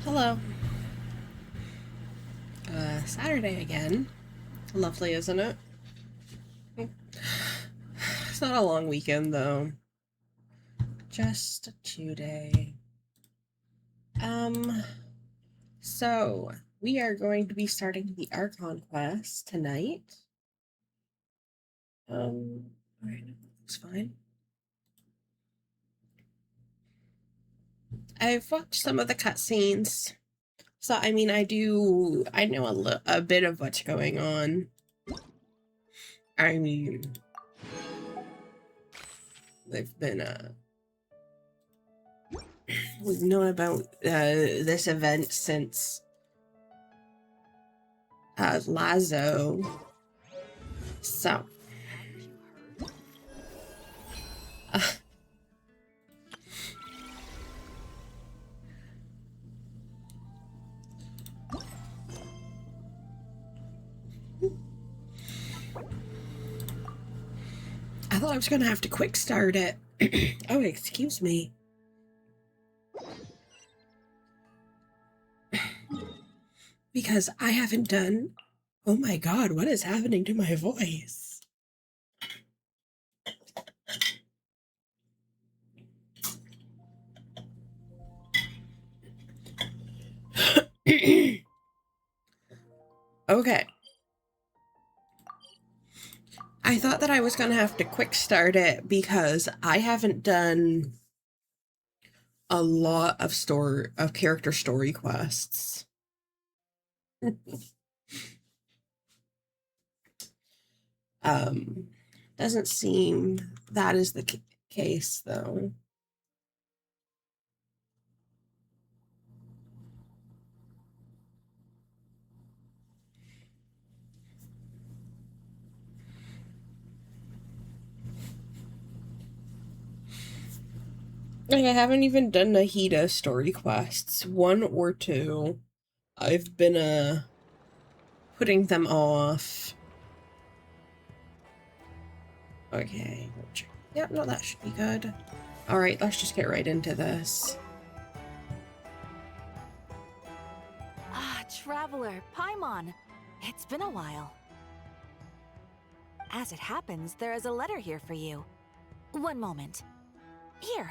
Hello. Saturday again. Lovely, isn't it? It's not a long weekend, though. Just a 2 day. Um, so we are going to be starting the Archon quest tonight. Alright, looks fine. I've watched some of the cutscenes. So, I mean, I know a bit of what's going on. I mean, they've been, we've known about this event since Lazo. So, I thought I was gonna have to quick start it. Oh, excuse me. Because I haven't done. Oh my god, what is happening to my voice? Okay. I thought that I was gonna have to quick start it because I haven't done a lot of character story quests. um doesn't seem that is the case though. Like, I haven't even done Nahida story quests, one or two. I've been putting them off. Okay. Yep, no, that should be good. Alright, let's just get right into this. Ah, Traveler, Paimon. It's been a while. As it happens, there is a letter here for you. One moment. Here.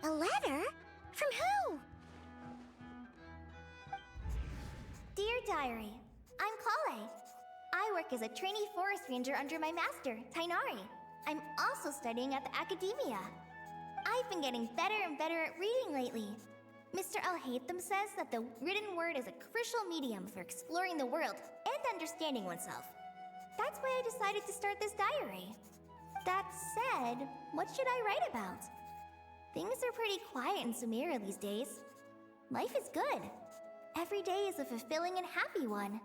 A letter? From who? Dear Diary, I'm Kale. I work as a trainee forest ranger under my master, Tainari. I'm also studying at the academia. I've been getting better and better at reading lately. Mr. Al-Haytham says that the written word is a crucial medium for exploring the world and understanding oneself. That's why I decided to start this diary. That said, what should I write about? Things are pretty quiet in Sumeria these days. Life is good. Every day is a fulfilling and happy one.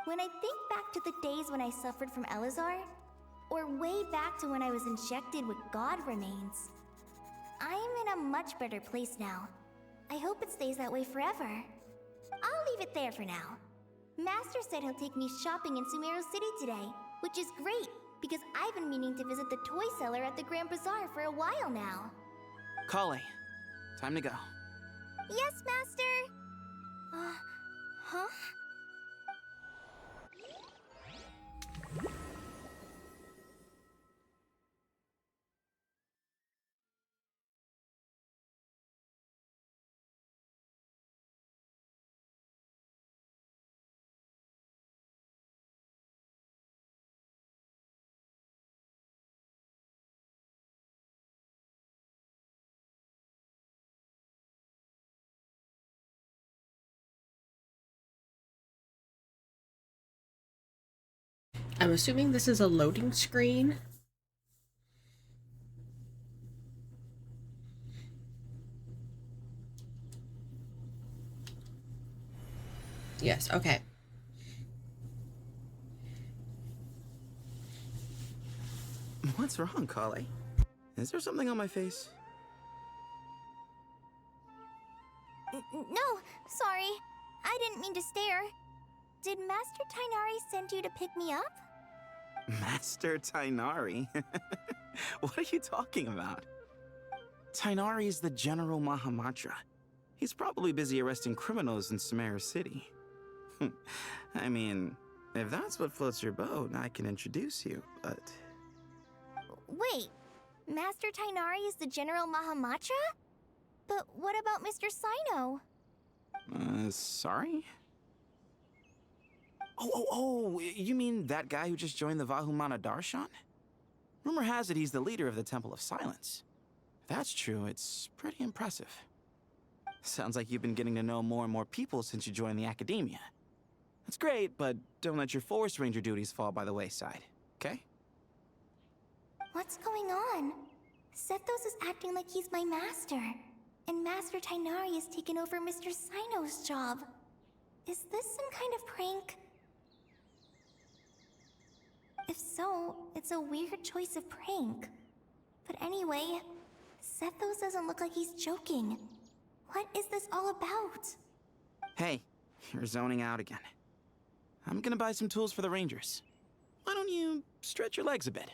When I think back to the days when I suffered from Elazar, or way back to when I was injected with God remains, I am in a much better place now. I hope it stays that way forever. I'll leave it there for now. Master said he'll take me shopping in Sumeru City today, which is great, because I've been meaning to visit the toy seller at the Grand Bazaar for a while now. Kale, time to go. Yes, Master! Huh? I'm assuming this is a loading screen. Yes, okay. What's wrong, Kale? Is there something on my face? No, sorry. I didn't mean to stare. Did Master Tainari send you to pick me up? Master Tainari? What are you talking about? Tainari is the General Mahamatra. He's probably busy arresting criminals in Sumeru City. I mean, if that's what floats your boat, I can introduce you, but... Wait, Master Tainari is the General Mahamatra? But what about Mr. Sino? Sorry? Oh, you mean that guy who just joined the Vahumana Darshan? Rumor has it he's the leader of the Temple of Silence. If that's true, it's pretty impressive. Sounds like you've been getting to know more and more people since you joined the academia. That's great, but don't let your Forest Ranger duties fall by the wayside, okay? What's going on? Sethos is acting like he's my master, and Master Tainari has taken over Mr. Sino's job. Is this some kind of prank? If so, it's a weird choice of prank. But anyway, Sethos doesn't look like he's joking. What is this all about? Hey, you're zoning out again. I'm gonna buy some tools for the Rangers. Why don't you stretch your legs a bit?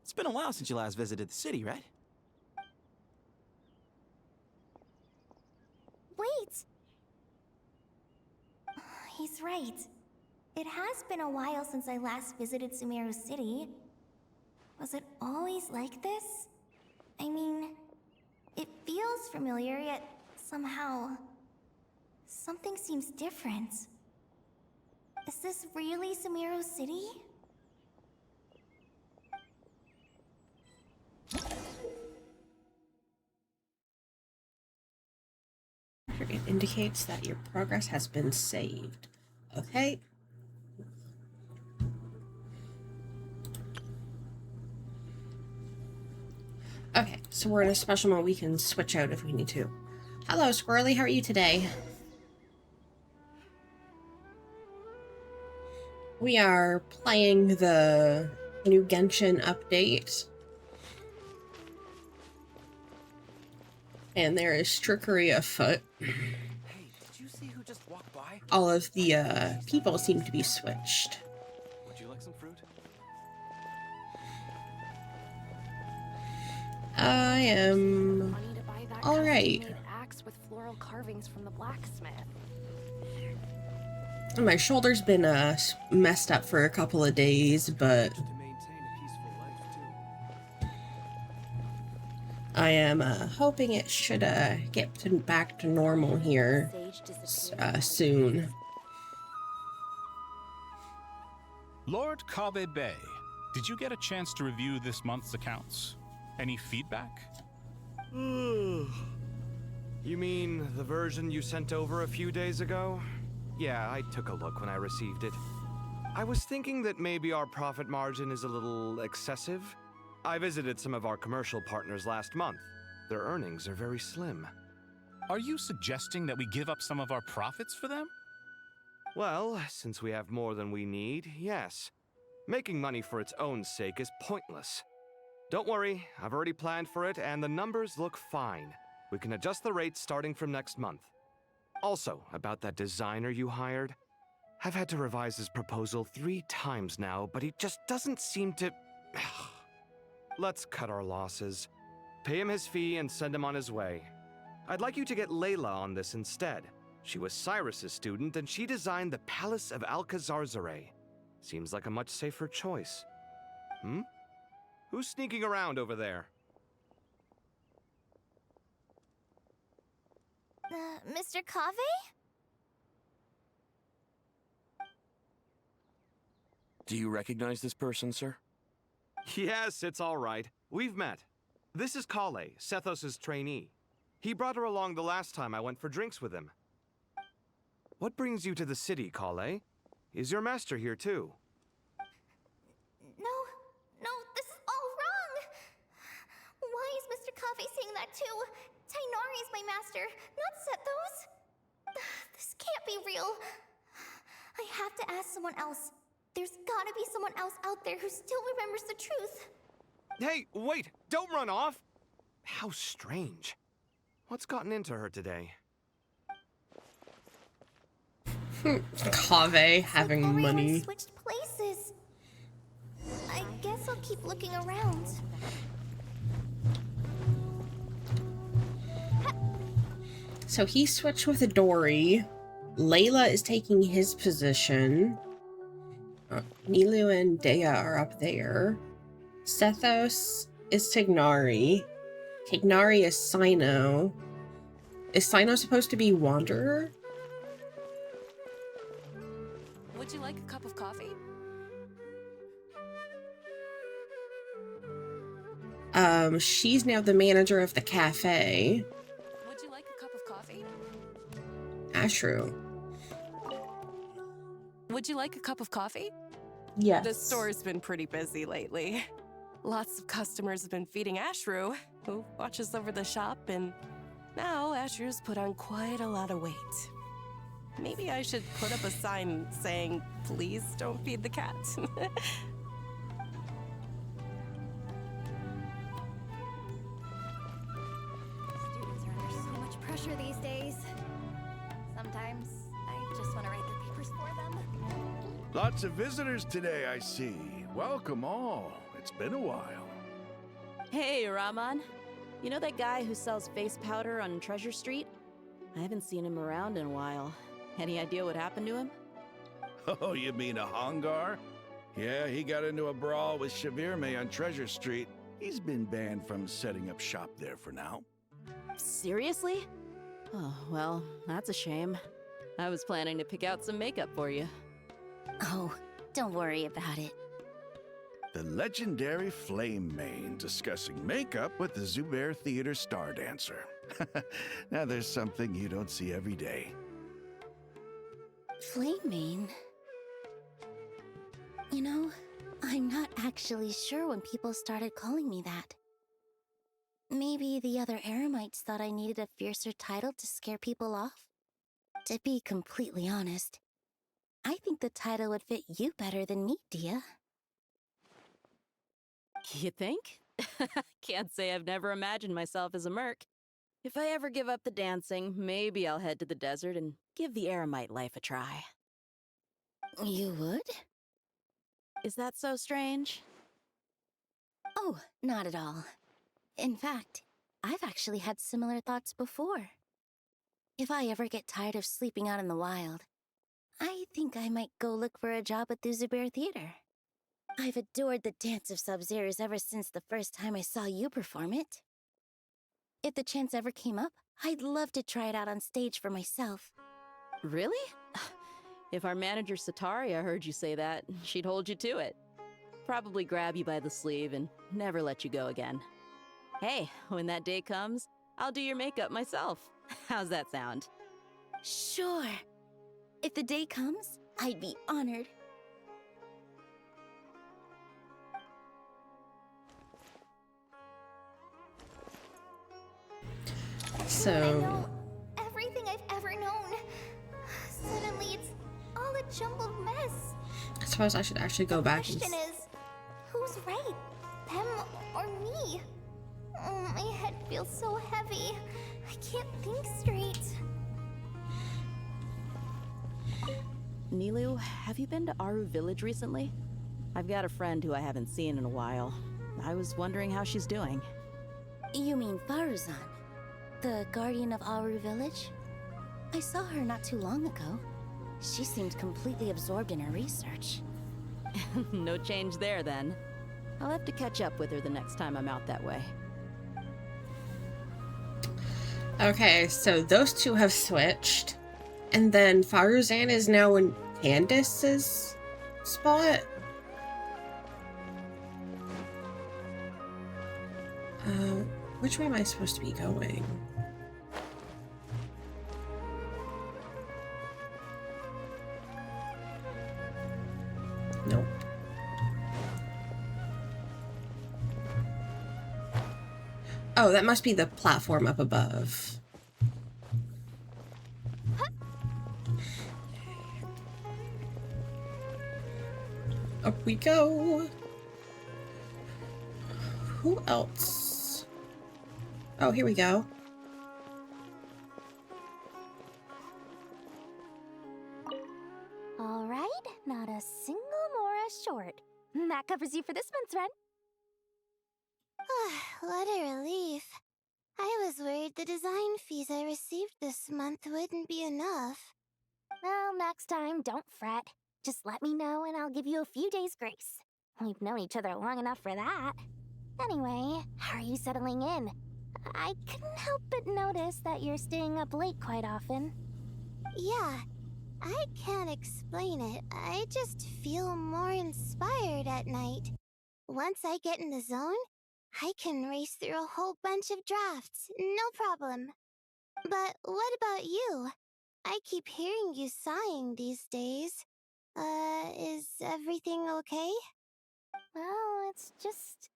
It's been a while since you last visited the city, right? Wait! He's right. It has been a while since I last visited Sumeru City. Was it always like this? I mean, it feels familiar, yet somehow... something seems different. Is this really Sumeru City? It indicates that your progress has been saved. Okay. Okay, so we're in a special mode. We can switch out if we need to. Hello, Squirrely. How are you today? We are playing the new Genshin update. And there is trickery afoot. Hey, did you see who just walked by? All of the people seem to be switched. Would you like some fruit? I am Money to buy that all right. custom-made axe with floral carvings from the blacksmith. My shoulder's been messed up for a couple of days, but To maintain a peaceful life, too. I am hoping it should get back to normal here Sage disappeared. soon. Lord Kabe Bay, did you get a chance to review this month's accounts? Any feedback? You mean the version you sent over a few days ago? Yeah, I took a look when I received it. I was thinking that maybe our profit margin is a little excessive. I visited some of our commercial partners last month. Their earnings are very slim. Are you suggesting that we give up some of our profits for them? Well, since we have more than we need, yes. Making money for its own sake is pointless. Don't worry, I've already planned for it, and the numbers look fine. We can adjust the rates starting from next month. Also, about that designer you hired, I've had to revise his proposal 3 times now, but he just doesn't seem to... Let's cut our losses. Pay him his fee and send him on his way. I'd like you to get Layla on this instead. She was Cyrus's student, and she designed the Palace of Alcazarzare. Seems like a much safer choice. Who's sneaking around over there? Mr. Kave? Do you recognize this person, sir? Yes, it's all right. We've met. This is Kale, Sethos' trainee. He brought her along the last time I went for drinks with him. What brings you to the city, Kale? Is your master here too? No, this is all wrong! Why is Mr. Kave saying that too? Tainari is my master, not Sethos. This can't be real. I have to ask someone else. There's gotta be someone else out there who still remembers the truth. Hey, wait! Don't run off! How strange. What's gotten into her today? Kave having Like everyone money. switched places. I guess I'll keep looking around. So he switched with Dory. Layla is taking his position. Nilu and Dea are up there. Sethos is Tignari. Tignari is Sino. Is Sino supposed to be Wanderer? Would you like a cup of coffee? She's now the manager of the cafe. Would you like a cup of coffee? Ashru. Would you like a cup of coffee? Yes. The store's been pretty busy lately. Lots of customers have been feeding Ashru, who watches over the shop, and now Ashru's put on quite a lot of weight. Maybe I should put up a sign saying, please don't feed the cat. Students are under so much pressure these days. Sometimes I just want to write their papers for them. Lots of visitors today, I see. Welcome all. It's been a while. Hey, Rahman. You know that guy who sells face powder on Treasure Street? I haven't seen him around in a while. Any idea what happened to him? Oh, you mean a Hongar? Yeah, he got into a brawl with Shavirme on Treasure Street. He's been banned from setting up shop there for now. Seriously? Oh, well, that's a shame. I was planning to pick out some makeup for you. Oh, don't worry about it. The legendary Flame Mane discussing makeup with the Zubair Theater star dancer. Now there's something you don't see every day. Flame Mane? You know, I'm not actually sure when people started calling me that. Maybe the other Eremites thought I needed a fiercer title to scare people off? To be completely honest, I think the title would fit you better than me, Dia. You think? Can't say I've never imagined myself as a merc. If I ever give up the dancing, maybe I'll head to the desert and give the Eremite life a try. You would? Is that so strange? Oh, not at all. In fact, I've actually had similar thoughts before. If I ever get tired of sleeping out in the wild, I think I might go look for a job at the Zubair Theater. I've adored the dance of Sub-Zeros ever since the first time I saw you perform it. If the chance ever came up, I'd love to try it out on stage for myself. Really? If our manager Sataria heard you say that, she'd hold you to it. Probably grab you by the sleeve and never let you go again. Hey, when that day comes, I'll do your makeup myself. How's that sound? Sure. If the day comes, I'd be honored. So I know everything I've ever known. Suddenly it's all a jumbled mess. I suppose I should actually go back and... Question is, who's right? Them or me? Oh, my head feels so heavy. I can't think straight. Nilu, have you been to Aru Village recently? I've got a friend who I haven't seen in a while. I was wondering how she's doing. You mean Faruzan, the guardian of Aru Village? I saw her not too long ago. She seemed completely absorbed in her research. No change there, then. I'll have to catch up with her the next time I'm out that way. Okay, so those two have switched. And then Faruzan is now in Candace's spot. Which way am I supposed to be going? Nope. Oh, that must be the platform up above. Up we go. Who else? Oh, here we go. All right, not a single Mora short. That covers you for this month's rent. What a relief. I was worried the design fees I received this month wouldn't be enough. Well, next time, don't fret. Just let me know and I'll give you a few days' grace. We've known each other long enough for that. Anyway, how are you settling in? I couldn't help but notice that you're staying up late quite often. Yeah, I can't explain it. I just feel more inspired at night. Once I get in the zone, I can race through a whole bunch of drafts, no problem. But what about you? I keep hearing you sighing these days. Is everything okay? Well, it's just...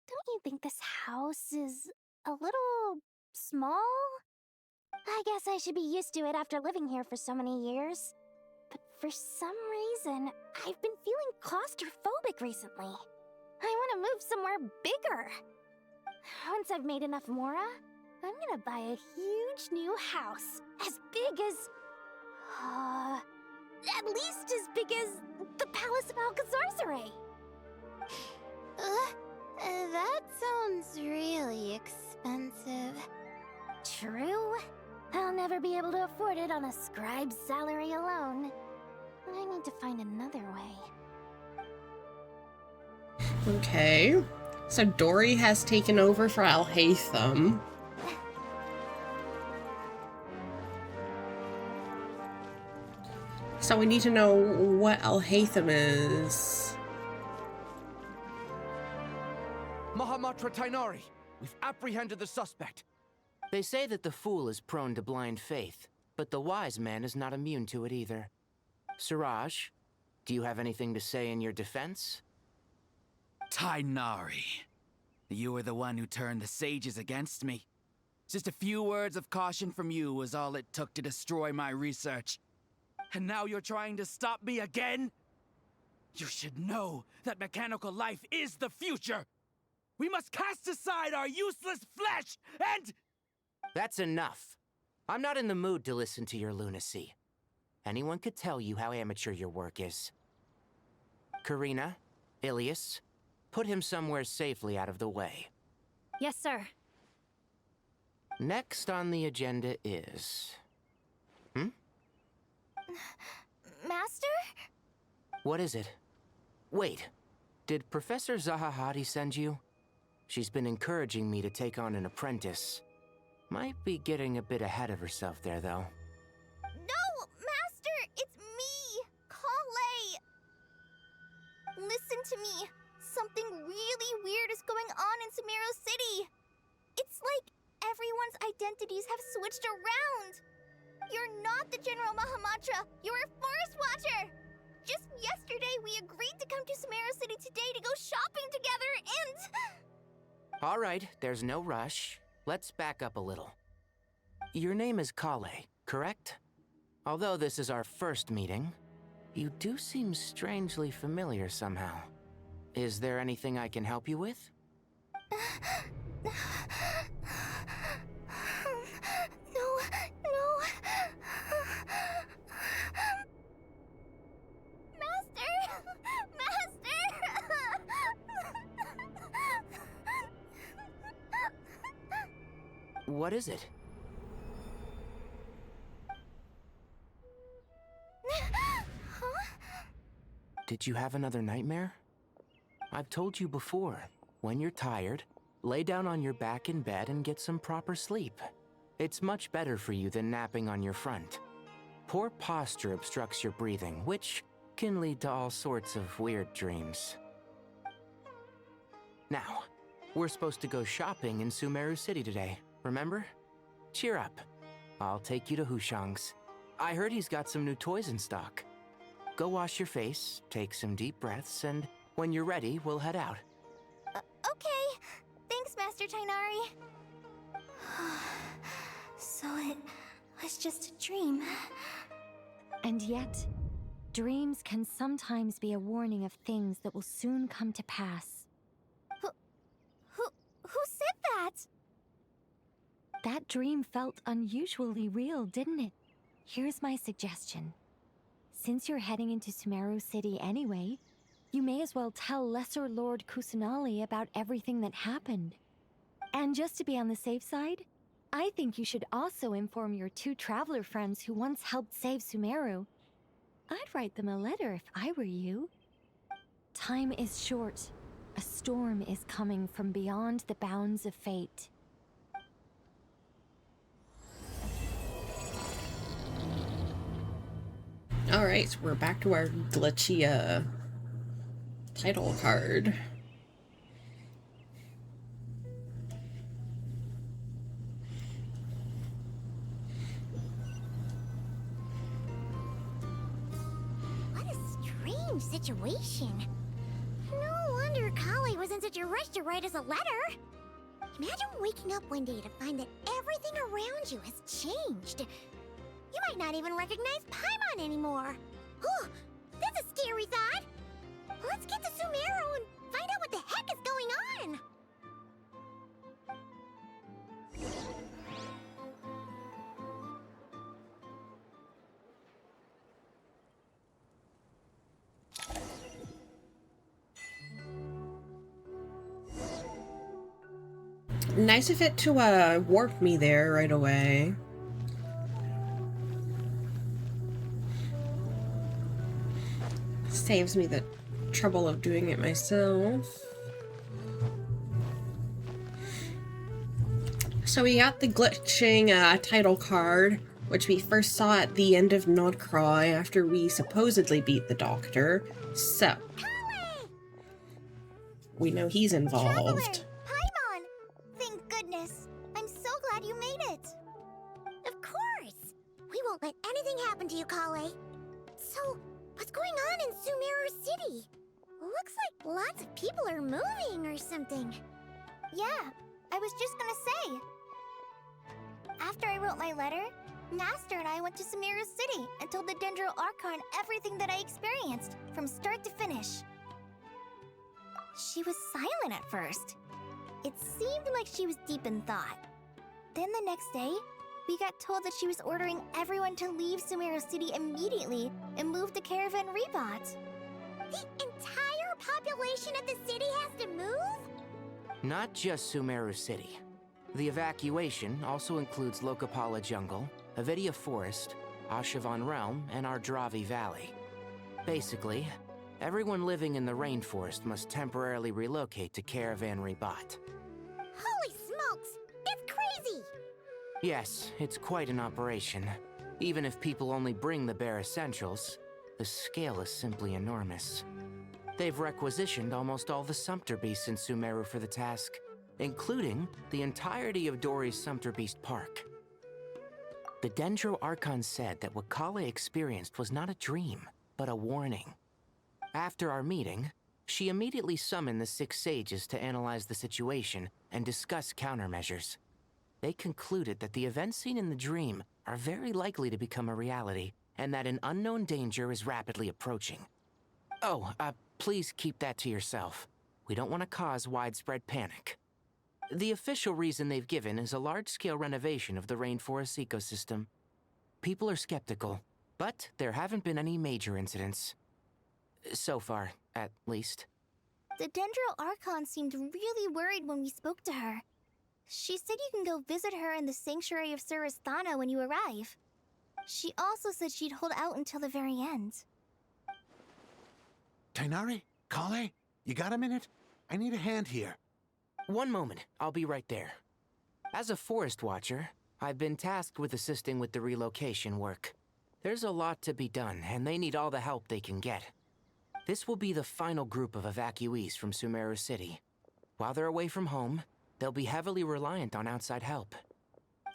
Don't you think this house is a little small? I guess I should be used to it after living here for so many years. But for some reason, I've been feeling claustrophobic recently. I want to move somewhere bigger. Once I've made enough Mora, I'm gonna buy a huge new house. As big as... at least as big as the Palace of Alcazarzaray. That sounds really expensive. True. I'll never be able to afford it on a scribe's salary alone. I need to find another way. Okay. So Dory has taken over for Alhaitham. So we need to know what Alhaitham is. Mahamatra Tainari, we've apprehended the suspect. They say that the fool is prone to blind faith, but the wise man is not immune to it either. Suraj, do you have anything to say in your defense? Tainari, you were the one who turned the sages against me. Just a few words of caution from you was all it took to destroy my research. And now you're trying to stop me again? You should know that mechanical life is the future! We must cast aside our useless flesh and... That's enough. I'm not in the mood to listen to your lunacy. Anyone could tell you how amateur your work is. Karina, Ilias, put him somewhere safely out of the way. Yes, sir. Next on the agenda is... Master? What is it? Wait, did Professor Zahahati send you? She's been encouraging me to take on an apprentice. Might be getting a bit ahead of herself there, though. No, Master! It's me! Kale! Listen to me. Something really weird is going on in Sumeru City. It's like everyone's identities have switched around. You're not the General Mahamatra. You're a Forest Watcher. Just yesterday, we agreed to come to Sumeru City today to go shopping together and... All right, there's no rush. Let's back up a little. Your name is Kale, correct? Although this is our first meeting, you do seem strangely familiar somehow. Is there anything I can help you with? No. What is it? Did you have another nightmare? I've told you before, when you're tired, lay down on your back in bed and get some proper sleep. It's much better for you than napping on your front. Poor posture obstructs your breathing, which can lead to all sorts of weird dreams. Now, we're supposed to go shopping in Sumeru City today, remember? Cheer up. I'll take you to Hushang's. I heard he's got some new toys in stock. Go wash your face, take some deep breaths, and when you're ready, we'll head out. Okay. Thanks, Master Tainari. So it was just a dream. And yet, dreams can sometimes be a warning of things that will soon come to pass. Who said that? That dream felt unusually real, didn't it? Here's my suggestion. Since you're heading into Sumeru City anyway, you may as well tell Lesser Lord Kusanali about everything that happened. And just to be on the safe side, I think you should also inform your 2 traveler friends who once helped save Sumeru. I'd write them a letter if I were you. Time is short. A storm is coming from beyond the bounds of fate. Alright, so we're back to our glitchy, title card. What a strange situation. No wonder Kale was in such a rush to write us a letter. Imagine waking up one day to find that everything around you has changed. You might not even recognize Paimon anymore. Oh, that's a scary thought. Let's get to Sumeru and find out what the heck is going on. Nice of it to warp me there right away. Saves me the trouble of doing it myself. So we got the glitching title card, which we first saw at the end of Nodcry after we supposedly beat the doctor. So we know he's involved. Paimon! Thank goodness. I'm so glad you made it. Of course. We won't let anything happen to you, Kale. So, what's going on in Sumeru City? Looks like lots of people are moving or something. Yeah, I was just gonna say. After I wrote my letter, Master and I went to Sumeru City and told the Dendro Archon everything that I experienced, from start to finish. She was silent at first. It seemed like she was deep in thought. Then the next day, we got told that she was ordering everyone to leave Sumeru City immediately and move to Caravan Rebot. The entire population of the city has to move? Not just Sumeru City. The evacuation also includes Lokapala Jungle, Avidia Forest, Ashavan Realm, and Ardravi Valley. Basically, everyone living in the rainforest must temporarily relocate to Caravan Rebot. Holy smokes! That's crazy! Yes, it's quite an operation. Even if people only bring the bare essentials, the scale is simply enormous. They've requisitioned almost all the Sumpter Beasts in Sumeru for the task, including the entirety of Dori's Sumpter Beast Park. The Dendro Archon said that what Kale experienced was not a dream, but a warning. After our meeting, she immediately summoned the 6 sages to analyze the situation and discuss countermeasures. They concluded that the events seen in the dream are very likely to become a reality, and that an unknown danger is rapidly approaching. Oh, please keep that to yourself. We don't want to cause widespread panic. The official reason they've given is a large-scale renovation of the rainforest ecosystem. People are skeptical, but there haven't been any major incidents. So far, at least. The Dendro Archon seemed really worried when we spoke to her. She said you can go visit her in the Sanctuary of Surasthana when you arrive. She also said she'd hold out until the very end. Tighnari? Kale? You got a minute? I need a hand here. One moment, I'll be right there. As a forest watcher, I've been tasked with assisting with the relocation work. There's a lot to be done, and they need all the help they can get. This will be the final group of evacuees from Sumeru City. While they're away from home, they'll be heavily reliant on outside help.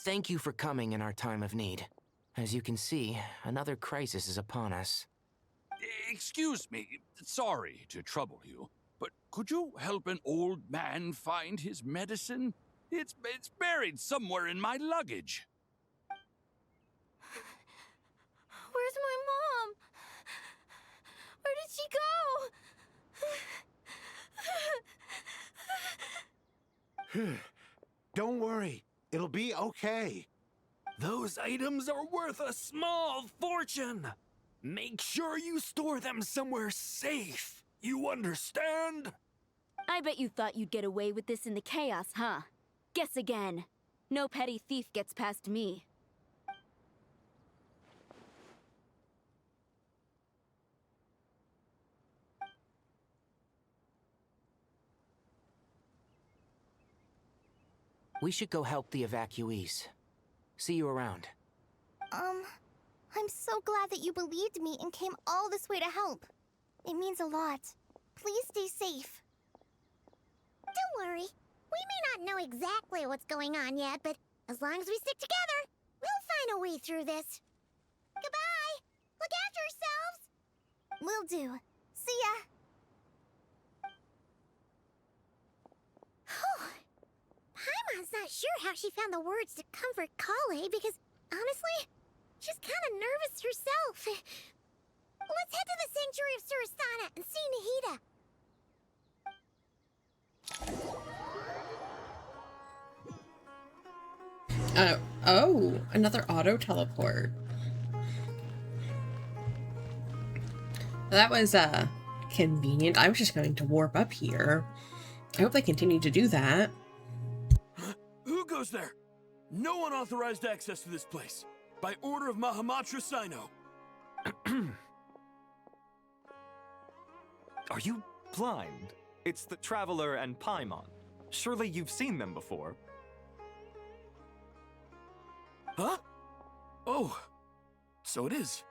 Thank you for coming in our time of need. As you can see, another crisis is upon us. Excuse me, sorry to trouble you, but could you help an old man find his medicine? It's buried somewhere in my luggage. Where's my mom? Where did she go? Don't worry, it'll be okay. Those items are worth a small fortune. Make sure you store them somewhere safe. You understand? I bet you thought you'd get away with this in the chaos, huh? Guess again. No petty thief gets past me. We should go help the evacuees. See you around. I'm so glad that you believed me and came all this way to help. It means a lot. Please stay safe. Don't worry. We may not know exactly what's going on yet, but as long as we stick together, we'll find a way through this. Goodbye! Look after yourselves! Will do. See ya! Paimon's not sure how she found the words to comfort Kale because, honestly, she's kind of nervous herself. Let's head to the Sanctuary of Surasana and see Nahida. Oh, another auto teleport. That was, convenient. I was just going to warp up here. I hope they continue to do that. Who goes there? No one authorized access to this place. By order of Mahamatra Sino. Are you blind? It's the Traveler and Paimon. Surely you've seen them before. Huh? Oh, so it is.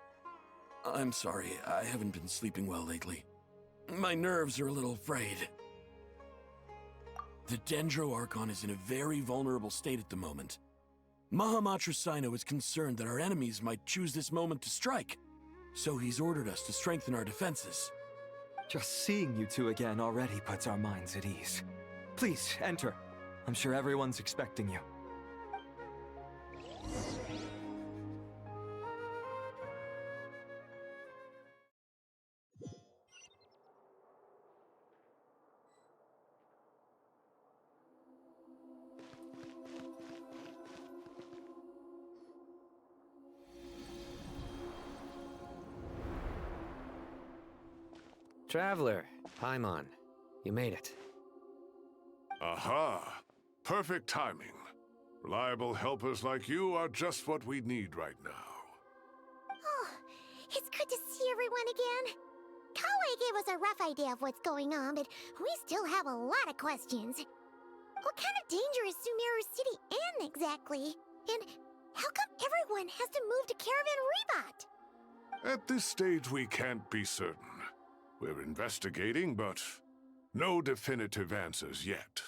I'm sorry, I haven't been sleeping well lately. My nerves are a little frayed. The Dendro Archon is in a very vulnerable state at the moment. Mahamatra Sino is concerned that our enemies might choose this moment to strike, so he's ordered us to strengthen our defenses. Just seeing you two again already puts our minds at ease. Please, enter. I'm sure everyone's expecting you. Traveler, Paimon, you made it. Aha! Perfect timing. Reliable helpers like you are just what we need right now. Oh, it's good to see everyone again. Kale gave us a rough idea of what's going on, but we still have a lot of questions. What kind of danger is Sumeru City in exactly? And how come everyone has to move to Caravan Reebot? At this stage, we can't be certain. We're investigating, but no definitive answers yet.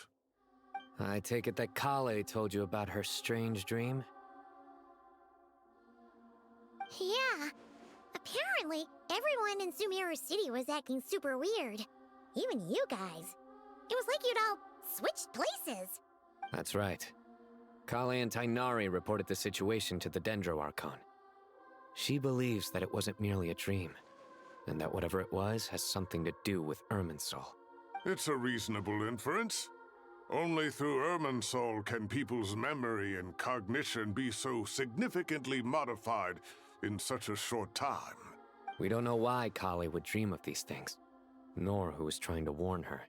I take it that Kale told you about her strange dream? Yeah. Apparently, everyone in Sumeru City was acting super weird. Even you guys. It was like you'd all switched places. That's right. Kale and Tainari reported the situation to the Dendro Archon. She believes that it wasn't merely a dream, and that whatever it was has something to do with Irminsul. It's a reasonable inference. Only through Irminsul can people's memory and cognition be so significantly modified in such a short time. We don't know why Kale would dream of these things, nor who was trying to warn her.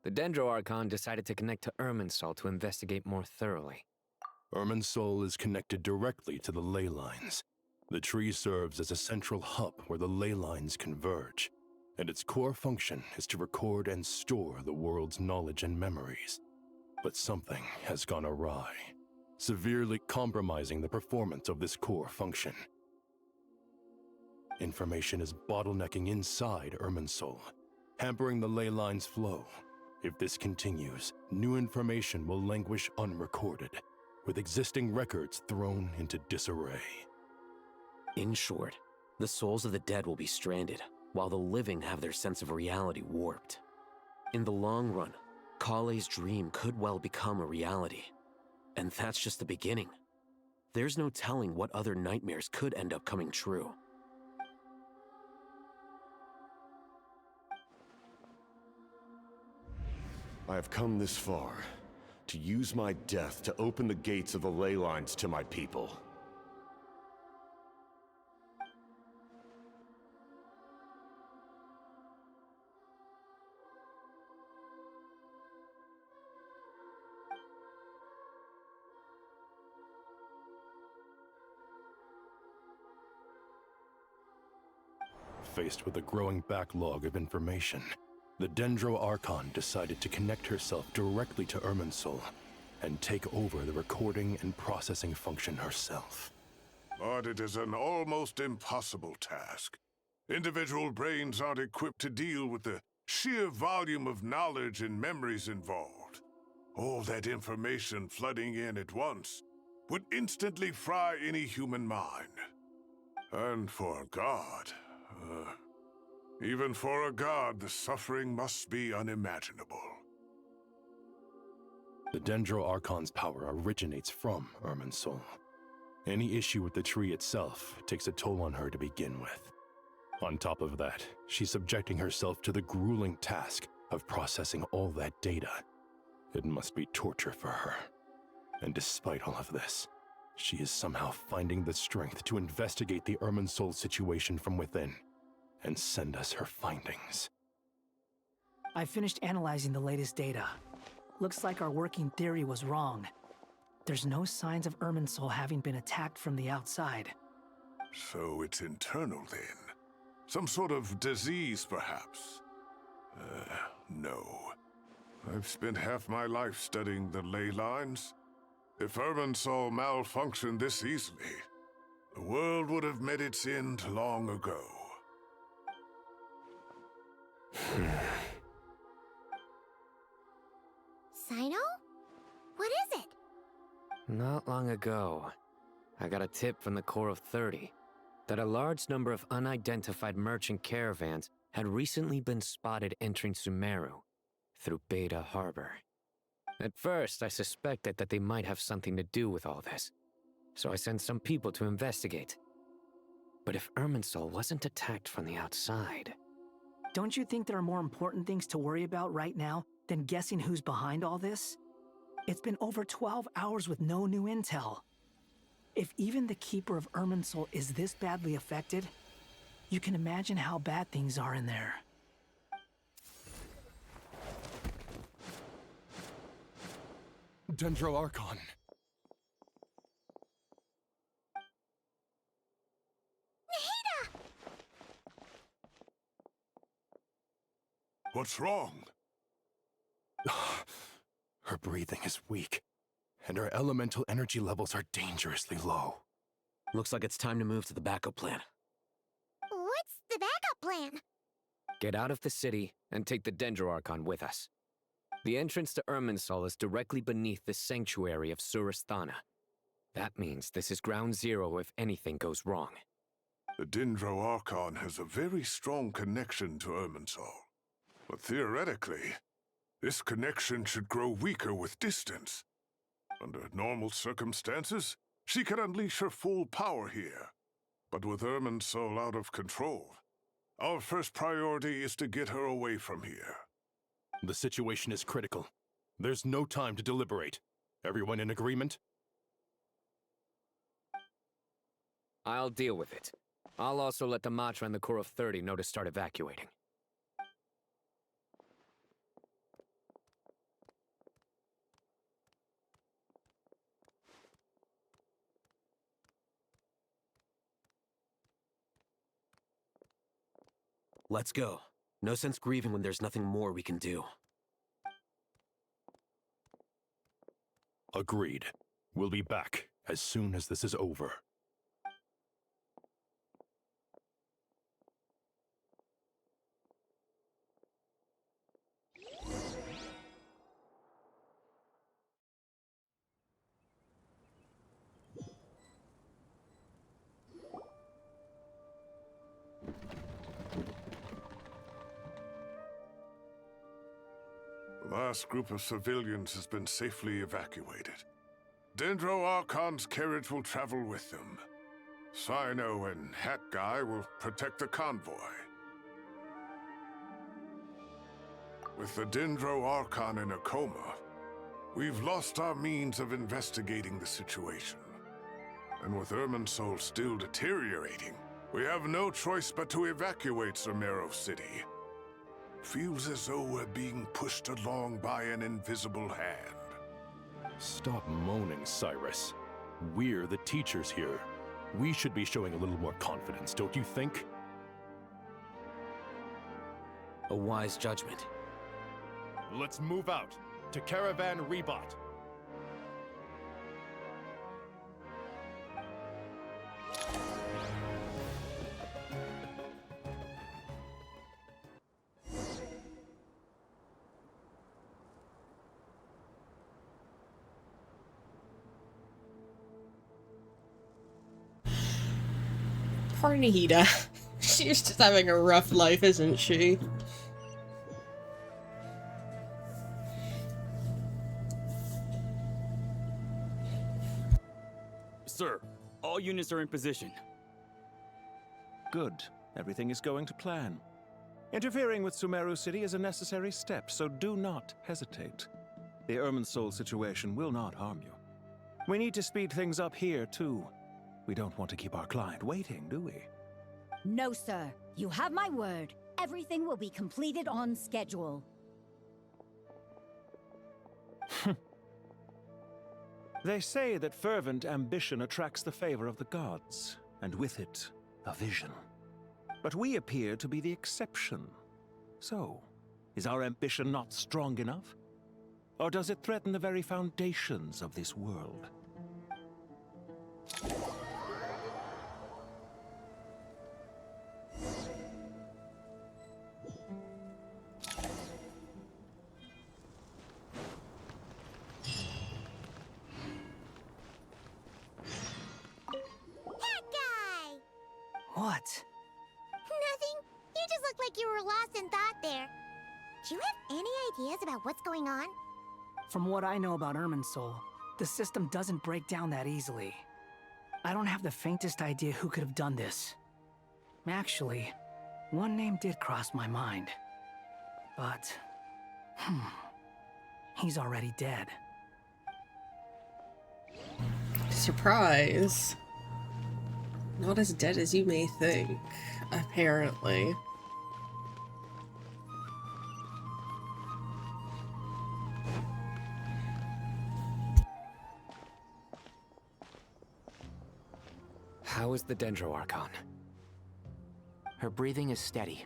The Dendro Archon decided to connect to Irminsul to investigate more thoroughly. Irminsul is connected directly to the ley lines. The tree serves as a central hub where the ley lines converge, and its core function is to record and store the world's knowledge and memories. But something has gone awry, severely compromising the performance of this core function. Information is bottlenecking inside Irminsul, hampering the ley lines' flow. If this continues, new information will languish unrecorded, with existing records thrown into disarray. In short, the souls of the dead will be stranded, while the living have their sense of reality warped. In the long run, Kale's dream could well become a reality. And that's just the beginning. There's no telling what other nightmares could end up coming true. I have come this far, to use my death to open the gates of the ley lines to my people. Faced with a growing backlog of information, the Dendro Archon decided to connect herself directly to Irminsul and take over the recording and processing function herself. But it is an almost impossible task. Individual brains aren't equipped to deal with the sheer volume of knowledge and memories involved. All that information flooding in at once would instantly fry any human mind. And for a god, even for a god, the suffering must be unimaginable. The Dendro Archon's power originates from Irminsul. Any issue with the tree itself takes a toll on her to begin with. On top of that, she's subjecting herself to the grueling task of processing all that data. It must be torture for her. And despite all of this, she is somehow finding the strength to investigate the Irminsul situation from within and send us her findings. I finished analyzing the latest data. Looks like our working theory was wrong. There's no signs of Irminsul having been attacked from the outside. So it's internal then? Some sort of disease, perhaps? No. I've spent half my life studying the ley lines. If Irminsul malfunctioned this easily, the world would have met its end long ago. Sino? What is it? Not long ago, I got a tip from the Core of 30 that a large number of unidentified merchant caravans had recently been spotted entering Sumeru through Beta Harbor. At first, I suspected that they might have something to do with all this, so I sent some people to investigate. But if Irminsul wasn't attacked from the outside... Don't you think there are more important things to worry about right now than guessing who's behind all this? It's been over 12 hours with no new intel. If even the Keeper of Irminsul is this badly affected, you can imagine how bad things are in there. Dendro Archon. What's wrong? Her breathing is weak, and her elemental energy levels are dangerously low. Looks like it's time to move to the backup plan. What's the backup plan? Get out of the city and take the Dendro Archon with us. The entrance to Irminsul is directly beneath the sanctuary of Surasthana. That means this is ground zero if anything goes wrong. The Dendro Archon has a very strong connection to Irminsul. But theoretically, this connection should grow weaker with distance. Under normal circumstances, she could unleash her full power here. But with Irminsul out of control, our first priority is to get her away from here. The situation is critical. There's no time to deliberate. Everyone in agreement? I'll deal with it. I'll also let the Matra and the Core of 30 know to start evacuating. Let's go. No sense grieving when there's nothing more we can do. Agreed. We'll be back as soon as this is over. The last group of civilians has been safely evacuated. Dendro Archon's carriage will travel with them. Sino and Hat Guy will protect the convoy. With the Dendro Archon in a coma, we've lost our means of investigating the situation. And with Irminsul still deteriorating, we have no choice but to evacuate Sumeru City. Feels as though we're being pushed along by an invisible hand. Stop moaning, Cyrus. We're the teachers here. We should be showing a little more confidence, don't you think? A wise judgment. Let's move out to Caravan Rebot. Poor Nahida. She's just having a rough life, isn't she? Sir, all units are in position. Good. Everything is going to plan. Interfering with Sumeru City is a necessary step, so do not hesitate. The Irminsul situation will not harm you. We need to speed things up here, too. We don't want to keep our client waiting, do we? No, sir. You have my word. Everything will be completed on schedule. They say that fervent ambition attracts the favor of the gods, and with it, a vision. But we appear to be the exception. So, is our ambition not strong enough? Or does it threaten the very foundations of this world? What? Nothing. You just looked like you were lost in thought there. Do you have any ideas about what's going on? From what I know about Irminsul, the system doesn't break down that easily. I don't have the faintest idea who could have done this. Actually, one name did cross my mind. But, he's already dead. Surprise. Not as dead as you may think, apparently. How is the Dendro Archon? Her breathing is steady.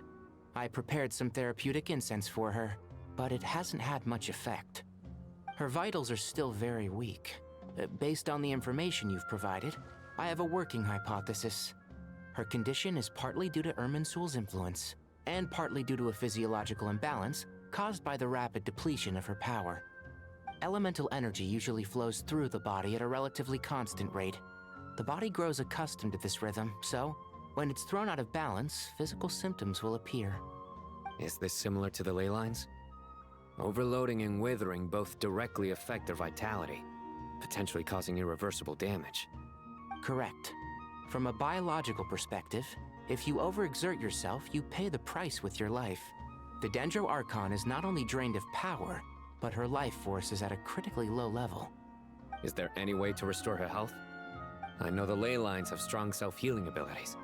I prepared some therapeutic incense for her, but it hasn't had much effect. Her vitals are still very weak. Based on the information you've provided, I have a working hypothesis. Her condition is partly due to Irminsul's influence, and partly due to a physiological imbalance caused by the rapid depletion of her power. Elemental energy usually flows through the body at a relatively constant rate. The body grows accustomed to this rhythm, so when it's thrown out of balance, physical symptoms will appear. Is this similar to the ley lines? Overloading and withering both directly affect their vitality, potentially causing irreversible damage. Correct. From a biological perspective, if you overexert yourself, you pay the price with your life. The Dendro Archon is not only drained of power, but her life force is at a critically low level. Is there any way to restore her health? I know the ley lines have strong self-healing abilities.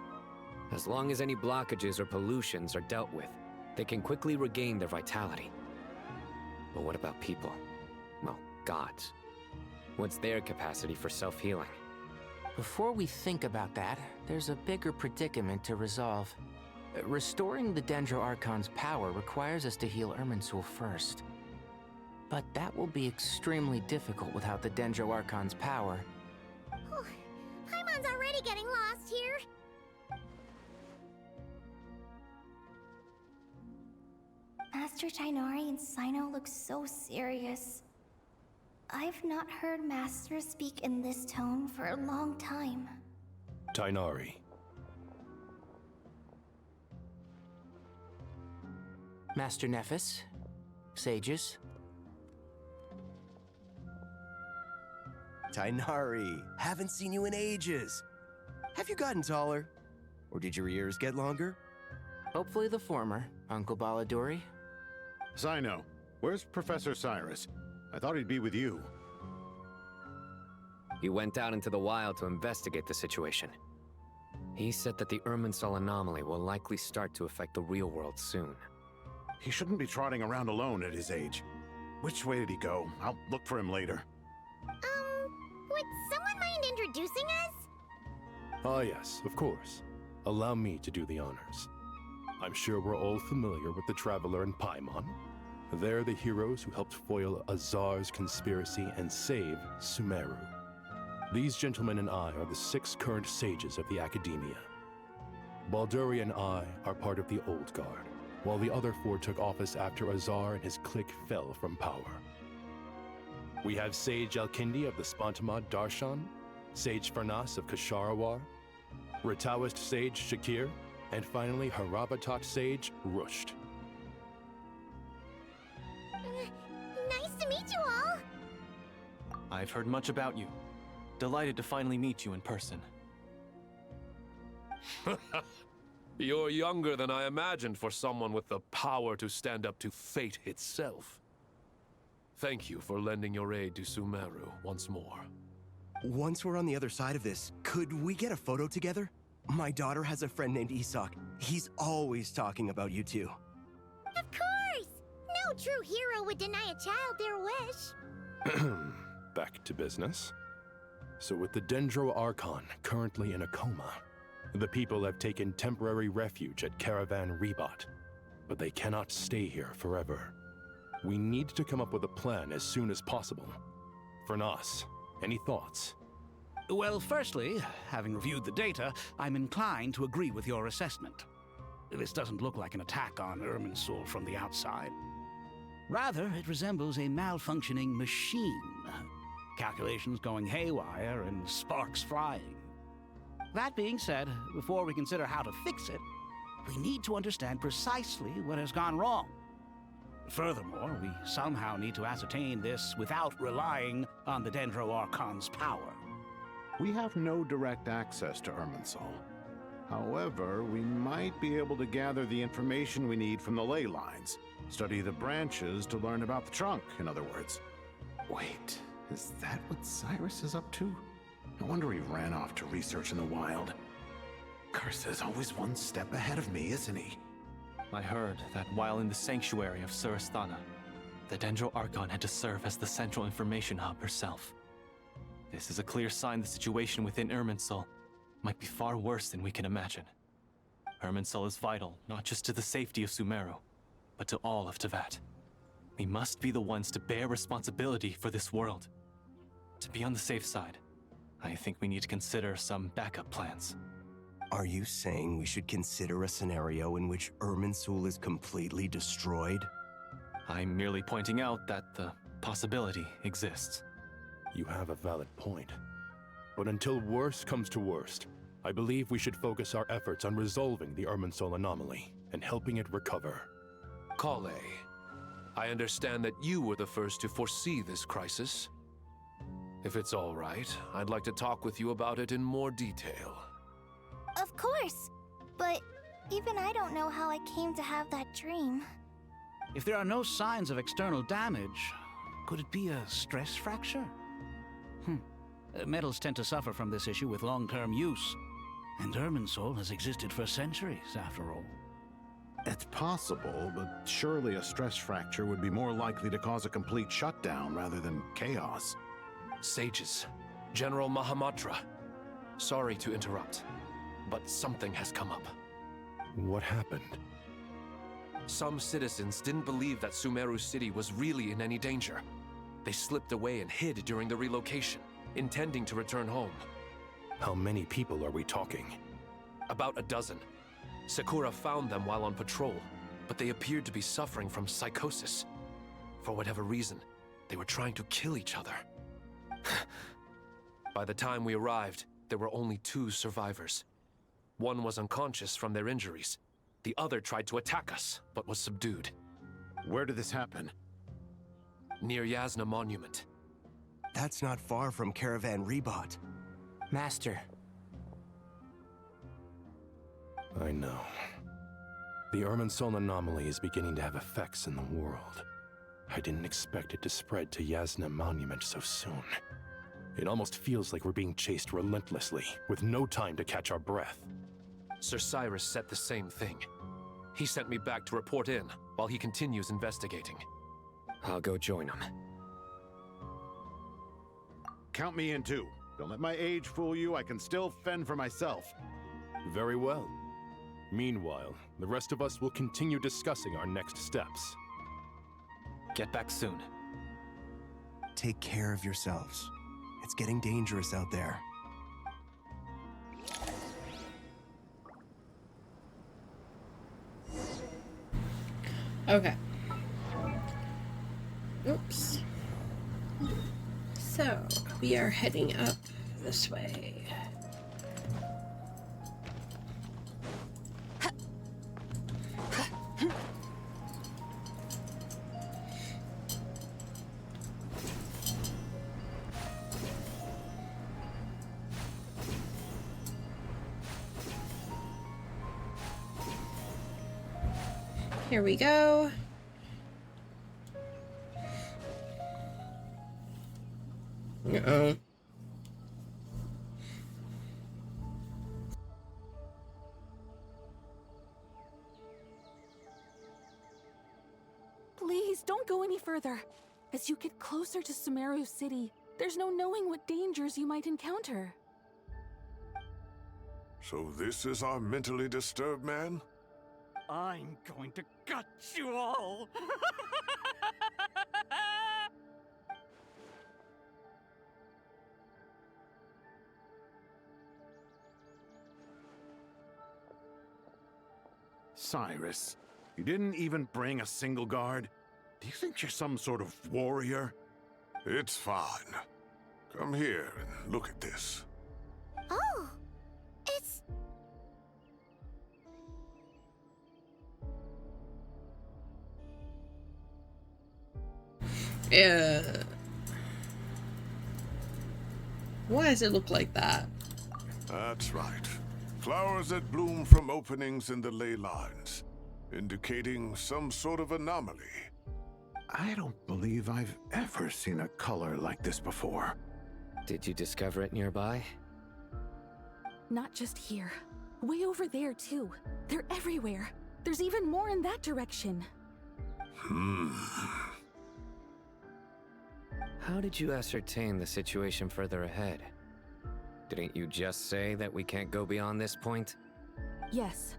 As long as any blockages or pollutions are dealt with, they can quickly regain their vitality. But what about people? Well, gods. What's their capacity for self-healing? Before we think about that, there's a bigger predicament to resolve. Restoring the Dendro Archon's power requires us to heal Irminsul first. But that will be extremely difficult without the Dendro Archon's power. Paimon's already getting lost here. Master Tighnari and Sino look so serious. I've not heard Master speak in this tone for a long time. Tighnari. Master Nephis, sages. Tighnari, haven't seen you in ages. Have you gotten taller? Or did your ears get longer? Hopefully the former, Uncle Baladuri. Sino, where's Professor Cyrus? I thought he'd be with you. He went out into the wild to investigate the situation. He said that the Irminsul anomaly will likely start to affect the real world soon. He shouldn't be trotting around alone at his age. Which way did he go? I'll look for him later. Would someone mind introducing us? Ah yes, of course. Allow me to do the honors. I'm sure we're all familiar with the Traveler and Paimon. They're the heroes who helped foil Azar's conspiracy and save Sumeru. These gentlemen and I are the 6 current sages of the Academia. Balduri and I are part of the Old Guard, while the other 4 took office after Azar and his clique fell from power. We have Sage Alkindi of the Spantamad Darshan, Sage Farnas of Kasharawar, Rataoist Sage Shakir, and finally Harabatot Sage Rusht. Nice to meet you all! I've heard much about you. Delighted to finally meet you in person. You're younger than I imagined for someone with the power to stand up to fate itself. Thank you for lending your aid to Sumeru once more. Once we're on the other side of this, could we get a photo together? My daughter has a friend named Isak. He's always talking about you two. Of course! No true hero would deny a child their wish. Back to business. So with the Dendro Archon currently in a coma, the people have taken temporary refuge at Caravan Rebot, but they cannot stay here forever. We need to come up with a plan as soon as possible. Fernas, any thoughts? Well, firstly, having reviewed the data, I'm inclined to agree with your assessment. This doesn't look like an attack on Irminsul from the outside. Rather, it resembles a malfunctioning machine. Calculations going haywire and sparks flying. That being said, before we consider how to fix it, we need to understand precisely what has gone wrong. Furthermore, we somehow need to ascertain this without relying on the Dendro Archon's power. We have no direct access to Irminsul. However, we might be able to gather the information we need from the ley lines. Study the branches to learn about the trunk, in other words. Wait, is that what Cyrus is up to? No wonder he ran off to research in the wild. Curse's always one step ahead of me, isn't he? I heard that while in the sanctuary of Surasthana, the Dendro Archon had to serve as the central information hub herself. This is a clear sign the situation within Irminsul might be far worse than we can imagine. Irminsul is vital not just to the safety of Sumeru, but to all of Teyvat. We must be the ones to bear responsibility for this world. To be on the safe side, I think we need to consider some backup plans. Are you saying we should consider a scenario in which Irminsul is completely destroyed? I'm merely pointing out that the possibility exists. You have a valid point. But until worst comes to worst, I believe we should focus our efforts on resolving the Irminsul anomaly and helping it recover. Kale, I understand that you were the first to foresee this crisis. If it's all right, I'd like to talk with you about it in more detail. Of course, but even I don't know how I came to have that dream. If there are no signs of external damage, could it be a stress fracture? Metals tend to suffer from this issue with long-term use, and Irminsul has existed for centuries, after all. It's possible, but surely a stress fracture would be more likely to cause a complete shutdown rather than chaos. Sages, General Mahamatra, sorry to interrupt, but something has come up. What happened? Some citizens didn't believe that Sumeru City was really in any danger. They slipped away and hid during the relocation, intending to return home. How many people are we talking? About a dozen. Sakura found them while on patrol, but they appeared to be suffering from psychosis. For whatever reason, they were trying to kill each other. By the time we arrived, there were only 2 survivors. One was unconscious from their injuries. The other tried to attack us, but was subdued. Where did this happen? Near Yasna Monument. That's not far from Caravan Rebot. Master. I know. The Irminsul anomaly is beginning to have effects in the world. I didn't expect it to spread to Yasna Monument so soon. It almost feels like we're being chased relentlessly, with no time to catch our breath. Sir Cyrus said the same thing. He sent me back to report in, while he continues investigating. I'll go join him. Count me in too. Don't let my age fool you, I can still fend for myself. Very well. Meanwhile, the rest of us will continue discussing our next steps. Get back soon. Take care of yourselves. It's getting dangerous out there. Okay. Oops. So, we are heading up this way. Here we go. Uh-oh. Please, don't go any further. As you get closer to Sumeru City, there's no knowing what dangers you might encounter. So this is our mentally disturbed man? I'm going to gut you all! Cyrus, you didn't even bring a single guard? Do you think you're some sort of warrior? It's fine. Come here and look at this. Oh, it's... Why does it look like that? That's right. Flowers that bloom from openings in the ley lines, indicating some sort of anomaly. I don't believe I've ever seen a color like this before. Did you discover it nearby? Not just here. Way over there, too. They're everywhere. There's even more in that direction. How did you ascertain the situation further ahead? Didn't you just say that we can't go beyond this point? Yes.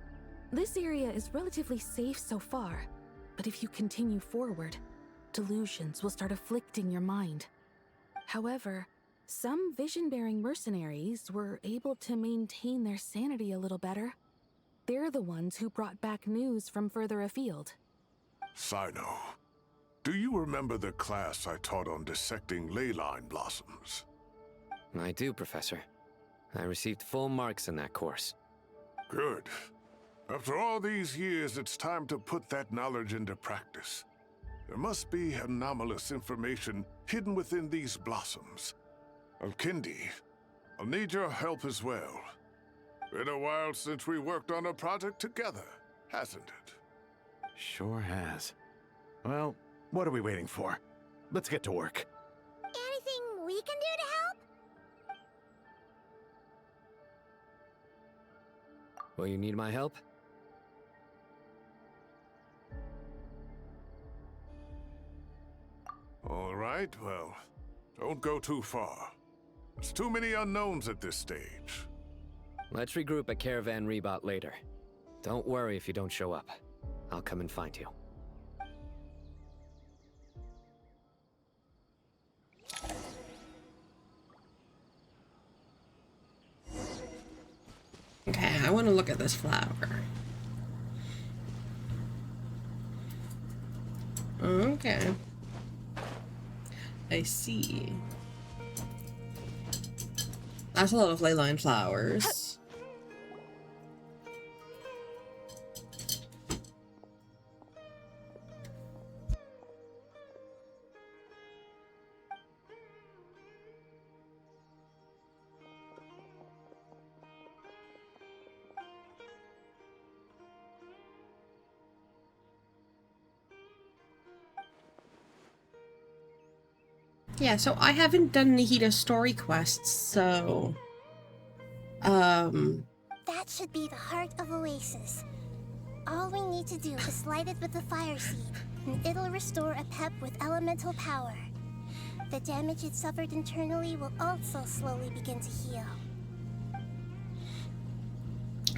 This area is relatively safe so far, but if you continue forward, delusions will start afflicting your mind. However, some vision-bearing mercenaries were able to maintain their sanity a little better. They're the ones who brought back news from further afield. Sino, do you remember the class I taught on dissecting ley line blossoms? I do, Professor. I received full marks in that course. Good. After all these years, it's time to put that knowledge into practice. There must be anomalous information hidden within these blossoms. Alkindi, I'll need your help as well. Been a while since we worked on a project together, hasn't it? Sure has. Well, what are we waiting for? Let's get to work. Anything we can do to help? Will you need my help? All right, well, don't go too far. There's too many unknowns at this stage. Let's regroup at Caravan Rebot later. Don't worry if you don't show up. I'll come and find you. Okay, I want to look at this flower. Okay. I see. That's a lot of ley line flowers. Yeah, so I haven't done Nihita's story quests, so... That should be the heart of Oasis. All we need to do is light it with the fire seed, and it'll restore a pep with elemental power. The damage it suffered internally will also slowly begin to heal.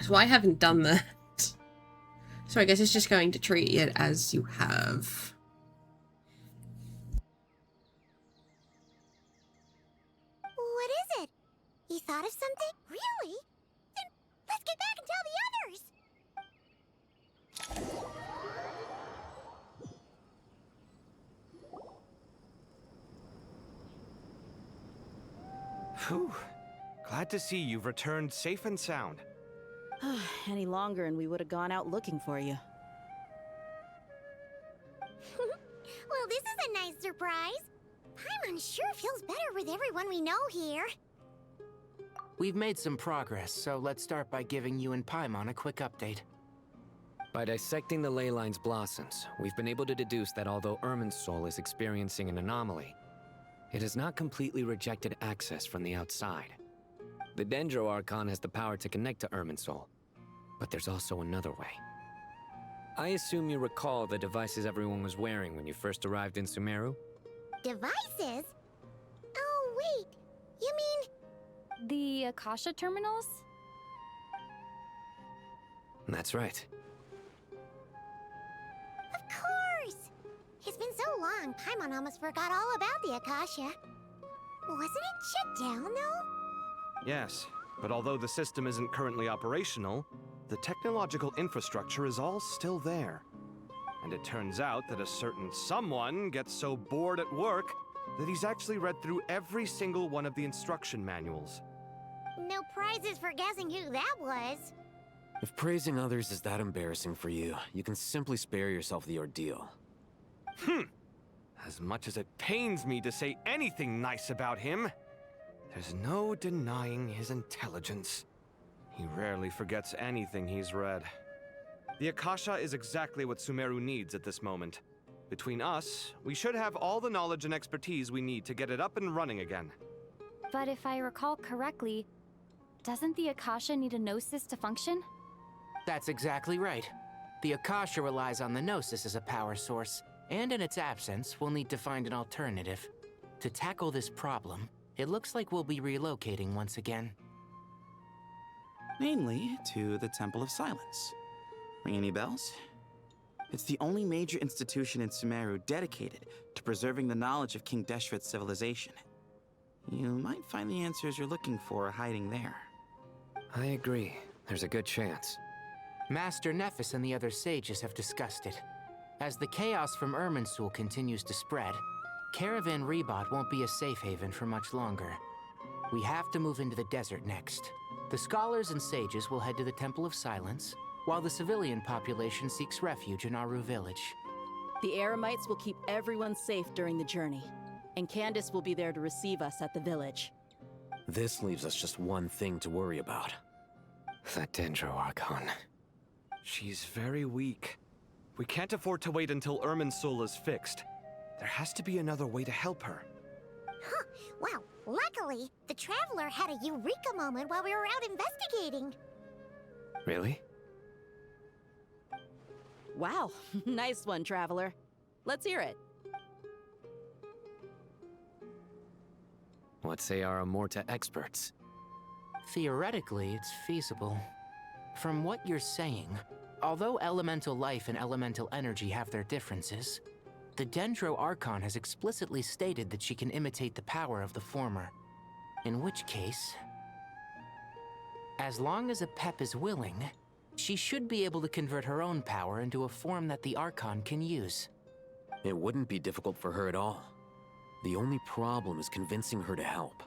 So I haven't done that. So I guess it's just going to treat it as you have. What is it? You thought of something? Really? Then let's get back and tell the others! Phew. Glad to see you've returned safe and sound. Any longer and we would have gone out looking for you. Well, this is a nice surprise. Paimon sure feels better with everyone we know here. We've made some progress, so let's start by giving you and Paimon a quick update. By dissecting the ley line's blossoms, we've been able to deduce that although Irminsul is experiencing an anomaly, it has not completely rejected access from the outside. The Dendro Archon has the power to connect to Irminsul, but there's also another way. I assume you recall the devices everyone was wearing when you first arrived in Sumeru? Devices? Oh, wait. You mean... The Akasha terminals? That's right. Of course! It's been so long, Paimon almost forgot all about the Akasha. Wasn't it shut down, though? Yes, but although the system isn't currently operational, the technological infrastructure is all still there. And it turns out that a certain someone gets so bored at work that he's actually read through every single one of the instruction manuals. No prizes for guessing who that was. If praising others is that embarrassing for you, you can simply spare yourself the ordeal. As much as it pains me to say anything nice about him, there's no denying his intelligence. He rarely forgets anything he's read. The Akasha is exactly what Sumeru needs at this moment. Between us, we should have all the knowledge and expertise we need to get it up and running again. But if I recall correctly, doesn't the Akasha need a Gnosis to function? That's exactly right. The Akasha relies on the Gnosis as a power source, and in its absence, we'll need to find an alternative. To tackle this problem, it looks like we'll be relocating once again. Namely, to the Temple of Silence. Ring any bells? It's the only major institution in Sumeru dedicated to preserving the knowledge of King Deshret's civilization. You might find the answers you're looking for hiding there. I agree. There's a good chance. Master Nephis and the other sages have discussed it. As the chaos from Irminsul continues to spread, Caravan Rebot won't be a safe haven for much longer. We have to move into the desert next. The scholars and sages will head to the Temple of Silence, while the civilian population seeks refuge in Aru village. The Eremites will keep everyone safe during the journey, and Candace will be there to receive us at the village. This leaves us just one thing to worry about. That Dendro Archon. She's very weak. We can't afford to wait until Irminsul is fixed. There has to be another way to help her. Huh. Wow. Luckily, the Traveler had a eureka moment while we were out investigating. Really? Wow, nice one, Traveler. Let's hear it. What say our Amorta experts? Theoretically, it's feasible. From what you're saying, although elemental life and elemental energy have their differences, the Dendro Archon has explicitly stated that she can imitate the power of the former. In which case, as long as a Pep is willing, she should be able to convert her own power into a form that the Archon can use. It wouldn't be difficult for her at all. The only problem is convincing her to help.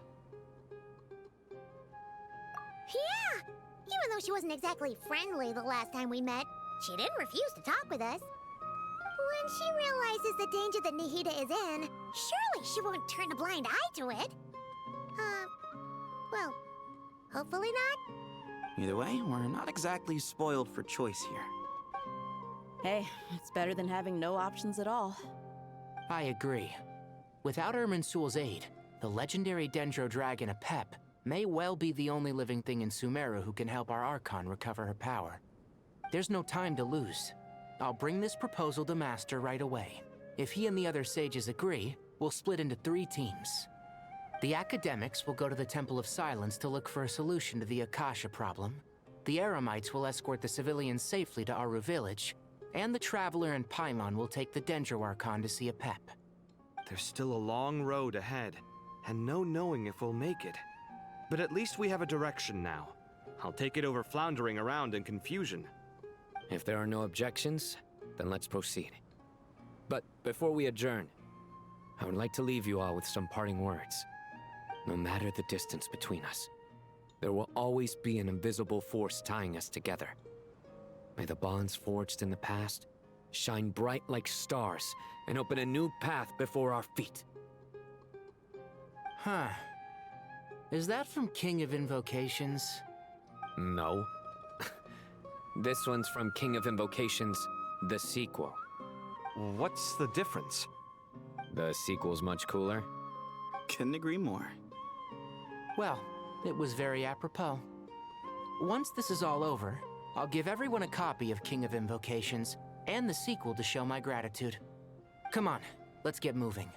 Yeah! Even though she wasn't exactly friendly the last time we met, she didn't refuse to talk with us. When she realizes the danger that Nahida is in, surely she won't turn a blind eye to it. Well, hopefully not. Either way, we're not exactly spoiled for choice here. Hey, it's better than having no options at all. I agree. Without Irminsul's aid, the legendary Dendro Dragon Apep may well be the only living thing in Sumeru who can help our Archon recover her power. There's no time to lose. I'll bring this proposal to Master right away. If he and the other sages agree, we'll split into 3 teams. The academics will go to the Temple of Silence to look for a solution to the Akasha problem, The Eremites will escort the civilians safely to Aru village, and the Traveler and Paimon will take the Dendro Archon to see a pep. There's still a long road ahead, and no knowing if we'll make it. But at least we have a direction now. I'll take it over floundering around in confusion. If there are no objections, then let's proceed. But before we adjourn, I would like to leave you all with some parting words. No matter the distance between us, there will always be an invisible force tying us together. May the bonds forged in the past shine bright like stars and open a new path before our feet. Huh. Is that from King of Invocations? No. This one's from King of Invocations, the sequel. What's the difference? The sequel's much cooler. Couldn't agree more. Well, it was very apropos. Once this is all over, I'll give everyone a copy of King of Invocations and the sequel to show my gratitude. Come on, let's get moving.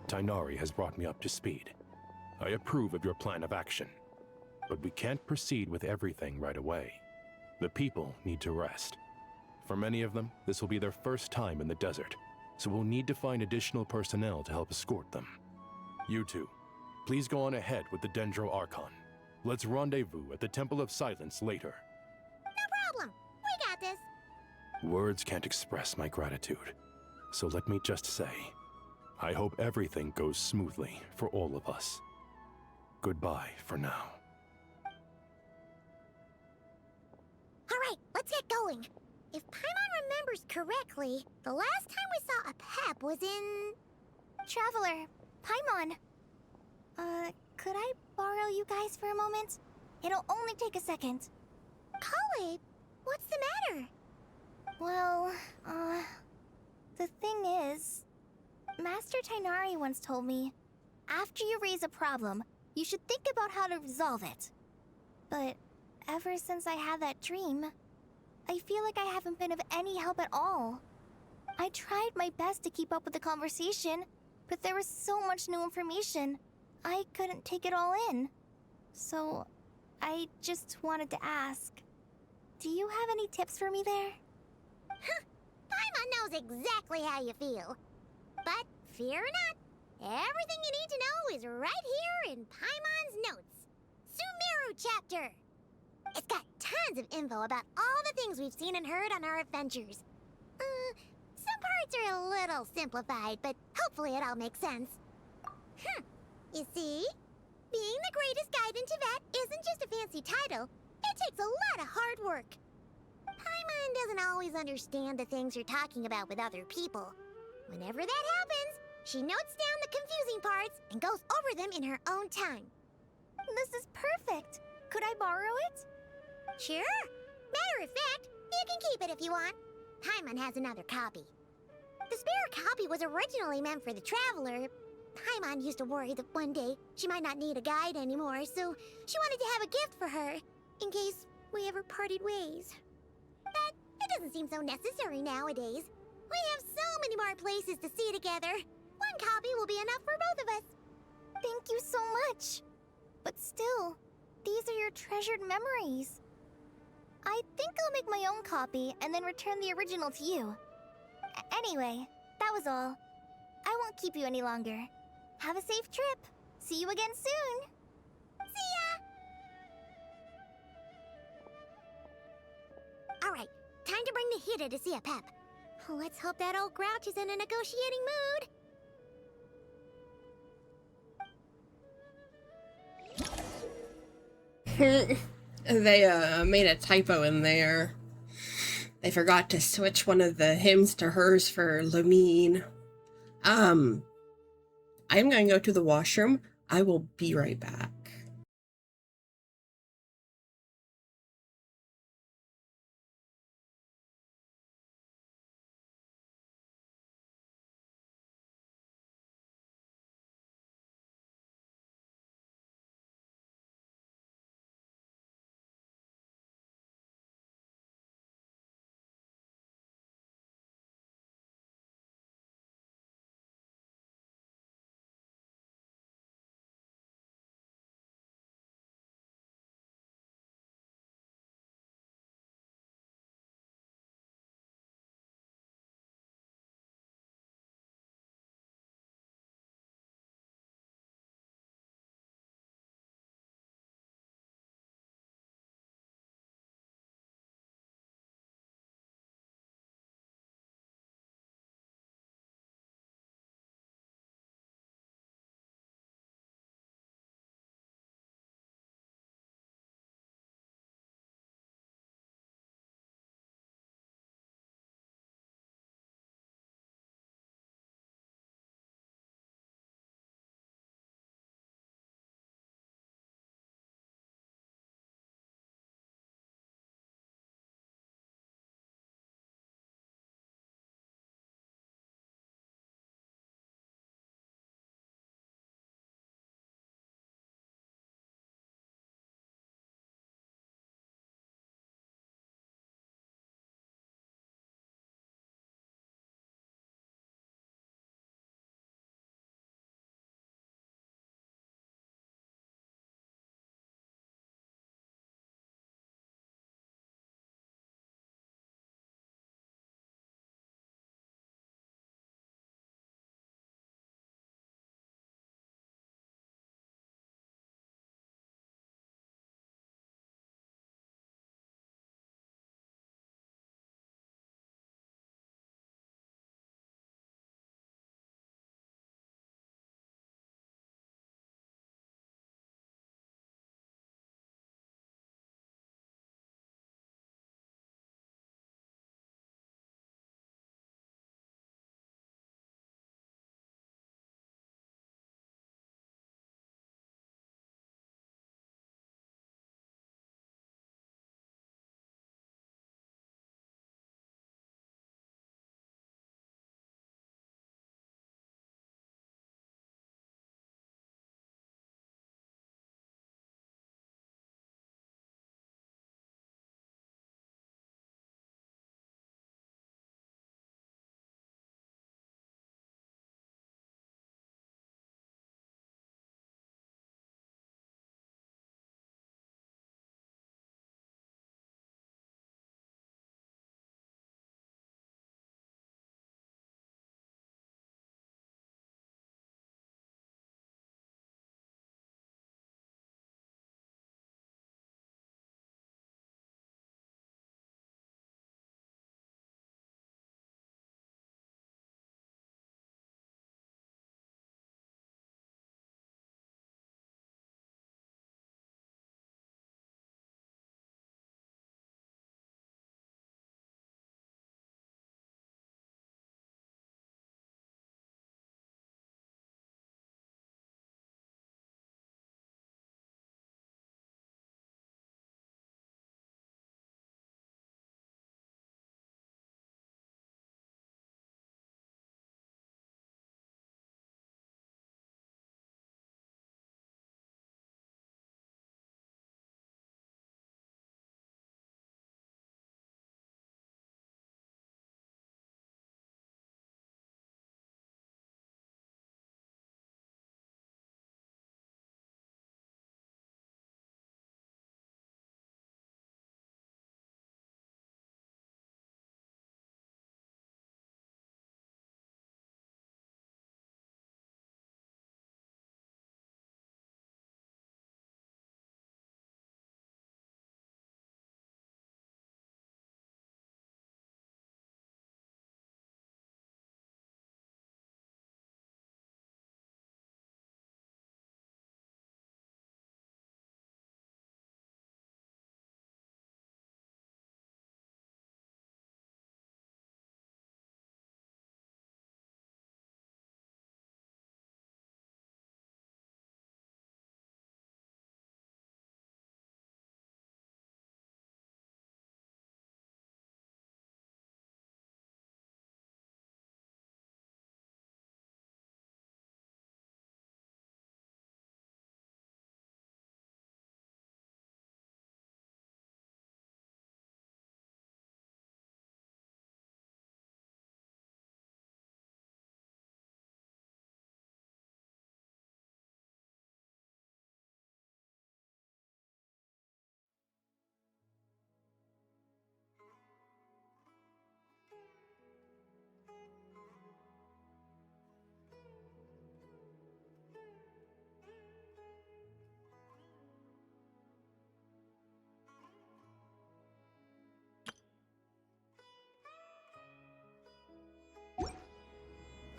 Tighnari has brought me up to speed. I approve of your plan of action. But we can't proceed with everything right away. The people need to rest. For many of them, this will be their first time in the desert, so we'll need to find additional personnel to help escort them. You two, please go on ahead with the Dendro Archon. Let's rendezvous at the Temple of Silence later. No problem. We got this. Words can't express my gratitude, so let me just say, I hope everything goes smoothly for all of us. Goodbye for now. Alright, let's get going. If Paimon remembers correctly, the last time we saw a pep was in... Traveler, Paimon. Could I borrow you guys for a moment? It'll only take a second. Kale, what's the matter? Well, the thing is... Master Tighnari once told me, after you raise a problem, you should think about how to resolve it. But ever since I had that dream, I feel like I haven't been of any help at all. I tried my best to keep up with the conversation, but there was so much new information, I couldn't take it all in. So, I just wanted to ask, do you have any tips for me there? Paimon knows exactly how you feel. But fear not, everything you need to know is right here in Paimon's notes. Sumeru chapter. It's got tons of info about all the things we've seen and heard on our adventures. Some parts are a little simplified, but hopefully it all makes sense. You see? Being the greatest guide in Tibet isn't just a fancy title. It takes a lot of hard work. Paimon doesn't always understand the things you're talking about with other people. Whenever that happens, she notes down the confusing parts and goes over them in her own time. This is perfect. Could I borrow it? Sure. Matter of fact, you can keep it if you want. Paimon has another copy. The spare copy was originally meant for the Traveler. Paimon used to worry that one day she might not need a guide anymore, so she wanted to have a gift for her, in case we ever parted ways. But it doesn't seem so necessary nowadays. We have so many more places to see together. One copy will be enough for both of us. Thank you so much. But still, these are your treasured memories. I think I'll make my own copy and then return the original to you. Anyway, that was all. I won't keep you any longer. Have a safe trip. See you again soon. See ya! Alright, time to bring the Hida to see a pep. Let's hope that old grouch is in a negotiating mood. They made a typo in there. They forgot to switch one of the hymns to hers for Lamine. I'm going to go to the washroom. I will be right back.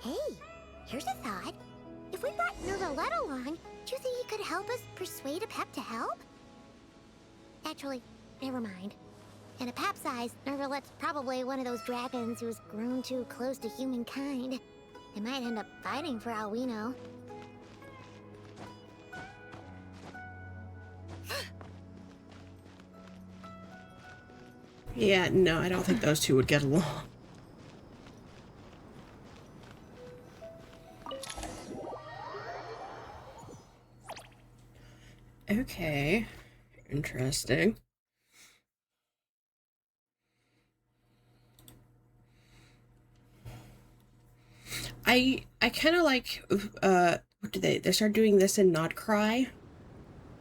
Hey, here's a thought. If we brought Nervalette along, do you think he could help us persuade a Pep to help? Actually, never mind. In a Pep's eyes, Nervalette's probably one of those dragons who's grown too close to humankind. They might end up fighting for all we know. Yeah, no, I don't think those two would get along. Okay, interesting. I kind of like what do they start doing this and not cry?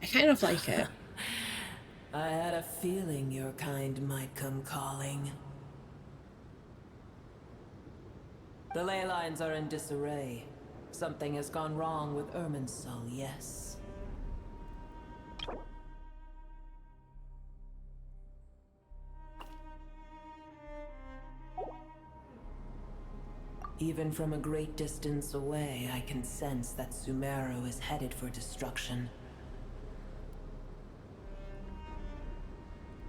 I kind of like it. I had a feeling your kind might come calling. The ley lines are in disarray. Something has gone wrong with Irminsul, yes. Even from a great distance away, I can sense that Sumeru is headed for destruction.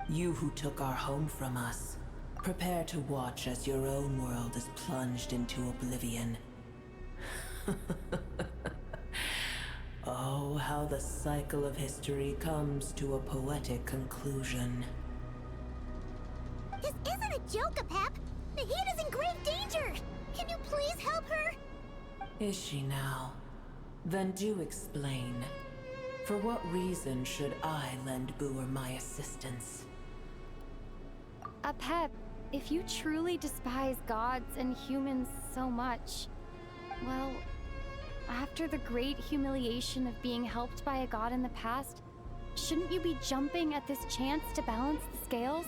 You who took our home from us, prepare to watch as your own world is plunged into oblivion. Oh, how the cycle of history comes to a poetic conclusion. This isn't a joke, Pep! Nahida's in grave danger! Can you please help her? Is she now? Then do explain. For what reason should I lend Boer my assistance? Pep, if you truly despise gods and humans so much, well, after the great humiliation of being helped by a god in the past, shouldn't you be jumping at this chance to balance the scales?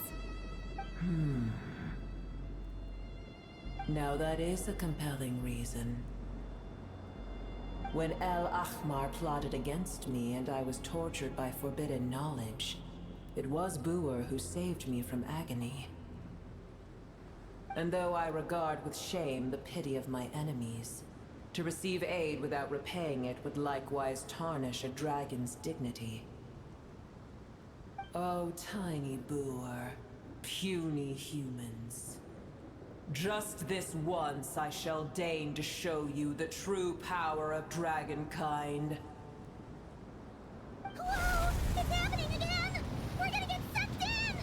Now that is a compelling reason. When El Ahmar plotted against me and I was tortured by forbidden knowledge, it was Boer who saved me from agony. And though I regard with shame the pity of my enemies, to receive aid without repaying it would likewise tarnish a dragon's dignity. Oh, tiny Boer, puny humans. Just this once I shall deign to show you the true power of dragonkind. Whoa! It's happening again! We're gonna get sucked in!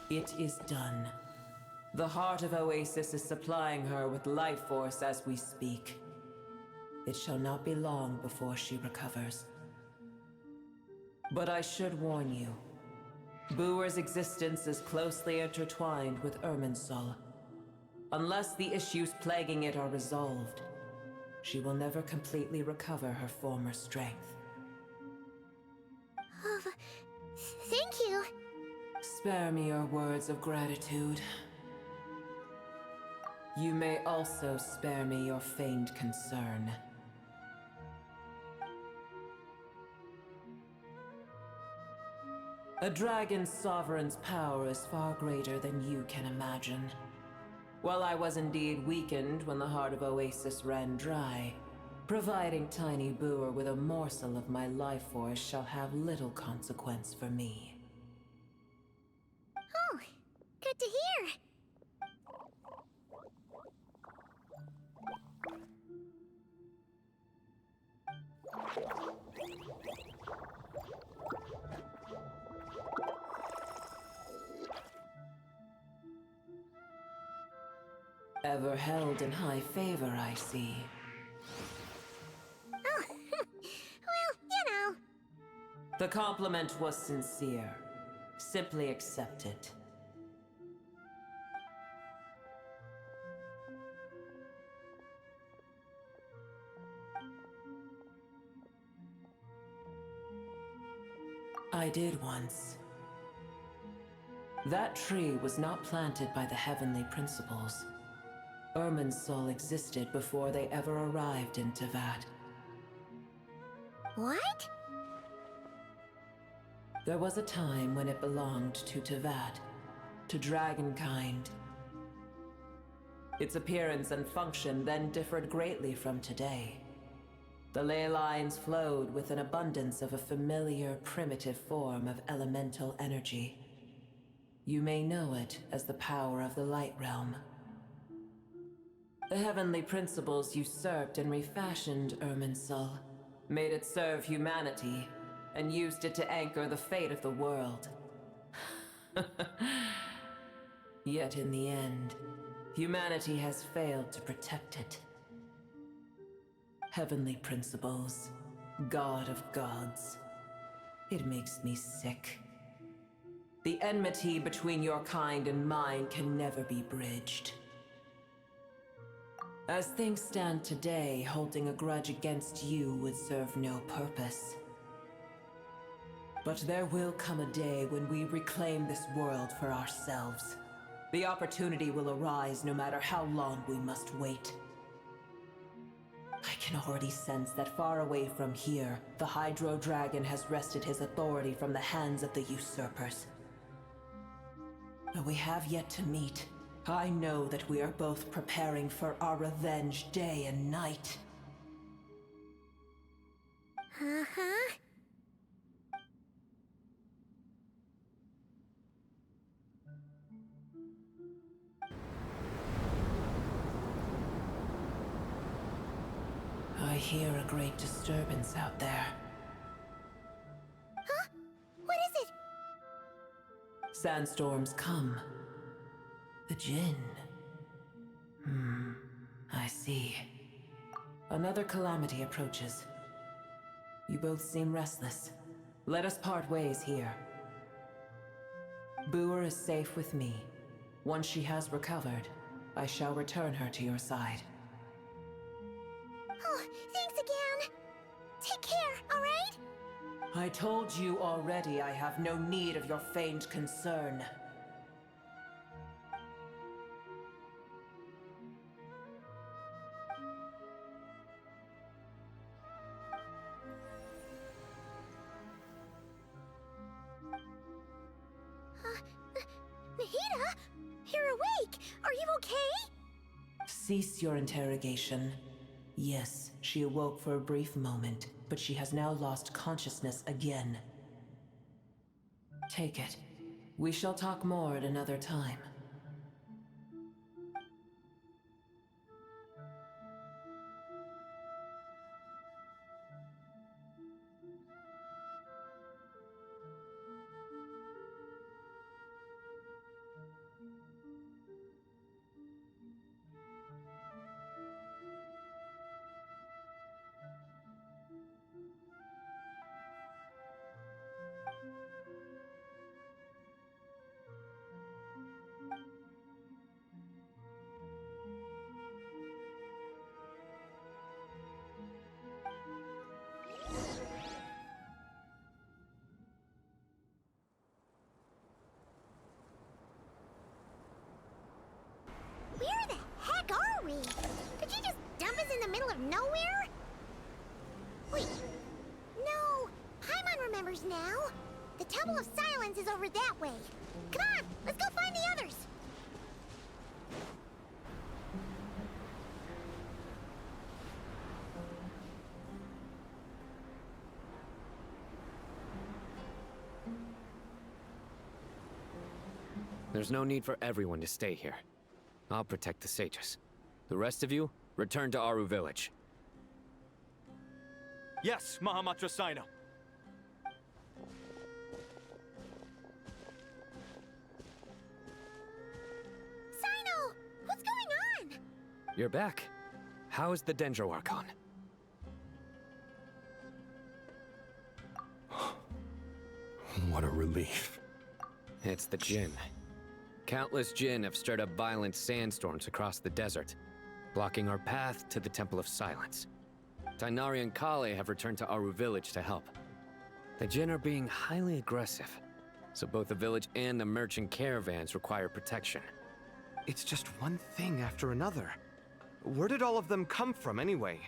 It is done. The heart of Oasis is supplying her with life force as we speak. It shall not be long before she recovers. But I should warn you. Boer's existence is closely intertwined with Irminsul. Unless the issues plaguing it are resolved, she will never completely recover her former strength. Thank you. Spare me your words of gratitude. You may also spare me your feigned concern. A dragon's sovereign's power is far greater than you can imagine. While I was indeed weakened when the heart of Oasis ran dry, providing Tiny Boer with a morsel of my life force shall have little consequence for me. Oh, good to hear. Ever held in high favor, I see. Oh, well, you know. The compliment was sincere. Simply accept it. I did once. That tree was not planted by the heavenly principles. Irminsul existed before they ever arrived in Tevat. What? There was a time when it belonged to Tevat, to dragonkind. Its appearance and function then differed greatly from today. The ley lines flowed with an abundance of a familiar, primitive form of elemental energy. You may know it as the power of the Light Realm. The heavenly principles usurped and refashioned Irminsul, made it serve humanity, and used it to anchor the fate of the world. Yet in the end, humanity has failed to protect it. Heavenly principles, God of gods. It makes me sick. The enmity between your kind and mine can never be bridged. As things stand today, holding a grudge against you would serve no purpose. But there will come a day when we reclaim this world for ourselves. The opportunity will arise no matter how long we must wait. I can already sense that far away from here, the Hydro Dragon has wrested his authority from the hands of the usurpers. Though we have yet to meet, I know that we are both preparing for our revenge day and night. Uh-huh. I hear a great disturbance out there. Huh? What is it? Sandstorms come. The Jinn. I see. Another calamity approaches. You both seem restless. Let us part ways here. Boer is safe with me. Once she has recovered, I shall return her to your side. Oh, thanks again. Take care, all right? I told you already I have no need of your feigned concern. Nahida? You're awake! Are you okay? Cease your interrogation. Yes, she awoke for a brief moment, but she has now lost consciousness again. Take it. We shall talk more at another time. Where the heck are we? Did you just dump us in the middle of nowhere? Wait. No. Paimon remembers now. The Temple of Silence is over that way. Come on, let's go find the others. There's no need for everyone to stay here. I'll protect the sages. The rest of you, return to Aru village. Yes, Mahamatra Sino. Sino! What's going on? You're back. How's the Dendro Archon? What a relief. It's the Jinn. Countless Jinn have stirred up violent sandstorms across the desert, blocking our path to the Temple of Silence. Tainari and Kale have returned to Aru village to help. The Jin are being highly aggressive, so both the village and the merchant caravans require protection. It's just one thing after another. Where did all of them come from anyway?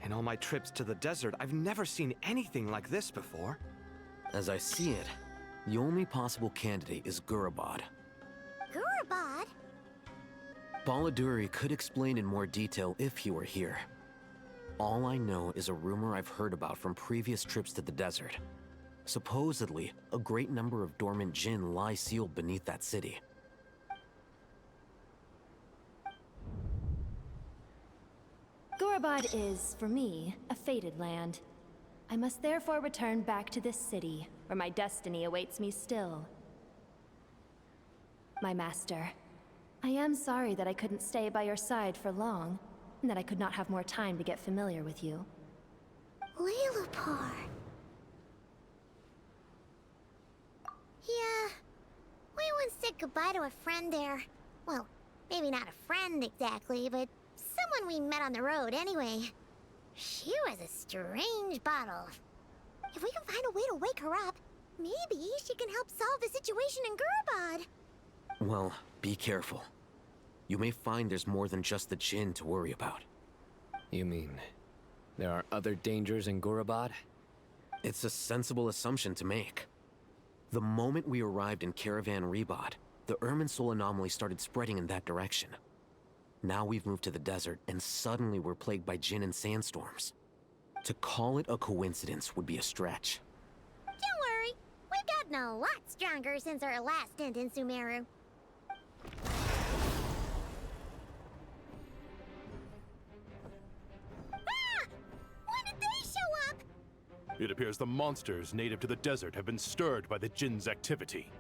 In all my trips to the desert, I've never seen anything like this before. As I see it, the only possible candidate is Gurabad. Gurabad? Baladuri could explain in more detail if he were here. All I know is a rumor I've heard about from previous trips to the desert. Supposedly, a great number of dormant Jin lie sealed beneath that city. Gurabad is, for me, a fated land. I must therefore return back to this city, where my destiny awaits me still. My master, I am sorry that I couldn't stay by your side for long, and that I could not have more time to get familiar with you. Lilupar. Yeah, we once said goodbye to a friend there. Well, maybe not a friend exactly, but someone we met on the road anyway. She was a strange bottle. If we can find a way to wake her up, maybe she can help solve the situation in Gurabad. Well, be careful. You may find there's more than just the Jin to worry about. You mean, there are other dangers in Gurabad? It's a sensible assumption to make. The moment we arrived in Caravan Rebad, the Irminsul anomaly started spreading in that direction. Now we've moved to the desert, and suddenly we're plagued by Jin and sandstorms. To call it a coincidence would be a stretch. Don't worry, we've gotten a lot stronger since our last stint in Sumeru. Ah! When did they show up? It appears the monsters native to the desert have been stirred by the Jin's activity.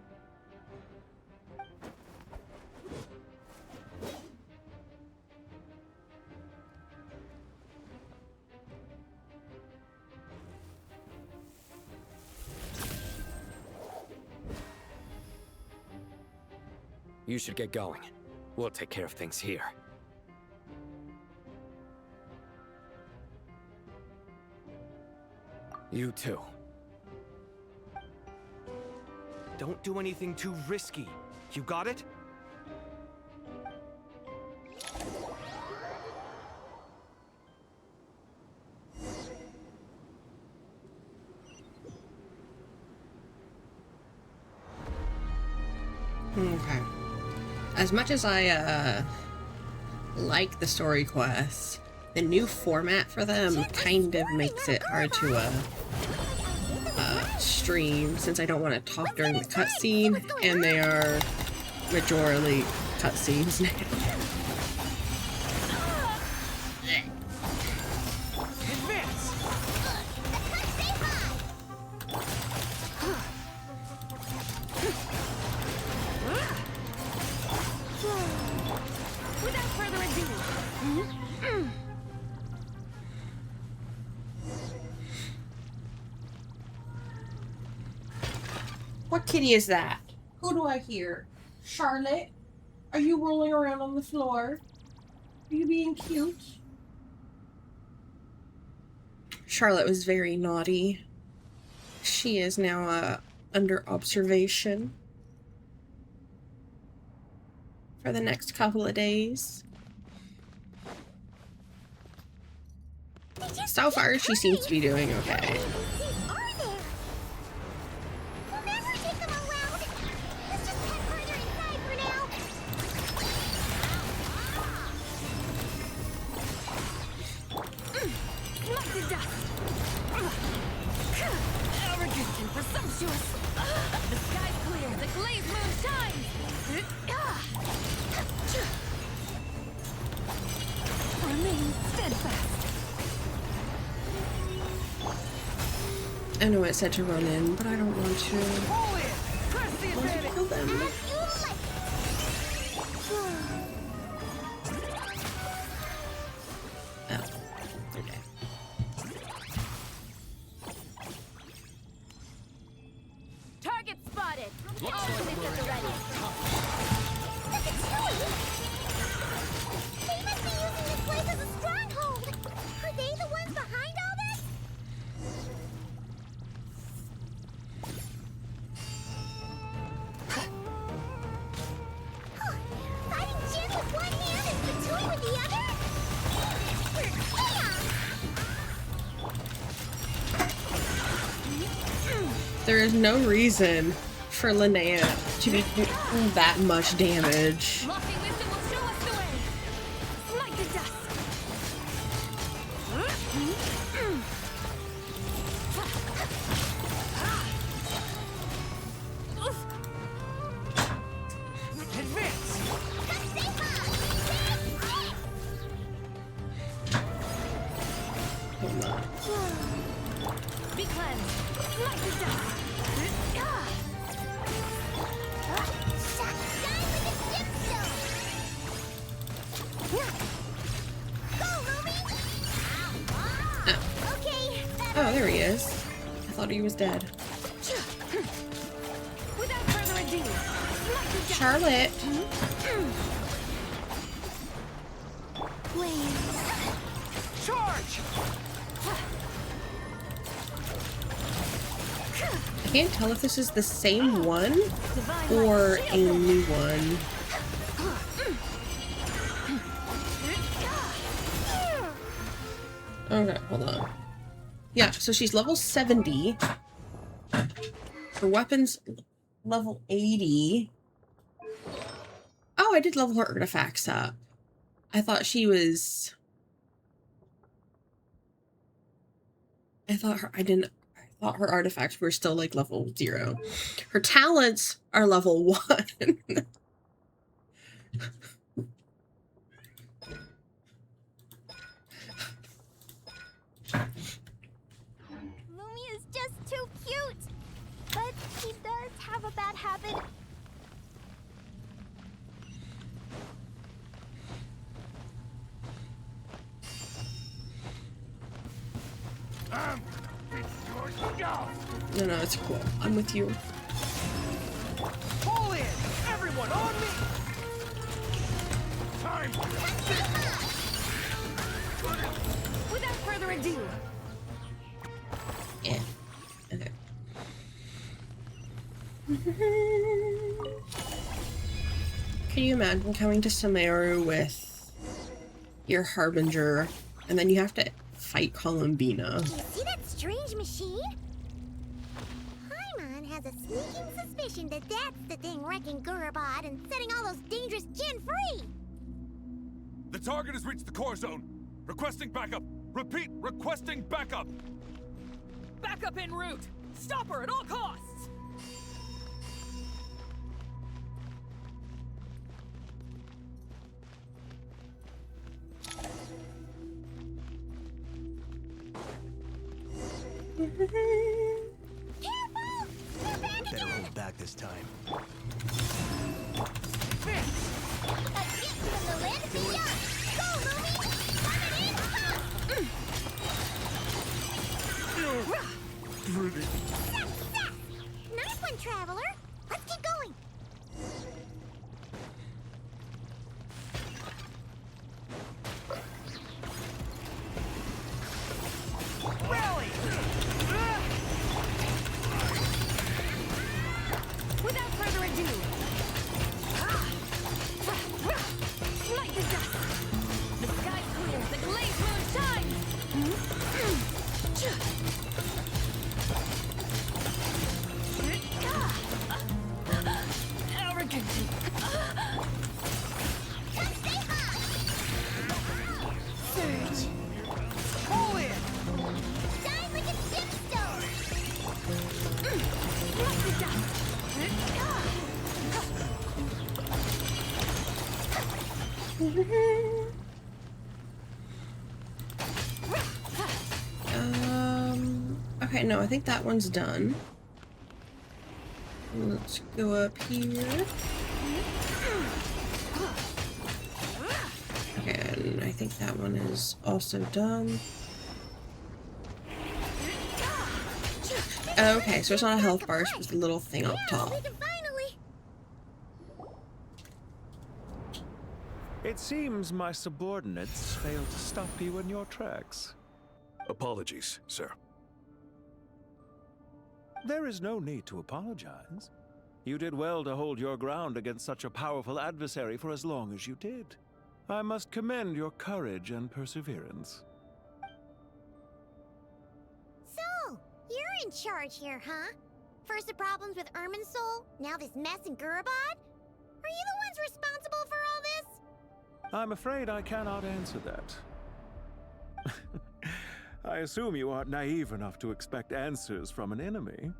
You should get going. We'll take care of things here. You too. Don't do anything too risky. You got it? Okay. As much as I like the story quests, the new format for them kind of makes it hard to stream, since I don't want to talk during the cutscene, and they are majorly cutscenes now. Without further ado, What kitty is that? Who do I hear? Charlotte? Are you rolling around on the floor? Are you being cute? Charlotte was very naughty. She is now under observation for the next couple of days. So far, she seems to be doing okay. arrogant and presumptuous. The sky's clear, the glazed moon shines. Remain steadfast. I know it said to run in, but I don't want to. I want to kill them. Target spotted. All units at the ready. Look at Chewie! They must be using this place as a stronghold! Are they the ones behind all this? There is no reason for Linnea to be doing that much damage. Lofty wisdom will show us the way. Smite the dust. Hold on. Be cleansed. Smite the dust. Oh, there he is. I thought he was dead. Without further ado, smite the dust. Charlotte. Charge! I can't tell if this is the same one or a new one. Okay, hold on. Yeah, so she's level 70. Her weapon's level 80. Oh, I did level her artifacts up. I thought she was... I thought her artifacts were still like level 0. Her talents are level 1. Lumi is just too cute. But he does have a bad habit. No, it's cool. I'm with you. Pull in! Everyone on me! Time! Without further ado. Yeah. Okay. Can you imagine coming to Sumeru with your Harbinger, and then you have to fight Columbina? You see that strange machine? Paimon has a sneaking suspicion that that's the thing wrecking Gurabad and setting all those dangerous Jinn free! The target has reached the core zone. Requesting backup. Repeat, requesting backup. Backup en route. Stop her at all costs. Better hold back this time. Pretty. Nice one, Traveler. Let's keep going. Rally! Without further ado. Smite the dust. The sky clear, the glazed moon shines. Arrogant. Surge! Pull in! Shine like a gemstone. Smite the dust. Okay, no, I think that one's done. Let's go up here. Okay, and I think that one is also done. Okay, so it's not a health bar, it's just a little thing up top. It seems my subordinates failed to stop you in your tracks. Apologies, sir. There is no need to apologize. You did well to hold your ground against such a powerful adversary for as long as you did. I must commend your courage and perseverance. So, you're in charge here, huh? First the problems with Irminsul, now this mess in Gurabad? Are you the ones responsible for all this? I'm afraid I cannot answer that. I assume you aren't naive enough to expect answers from an enemy.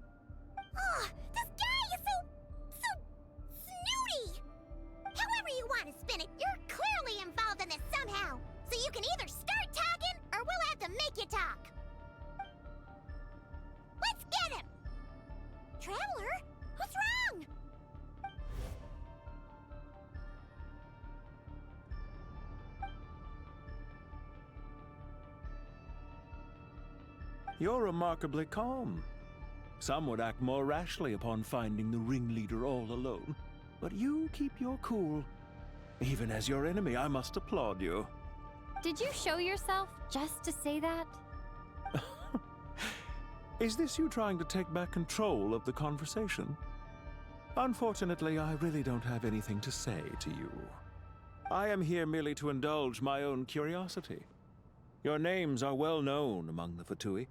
Oh, this guy is so snooty! However you want to spin it, you're clearly involved in this somehow. So you can either start talking, or we'll have to make you talk. Let's get him! Traveler? What's wrong? You're remarkably calm. Some would act more rashly upon finding the ringleader all alone. But you keep your cool. Even as your enemy, I must applaud you. Did you show yourself just to say that? Is this you trying to take back control of the conversation? Unfortunately, I really don't have anything to say to you. I am here merely to indulge my own curiosity. Your names are well known among the Fatui.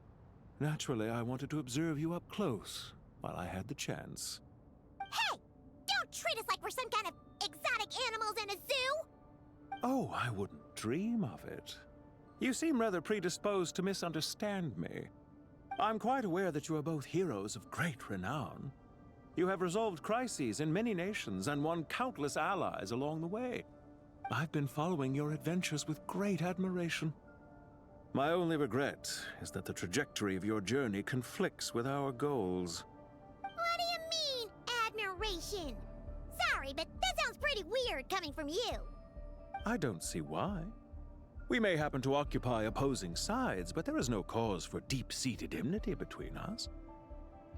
Naturally, I wanted to observe you up close while I had the chance. Hey! Don't treat us like we're some kind of exotic animals in a zoo! Oh, I wouldn't dream of it. You seem rather predisposed to misunderstand me. I'm quite aware that you are both heroes of great renown. You have resolved crises in many nations and won countless allies along the way. I've been following your adventures with great admiration. My only regret is that the trajectory of your journey conflicts with our goals. What do you mean, admiration? Sorry, but that sounds pretty weird coming from you. I don't see why. We may happen to occupy opposing sides, but there is no cause for deep-seated enmity between us.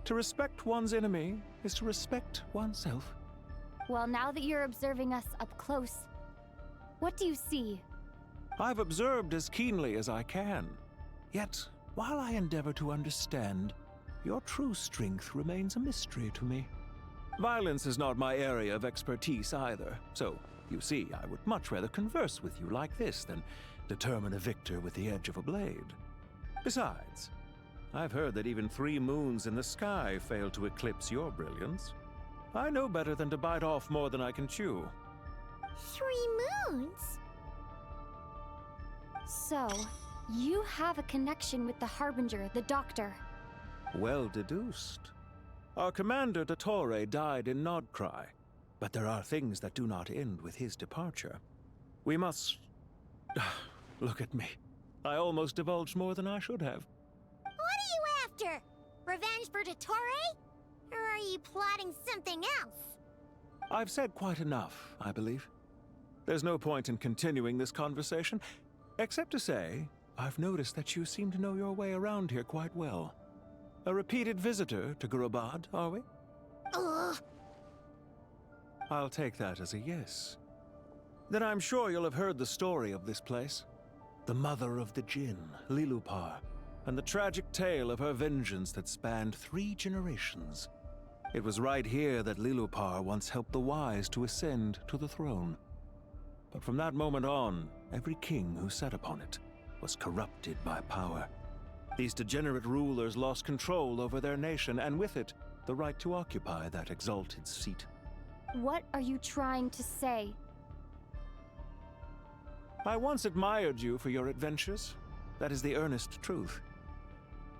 To respect one's enemy is to respect oneself. Well, now that you're observing us up close, what do you see? I've observed as keenly as I can. Yet, while I endeavor to understand, your true strength remains a mystery to me. Violence is not my area of expertise either, so, you see, I would much rather converse with you like this than determine a victor with the edge of a blade. Besides, I've heard that even 3 moons in the sky fail to eclipse your brilliance. I know better than to bite off more than I can chew. 3 moons? So, you have a connection with the Harbinger, the Doctor. Well deduced. Our commander, Dottore, died in Nodcry, but there are things that do not end with his departure. We must... Look at me. I almost divulged more than I should have. What are you after? Revenge for Dottore? Or are you plotting something else? I've said quite enough, I believe. There's no point in continuing this conversation, except to say, I've noticed that you seem to know your way around here quite well. A repeated visitor to Gurabad, are we? Ugh. I'll take that as a yes. Then I'm sure you'll have heard the story of this place. The mother of the Jinn, Lilupar, and the tragic tale of her vengeance that spanned 3 generations. It was right here that Lilupar once helped the wise to ascend to the throne. But from that moment on, every king who sat upon it was corrupted by power. These degenerate rulers lost control over their nation, and with it, the right to occupy that exalted seat. What are you trying to say? I once admired you for your adventures. That is the earnest truth.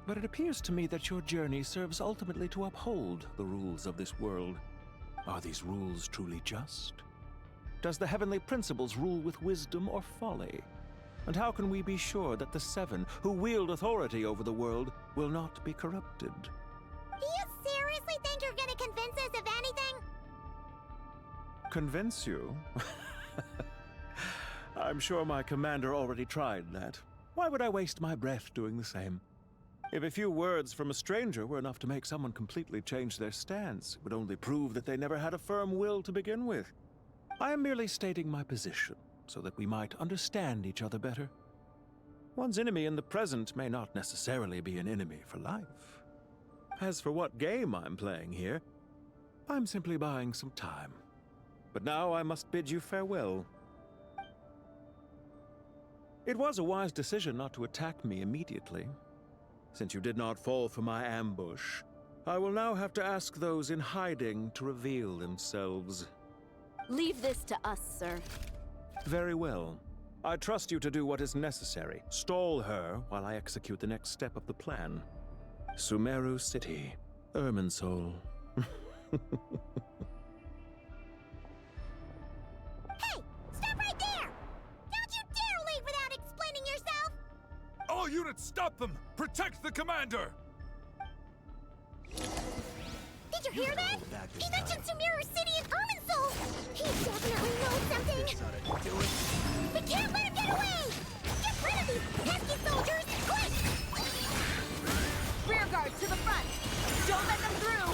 But it appears to me that your journey serves ultimately to uphold the rules of this world. Are these rules truly just? Does the heavenly principles rule with wisdom or folly? And how can we be sure that the 7 who wield authority over the world will not be corrupted? Do you seriously think you're gonna convince us of anything? Convince you? I'm sure my commander already tried that. Why would I waste my breath doing the same? If a few words from a stranger were enough to make someone completely change their stance, it would only prove that they never had a firm will to begin with. I am merely stating my position, so that we might understand each other better. One's enemy in the present may not necessarily be an enemy for life. As for what game I'm playing here, I'm simply buying some time. But now I must bid you farewell. It was a wise decision not to attack me immediately. Since you did not fall for my ambush, I will now have to ask those in hiding to reveal themselves. Leave this to us, sir. Very well. I trust you to do what is necessary. Stall her while I execute the next step of the plan. Sumeru City, Irminsul. Hey! Stop right there! Don't you dare leave without explaining yourself! All units, stop them! Protect the commander! Did you hear that? He mentioned Sumeru City and Irminsul! He definitely knows something! We can't let him get away! Get rid of these pesky soldiers, quick! Rear guard to the front! Don't let them through!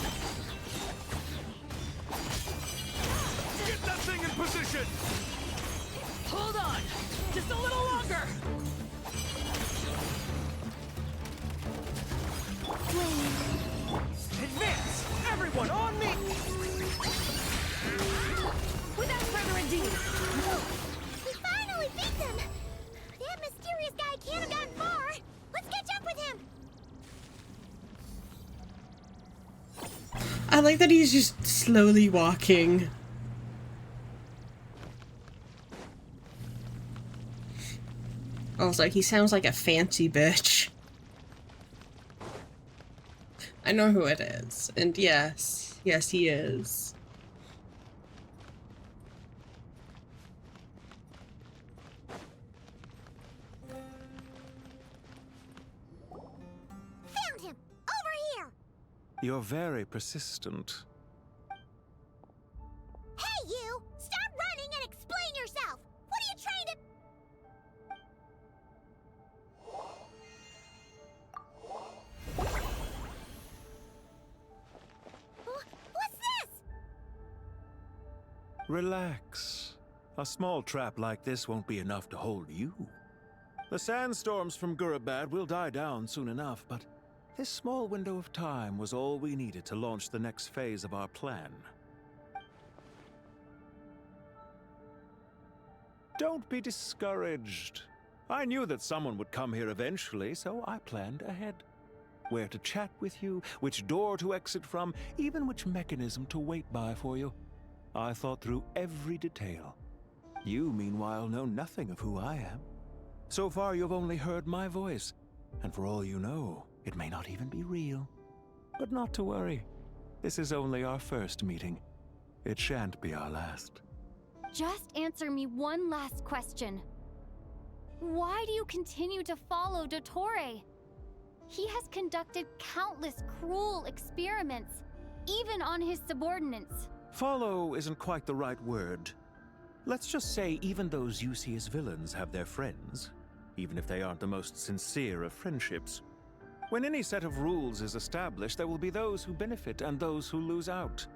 Get that thing in position! Hold on! Just a little longer! Advance! Everyone on me! Without further ado, We finally beat them! That mysterious guy can't have gotten far! Let's catch up with him! I like that he's just slowly walking. Also, he sounds like a fancy bitch. I know who it is. And yes, he is. Found him! Over here! You're very persistent. Hey, you! Stop running and explain yourself! What are you trying to... What's this? Relax. A small trap like this won't be enough to hold you. The sandstorms from Gurabad will die down soon enough, but this small window of time was all we needed to launch the next phase of our plan. Don't be discouraged. I knew that someone would come here eventually, so I planned ahead. Where to chat with you, which door to exit from, even which mechanism to wait by for you. I thought through every detail. You, meanwhile, know nothing of who I am. So far, you've only heard my voice, and for all you know, it may not even be real. But not to worry. This is only our first meeting. It shan't be our last. Just answer me one last question. Why do you continue to follow Dottore? He has conducted countless cruel experiments, even on his subordinates. Follow isn't quite the right word. Let's just say even those you see as villains have their friends, even if they aren't the most sincere of friendships. When any set of rules is established, there will be those who benefit and those who lose out.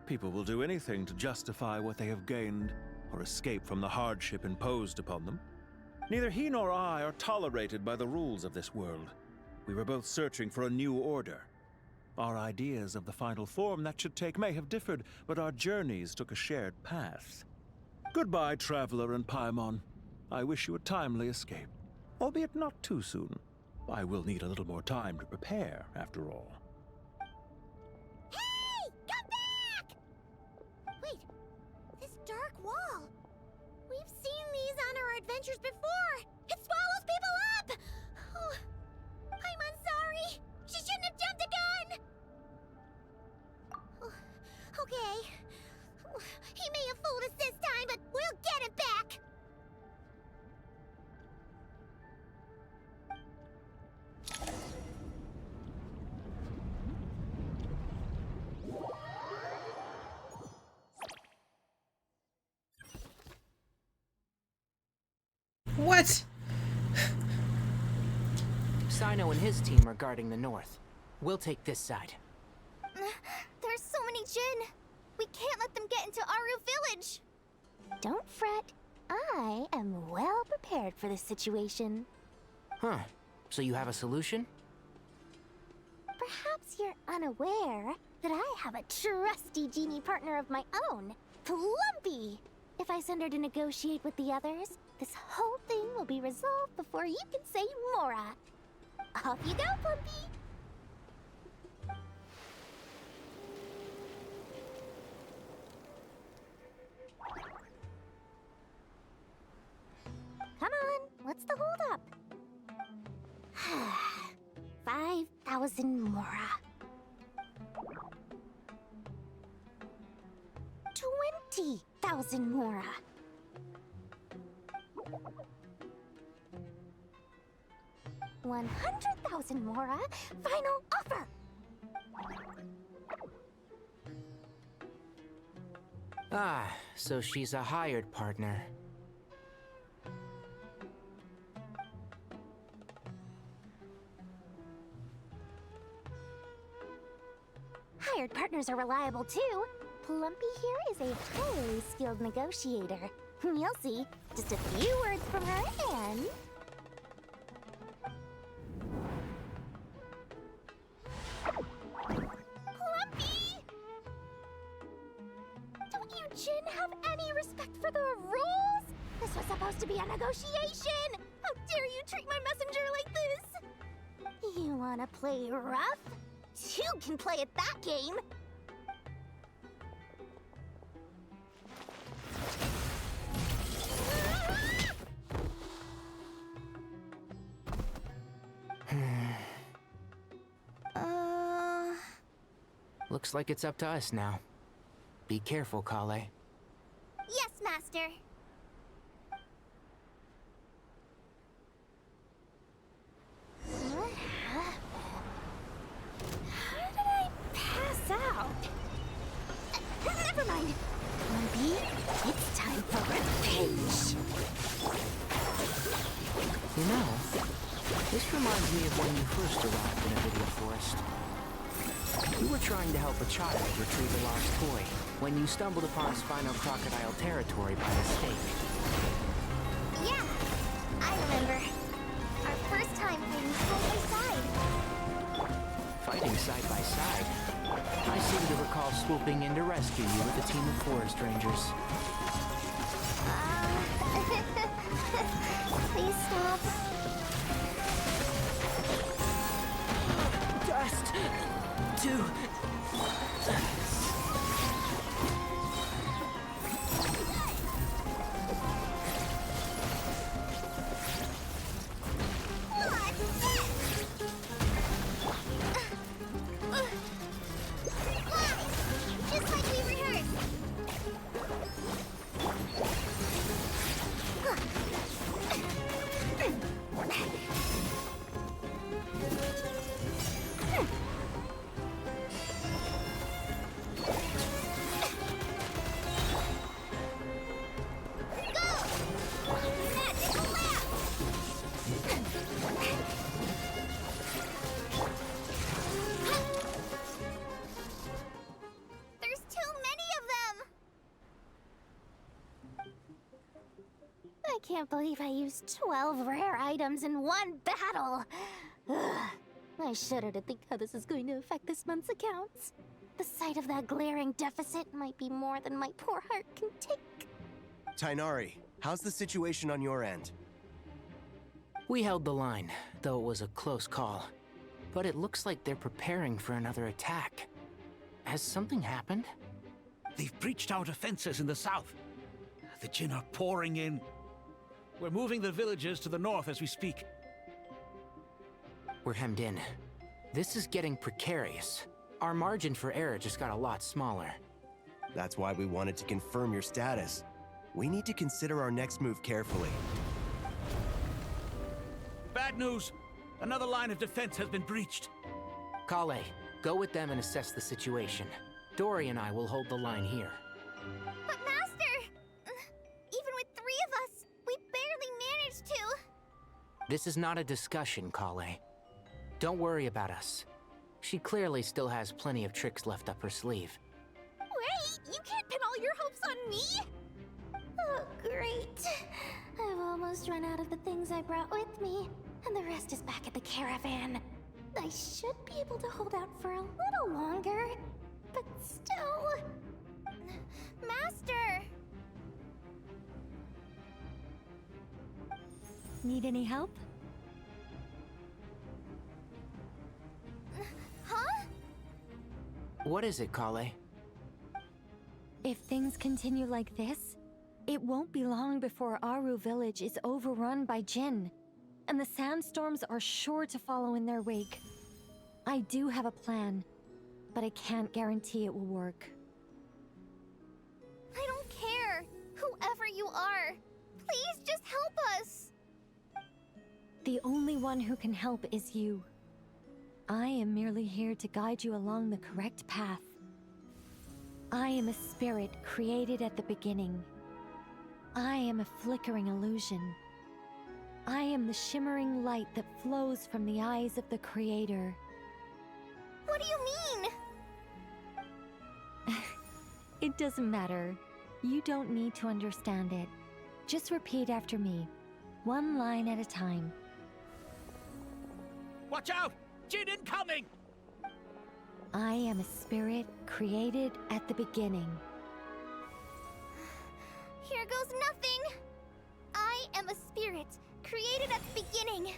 People will do anything to justify what they have gained or escape from the hardship imposed upon them. Neither he nor I are tolerated by the rules of this world. We were both searching for a new order. Our ideas of the final form that should take may have differed, but our journeys took a shared path. Goodbye, Traveler and Paimon. I wish you a timely escape, albeit not too soon. I will need a little more time to prepare, after all. Hey! Come back! Wait, this dark wall. We've seen these on our adventures before. It swallows people up! Oh, I'm sorry. She shouldn't have jumped the gun! Oh, okay. He may have fooled us this time, but we'll get him back! What? Sino and his team are guarding the north. We'll take this side. There's so many Jin. We can't let them get into Aru Village. Don't fret. I am well prepared for this situation. Huh. So you have a solution? Perhaps you're unaware that I have a trusty genie partner of my own, Plumpy. If I send her to negotiate with the others, this whole thing will be resolved before you can say Mora. Off you go, Plumpy. 20,000 Mora. 20,000 Mora. 100,000 Mora. Final offer. Ah, so she's a hired partner. Hired partners are reliable too. Plumpy here is a highly skilled negotiator. You'll see. Just a few words from her and... Plumpy! Don't you, Jin, have any respect for the rules? This was supposed to be a negotiation! How dare you treat my messenger like this? You wanna play rough? Two can play at that game! Looks like it's up to us now. Be careful, Kale. Yes, Master. How did I pass out? Never mind. Lumpy, it's time for revenge. You know, this reminds me of when you first arrived in Avidia Forest. You were trying to help a child retrieve a lost toy when you stumbled upon Spino Crocodile territory by mistake. Yeah, I remember. Our first time fighting side by side. Fighting side by side? I seem to recall swooping in to rescue you with a team of forest rangers. Please stop. Dust! To... Just like we rehearsed. There's too many of them! I can't believe I used 12 rare items in one battle! Ugh. I shudder to think how this is going to affect this month's accounts. The sight of that glaring deficit might be more than my poor heart can take. Tainari, how's the situation on your end? We held the line, though it was a close call. But it looks like they're preparing for another attack. Has something happened? They've breached our defenses in the south. The Jin are pouring in. We're moving the villagers to the north as we speak. We're hemmed in. This is getting precarious. Our margin for error just got a lot smaller. That's why we wanted to confirm your status. We need to consider our next move carefully. Bad news! Another line of defense has been breached. Kale, go with them and assess the situation. Dory and I will hold the line here. But Master! Even with 3 of us, we barely managed to. This is not a discussion, Kale. Don't worry about us. She clearly still has plenty of tricks left up her sleeve. Wait, you can't pin all your hopes on me? Oh, great. I've almost run out of the things I brought with me, and the rest is back at the caravan. I should be able to hold out for a little longer, but still... Master! Need any help? Huh? What is it, Kale? If things continue like this, it won't be long before Aru village is overrun by Jin, and the sandstorms are sure to follow in their wake. I do have a plan, but I can't guarantee it will work. I don't care. Whoever you are, please just help us. The only one who can help is you. I am merely here to guide you along the correct path. I am a spirit created at the beginning. I am a flickering illusion. I am the shimmering light that flows from the eyes of the Creator. What do you mean? It doesn't matter. You don't need to understand it. Just repeat after me, one line at a time. Watch out! Jin incoming! I am a spirit created at the beginning. Here goes nothing. I am a spirit created at the beginning.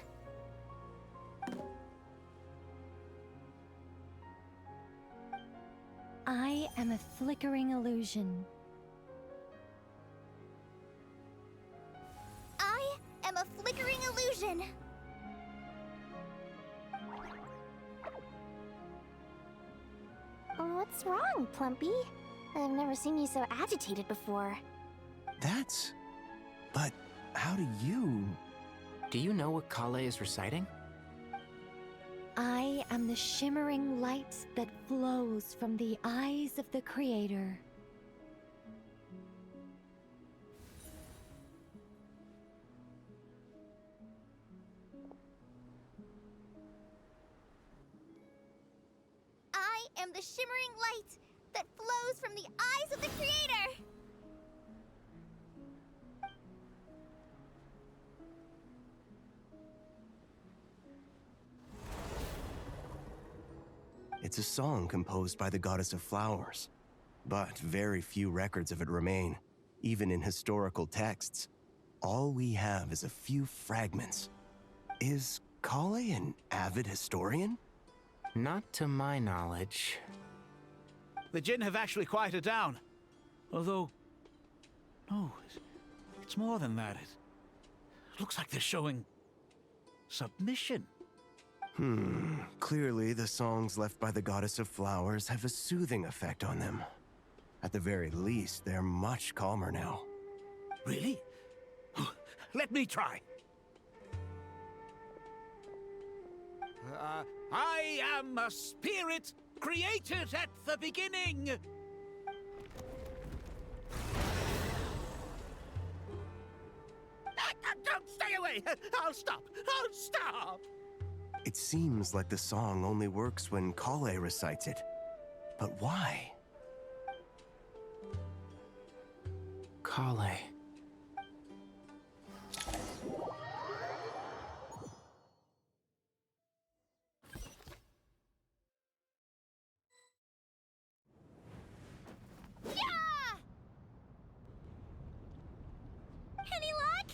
I am a flickering illusion. I am a flickering illusion. What's wrong, Plumpy? I've never seen you so agitated before. But how do you... Do you know what Kale is reciting? I am the shimmering light that flows from the eyes of the Creator. I am the shimmering light that flows from the eyes of the Creator. It's a song composed by the goddess of flowers, but very few records of it remain, even in historical texts. All we have is a few fragments. Is Kale an avid historian? Not to my knowledge. The Jin have actually quieted down. Although... No, it's more than that. It looks like they're showing... submission. Clearly the songs left by the goddess of flowers have a soothing effect on them. At the very least, they're much calmer now. Really? Let me try. I am a spirit created at the beginning. Don't stay away! I'll stop! I'll stop! It seems like the song only works when Kale recites it. But why? Kale. Yeah! Any luck?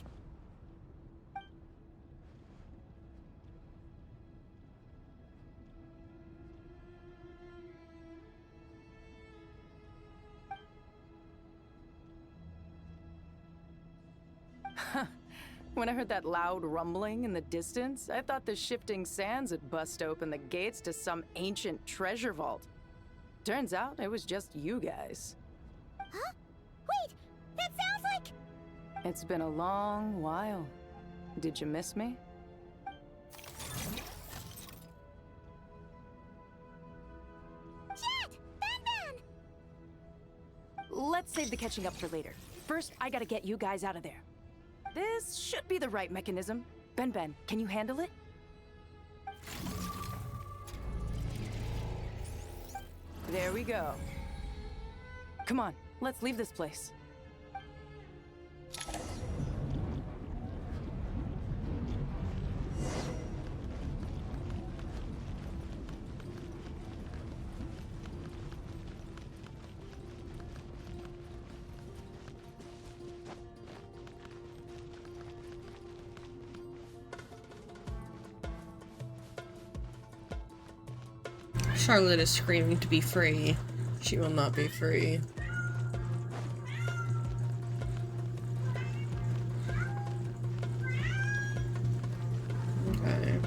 When I heard that loud rumbling in the distance, I thought the shifting sands had bust open the gates to some ancient treasure vault. Turns out it was just you guys. Huh? Wait, that sounds like... It's been a long while. Did you miss me? Jet! Ben! Let's save the catching up for later. First, I gotta get you guys out of there. This should be the right mechanism. Ben, can you handle it? There we go. Come on, let's leave this place. Charlotte is screaming to be free. She will not be free. Okay.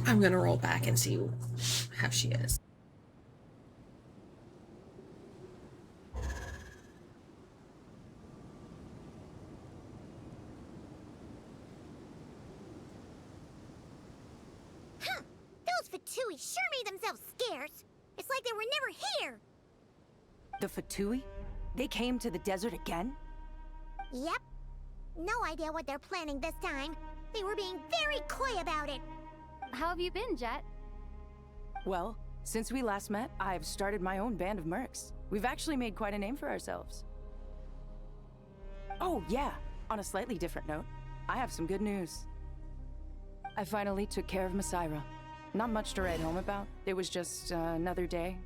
I'm gonna roll back and see how she is. Huh! Those Fatui sure made themselves scarce. It's like they were never here. The Fatui? They came to the desert again? Yep. No idea what they're planning this time. They were being very coy about it. How have you been, Jet? Well, since we last met, I've started my own band of mercs. We've actually made quite a name for ourselves. Oh, yeah. On a slightly different note, I have some good news. I finally took care of Masaira. Not much to write home about. It was just another day.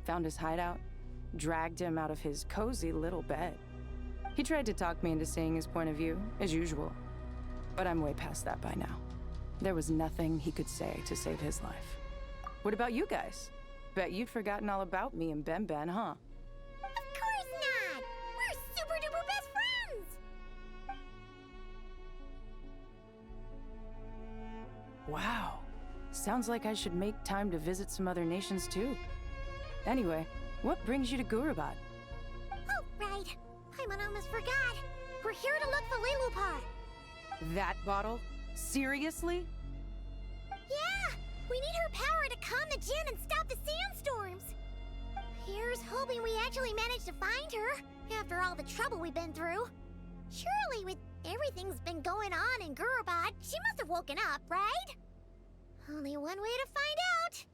Found his hideout. Dragged him out of his cozy little bed. He tried to talk me into seeing his point of view, as usual. But I'm way past that by now. There was nothing he could say to save his life. What about you guys? Bet you'd forgotten all about me and Ben, huh? Of course not! We're super duper best friends! Wow. Sounds like I should make time to visit some other nations too. Anyway, what brings you to Gurabad? Oh, right. I almost forgot. We're here to look for Lilupar. That bottle? Seriously? Yeah! We need her power to calm the Jinn and stop the sandstorms. Here's hoping we actually manage to find her, after all the trouble we've been through. Surely with everything's been going on in Gurabad, she must have woken up, right? Only one way to find out.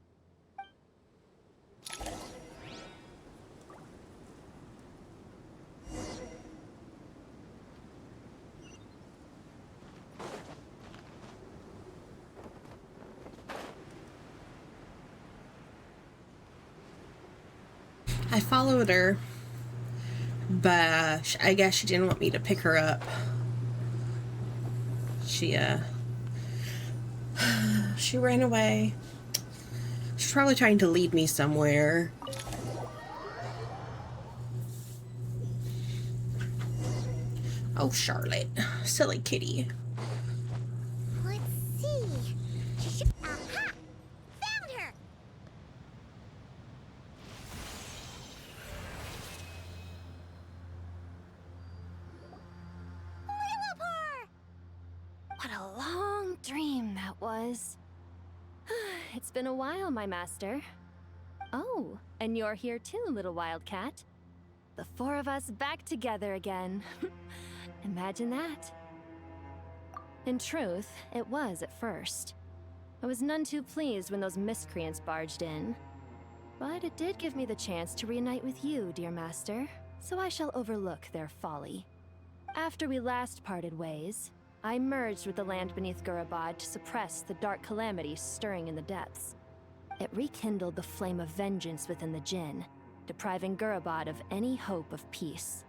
I followed her, but I guess she didn't want me to pick her up. She ran away. She's probably trying to lead me somewhere. Oh, Charlotte. Silly kitty. Let's see. She should... Aha! Found her! Lilupar! What a long dream that was. It's been a while, my master. Oh, and you're here too, little wildcat. The four of us back together again. Imagine that. In truth, it was at first. I was none too pleased when those miscreants barged in. But it did give me the chance to reunite with you, dear master, so I shall overlook their folly. After we last parted ways, I merged with the land beneath Gurabad to suppress the dark calamity stirring in the depths. It rekindled the flame of vengeance within the Jinn, depriving Gurabad of any hope of peace.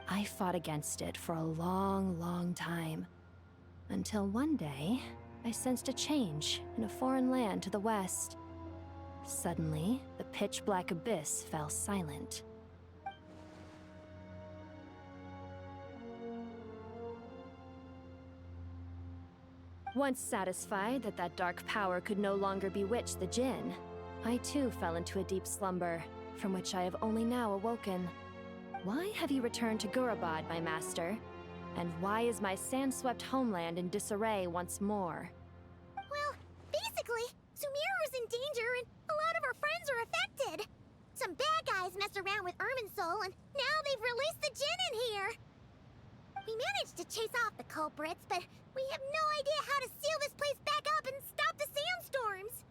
I fought against it for a long time, until one day, I sensed a change in a foreign land to the west. Suddenly, the pitch-black abyss fell silent. Once satisfied that that dark power could no longer bewitch the Jinn, I too fell into a deep slumber, from which I have only now awoken. Why have you returned to Gurabad, my master? And why is my sand-swept homeland in disarray once more? Well, basically, Sumeru's in danger and a lot of our friends are affected. Some bad guys messed around with Irminsul and now they've released the Jinn in here. We managed to chase off the culprits, but we have no idea how to seal this place back up and stop the sandstorms.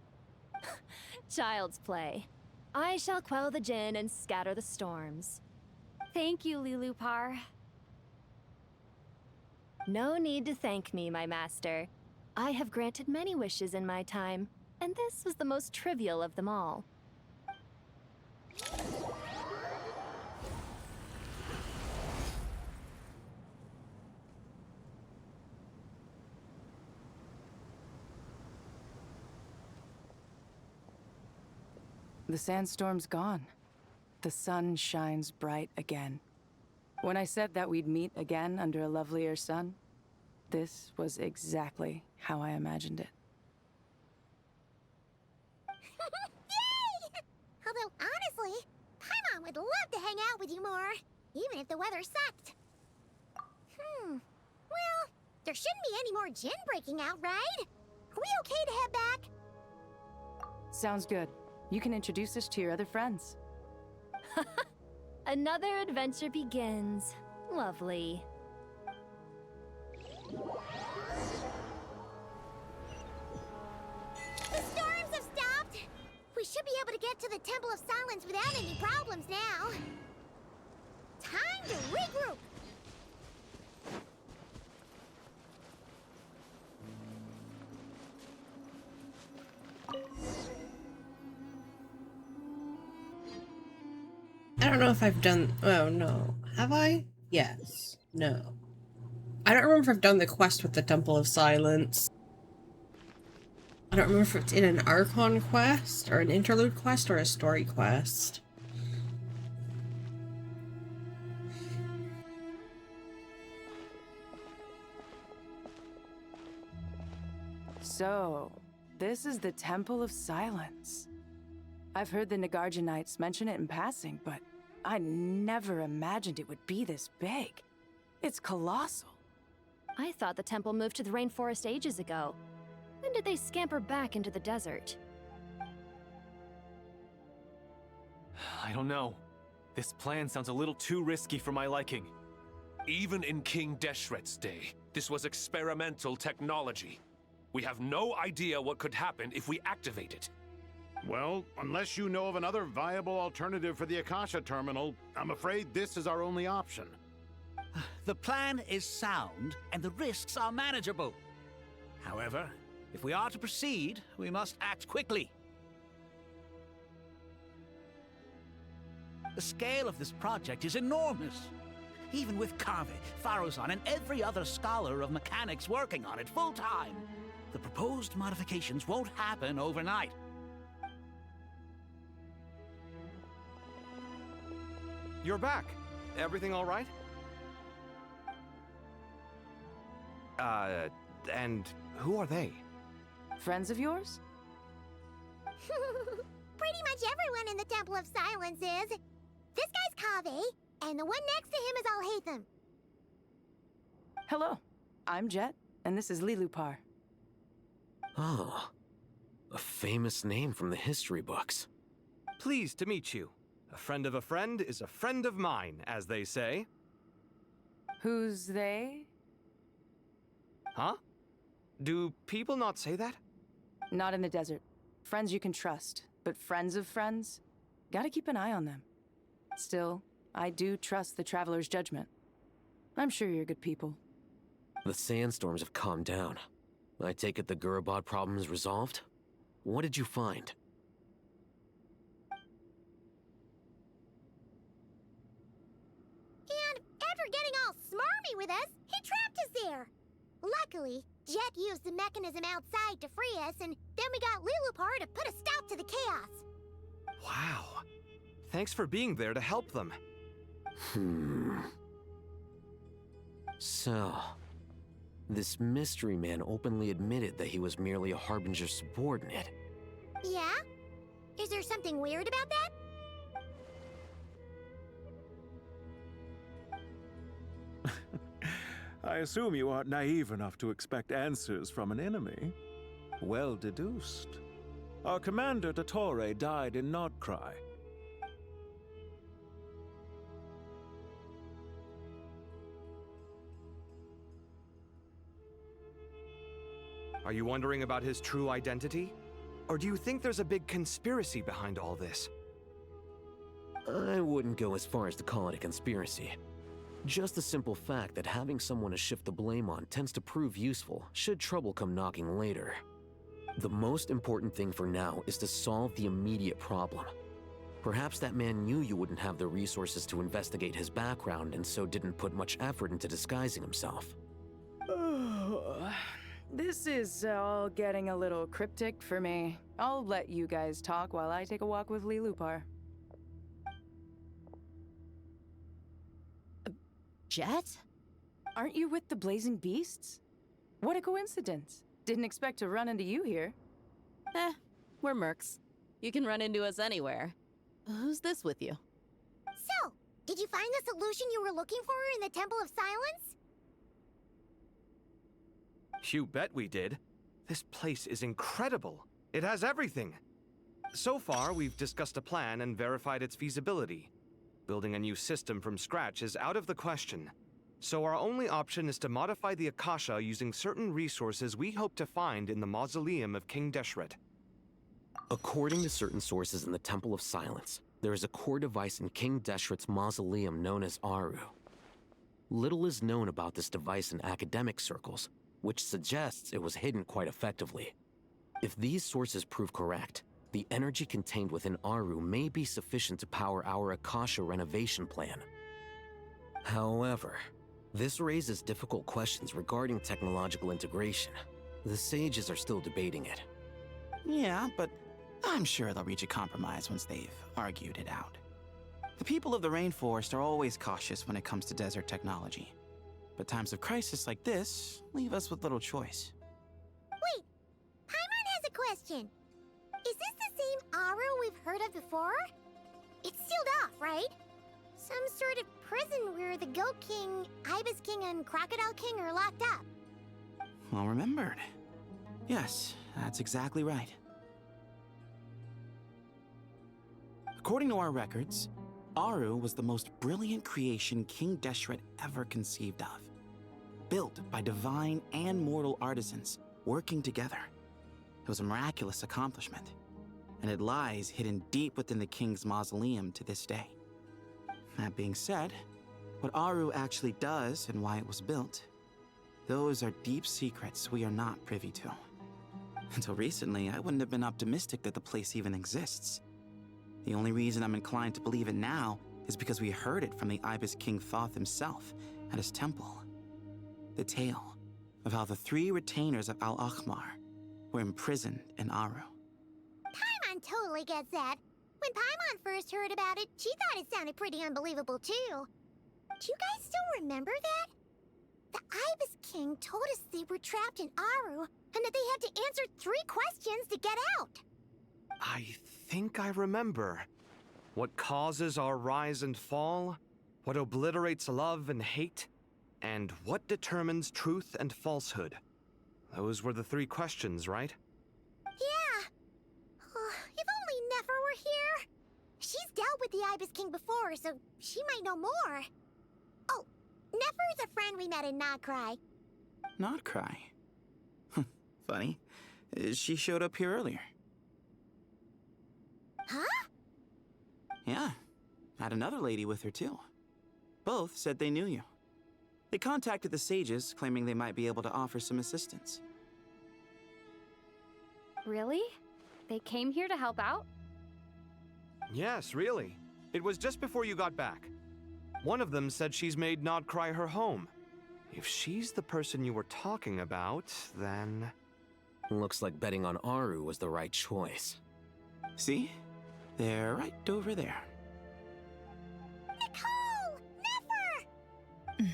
Child's play. I shall quell the Jinn and scatter the storms. Thank you, Lilupar. No need to thank me, my master. I have granted many wishes in my time, and this was the most trivial of them all. The sandstorm's gone. The sun shines bright again. When I said that we'd meet again under a lovelier sun, this was exactly how I imagined it. out with you more, even if the weather sucked. Well, there shouldn't be any more gin breaking out, right? Are we okay to head back? Sounds good. You can introduce us to your other friends. Another adventure begins. Lovely. The storms have stopped! We should be able to get to the Temple of Silence without any problems now. Time to regroup! I don't know if I've done... Oh, no. Have I? Yes. No. I don't remember if I've done the quest with the Temple of Silence. I don't remember if it's in an Archon quest, or an interlude quest, or a story quest. So, this is the Temple of Silence. I've heard the Nagarjanites mention it in passing, but I never imagined it would be this big. It's colossal. I thought the temple moved to the rainforest ages ago. When did they scamper back into the desert? I don't know. This plan sounds a little too risky for my liking. Even in King Deshret's day, this was experimental technology. We have no idea what could happen if we activate it. Well, unless you know of another viable alternative for the Akasha terminal, I'm afraid this is our only option. The plan is sound, and the risks are manageable. However, if we are to proceed, we must act quickly. The scale of this project is enormous. Even with Carve, Faruzan, and every other scholar of mechanics working on it full-time, the proposed modifications won't happen overnight. You're back. Everything all right? And who are they? Friends of yours? Pretty much everyone in the Temple of Silence is. This guy's Kaveh, and the one next to him is Alhaitham. Hello, I'm Jet, and this is Lilupar. Oh, a famous name from the history books. Pleased to meet you. A friend of a friend is a friend of mine, as they say. Who's they? Huh? Do people not say that? Not in the desert. Friends you can trust, but friends of friends? Gotta keep an eye on them. Still, I do trust the Traveler's judgment. I'm sure you're good people. The sandstorms have calmed down. I take it the Gurabad problem is resolved? What did you find? And after getting all smarmy with us, he trapped us there. Luckily, Jet used the mechanism outside to free us, and then we got Lilupar to put a stop to the chaos. Wow. Thanks for being there to help them. So, this mystery man openly admitted that he was merely a Harbinger subordinate. Yeah? Is there something weird about that? I assume you aren't naive enough to expect answers from an enemy. Well deduced. Our commander, Dottore, died in Nodcry. Are you wondering about his true identity? Or do you think there's a big conspiracy behind all this? I wouldn't go as far as to call it a conspiracy. Just the simple fact that having someone to shift the blame on tends to prove useful should trouble come knocking later. The most important thing for now is to solve the immediate problem. Perhaps that man knew you wouldn't have the resources to investigate his background and so didn't put much effort into disguising himself. This is all getting a little cryptic for me. I'll let you guys talk while I take a walk with Lilupar. Jet? Aren't you with the Blazing Beasts? What a coincidence. Didn't expect to run into you here. We're mercs. You can run into us anywhere. Who's this with you? So, did find the solution you were looking for in the Temple of Silence? You bet we did. This place is incredible. It has everything. So far, we've discussed a plan and verified its feasibility. Building a new system from scratch is out of the question. So our only option is to modify the Akasha using certain resources we hope to find in the mausoleum of King Deshret. According to certain sources in the Temple of Silence, there is a core device in King Deshret's mausoleum known as Aru. Little is known about this device in academic circles, which suggests it was hidden quite effectively. If these sources prove correct, the energy contained within Aru may be sufficient to power our Akasha renovation plan. However, this raises difficult questions regarding technological integration. The sages are still debating it. Yeah, but I'm sure they'll reach a compromise once they've argued it out. The people of the rainforest are always cautious when it comes to desert technology. But times of crisis like this leave us with little choice. Wait, Paimon has a question. Is this the same Aru we've heard of before? It's sealed off, right? Some sort of prison where the Goat King, Ibis King, and Crocodile King are locked up. Well remembered. Yes, that's exactly right. According to our records, Aru was the most brilliant creation King Deshret ever conceived of. Built by divine and mortal artisans working together. It was a miraculous accomplishment, and it lies hidden deep within the king's mausoleum to this day. That being said, what Aru actually does and why it was built, those are deep secrets we are not privy to. Until recently, I wouldn't have been optimistic that the place even exists. The only reason I'm inclined to believe it now is because we heard it from the Ibis King Thoth himself at his temple. The tale of how the 3 retainers of Al-Akhmar were imprisoned in Aru. Paimon totally gets that. When Paimon first heard about it, she thought it sounded pretty unbelievable too. Do you guys still remember that? The Ibis King told us they were trapped in Aru and that they had to answer 3 questions to get out. I think I remember. What causes our rise and fall? What obliterates love and hate? And what determines truth and falsehood? Those were the 3 questions, right? Yeah. If only Nefer were here. She's dealt with the Ibis King before, so she might know more. Oh, Nefer's a friend we met in Notcry. Notcry? Funny. She showed up here earlier. Huh? Yeah. Had another lady with her too. Both said they knew you. They contacted the sages, claiming they might be able to offer some assistance. Really? They came here to help out? Yes, really. It was just before you got back. One of them said she's made Notcry her home. If she's the person you were talking about, then... Looks like betting on Aru was the right choice. See? They're right over there. Nicole! Nefer!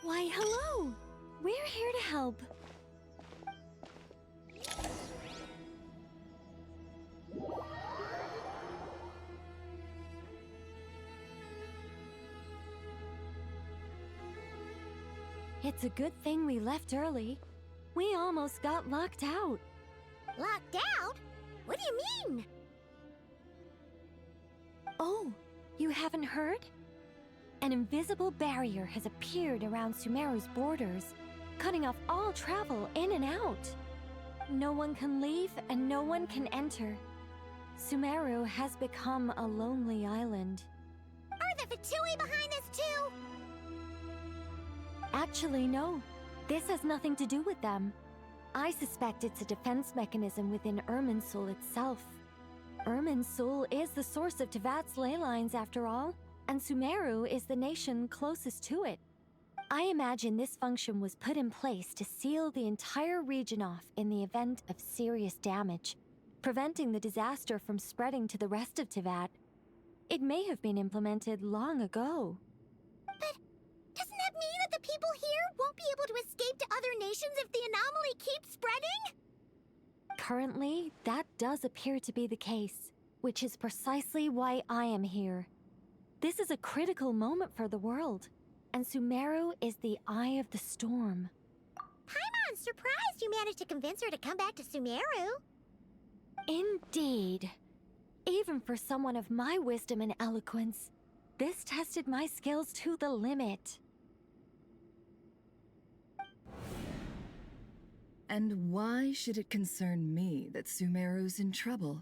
Why, hello! We're here to help. It's a good thing we left early. We almost got locked out. Locked out? What do you mean? Oh, you haven't heard? An invisible barrier has appeared around Sumeru's borders, cutting off all travel in and out. No one can leave and no one can enter. Sumeru has become a lonely island. Are the Fatui behind this too? Actually, no. This has nothing to do with them. I suspect it's a defense mechanism within Irminsul itself. Irminsul is the source of Tevat's ley lines after all, and Sumeru is the nation closest to it. I imagine this function was put in place to seal the entire region off in the event of serious damage, preventing the disaster from spreading to the rest of Tevat. It may have been implemented long ago. But doesn't that mean that the people here won't be able to escape to other nations if the anomaly keeps spreading? Currently, that does appear to be the case, which is precisely why I am here. This is a critical moment for the world, and Sumeru is the eye of the storm. Paimon's surprised you managed to convince her to come back to Sumeru. Indeed. Even for someone of my wisdom and eloquence, this tested my skills to the limit. And why should it concern me that Sumeru's in trouble?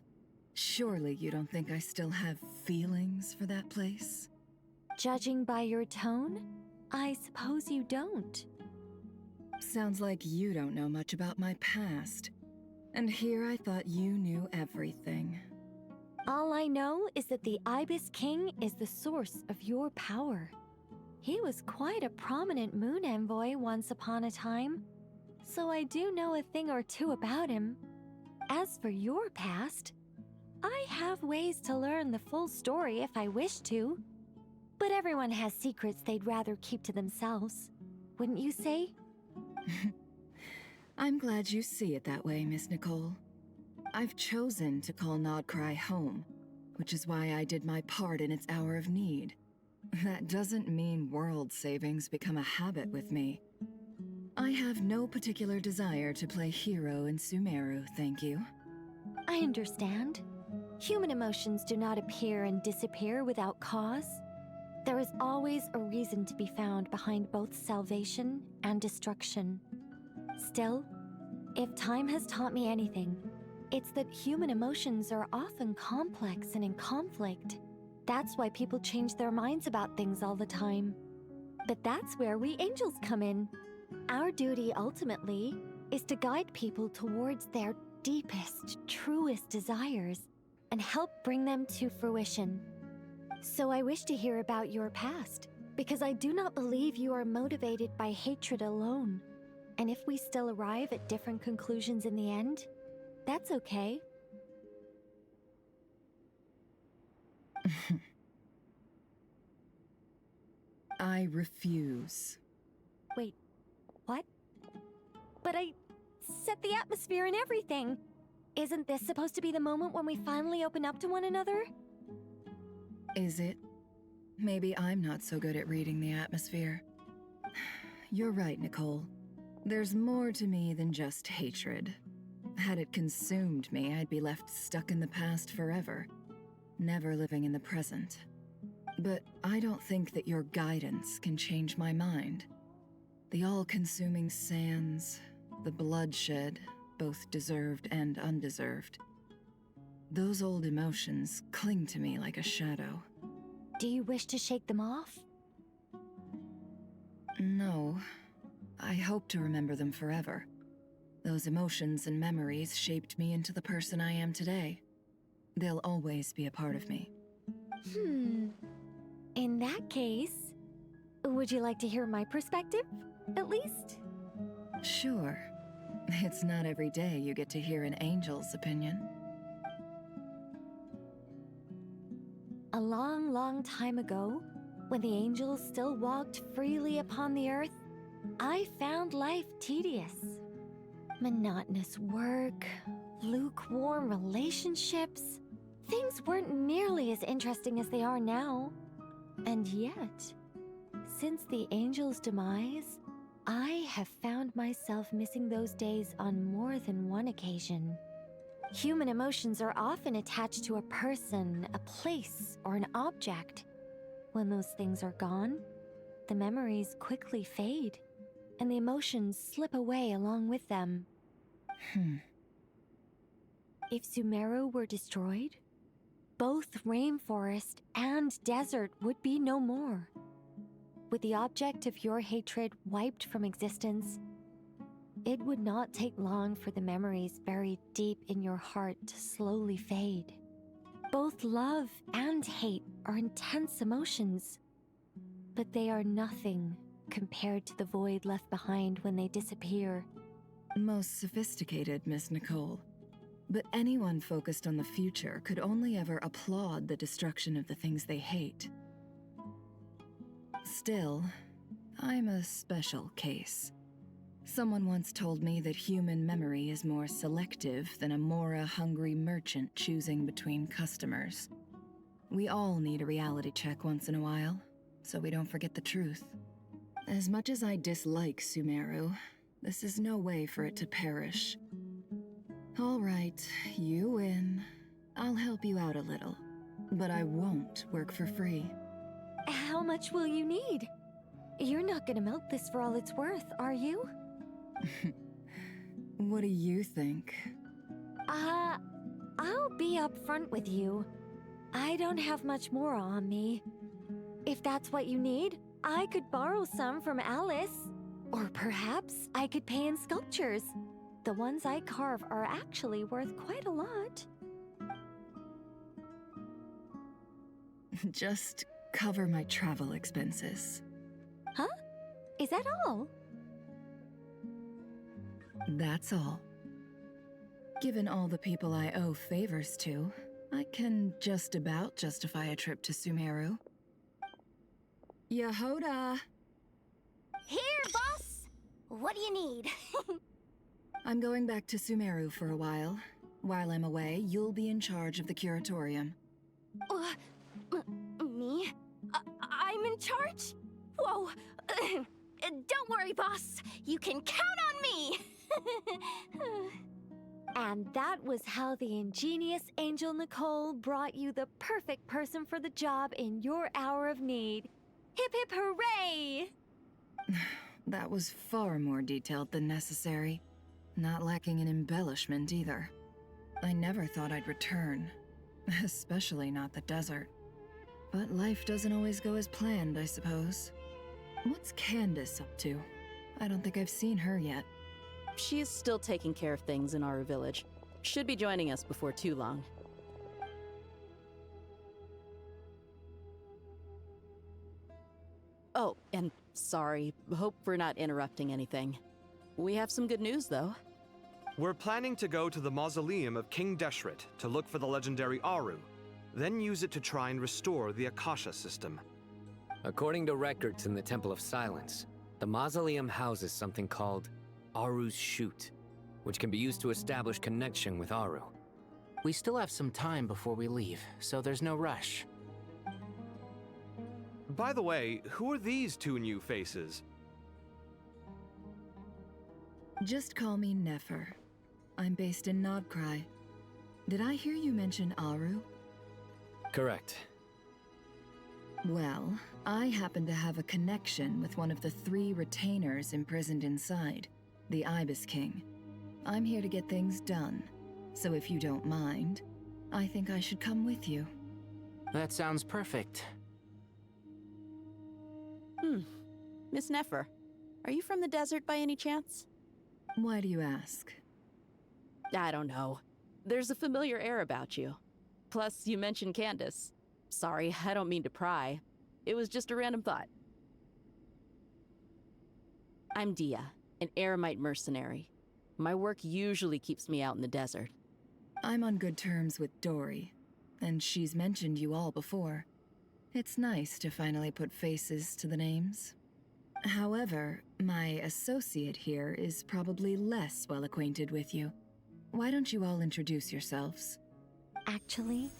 Surely you don't think I still have feelings for that place? Judging by your tone, I suppose you don't. Sounds like you don't know much about my past. And here I thought you knew everything. All I know is that the Ibis King is the source of your power. He was quite a prominent moon envoy once upon a time, so I do know a thing or two about him. As for your past, I have ways to learn the full story if I wish to. But everyone has secrets they'd rather keep to themselves. Wouldn't you say? I'm glad you see it that way, Miss Nicole. I've chosen to call Nodcry home, which is why I did my part in its hour of need. That doesn't mean world savings become a habit with me. I have no particular desire to play hero in Sumeru, thank you. I understand. Human emotions do not appear and disappear without cause. There is always a reason to be found behind both salvation and destruction. Still, if time has taught me anything, it's that human emotions are often complex and in conflict. That's why people change their minds about things all the time. But that's where we angels come in. Our duty ultimately is to guide people towards their deepest, truest desires and help bring them to fruition. So I wish to hear about your past, because I do not believe you are motivated by hatred alone. And if we still arrive at different conclusions in the end, that's okay. I refuse. Wait, what? But I set the atmosphere and everything. Isn't this supposed to be the moment when we finally open up to one another? Is it? Maybe I'm not so good at reading the atmosphere. You're right, Nicole. There's more to me than just hatred. Had it consumed me, I'd be left stuck in the past forever, never living in the present. But I don't think that your guidance can change my mind. The all-consuming sands, the bloodshed, both deserved and undeserved. Those old emotions cling to me like a shadow. Do you wish to shake them off? No. I hope to remember them forever. Those emotions and memories shaped me into the person I am today. They'll always be a part of me. In that case, would you like to hear my perspective, at least? Sure. It's not every day you get to hear an angel's opinion. A long, long time ago, when the angels still walked freely upon the earth, I found life tedious. Monotonous work, lukewarm relationships. Things weren't nearly as interesting as they are now. And yet, since the angel's demise, I have found myself missing those days on more than one occasion. Human emotions are often attached to a person, a place, or an object. When those things are gone, the memories quickly fade, and the emotions slip away along with them. If Sumeru were destroyed, both rainforest and desert would be no more. With the object of your hatred wiped from existence, it would not take long for the memories buried deep in your heart to slowly fade. Both love and hate are intense emotions, but they are nothing compared to the void left behind when they disappear. Most sophisticated, Miss Nicole. But anyone focused on the future could only ever applaud the destruction of the things they hate. Still, I'm a special case. Someone once told me that human memory is more selective than a Mora-hungry merchant choosing between customers. We all need a reality check once in a while, so we don't forget the truth. As much as I dislike Sumeru, this is no way for it to perish. All right, you win. I'll help you out a little, but I won't work for free. How much will you need? You're not gonna milk this for all it's worth, are you? What do you think? I'll be upfront with you. I don't have much more on me. If that's what you need, I could borrow some from Alice. Or perhaps I could pay in sculptures. The ones I carve are actually worth quite a lot. Just cover my travel expenses. Huh? Is that all? That's all. Given all the people I owe favors to, I can just about justify a trip to Sumeru. Yehoda! Here, boss! What do you need? I'm going back to Sumeru for a while. While I'm away, you'll be in charge of the curatorium. Me? I'm in charge? Whoa! Don't worry, boss. You can count on me! And that was how the ingenious Angel Nicole brought you the perfect person for the job in your hour of need. Hip hip hooray! That was far more detailed than necessary. Not lacking in embellishment either. I never thought I'd return. Especially not the desert. But life doesn't always go as planned, I suppose. What's Candace up to? I don't think I've seen her yet. She is still taking care of things in our village. Should be joining us before too long. Oh, and sorry. Hope we're not interrupting anything. We have some good news, though. We're planning to go to the mausoleum of King Deshret to look for the legendary Aru, then use it to try and restore the Akasha system. According to records in the Temple of Silence, the mausoleum houses something called Aru's Chute, which can be used to establish connection with Aru. We still have some time before we leave, so there's no rush. By the way, who are these two new faces? Just call me Nefer. I'm based in Nodcry. Did I hear you mention Aru? Correct. Well, I happen to have a connection with one of the 3 retainers imprisoned inside, the Ibis King. I'm here to get things done, so if you don't mind, I think I should come with you. That sounds perfect. Miss Nefer, are you from the desert by any chance? Why do you ask? I don't know. There's a familiar air about you. Plus, you mentioned Candace. Sorry, I don't mean to pry. It was just a random thought. I'm Dia, an Eremite mercenary. My work usually keeps me out in the desert. I'm on good terms with Dory, and she's mentioned you all before. It's nice to finally put faces to the names. However, my associate here is probably less well acquainted with you. Why don't you all introduce yourselves? Actually,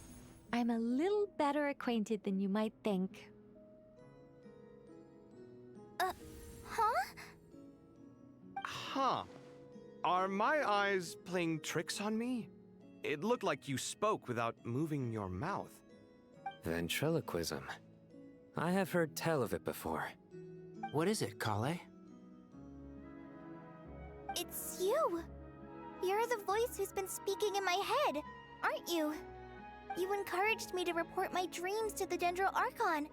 I'm a little better acquainted than you might think. Huh. Are my eyes playing tricks on me? It looked like you spoke without moving your mouth. Ventriloquism. I have heard tell of it before. What is it, Kale? It's you! You're the voice who's been speaking in my head, aren't you? You encouraged me to report my dreams to the Dendro Archon,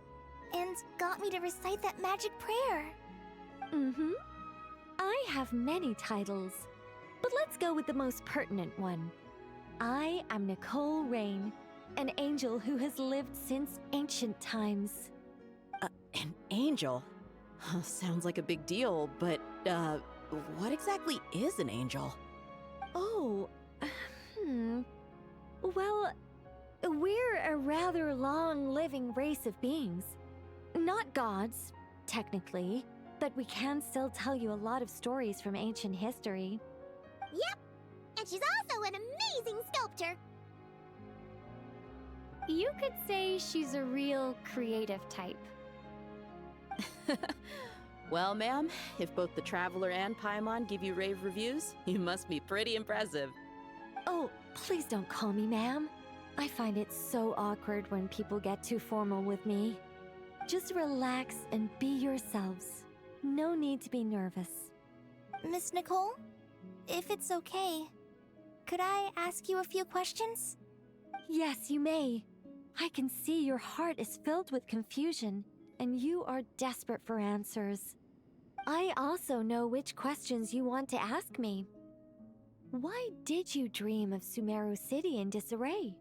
and got me to recite that magic prayer. Mm-hmm. I have many titles, but let's go with the most pertinent one. I am Nicole Rain, an angel who has lived since ancient times. An angel? Sounds like a big deal, but, what exactly is an angel? Oh, Well, we're a rather long-living race of beings. Not gods, technically, but we can still tell you a lot of stories from ancient history. Yep, and she's also an amazing sculptor. You could say she's a real creative type. Well, ma'am, if both the Traveler and Paimon give you rave reviews, you must be pretty impressive. Oh, please don't call me ma'am. I find it so awkward when people get too formal with me. Just relax and be yourselves. No need to be nervous. Miss Nicole, if it's okay, could I ask you a few questions? Yes, you may. I can see your heart is filled with confusion, and you are desperate for answers. I also know which questions you want to ask me. Why did you dream of Sumeru City in disarray?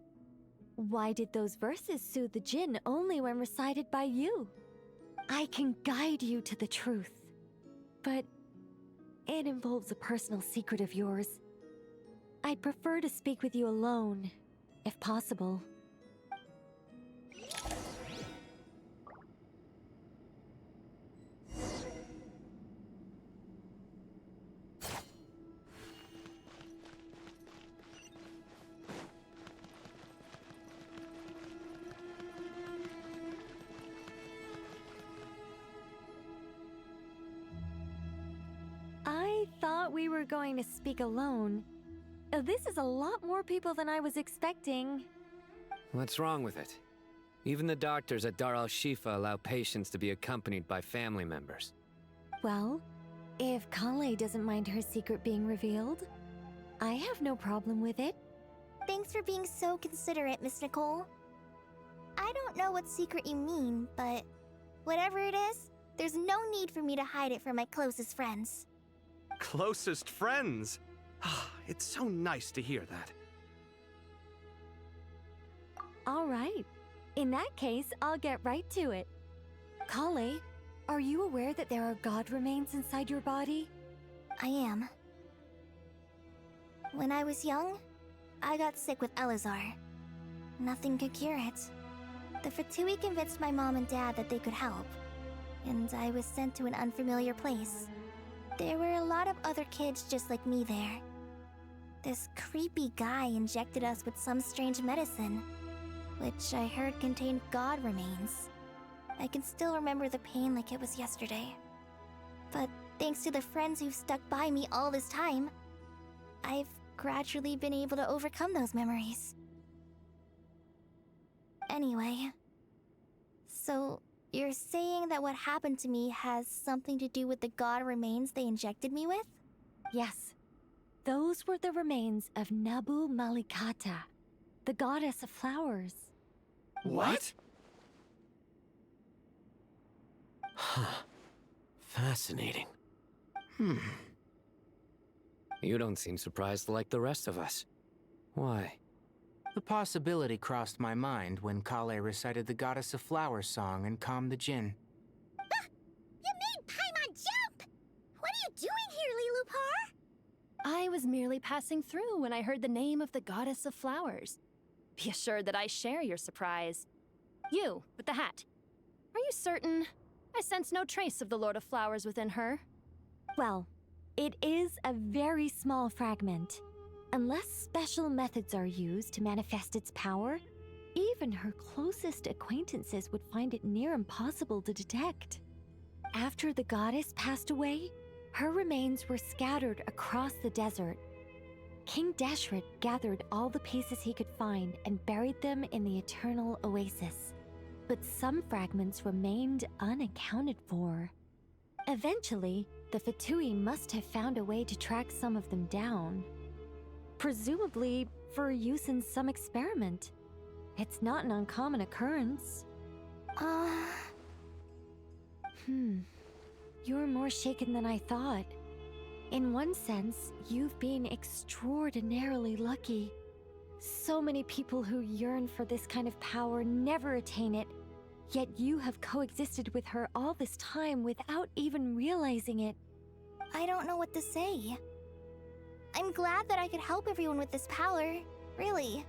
Why did those verses soothe the Jinn only when recited by you? I can guide you to the truth, but it involves a personal secret of yours. I'd prefer to speak with you alone, if possible. I thought we were going to speak alone. This is a lot more people than I was expecting. What's wrong with it? Even the doctors at Dar al-Shifa allow patients to be accompanied by family members. Well, if Kale doesn't mind her secret being revealed, I have no problem with it. Thanks for being so considerate, Miss Nicole. I don't know what secret you mean, but whatever it is, there's no need for me to hide it from my closest friends. Closest friends? It's so nice to hear that. All right. In that case, I'll get right to it. Kale, are you aware that there are god remains inside your body? I am. When I was young, I got sick with Elazar. Nothing could cure it. The Fatui convinced my mom and dad that they could help, and I was sent to an unfamiliar place. There were a lot of other kids just like me there. This creepy guy injected us with some strange medicine, which I heard contained god remains. I can still remember the pain like it was yesterday. But thanks to the friends who've stuck by me all this time, I've gradually been able to overcome those memories. Anyway, so you're saying that what happened to me has something to do with the god remains they injected me with? Yes. Those were the remains of Nabu Malikata, the goddess of flowers. What? Huh. Fascinating. You don't seem surprised like the rest of us. Why? The possibility crossed my mind when Kale recited the Goddess of Flowers song and calmed the Jinn. You made Paimon jump! What are you doing here, Lilupar? I was merely passing through when I heard the name of the Goddess of Flowers. Be assured that I share your surprise. You, with the hat. Are you certain? I sense no trace of the Lord of Flowers within her. Well, it is a very small fragment. Unless special methods are used to manifest its power, even her closest acquaintances would find it near impossible to detect. After the goddess passed away, her remains were scattered across the desert. King Deshret gathered all the pieces he could find and buried them in the Eternal Oasis. But some fragments remained unaccounted for. Eventually, the Fatui must have found a way to track some of them down. Presumably for use in some experiment. It's not an uncommon occurrence. You're more shaken than I thought. In one sense, you've been extraordinarily lucky. So many people who yearn for this kind of power never attain it, yet you have coexisted with her all this time without even realizing it. I don't know what to say. I'm glad that I could help everyone with this power, really.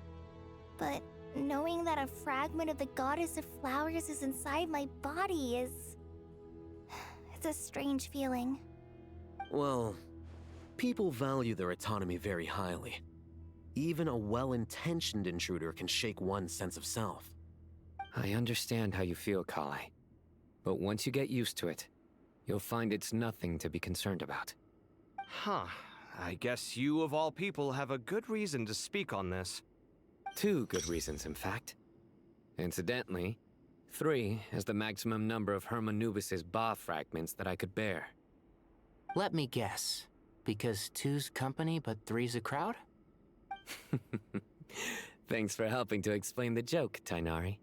But knowing that a fragment of the Goddess of Flowers is inside my body is... it's a strange feeling. Well, people value their autonomy very highly. Even a well-intentioned intruder can shake one's sense of self. I understand how you feel, Kale. But once you get used to it, you'll find it's nothing to be concerned about. Huh. I guess you, of all people, have a good reason to speak on this. 2 good reasons, in fact. Incidentally, 3 is the maximum number of Hermanubis's Ba fragments that I could bear. Let me guess. Because 2's company, but 3's a crowd? Thanks for helping to explain the joke, Tainari.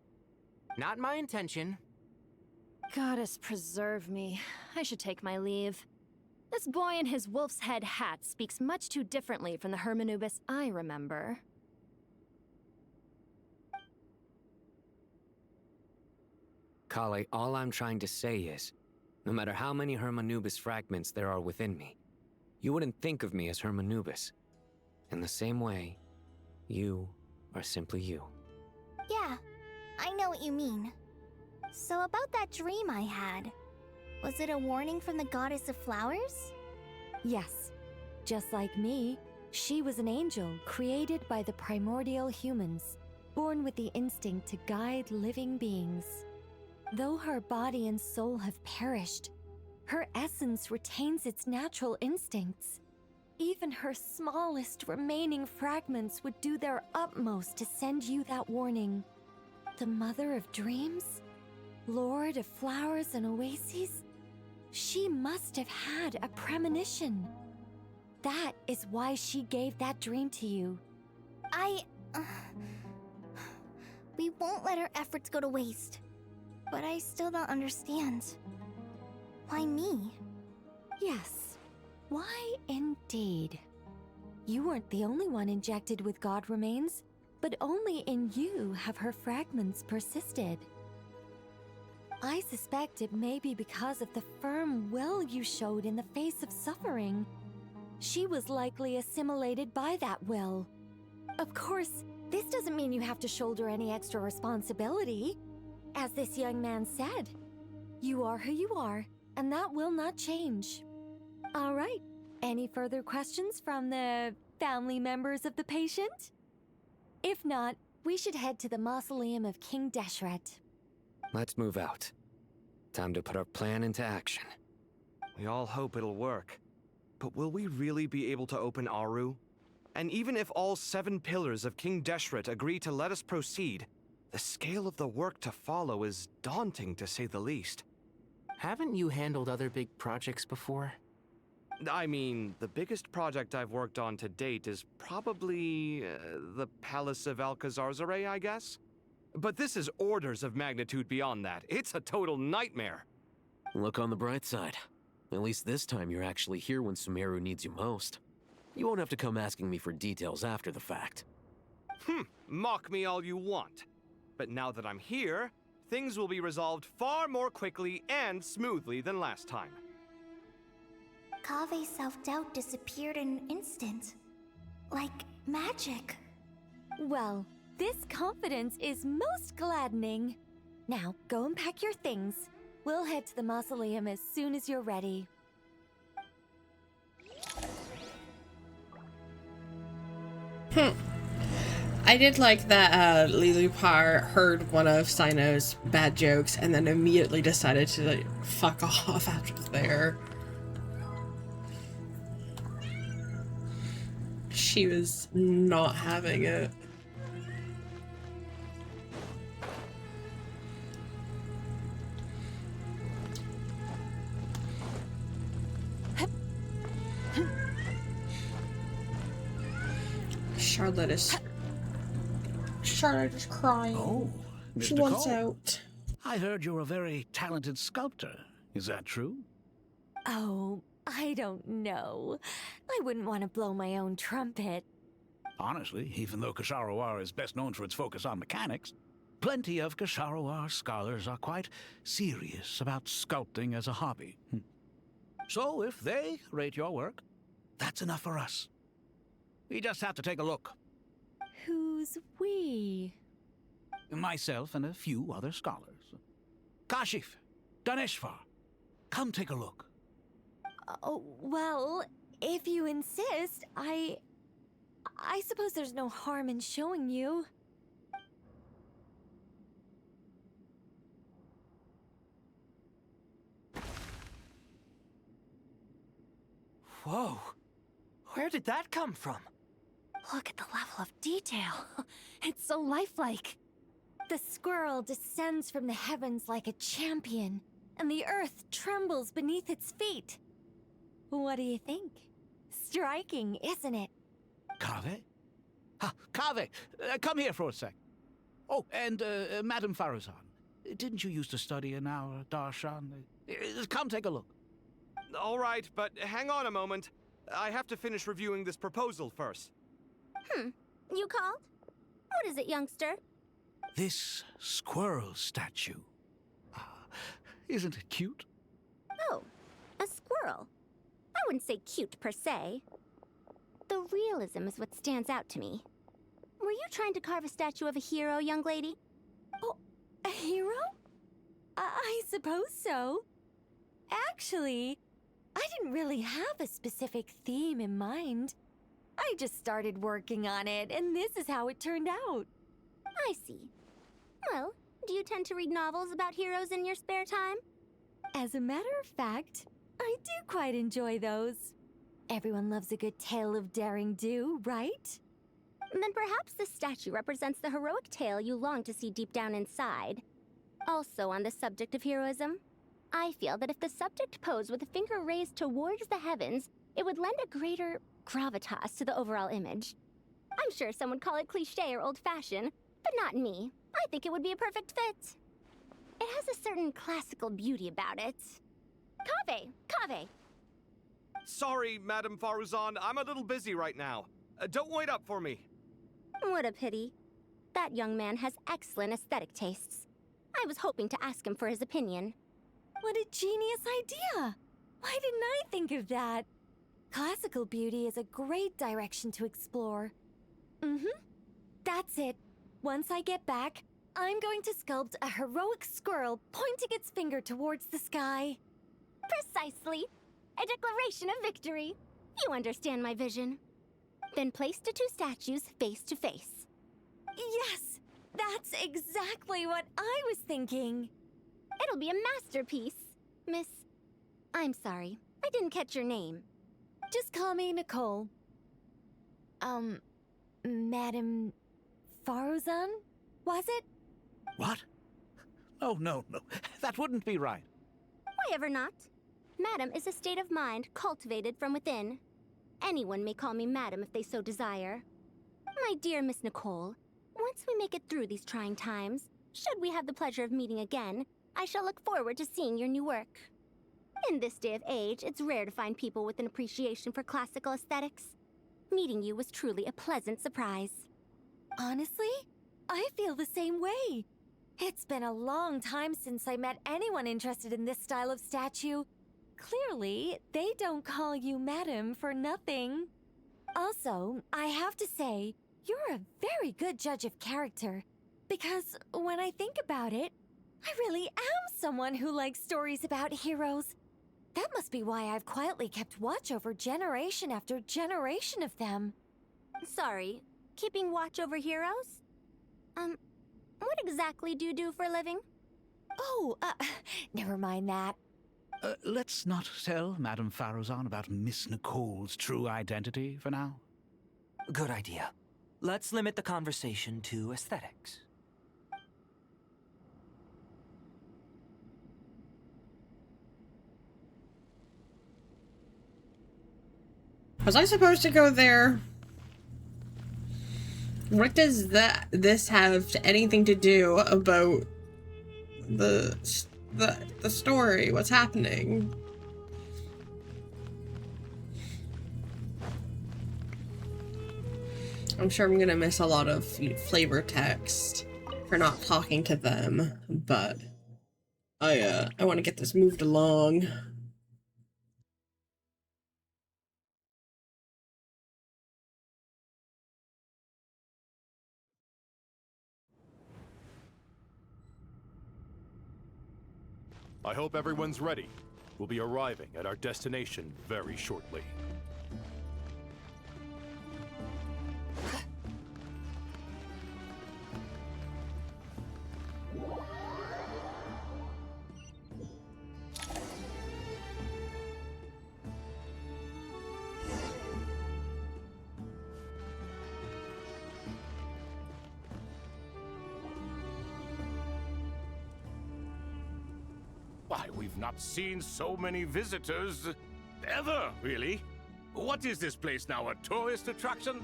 Not my intention. Goddess preserve me. I should take my leave. This boy in his wolf's head hat speaks much too differently from the Hermanubis I remember. Kale, all I'm trying to say is, no matter how many Hermanubis fragments there are within me, you wouldn't think of me as Hermanubis. In the same way, you are simply you. Yeah, I know what you mean. So about that dream I had, was it a warning from the goddess of flowers? Yes. Just like me, she was an angel created by the primordial humans, born with the instinct to guide living beings. Though her body and soul have perished, her essence retains its natural instincts. Even her smallest remaining fragments would do their utmost to send you that warning. The mother of dreams? Lord of flowers and oases? She must have had a premonition. That is why she gave that dream to you. We won't let our efforts go to waste. But I still don't understand. Why me? Yes. Why indeed? You weren't the only one injected with god remains, but only in you have her fragments persisted. I suspect it may be because of the firm will you showed in the face of suffering. She was likely assimilated by that will. Of course, this doesn't mean you have to shoulder any extra responsibility. As this young man said, you are who you are, and that will not change. All right, any further questions from the family members of the patient? If not, we should head to the mausoleum of King Deshret. Let's move out. Time to put our plan into action. We all hope it'll work. But will we really be able to open Aru? And even if all 7 pillars of King Deshret agree to let us proceed, the scale of the work to follow is daunting, to say the least. Haven't you handled other big projects before? I mean, the biggest project I've worked on to date is probably the Palace of Alcazarzaray, I guess? But this is orders of magnitude beyond that. It's a total nightmare. Look on the bright side. At least this time you're actually here when Sumeru needs you most. You won't have to come asking me for details after the fact. Mock me all you want. But now that I'm here, things will be resolved far more quickly and smoothly than last time. Kave's self-doubt disappeared in an instant. Like magic. Well, this confidence is most gladdening. Now, go and pack your things. We'll head to the mausoleum as soon as you're ready. I did like that Lilupar heard one of Sino's bad jokes and then immediately decided to like, fuck off after there. She was not having it. Charlotte is crying. Oh, She Mr. wants Cole. out. I heard you're a very talented sculptor. Is that true? Oh, I don't know. I wouldn't want to blow my own trumpet. Honestly, even though Kasharawar is best known for its focus on mechanics, plenty of Kasharawar scholars are quite serious about sculpting as a hobby. So if they rate your work, that's enough for us. We just have to take a look. Who's we? Myself and a few other scholars. Kashif, Daneshvar, come take a look. Oh, well, if you insist, I suppose there's no harm in showing you. Whoa. Where did that come from? Look at the level of detail. It's so lifelike. The squirrel descends from the heavens like a champion, and the earth trembles beneath its feet. What do you think? Striking, isn't it? Kave? Kave, come here for a sec. Oh, and Madame Faruzan, didn't you used to study in our darshan? Come take a look. All right, but hang on a moment. I have to finish reviewing this proposal first. You called? What is it, youngster? This squirrel statue. Isn't it cute? Oh, a squirrel. I wouldn't say cute per se. The realism is what stands out to me. Were you trying to carve a statue of a hero, young lady? Oh, a hero? I suppose so. Actually, I didn't really have a specific theme in mind. I just started working on it, and this is how it turned out. I see. Well, do you tend to read novels about heroes in your spare time? As a matter of fact, I do quite enjoy those. Everyone loves a good tale of daring do, right? Then perhaps this statue represents the heroic tale you long to see deep down inside. Also on the subject of heroism, I feel that if the subject posed with a finger raised towards the heavens, it would lend a greater gravitas to the overall image. I'm sure some would call it cliché or old-fashioned, but not me. I think it would be a perfect fit. It has a certain classical beauty about it. Kave! Sorry, Madame Faruzan, I'm a little busy right now. Don't wait up for me. What a pity. That young man has excellent aesthetic tastes. I was hoping to ask him for his opinion. What a genius idea! Why didn't I think of that? Classical beauty is a great direction to explore. That's it. Once I get back, I'm going to sculpt a heroic squirrel pointing its finger towards the sky. Precisely. A declaration of victory. You understand my vision. Then place the two statues face to face. Yes! That's exactly what I was thinking. It'll be a masterpiece. Miss... I'm sorry. I didn't catch your name. Just call me Nicole. Madame Faruzan? Was it? What? Oh, no. That wouldn't be right. Why ever not? Madam is a state of mind cultivated from within. Anyone may call me Madam if they so desire. My dear Miss Nicole, once we make it through these trying times, should we have the pleasure of meeting again, I shall look forward to seeing your new work. In this day of age, it's rare to find people with an appreciation for classical aesthetics. Meeting you was truly a pleasant surprise. Honestly, I feel the same way. It's been a long time since I met anyone interested in this style of statue. Clearly, they don't call you Madam for nothing. Also, I have to say, you're a very good judge of character. Because when I think about it, I really am someone who likes stories about heroes. That must be why I've quietly kept watch over generation after generation of them. Sorry, keeping watch over heroes? What exactly do you do for a living? Oh, never mind that. Let's not tell Madame Faruzan about Miss Nicole's true identity for now. Good idea. Let's limit the conversation to aesthetics. Was I supposed to go there? What does this have anything to do about the story? What's happening? I'm sure I'm gonna miss a lot of flavor text for not talking to them, but I want to get this moved along. I hope everyone's ready. We'll be arriving at our destination very shortly. Why, we've not seen so many visitors ever, really. What is this place now, a tourist attraction?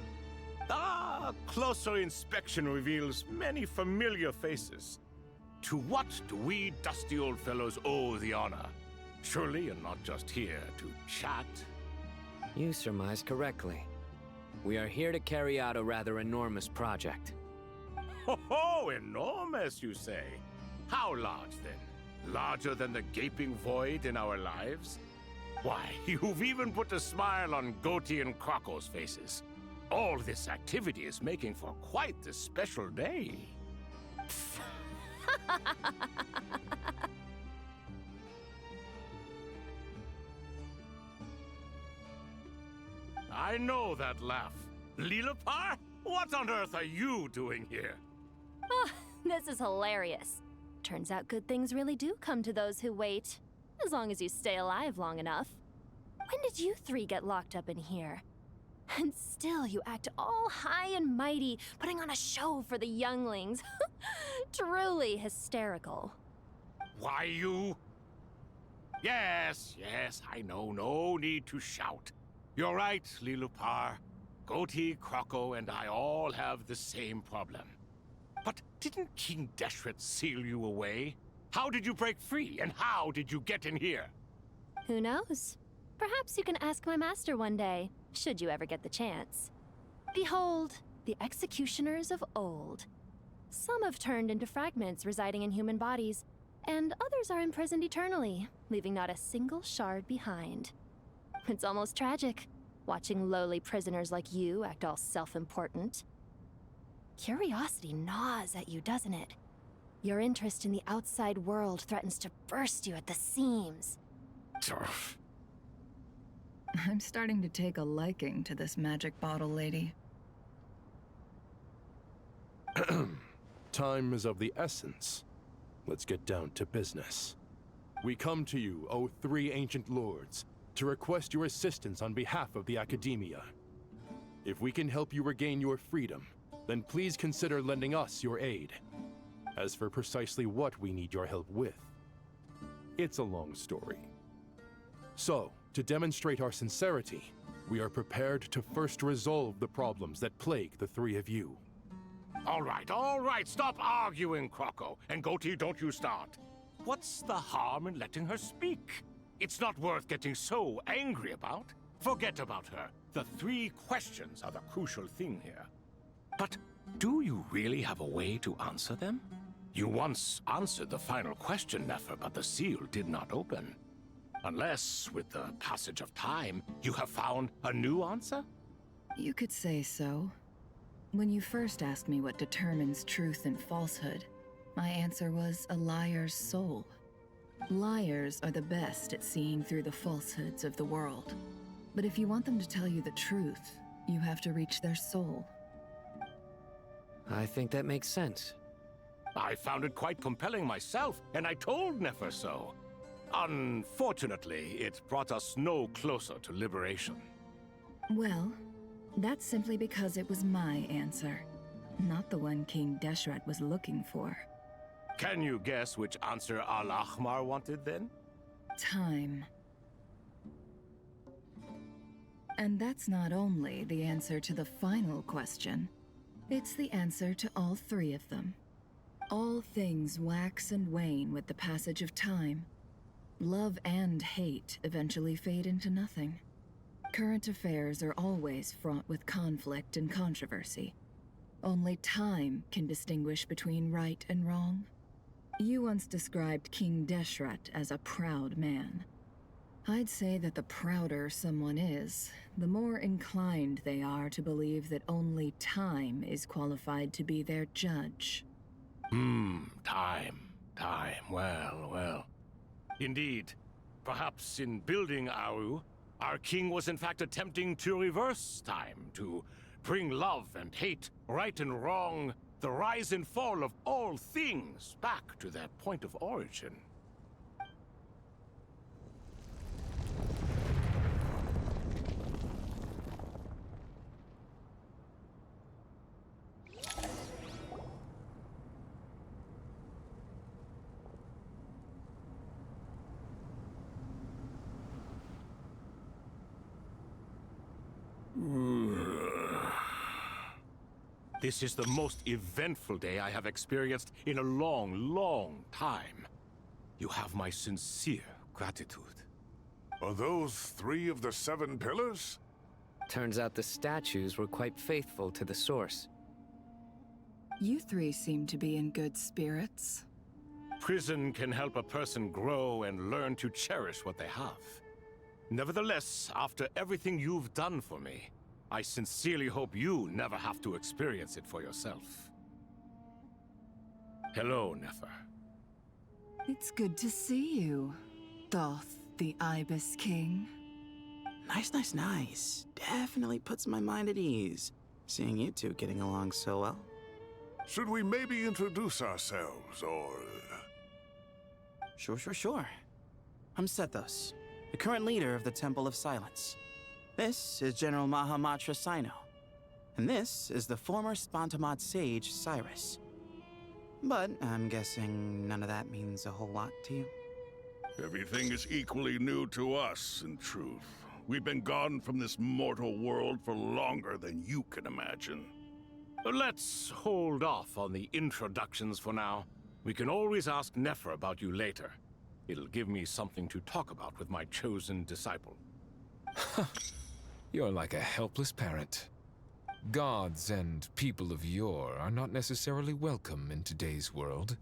Ah, closer inspection reveals many familiar faces. To what do we dusty old fellows owe the honor? Surely you're not just here to chat. You surmised correctly. We are here to carry out a rather enormous project. Ho, enormous, you say? How large, then? Larger than the gaping void in our lives? Why, you've even put a smile on Goatee and Crocco's faces. All this activity is making for quite the special day. I know that laugh. Lilipar? What on earth are you doing here? Oh, this is hilarious. Turns out good things really do come to those who wait. As long as you stay alive long enough. When did you three get locked up in here? And still you act all high and mighty, putting on a show for the younglings. Truly hysterical. Why, you... Yes, I know. No need to shout. You're right, Lilipar. Goatee, Crocco, and I all have the same problem. But didn't King Deshret seal you away? How did you break free, and how did you get in here? Who knows? Perhaps you can ask my master one day, should you ever get the chance. Behold, the executioners of old. Some have turned into fragments residing in human bodies, and others are imprisoned eternally, leaving not a single shard behind. It's almost tragic, watching lowly prisoners like you act all self-important. Curiosity gnaws at you, doesn't it? Your interest in the outside world threatens to burst you at the seams. I'm starting to take a liking to this magic bottle lady. Time is of the essence. Let's get down to business. We come to you, O three ancient lords, to request your assistance on behalf of the Academia. If we can help you regain your freedom, then please consider lending us your aid. As for precisely what we need your help with, it's a long story. So, to demonstrate our sincerity, we are prepared to first resolve the problems that plague the three of you. All right, stop arguing, Crocco. And Goatee, don't you start. What's the harm in letting her speak? It's not worth getting so angry about. Forget about her. The three questions are the crucial thing here. But do you really have a way to answer them? You once answered the final question, Nefer, but the seal did not open. Unless, with the passage of time, you have found a new answer? You could say so. When you first asked me what determines truth and falsehood, my answer was a liar's soul. Liars are the best at seeing through the falsehoods of the world. But if you want them to tell you the truth, you have to reach their soul. I think that makes sense. I found it quite compelling myself, and I told Nefer so. Unfortunately, it brought us no closer to liberation. Well, that's simply because it was my answer, not the one King Deshret was looking for. Can you guess which answer Al-Ahmar wanted then? Time. And that's not only the answer to the final question, it's the answer to all three of them. All things wax and wane with the passage of time. Love and hate eventually fade into nothing. Current affairs are always fraught with conflict and controversy. Only time can distinguish between right and wrong. You once described King Deshret as a proud man. I'd say that the prouder someone is, the more inclined they are to believe that only time is qualified to be their judge. Time. Well. Indeed. Perhaps in building Aru, our king was in fact attempting to reverse time, to bring love and hate, right and wrong, the rise and fall of all things back to their point of origin. This is the most eventful day I have experienced in a long, long time. You have my sincere gratitude. Are those 3 of the 7 pillars? Turns out the statues were quite faithful to the source. You 3 seem to be in good spirits. Prison can help a person grow and learn to cherish what they have. Nevertheless, after everything you've done for me, I sincerely hope you never have to experience it for yourself. Hello, Nefer. It's good to see you, Thoth the Ibis King. Nice. Definitely puts my mind at ease, seeing you two getting along so well. Should we maybe introduce ourselves, or... Sure. I'm Sethos, the current leader of the Temple of Silence. This is General Mahamatra Sino, and this is the former Spantamad sage, Cyrus. But I'm guessing none of that means a whole lot to you. Everything is equally new to us, in truth. We've been gone from this mortal world for longer than you can imagine. Let's hold off on the introductions for now. We can always ask Nefer about you later. It'll give me something to talk about with my chosen disciple. You're like a helpless parent. Gods and people of yore are not necessarily welcome in today's world.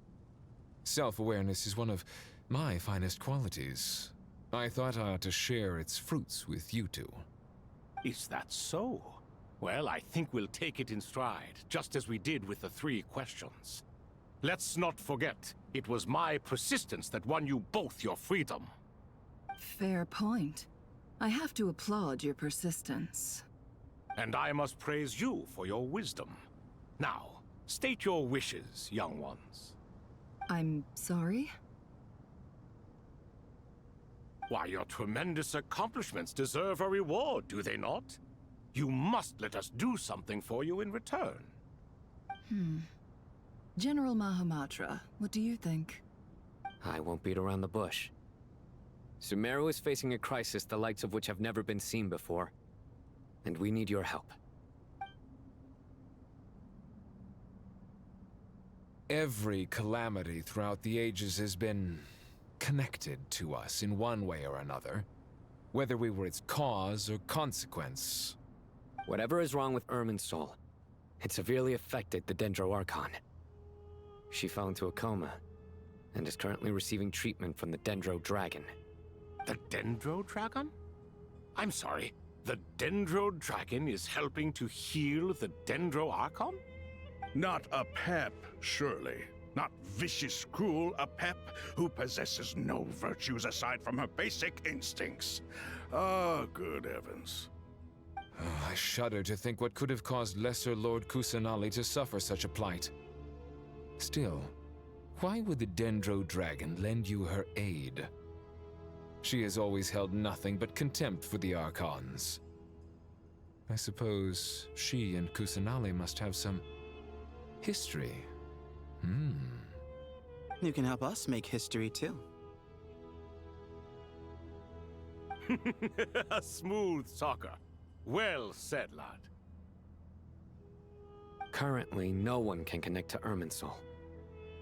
Self-awareness is one of my finest qualities. I thought I ought to share its fruits with you two. Is that so? Well, I think we'll take it in stride, just as we did with the 3 questions. Let's not forget, it was my persistence that won you both your freedom. Fair point. I have to applaud your persistence. And I must praise you for your wisdom. Now, state your wishes, young ones. I'm sorry? Why, your tremendous accomplishments deserve a reward, do they not? You must let us do something for you in return. General Mahamatra, what do you think? I won't beat around the bush. Sumeru is facing a crisis the likes of which have never been seen before. And we need your help. Every calamity throughout the ages has been connected to us in one way or another, whether we were its cause or consequence. Whatever is wrong with Irminsul, it severely affected the Dendro Archon. She fell into a coma, and is currently receiving treatment from the Dendro Dragon. The Dendro Dragon? I'm sorry, the Dendro Dragon is helping to heal the Dendro Archon? Not a pep, surely. Not vicious, cruel a pep who possesses no virtues aside from her basic instincts. Ah, good heavens. I shudder to think what could have caused Lesser Lord Kusanali to suffer such a plight. Still, why would the Dendro Dragon lend you her aid? She has always held nothing but contempt for the Archons. I suppose she and Kusanali must have some history. You can help us make history too. A smooth talker. Well said, lad. Currently, no one can connect to Irminsul.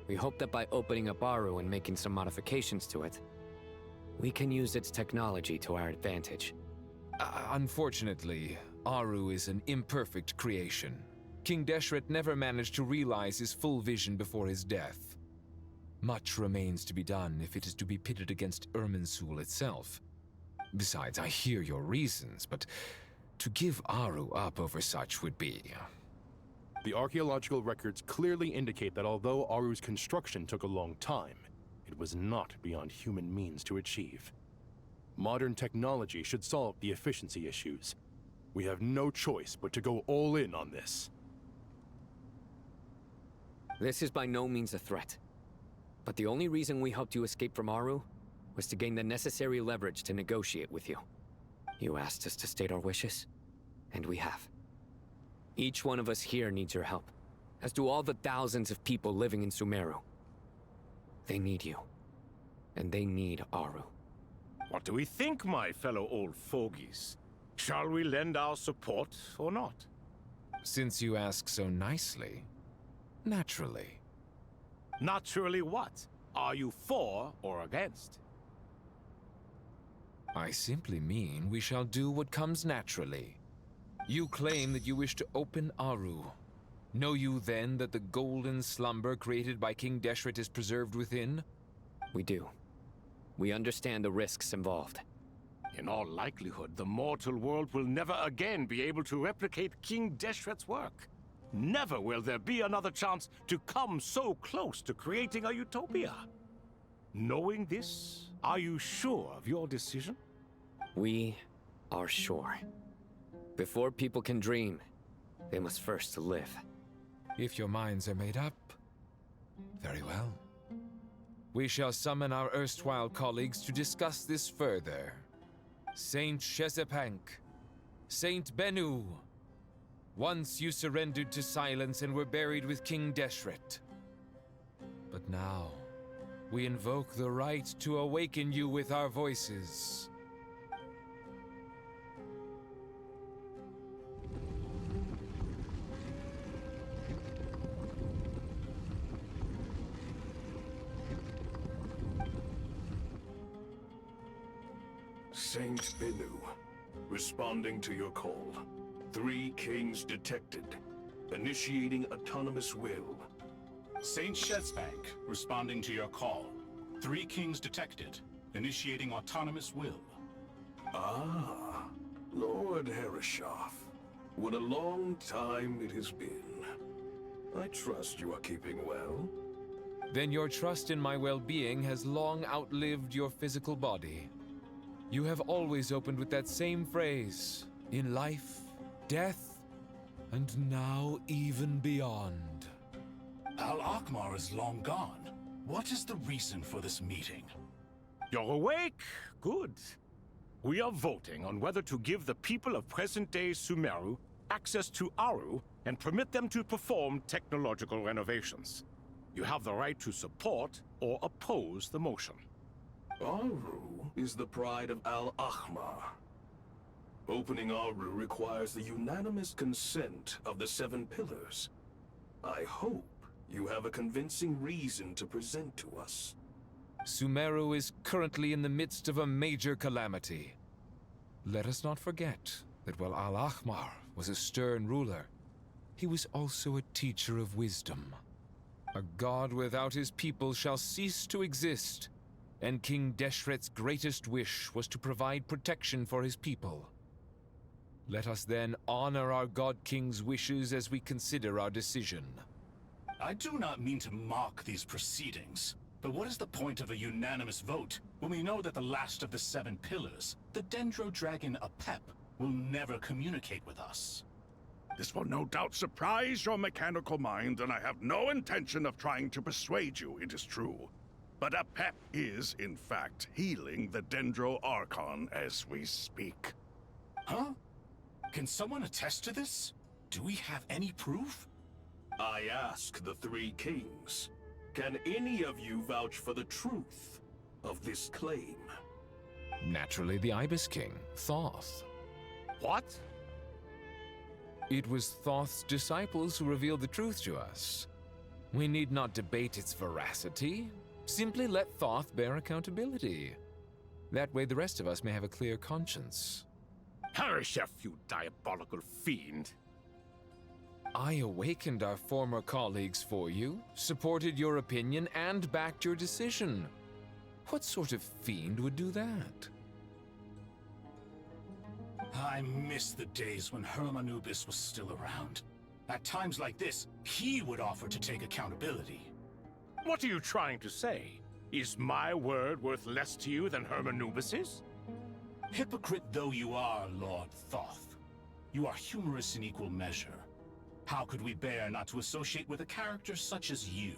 We hope that by opening up Aru and making some modifications to it, we can use its technology to our advantage. Unfortunately, Aru is an imperfect creation. King Deshret never managed to realize his full vision before his death. Much remains to be done if it is to be pitted against Irminsul itself. Besides, I hear your reasons, but to give Aru up over such would be... The archaeological records clearly indicate that although Aru's construction took a long time, it was not beyond human means to achieve. Modern technology should solve the efficiency issues. We have no choice but to go all in on this. This is by no means a threat. But the only reason we helped you escape from Aru was to gain the necessary leverage to negotiate with you. You asked us to state our wishes, and we have. Each one of us here needs your help, as do all the thousands of people living in Sumeru. They need you, and they need Aru. What do we think, my fellow old fogies? Shall we lend our support or not? Since you ask so nicely, naturally. Naturally what? Are you for or against? I simply mean we shall do what comes naturally. You claim that you wish to open Aru. Know you then that the golden slumber created by King Deshret is preserved within? We do. We understand the risks involved. In all likelihood, the mortal world will never again be able to replicate King Deshret's work. Never will there be another chance to come so close to creating a utopia. Knowing this, are you sure of your decision? We are sure. Before people can dream, they must first live. If your minds are made up, very well. We shall summon our erstwhile colleagues to discuss this further. Saint Shezepank, Saint Bennu, once you surrendered to silence and were buried with King Deshret. But now, we invoke the right to awaken you with our voices. Saint Bennu, responding to your call. 3 kings detected. Initiating autonomous will. Saint Shezbank, responding to your call. 3 kings detected. Initiating autonomous will. Ah, Lord Herreshoff. What a long time it has been. I trust you are keeping well. Then your trust in my well-being has long outlived your physical body. You have always opened with that same phrase, in life, death, and now even beyond. Al-Akmar is long gone. What is the reason for this meeting? You're awake? Good. We are voting on whether to give the people of present-day Sumeru access to Aru and permit them to perform technological renovations. You have the right to support or oppose the motion. Aru is the pride of Al-Ahmar. Opening Aru requires the unanimous consent of the 7 pillars. I hope you have a convincing reason to present to us. Sumeru is currently in the midst of a major calamity. Let us not forget that while Al-Ahmar was a stern ruler, he was also a teacher of wisdom. A god without his people shall cease to exist, and King Deshret's greatest wish was to provide protection for his people. Let us then honor our God King's wishes as we consider our decision. I do not mean to mock these proceedings, but what is the point of a unanimous vote when we know that the last of the 7 pillars, the Dendro Dragon Apep, will never communicate with us? This will no doubt surprise your mechanical mind, and I have no intention of trying to persuade you it is true. But Apep is, in fact, healing the Dendro Archon as we speak. Huh? Can someone attest to this? Do we have any proof? I ask the 3 kings. Can any of you vouch for the truth of this claim? Naturally, the Ibis King, Thoth. What? It was Thoth's disciples who revealed the truth to us. We need not debate its veracity. Simply let Thoth bear accountability. That way the rest of us may have a clear conscience. Hereshef, you diabolical fiend! I awakened our former colleagues for you, supported your opinion, and backed your decision. What sort of fiend would do that? I miss the days when Hermanubis was still around. At times like this, he would offer to take accountability. What are you trying to say? Is my word worth less to you than Hermanubis's? Hypocrite though you are, Lord Thoth, you are humorous in equal measure. How could we bear not to associate with a character such as you?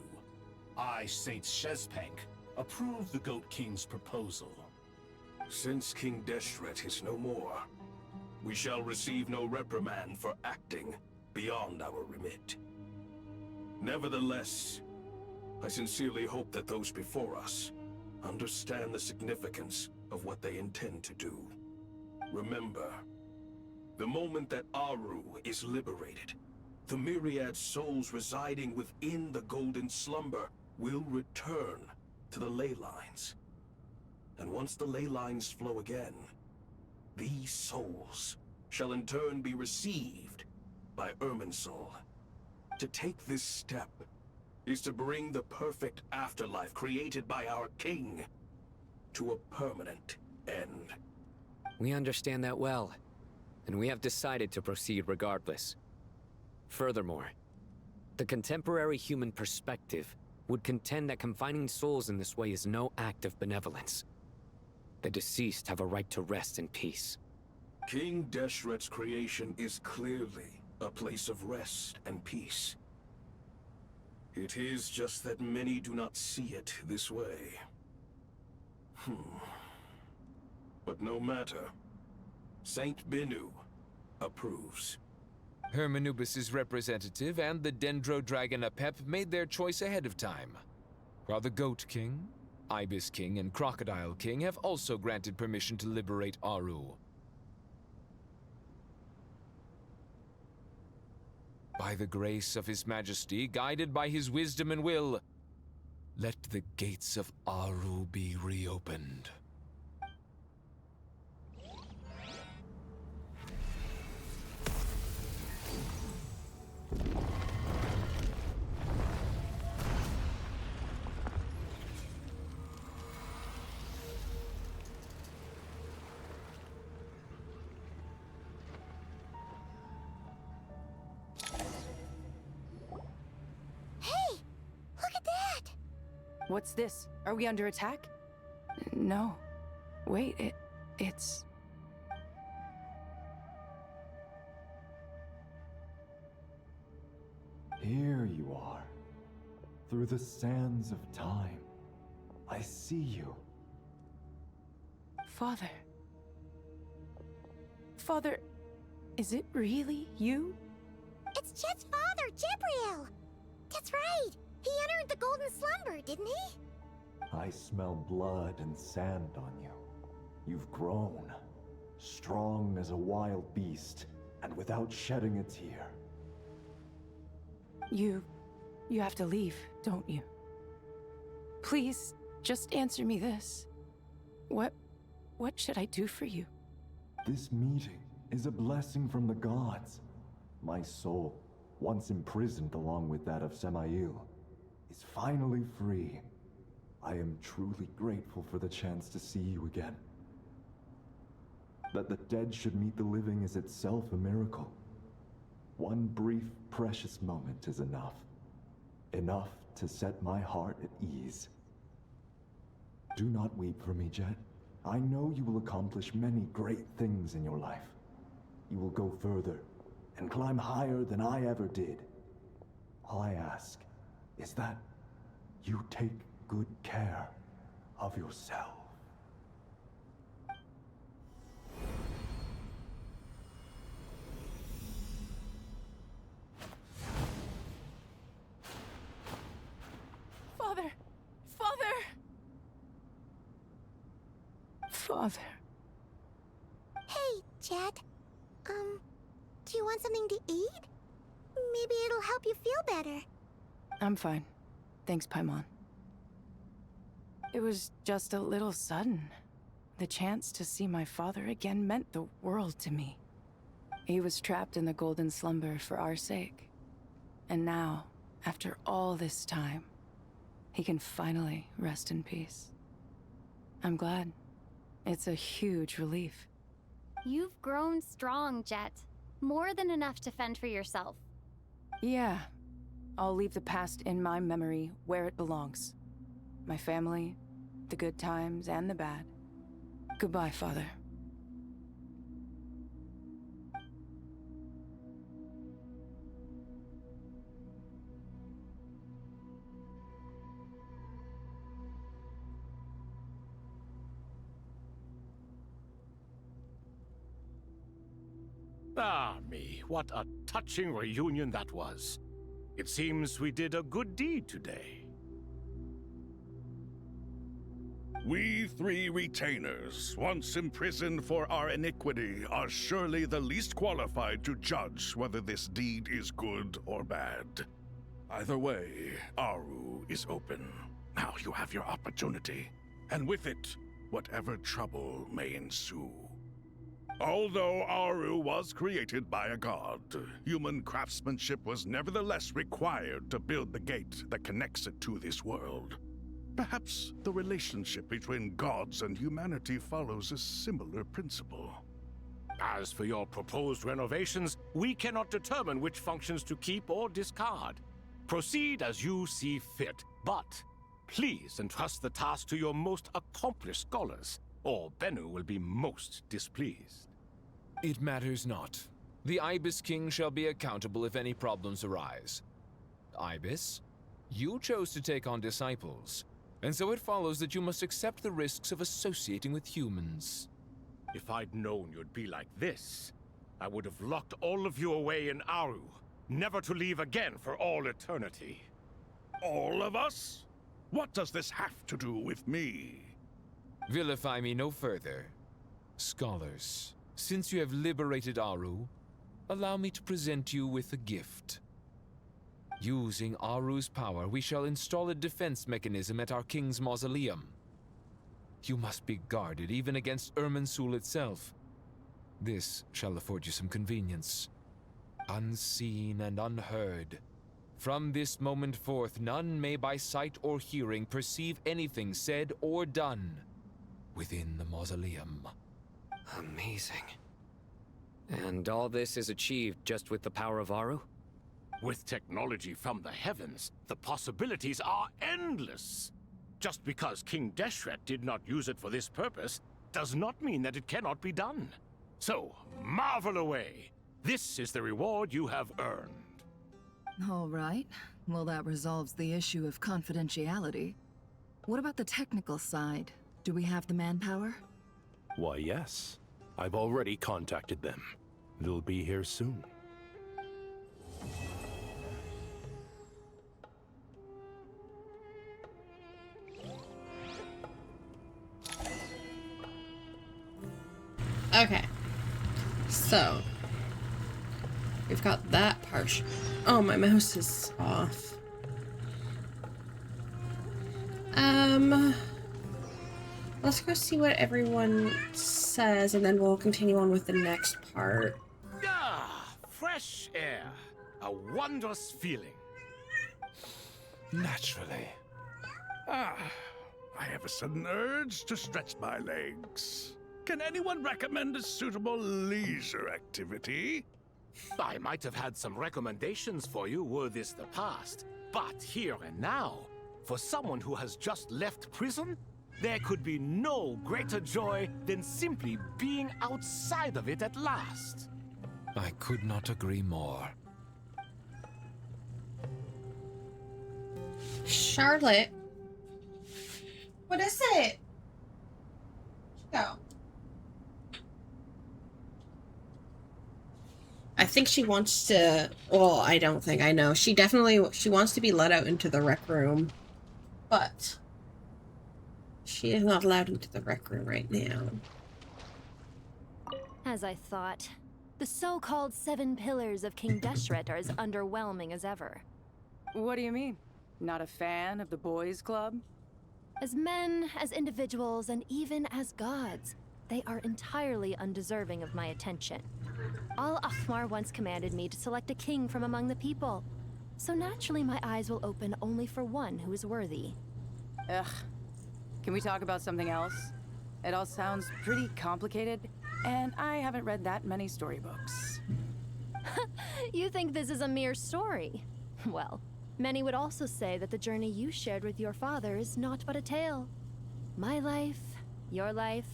I, Saint Shezpank, approve the Goat King's proposal. Since King Deshret is no more, we shall receive no reprimand for acting beyond our remit. Nevertheless, I sincerely hope that those before us understand the significance of what they intend to do. Remember, the moment that Aru is liberated, The myriad souls residing within the golden slumber will return to the ley lines. And once the ley lines flow again, these souls shall in turn be received by Irminsul. To take this step is to bring the perfect afterlife created by our king to a permanent end. We understand that well, and we have decided to proceed regardless. Furthermore, the contemporary human perspective would contend that confining souls in this way is no act of benevolence. The deceased have a right to rest in peace. King Deshret's creation is clearly a place of rest and peace. It is just that many do not see it this way. But no matter. Saint Binu approves. Hermanubis' representative and the Dendro Dragon Apep made their choice ahead of time, while the Goat King, Ibis King, and Crocodile King have also granted permission to liberate Aru. By the grace of His Majesty, guided by his wisdom and will, let the gates of Aru be reopened. What's this? Are we under attack? No. Wait, it's... Here you are. Through the sands of time. I see you. Father. Father, is it really you? It's Jet's father, Jibriel! That's right! He entered the golden slumber, didn't he? I smell blood and sand on you. You've grown. Strong as a wild beast, and without shedding a tear. You have to leave, don't you? Please, just answer me this. What should I do for you? This meeting is a blessing from the gods. My soul, once imprisoned along with that of Semail, is finally free. I am truly grateful for the chance to see you again. That the dead should meet the living is itself a miracle. One brief, precious moment is enough. Enough to set my heart at ease. Do not weep for me, Jet. I know you will accomplish many great things in your life. You will go further and climb higher than I ever did. All I ask is that you take good care of yourself. Father! Father! Father. Hey, Jet. Do you want something to eat? Maybe it'll help you feel better. I'm fine. Thanks, Paimon. It was just a little sudden. The chance to see my father again meant the world to me. He was trapped in the golden slumber for our sake. And now, after all this time, he can finally rest in peace. I'm glad. It's a huge relief. You've grown strong, Jet. More than enough to fend for yourself. Yeah. I'll leave the past in my memory where it belongs. My family, the good times and the bad. Goodbye, Father. Ah, me, what a touching reunion that was. It seems we did a good deed today. We three retainers, once imprisoned for our iniquity, are surely the least qualified to judge whether this deed is good or bad. Either way, Aru is open. Now you have your opportunity, and with it, whatever trouble may ensue. Although Aru was created by a god, human craftsmanship was nevertheless required to build the gate that connects it to this world. Perhaps the relationship between gods and humanity follows a similar principle. As for your proposed renovations, we cannot determine which functions to keep or discard. Proceed as you see fit, but please entrust the task to your most accomplished scholars, or Bennu will be most displeased. It matters not. The Ibis King shall be accountable if any problems arise. Ibis, you chose to take on disciples, and so it follows that you must accept the risks of associating with humans. If I'd known you'd be like this, I would have locked all of you away in Aru, never to leave again for all eternity. All of us? What does this have to do with me? Vilify me no further. Scholars, since you have liberated Aru, allow me to present you with a gift. Using Aru's power, we shall install a defense mechanism at our king's mausoleum. You must be guarded even against Irminsul itself. This shall afford you some convenience. Unseen and unheard. From this moment forth, none may by sight or hearing perceive anything said or done within the mausoleum. Amazing. And all this is achieved just with the power of Aru? With technology from the heavens, the possibilities are endless. Just because King Deshret did not use it for this purpose, does not mean that it cannot be done. So, marvel away. This is the reward you have earned. All right. Well, that resolves the issue of confidentiality. What about the technical side? Do we have the manpower? Why, yes. I've already contacted them. They'll be here soon. Okay. So, we've got that part. Oh, my mouse is off. Let's go see what everyone says, and then we'll continue on with the next part. Ah, fresh air. A wondrous feeling. Naturally. I have a sudden urge to stretch my legs. Can anyone recommend a suitable leisure activity? I might have had some recommendations for you were this the past, but here and now, for someone who has just left prison, there could be no greater joy than simply being outside of it at last. I could not agree more. Charlotte. What is it? Go. I think she wants to, well, I don't think, I know. She wants to be let out into the rec room, but she is not allowed into the rec room right now. As I thought, the so-called 7 pillars of King Deshret are as underwhelming as ever. What do you mean? Not a fan of the boys' club? As men, as individuals, and even as gods, they are entirely undeserving of my attention. Al-Ahmar once commanded me to select a king from among the people, so naturally my eyes will open only for one who is worthy. Ugh. Can we talk about something else? It all sounds pretty complicated, and I haven't read that many storybooks. You think this is a mere story? Well, many would also say that the journey you shared with your father is not but a tale. My life, your life,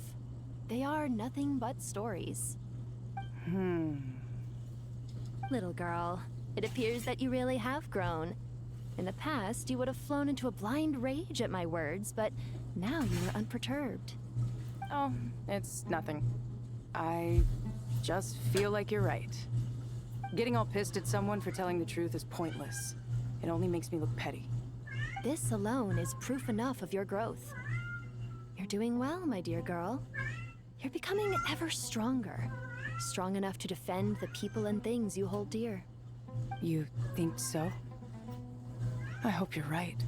they are nothing but stories. Little girl, it appears that you really have grown. In the past, you would have flown into a blind rage at my words, but now you are unperturbed. Oh, it's nothing. I just feel like you're right. Getting all pissed at someone for telling the truth is pointless. It only makes me look petty. This alone is proof enough of your growth. You're doing well, my dear girl. You're becoming ever stronger. Strong enough to defend the people and things you hold dear. You think so? I hope you're right.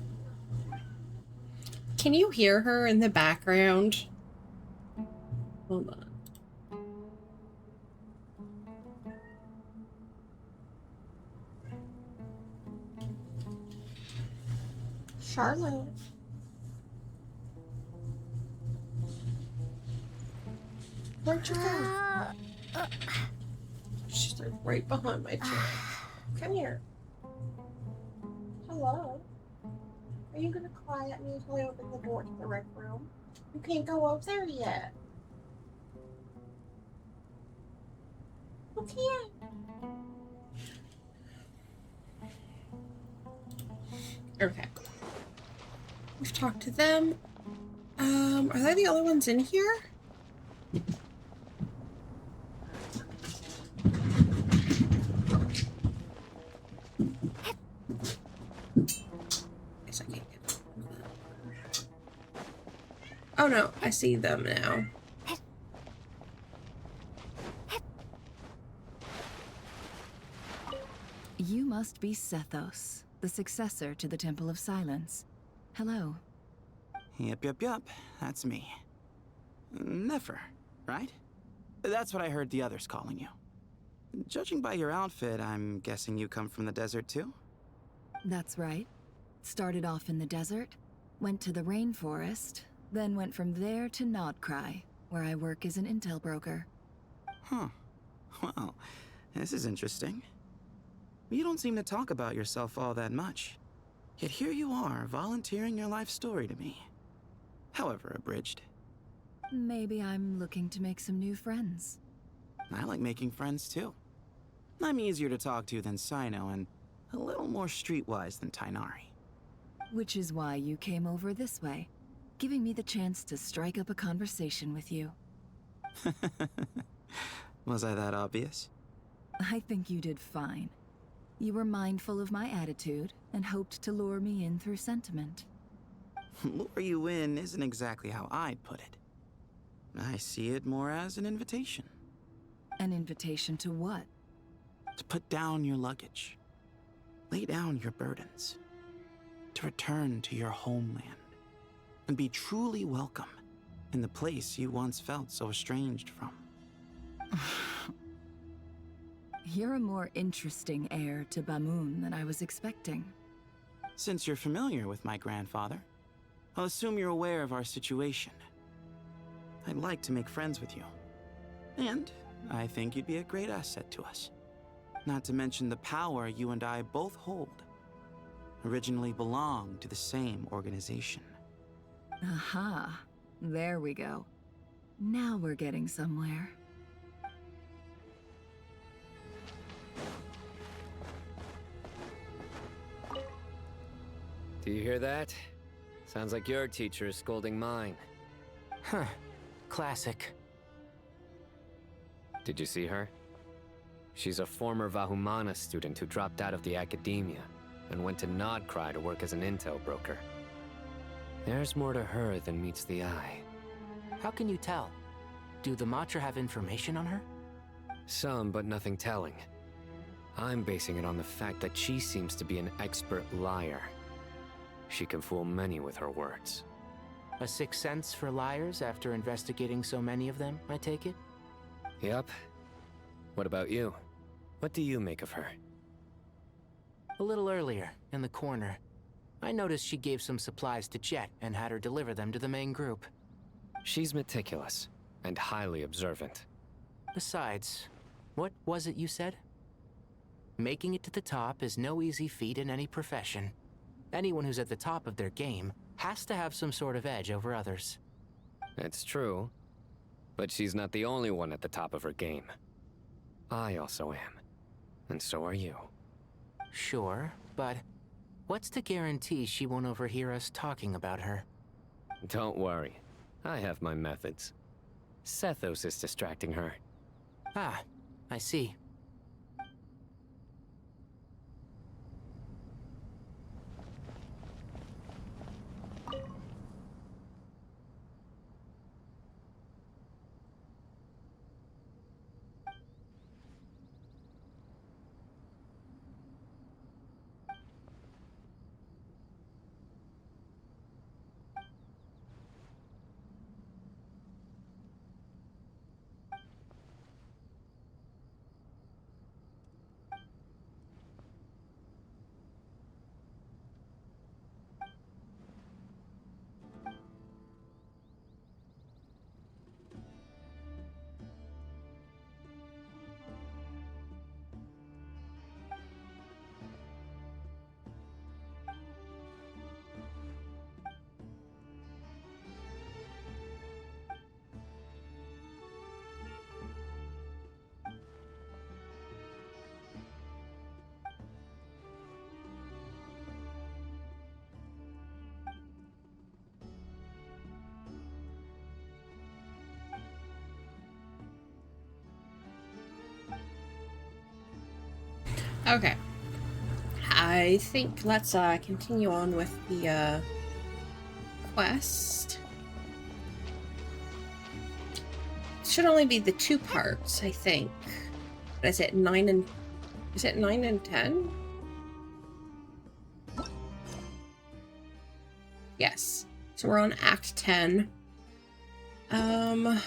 Can you hear her in the background? Hold on. Charlotte. Where'd you go? She's like right behind my chair. Come here. Hello. Are you gonna cry at me until I open the door to the rec room? You can't go up there yet. You can't. Okay. We've talked to them. Are they the only ones in here? Guess I can't get them. Oh no, I see them now. You must be Sethos, the successor to the Temple of Silence. Hello. Yup. That's me. Nefer, right? That's what I heard the others calling you. Judging by your outfit, I'm guessing you come from the desert too? That's right. Started off in the desert, went to the rainforest, then went from there to Nodcry, where I work as an intel broker. Huh. Well, this is interesting. You don't seem to talk about yourself all that much. Yet here you are, volunteering your life story to me. However abridged. Maybe I'm looking to make some new friends. I like making friends too. I'm easier to talk to than Sino and a little more streetwise than Tainari. Which is why you came over this way, giving me the chance to strike up a conversation with you. Was I that obvious? I think you did fine. You were mindful of my attitude and hoped to lure me in through sentiment. Lure you in isn't exactly how I'd put it. I see it more as an invitation. An invitation to what? To put down your luggage. Lay down your burdens. To return to your homeland. And be truly welcome in the place you once felt so estranged from. You're a more interesting heir to Bamun than I was expecting. Since you're familiar with my grandfather, I'll assume you're aware of our situation. I'd like to make friends with you. And I think you'd be a great asset to us. Not to mention the power you and I both hold. Originally belonged to the same organization. Aha. There we go. Now we're getting somewhere. Do you hear that? Sounds like your teacher is scolding mine. Huh. Classic. Did you see her? She's a former Vahumana student who dropped out of the academia and went to Nodcry to work as an intel broker. There's more to her than meets the eye. How can you tell? Do the Matra have information on her? Some, but nothing telling. I'm basing it on the fact that she seems to be an expert liar. She can fool many with her words. A sixth sense for liars after investigating so many of them, I take it? Yep. What about you? What do you make of her? A little earlier, in the corner, I noticed she gave some supplies to Jet and had her deliver them to the main group. She's meticulous and highly observant. Besides, what was it you said? Making it to the top is no easy feat in any profession. Anyone who's at the top of their game has to have some sort of edge over others. It's true, but she's not the only one at the top of her game. I also am, and so are you. Sure, but what's to guarantee she won't overhear us talking about her? Don't worry, I have my methods. Sethos is distracting her. Ah, I see. Okay. I think let's continue on with the quest. It should only be the 2 parts, I think. Is it 9 and 10? Yes. So we're on Act 10. I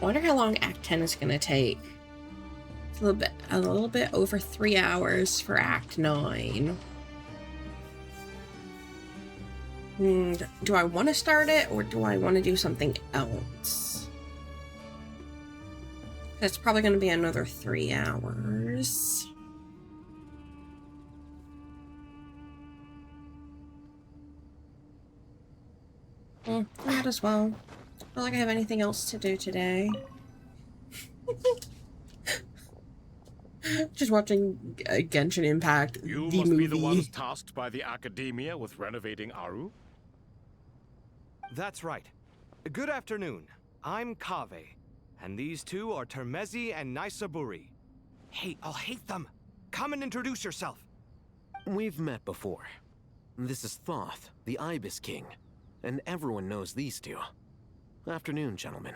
wonder how long Act 10 is gonna take. It's a little bit over 3 hours for Act 9. Do I want to start it, or do I want to do something else? That's probably going to be another 3 hours. Might as well. Not like I have anything else to do today. Just watching Genshin Impact, You the must movie. be the ones tasked by the Academia with renovating Aru? That's right. Good afternoon. I'm Kaveh, and these two are Termezi and Naisaburi. Hey, I'll hate them. Come and introduce yourself. We've met before. This is Thoth, the Ibis King, and everyone knows these two. Afternoon, gentlemen.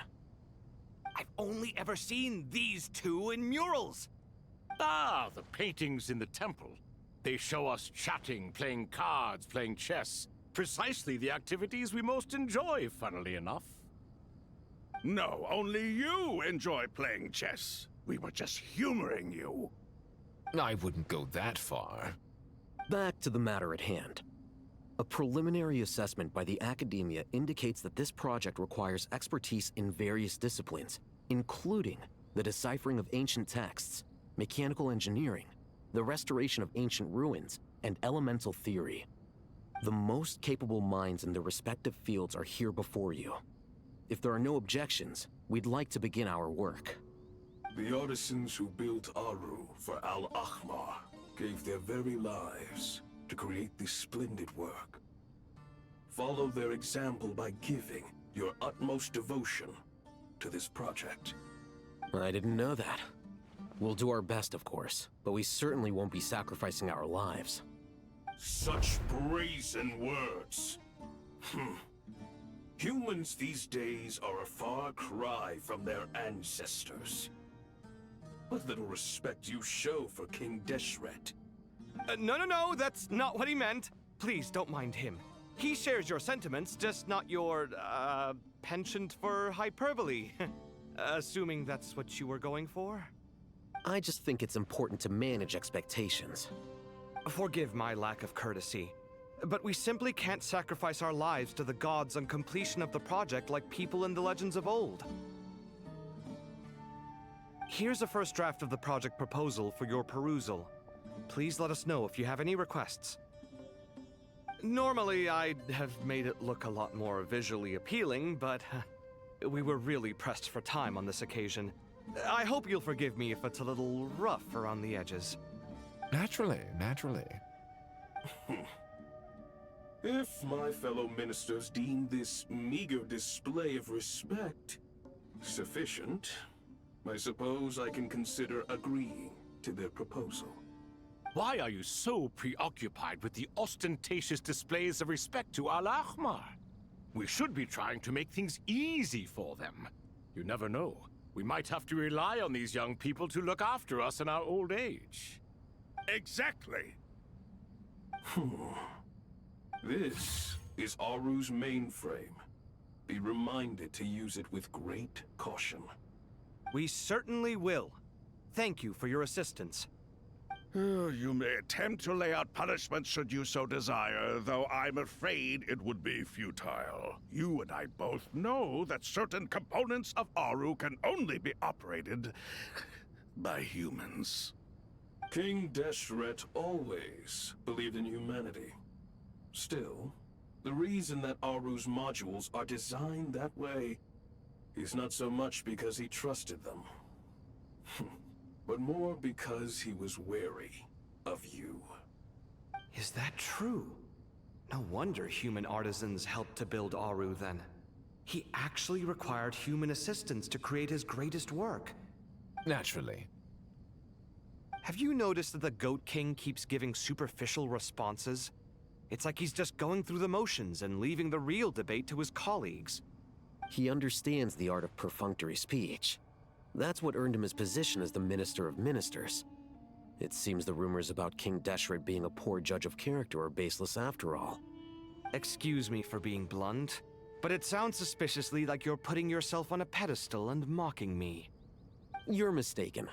I've only ever seen these two in murals. Ah, the paintings in the temple. They show us chatting, playing cards, playing chess. Precisely the activities we most enjoy, funnily enough. No, only you enjoy playing chess. We were just humoring you. I wouldn't go that far. Back to the matter at hand. A preliminary assessment by the Academia indicates that this project requires expertise in various disciplines, including the deciphering of ancient texts, mechanical engineering, the restoration of ancient ruins, and elemental theory. The most capable minds in their respective fields are here before you. If there are no objections, we'd like to begin our work. The artisans who built Aru for Al-Ahmar gave their very lives to create this splendid work. Follow their example by giving your utmost devotion to this project. I didn't know that. We'll do our best, of course, but we certainly won't be sacrificing our lives. Such brazen words. Humans these days are a far cry from their ancestors. What little respect you show for King Deshret. No, that's not what he meant. Please don't mind him. He shares your sentiments, just not your, penchant for hyperbole. Assuming that's what you were going for? I just think it's important to manage expectations. Forgive my lack of courtesy, but we simply can't sacrifice our lives to the gods on completion of the project like people in the legends of old. Here's a first draft of the project proposal for your perusal. Please let us know if you have any requests. Normally, I'd have made it look a lot more visually appealing, but we were really pressed for time on this occasion. I hope you'll forgive me if it's a little rough around the edges. Naturally. If my fellow ministers deem this meager display of respect sufficient, I suppose I can consider agreeing to their proposal. Why are you so preoccupied with the ostentatious displays of respect to Al-Ahmar? We should be trying to make things easy for them. You never know. We might have to rely on these young people to look after us in our old age. Exactly. This is Aru's mainframe. Be reminded to use it with great caution. We certainly will. Thank you for your assistance. You may attempt to lay out punishment should you so desire, though I'm afraid it would be futile. You and I both know that certain components of Aru can only be operated by humans. King Deshret always believed in humanity. Still, the reason that Aru's modules are designed that way is not so much because he trusted them, but more because he was wary of you. Is that true? No wonder human artisans helped to build Aru then. He actually required human assistance to create his greatest work. Naturally. Have you noticed that the Goat King keeps giving superficial responses? It's like he's just going through the motions and leaving the real debate to his colleagues. He understands the art of perfunctory speech. That's what earned him his position as the Minister of Ministers. It seems the rumors about King Deshret being a poor judge of character are baseless after all. Excuse me for being blunt, but it sounds suspiciously like you're putting yourself on a pedestal and mocking me. You're mistaken.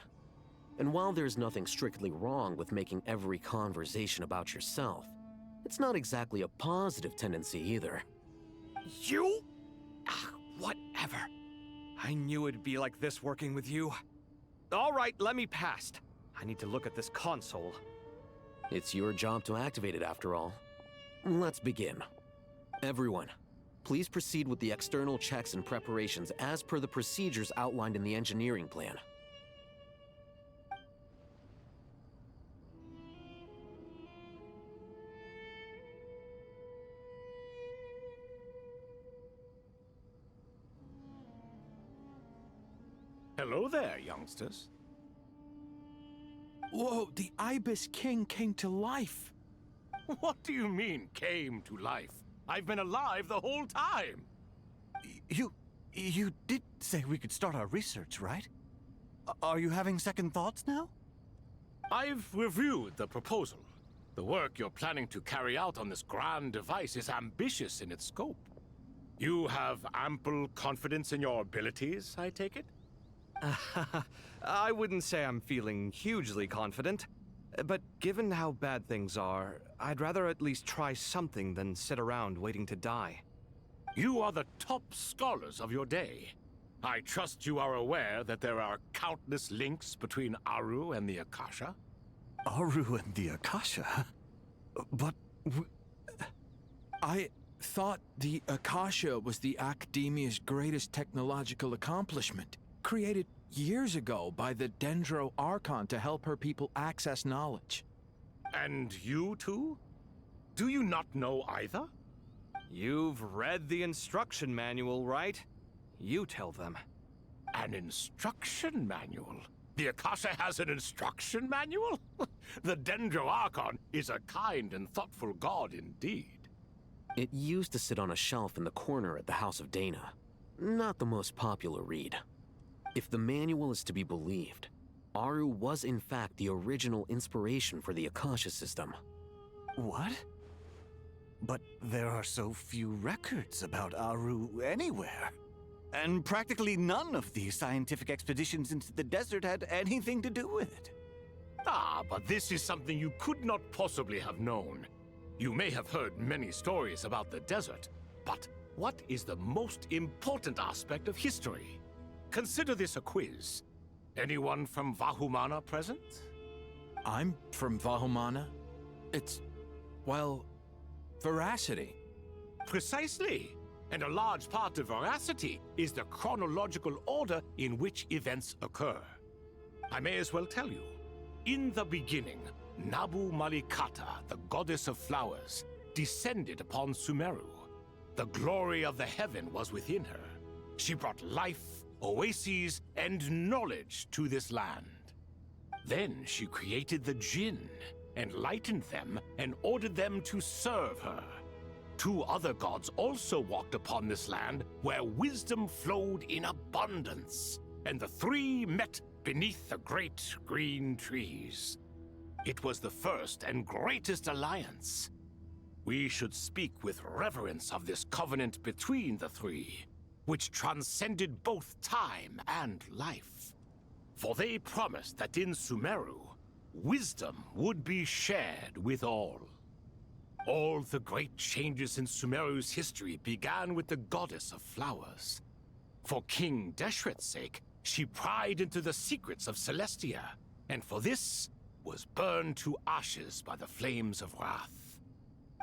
And while there's nothing strictly wrong with making every conversation about yourself, it's not exactly a positive tendency either. You? Whatever. I knew it'd be like this working with you. All right, let me past. I need to look at this console. It's your job to activate it after all. Let's begin. Everyone, please proceed with the external checks and preparations as per the procedures outlined in the engineering plan. Hello there, youngsters. Whoa, the Ibis King came to life. What do you mean, came to life? I've been alive the whole time. You did say we could start our research, right? Are you having second thoughts now? I've reviewed the proposal. The work you're planning to carry out on this grand device is ambitious in its scope. You have ample confidence in your abilities, I take it? I wouldn't say I'm feeling hugely confident, but given how bad things are, I'd rather at least try something than sit around waiting to die. You are the top scholars of your day. I trust you are aware that there are countless links between Aru and the Akasha? Aru and the Akasha? But I thought the Akasha was the Academia's greatest technological accomplishment, created years ago by the Dendro Archon to help her people access knowledge. And you too? Do you not know either? You've read the instruction manual, right? You tell them. An instruction manual? The Akasha has an instruction manual? The Dendro Archon is a kind and thoughtful god indeed. It used to sit on a shelf in the corner at the House of Dana. Not the most popular read. If the manual is to be believed, Aru was in fact the original inspiration for the Akasha system. What? But there are so few records about Aru anywhere. And practically none of the scientific expeditions into the desert had anything to do with it. Ah, but this is something you could not possibly have known. You may have heard many stories about the desert, but what is the most important aspect of history? Consider this a quiz. Anyone from Vahumana present? I'm from Vahumana. It's, well, veracity. Precisely. And a large part of veracity is the chronological order in which events occur. I may as well tell you. In the beginning, Nabu Malikata, the goddess of flowers, descended upon Sumeru. The glory of the heaven was within her. She brought life, oases, and knowledge to this land. Then she created the Jinn, enlightened them, and ordered them to serve her. Two other gods also walked upon this land where wisdom flowed in abundance, and the three met beneath the great green trees. It was the first and greatest alliance. We should speak with reverence of this covenant between the three, which transcended both time and life. For they promised that in Sumeru, wisdom would be shared with all. All the great changes in Sumeru's history began with the goddess of flowers. For King Deshret's sake, she pried into the secrets of Celestia, and for this was burned to ashes by the flames of wrath.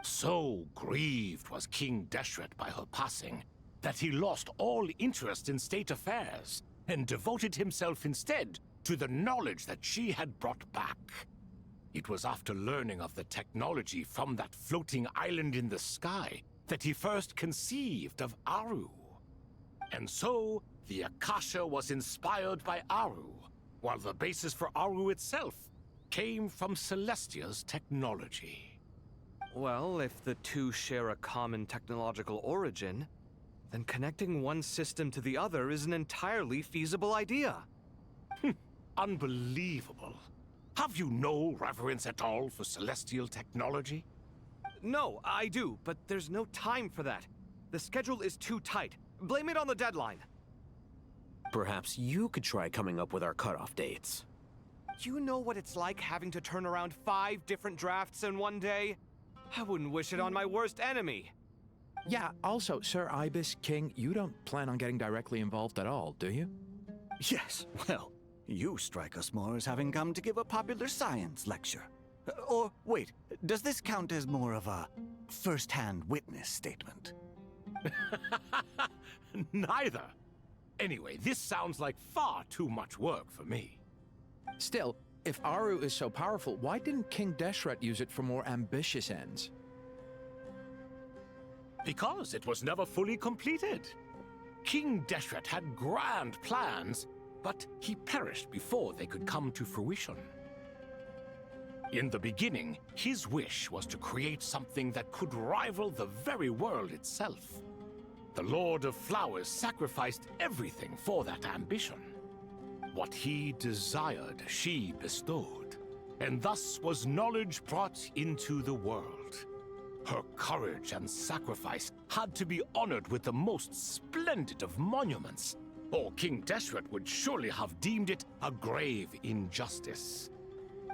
So grieved was King Deshret by her passing, that he lost all interest in state affairs, and devoted himself instead to the knowledge that she had brought back. It was after learning of the technology from that floating island in the sky that he first conceived of Aru. And so, the Akasha was inspired by Aru, while the basis for Aru itself came from Celestia's technology. Well, if the two share a common technological origin, then connecting one system to the other is an entirely feasible idea. Unbelievable. Have you no reverence at all for celestial technology? No, I do, but there's no time for that. The schedule is too tight. Blame it on the deadline. Perhaps you could try coming up with our cutoff dates. You know what it's like having to turn around 5 different drafts in one day? I wouldn't wish it on my worst enemy. Yeah, also, Sir Ibis, King, you don't plan on getting directly involved at all, do you? Yes, well, you strike us more as having come to give a popular science lecture. Or, wait, does this count as more of a first-hand witness statement? Neither. Anyway, this sounds like far too much work for me. Still, if Aru is so powerful, why didn't King Deshret use it for more ambitious ends? Because it was never fully completed. King Deshret had grand plans, but he perished before they could come to fruition. In the beginning, his wish was to create something that could rival the very world itself. The Lord of Flowers sacrificed everything for that ambition. What he desired, she bestowed, and thus was knowledge brought into the world. Her courage and sacrifice had to be honored with the most splendid of monuments, or King Deshret would surely have deemed it a grave injustice.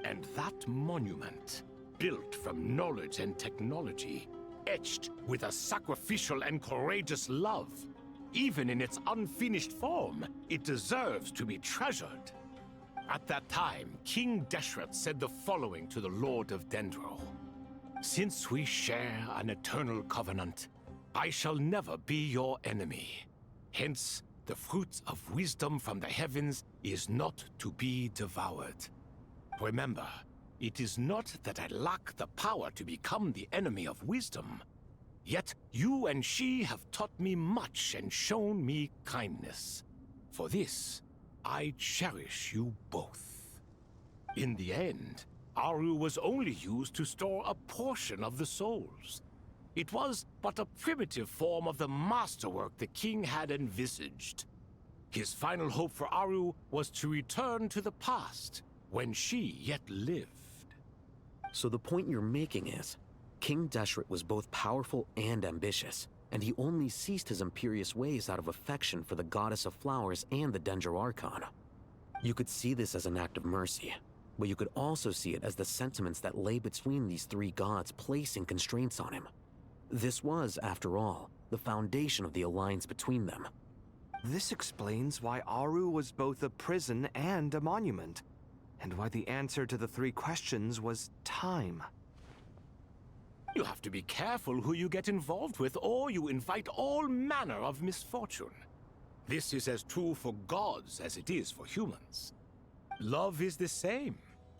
And that monument, built from knowledge and technology, etched with a sacrificial and courageous love, even in its unfinished form, it deserves to be treasured. At that time, King Deshret said the following to the Lord of Dendro. Since we share an eternal covenant, I shall never be your enemy. Hence, the fruit of wisdom from the heavens is not to be devoured. Remember, it is not that I lack the power to become the enemy of wisdom. Yet you and she have taught me much and shown me kindness. For this, I cherish you both. In the end, Aru was only used to store a portion of the souls. It was but a primitive form of the masterwork the king had envisaged. His final hope for Aru was to return to the past, when she yet lived. So the point you're making is, King Deshret was both powerful and ambitious, and he only ceased his imperious ways out of affection for the Goddess of Flowers and the Dendro Archon. You could see this as an act of mercy, but you could also see it as the sentiments that lay between these three gods placing constraints on him. This was, after all, the foundation of the alliance between them. This explains why Aru was both a prison and a monument, and why the answer to the 3 questions was time. You have to be careful who you get involved with, or you invite all manner of misfortune. This is as true for gods as it is for humans. Love is the same.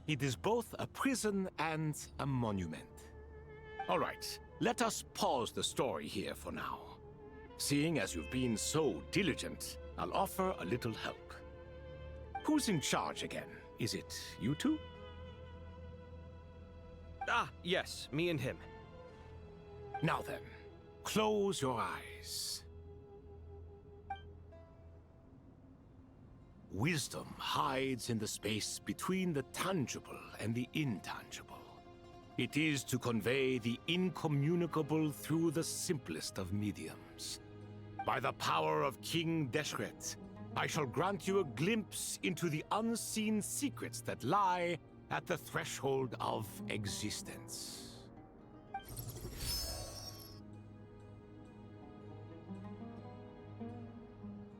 It is both a prison and a monument. All right, let us pause the story here for now. Seeing as you've been so diligent, I'll offer a little help. Who's in charge again? Is it you two? Ah, yes, me and him. Now then, close your eyes. Wisdom hides in the space between the tangible and the intangible. It is to convey the incommunicable through the simplest of mediums. By the power of King Deshret, I shall grant you a glimpse into the unseen secrets that lie at the threshold of existence.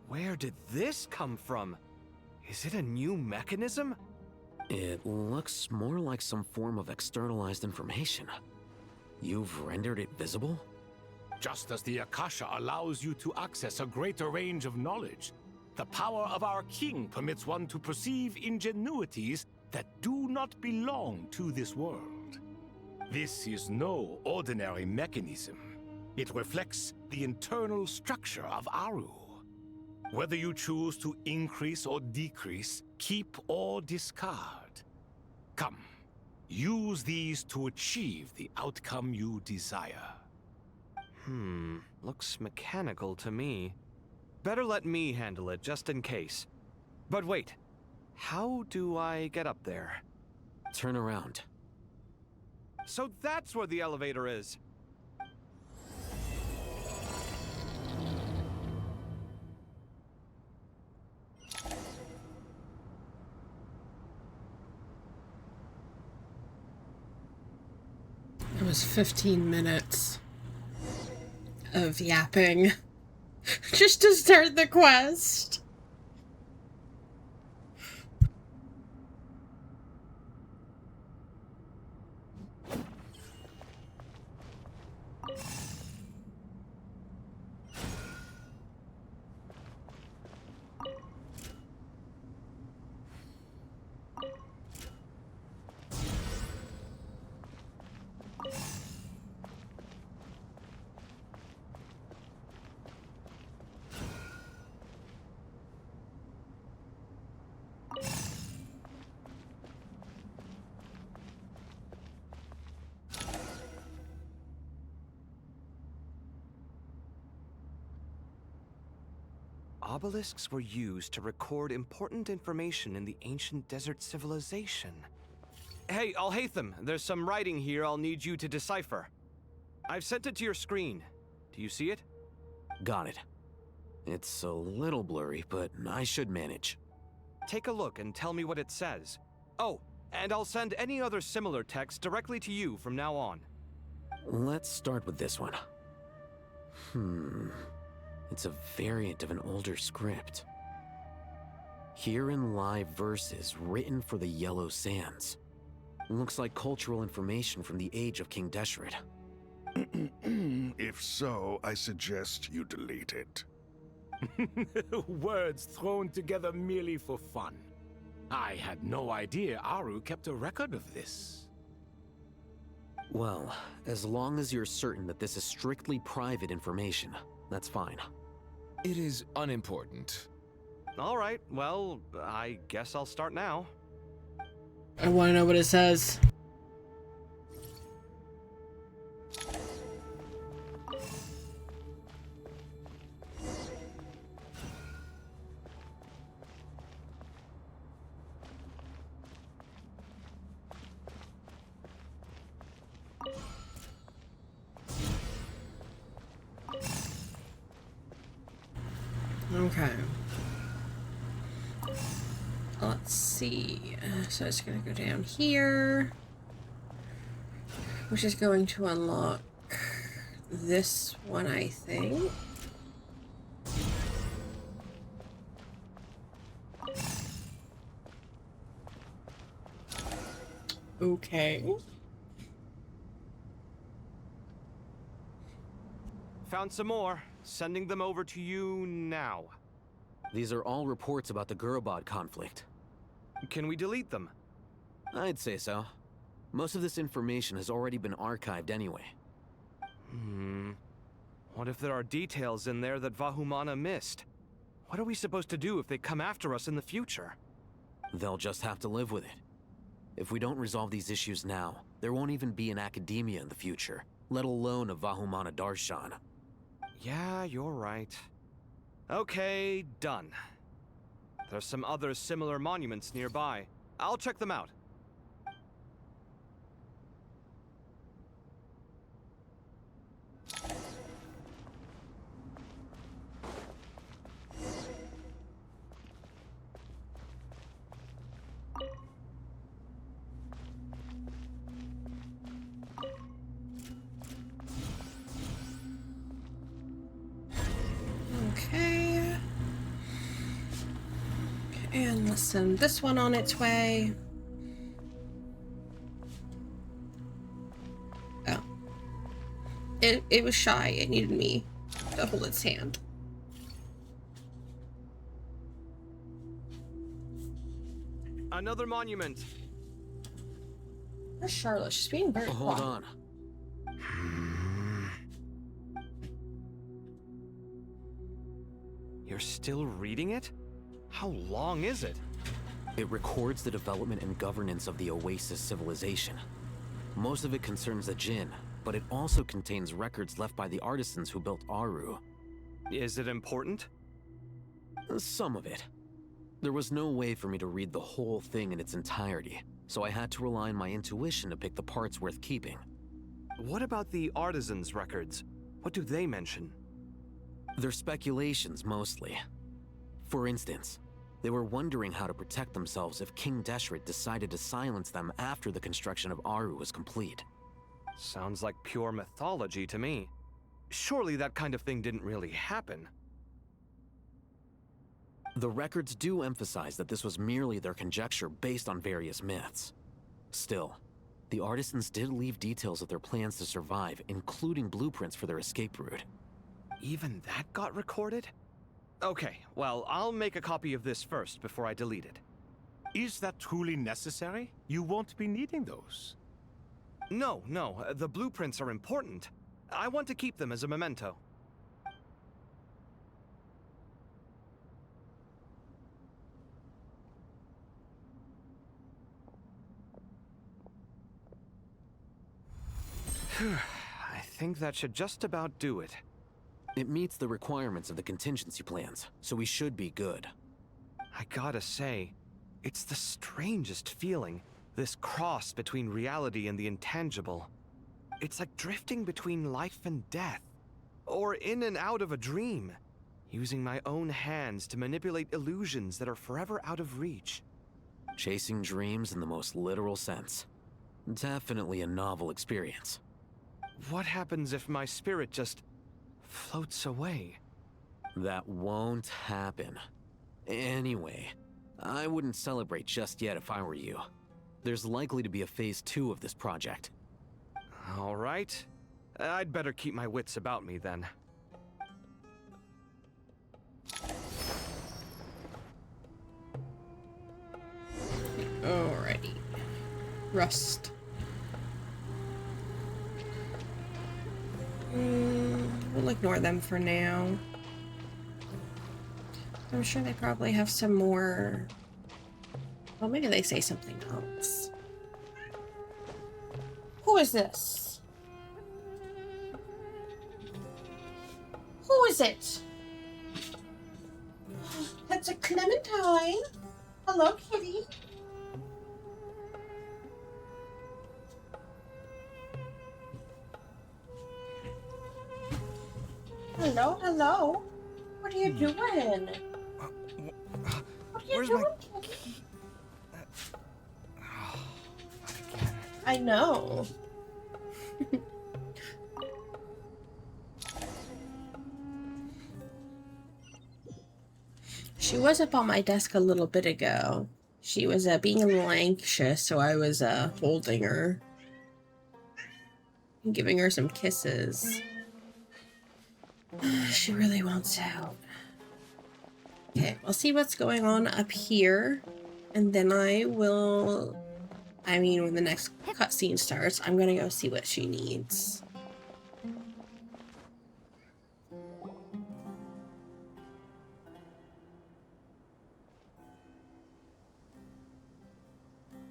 Where did this come from? Is it a new mechanism? It looks more like some form of externalized information. You've rendered it visible? Just as the Akasha allows you to access a greater range of knowledge, the power of our king permits one to perceive ingenuities that do not belong to this world. This is no ordinary mechanism. It reflects the internal structure of Aru. Whether you choose to increase or decrease, keep or discard, Come, use these to achieve the outcome you desire. Looks mechanical to me. Better let me handle it, just in case. But wait, how do I get up there? Turn around. So that's where the elevator is! It was 15 minutes of yapping just to start the quest. Obelisks were used to record important information in the ancient desert civilization. Hey, Alhaitham, there's some writing here I'll need you to decipher. I've sent it to your screen. Do you see it? Got it. It's a little blurry, but I should manage. Take a look and tell me what it says. Oh, and I'll send any other similar text directly to you from now on. Let's start with this one. It's a variant of an older script. Herein lie verses written for the Yellow Sands. Looks like cultural information from the age of King Deshret. If so, I suggest you delete it. Words thrown together merely for fun. I had no idea Aru kept a record of this. Well, as long as you're certain that this is strictly private information, that's fine. It is unimportant. All right, well, I guess I'll start now. I want to know what it says. Okay. Let's see. So it's going to go down here, which is going to unlock this one, I think. Okay. Found some more. Sending them over to you now. These are all reports about the Gurubad conflict. Can we delete them? I'd say so. Most of this information has already been archived anyway. What if there are details in there that Vahumana missed? What are we supposed to do if they come after us in the future? They'll just have to live with it. If we don't resolve these issues now, there won't even be an academia in the future, let alone a Vahumana Darshan. Yeah, you're right. Okay, done. There's some other similar monuments nearby. I'll check them out. Okay. And let's send this one on its way. Oh. It was shy. It needed me to hold its hand. Another monument. Where's Charlotte? She's being very Hold quiet. on. You're still reading it? How long is it? It records the development and governance of the Oasis civilization. Most of it concerns the Jinn, but it also contains records left by the artisans who built Aru. Is it important? Some of it. There was no way for me to read the whole thing in its entirety, so I had to rely on my intuition to pick the parts worth keeping. What about the artisans' records? What do they mention? They're speculations, mostly. For instance, they were wondering how to protect themselves if King Deshret decided to silence them after the construction of Aru was complete. Sounds like pure mythology to me. Surely that kind of thing didn't really happen. The records do emphasize that this was merely their conjecture based on various myths. Still, the artisans did leave details of their plans to survive, including blueprints for their escape route. Even that got recorded? Okay, well, I'll make a copy of this first before I delete it. Is that truly necessary? You won't be needing those. No, the blueprints are important. I want to keep them as a memento. I think that should just about do it. It meets the requirements of the contingency plans, so we should be good. I gotta say, it's the strangest feeling, this cross between reality and the intangible. It's like drifting between life and death, or in and out of a dream, using my own hands to manipulate illusions that are forever out of reach. Chasing dreams in the most literal sense. Definitely a novel experience. What happens if my spirit just floats away? That won't happen. Anyway, I wouldn't celebrate just yet if I were you. There's likely to be a phase 2 of this project. All right. I'd better keep my wits about me then. Alrighty. Rust. We'll ignore them for now. I'm sure they probably have some more... Well, maybe they say something else. Who is this? Who is it? That's a Clementine. Hello, kitty. Hello, hello. What are you doing? What are you doing, kitty? I know. She was up on my desk a little bit ago. She was being a little anxious, so I was holding her and giving her some kisses. She really wants out. Okay, we'll see what's going on up here, and then when the next cutscene starts, I'm gonna go see what she needs.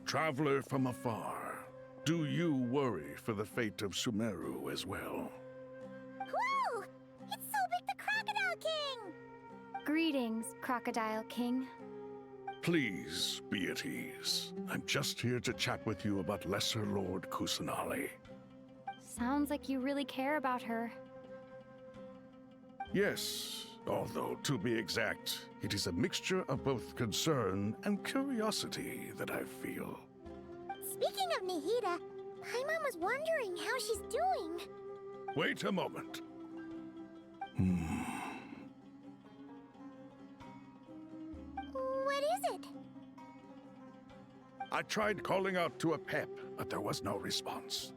Traveler from afar, do you worry for the fate of Sumeru as well? Whoa! It's Sobek the Crocodile King! Greetings, Crocodile King. Please be at ease. I'm just here to chat with you about Lesser Lord Kusanali. Sounds like you really care about her. Yes, although to be exact, it is a mixture of both concern and curiosity that I feel. Speaking of Nihida, Paimon was wondering how she's doing. Wait a moment. What is it? I tried calling out to a pep, but there was no response.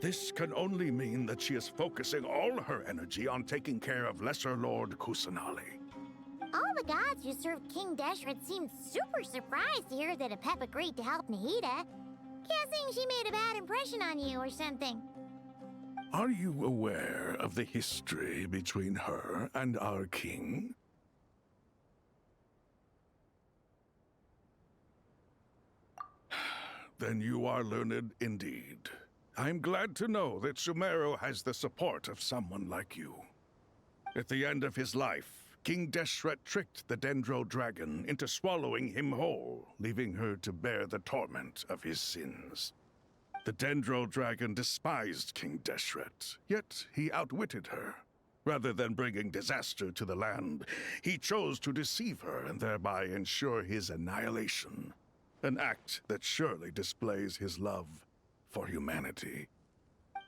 This can only mean that she is focusing all her energy on taking care of Lesser Lord Kusanali. All the gods who served King Deshret seemed super surprised to hear that a pep agreed to help Nihida. Guessing she made a bad impression on you or something. Are you aware of the history between her and our king? Then you are learned indeed. I'm glad to know that Sumeru has the support of someone like you. At the end of his life, King Deshret tricked the Dendro Dragon into swallowing him whole, leaving her to bear the torment of his sins. The Dendro Dragon despised King Deshret, yet he outwitted her. Rather than bringing disaster to the land, he chose to deceive her and thereby ensure his annihilation. An act that surely displays his love for humanity.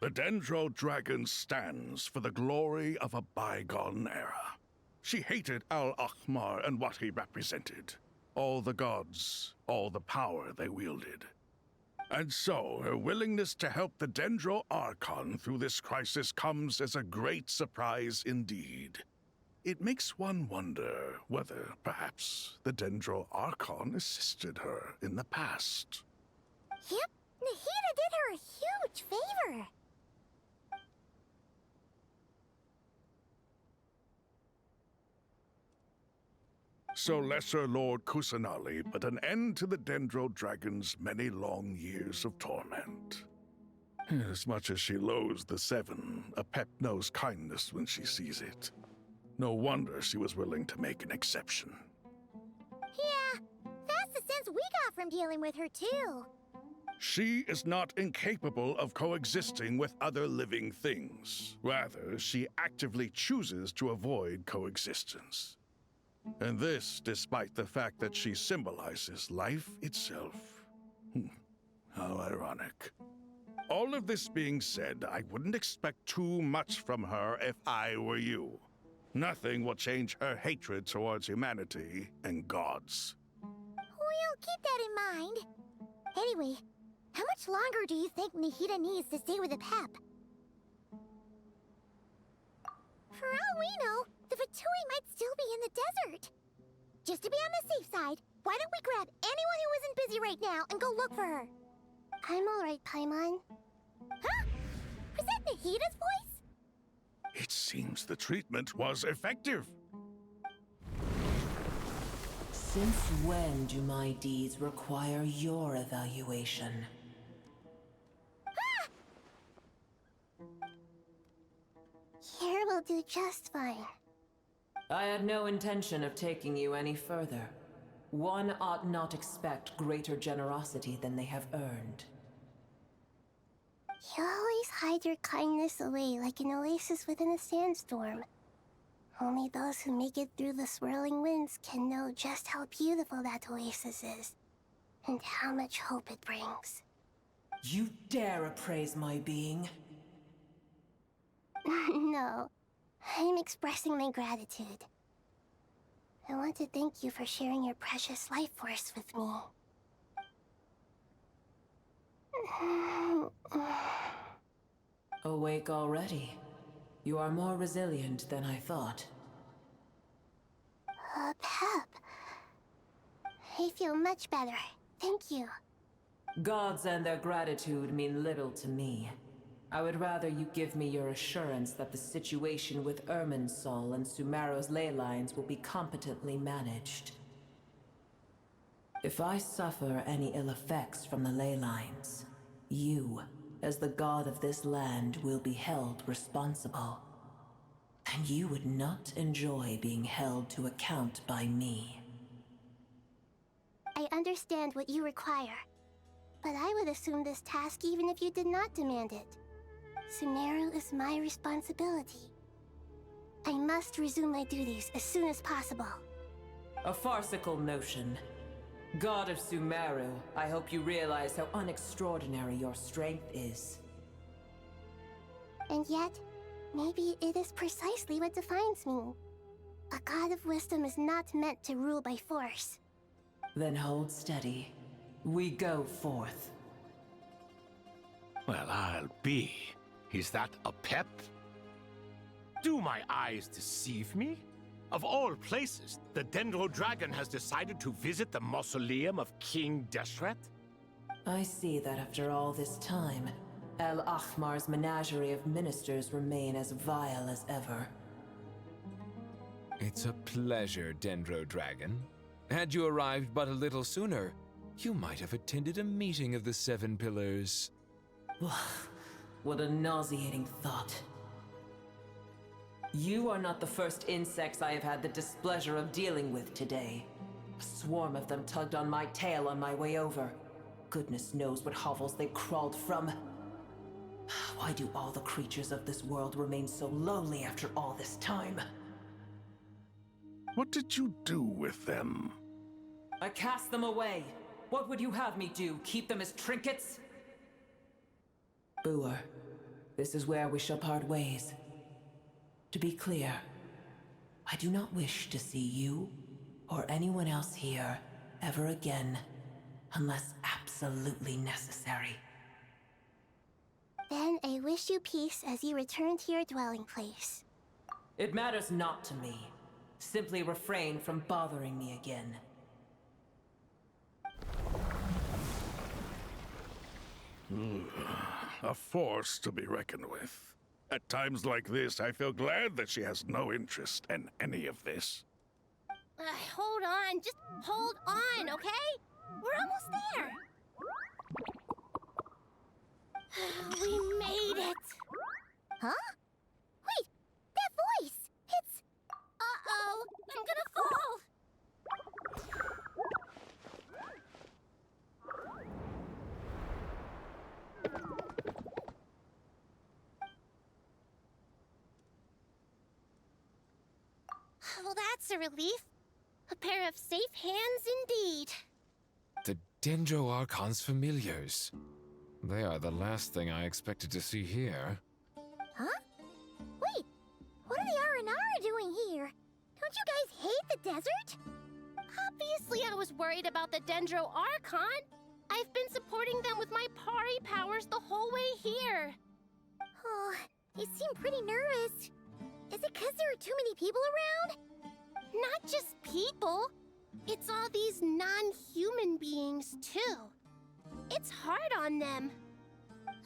The Dendro Dragon stands for the glory of a bygone era. She hated Al-Ahmar and what he represented. All the gods, all the power they wielded. And so, her willingness to help the Dendro Archon through this crisis comes as a great surprise indeed. It makes one wonder whether, perhaps, the Dendro Archon assisted her in the past. Yep, Nahida did her a huge favor. So Lesser Lord Kusanali put an end to the Dendro Dragon's many long years of torment. As much as she loathes the Seven, Apep knows kindness when she sees it. No wonder she was willing to make an exception. Yeah, that's the sense we got from dealing with her too. She is not incapable of coexisting with other living things. Rather, she actively chooses to avoid coexistence. And this despite the fact that she symbolizes life itself. How ironic. All of this being said, I wouldn't expect too much from her if I were you. Nothing will change her hatred towards humanity and gods. We'll keep that in mind. Anyway, how much longer do you think Nahida needs to stay with Apep? For all we know, the Fatui might still be in the desert. Just to be on the safe side, why don't we grab anyone who isn't busy right now and go look for her? I'm alright, Paimon. Huh? Was that Nahida's voice? It seems the treatment was effective. Since when do my deeds require your evaluation? Here will do just fine. I had no intention of taking you any further. One ought not expect greater generosity than they have earned. You always hide your kindness away like an oasis within a sandstorm. Only those who make it through the swirling winds can know just how beautiful that oasis is, and how much hope it brings. You dare appraise my being? No, I'm expressing my gratitude. I want to thank you for sharing your precious life force with me. Awake already? You are more resilient than I thought. Pep. I feel much better. Thank you. Gods and their gratitude mean little to me. I would rather you give me your assurance that the situation with Irminsul and Sumeru's ley lines will be competently managed. If I suffer any ill effects from the ley lines, you, as the god of this land, will be held responsible. And you would not enjoy being held to account by me. I understand what you require, but I would assume this task even if you did not demand it. Sumeru is my responsibility. I must resume my duties as soon as possible. A farcical notion. God of Sumeru, I hope you realize how unextraordinary your strength is. And yet, maybe it is precisely what defines me. A god of wisdom is not meant to rule by force. Then hold steady. We go forth. Well, I'll be. Is that a pep? Do my eyes deceive me? Of all places, the Dendro Dragon has decided to visit the mausoleum of King Deshret? I see that after all this time, El Ahmar's menagerie of ministers remain as vile as ever. It's a pleasure, Dendro Dragon. Had you arrived but a little sooner, You might have attended a meeting of the Seven Pillars. What a nauseating thought. You are not the first insects I have had the displeasure of dealing with today. A swarm of them tugged on my tail on my way over. Goodness knows what hovels they crawled from. Why do all the creatures of this world remain so lonely after all this time? What did you do with them? I cast them away. What would you have me do? Keep them as trinkets? Boer, this is where we shall part ways. To be clear, I do not wish to see you or anyone else here ever again, unless absolutely necessary. Then I wish you peace as you return to your dwelling place. It matters not to me. Simply refrain from bothering me again. A force to be reckoned with. At times like this, I feel glad that she has no interest in any of this. Hold on, just hold on, okay? We're almost there. We made it. Huh? Wait, that voice! It's... Uh-oh, I'm gonna fall! Well, that's a relief. A pair of safe hands indeed. The Dendro Archon's familiars. They are the last thing I expected to see here. Huh? Wait, what are the Aranara doing here? Don't you guys hate the desert? Obviously I was worried about the Dendro Archon. I've been supporting them with my Pari powers the whole way here. Oh, you seem pretty nervous. Is it because there are too many people around? Not just people. It's all these non-human beings, too. It's hard on them.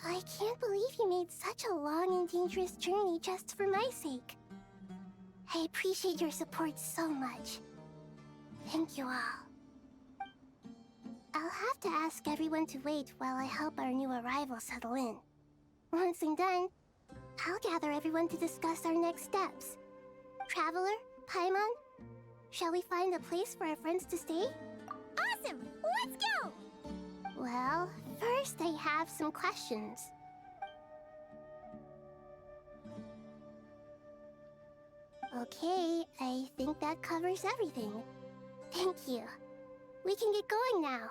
I can't believe you made such a long and dangerous journey just for my sake. I appreciate your support so much. Thank you all. I'll have to ask everyone to wait while I help our new arrival settle in. Once I'm done, I'll gather everyone to discuss our next steps. Traveler, Paimon, shall we find a place for our friends to stay? Awesome! Let's go! Well, first I have some questions. Okay, I think that covers everything. Thank you. We can get going now.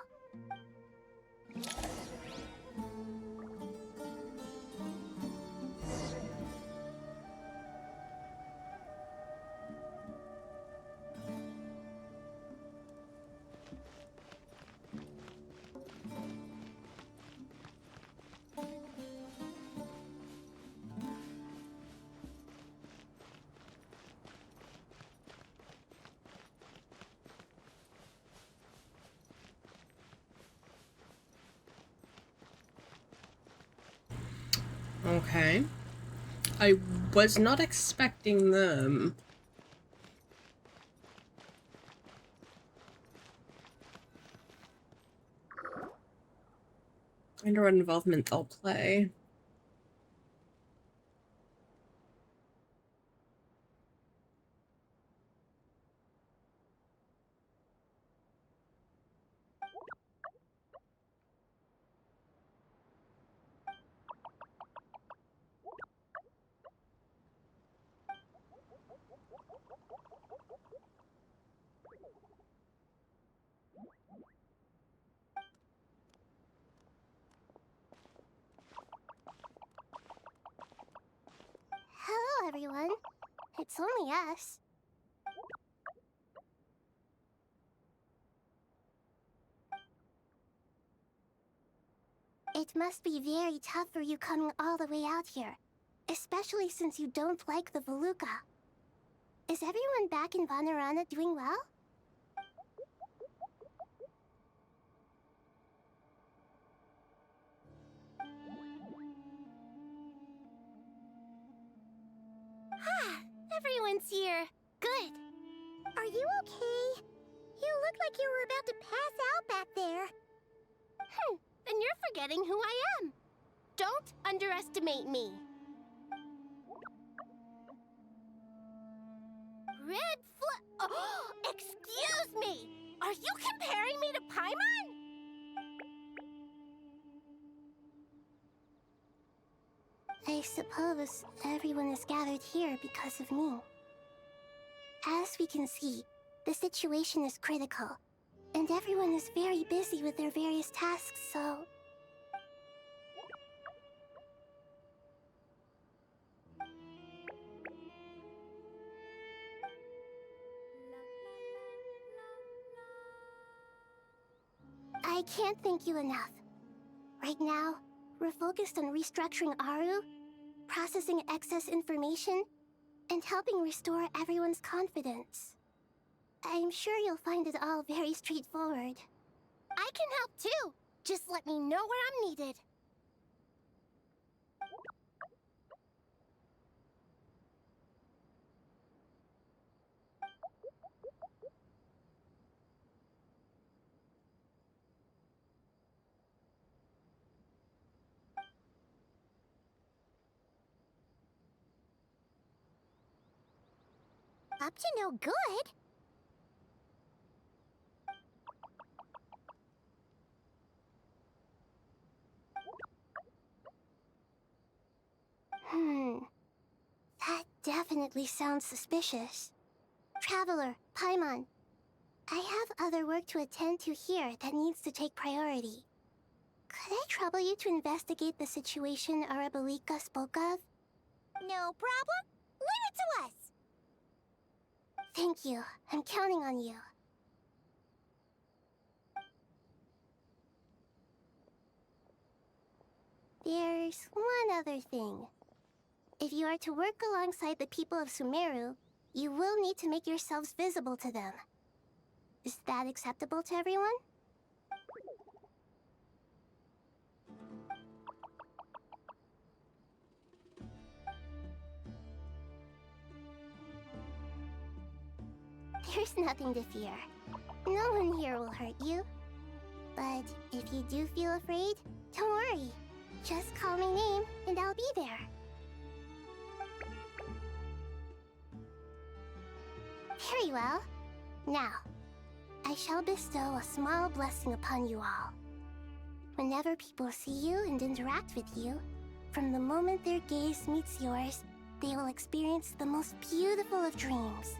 Okay. I was not expecting them. I wonder what involvement they'll play. Hello, everyone. It's only us. It must be very tough for you coming all the way out here, especially since you don't like the Voluka. Is everyone back in Vanarana doing well? Everyone's here. Good. Are you okay? You look like you were about to pass out back there. Then you're forgetting who I am. Don't underestimate me. Red Oh, excuse me! Are you comparing me to Paimon? I suppose everyone is gathered here because of me. As we can see, the situation is critical, and everyone is very busy with their various tasks, so... I can't thank you enough. Right now, we're focused on restructuring Aru, processing excess information, and helping restore everyone's confidence. I'm sure you'll find it all very straightforward. I can help too. Just let me know where I'm needed. Up to no good? That definitely sounds suspicious. Traveler, Paimon, I have other work to attend to here that needs to take priority. Could I trouble you to investigate the situation Arabalika spoke of? No problem. Leave it to us. Thank you. I'm counting on you. There's one other thing. If you are to work alongside the people of Sumeru, you will need to make yourselves visible to them. Is that acceptable to everyone? There's nothing to fear. No one here will hurt you. But if you do feel afraid, don't worry. Just call my name and I'll be there. Very well. Now, I shall bestow a small blessing upon you all. Whenever people see you and interact with you, from the moment their gaze meets yours, they will experience the most beautiful of dreams.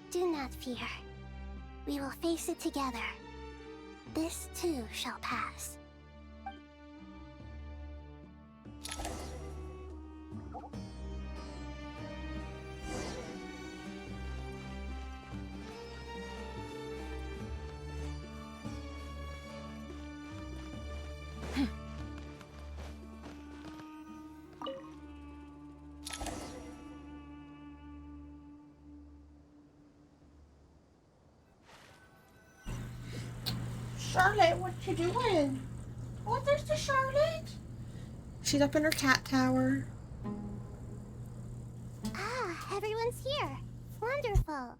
Do not fear. We will face it together. This too shall pass. Charlotte, what you doing? Oh, there's the Charlotte. She's up in her cat tower. Ah, everyone's here. Wonderful.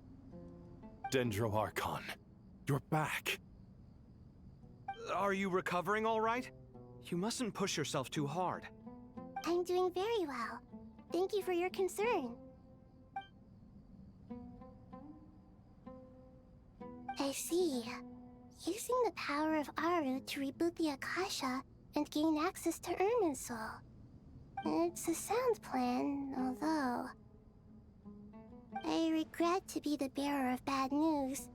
Dendro Archon, you're back. Are you recovering all right? You mustn't push yourself too hard. I'm doing very well. Thank you for your concern. I see. Using the power of Aru to reboot the Akasha and gain access to Irminsul. It's a sound plan, although... I regret to be the bearer of bad news,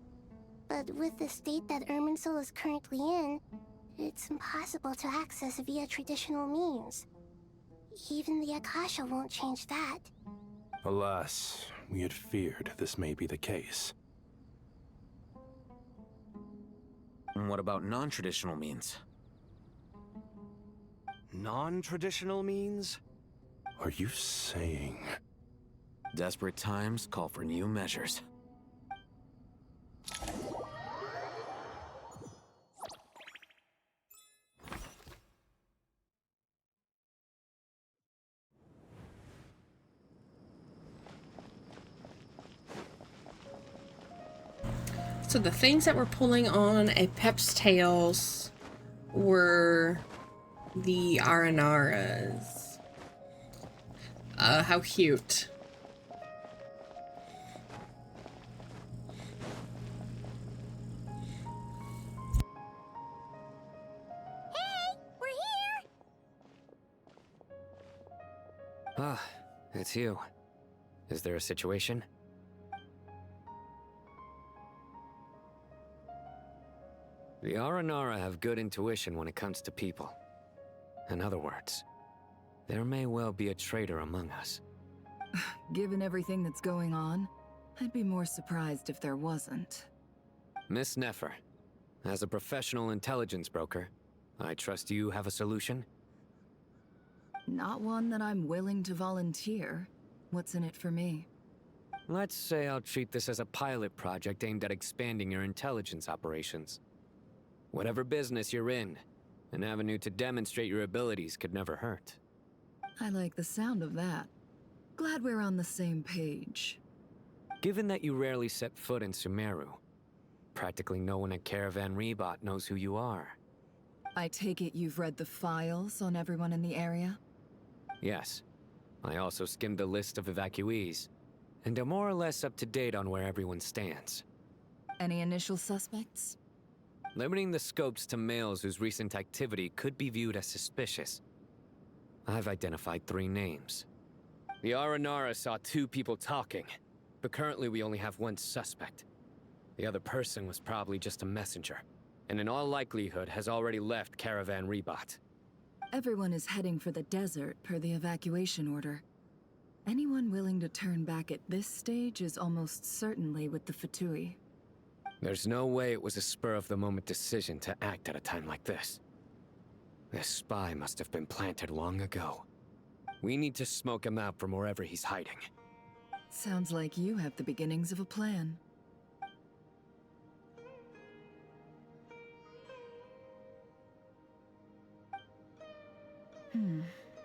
but with the state that Irminsul is currently in, it's impossible to access via traditional means. Even the Akasha won't change that. Alas, we had feared this may be the case. And what about non-traditional means? Non-traditional means? Are you saying... Desperate times call for new measures. So the things that were pulling on a Pep's tails were the Aranaras. How cute. Hey, we're here! Ah, it's you. Is there a situation? The Aranara have good intuition when it comes to people. In other words, there may well be a traitor among us. Given everything that's going on, I'd be more surprised if there wasn't. Miss Nefer, as a professional intelligence broker, I trust you have a solution? Not one that I'm willing to volunteer. What's in it for me? Let's say I'll treat this as a pilot project aimed at expanding your intelligence operations. Whatever business you're in, an avenue to demonstrate your abilities could never hurt. I like the sound of that. Glad we're on the same page. Given that you rarely set foot in Sumeru, practically no one at Caravan Rebot knows who you are. I take it you've read the files on everyone in the area? Yes. I also skimmed the list of evacuees, and am more or less up to date on where everyone stands. Any initial suspects? Limiting the scopes to males whose recent activity could be viewed as suspicious. I've identified 3 names. The Aranara saw 2 people talking, but currently we only have 1 suspect. The other person was probably just a messenger, and in all likelihood has already left Caravan Rebot. Everyone is heading for the desert per the evacuation order. Anyone willing to turn back at this stage is almost certainly with the Fatui. There's no way it was a spur-of-the-moment decision to act at a time like this. This spy must have been planted long ago. We need to smoke him out from wherever he's hiding. Sounds like you have the beginnings of a plan.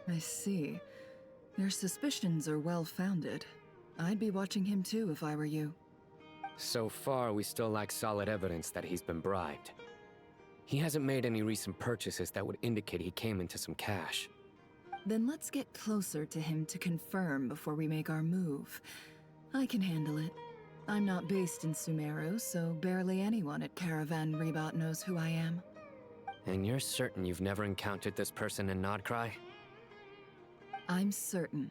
I see. Your suspicions are well-founded. I'd be watching him too if I were you. So far, we still lack solid evidence that he's been bribed. He hasn't made any recent purchases that would indicate he came into some cash. Then let's get closer to him to confirm before we make our move. I can handle it. I'm not based in Sumeru, so barely anyone at Caravan Rebot knows who I am. And you're certain you've never encountered this person in Nodcry? I'm certain.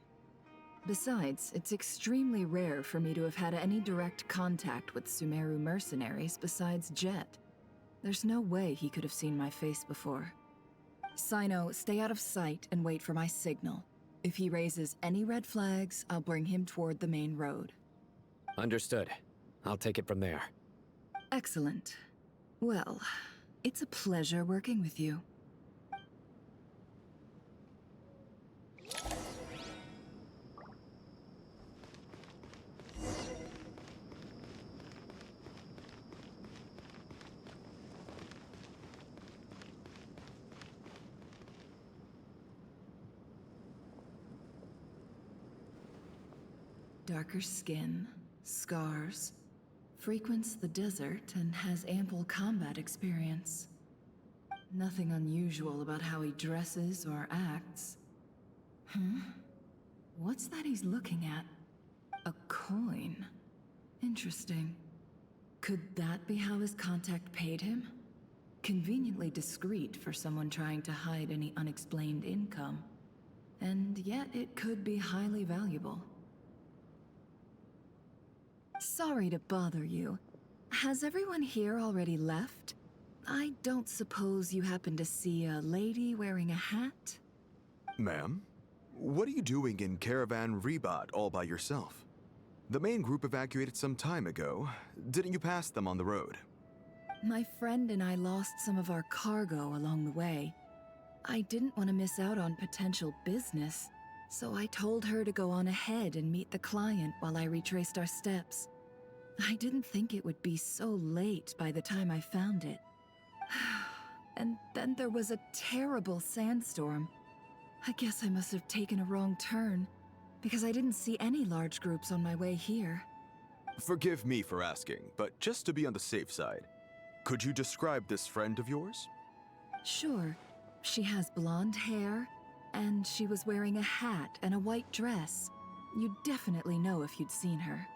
Besides, it's extremely rare for me to have had any direct contact with Sumeru mercenaries besides Jet. There's no way he could have seen my face before. Sino, stay out of sight and wait for my signal. If he raises any red flags, I'll bring him toward the main road. Understood. I'll take it from there. Excellent. Well, it's a pleasure working with you. Darker skin, scars, frequents the desert and has ample combat experience. Nothing unusual about how he dresses or acts. What's that he's looking at? A coin. Interesting. Could that be how his contact paid him? Conveniently discreet for someone trying to hide any unexplained income. And yet it could be highly valuable. Sorry to bother you. Has everyone here already left? I don't suppose you happen to see a lady wearing a hat? Ma'am, what are you doing in Caravan Rebot all by yourself? The main group evacuated some time ago. Didn't you pass them on the road? My friend and I lost some of our cargo along the way. I didn't want to miss out on potential business, So I told her to go on ahead and meet the client while I retraced our steps. I didn't think it would be so late by the time I found it. And then there was a terrible sandstorm. I guess I must have taken a wrong turn, because I didn't see any large groups on my way here. Forgive me for asking, but just to be on the safe side, could you describe this friend of yours? Sure. She has blonde hair, and she was wearing a hat and a white dress. You'd definitely know if you'd seen her.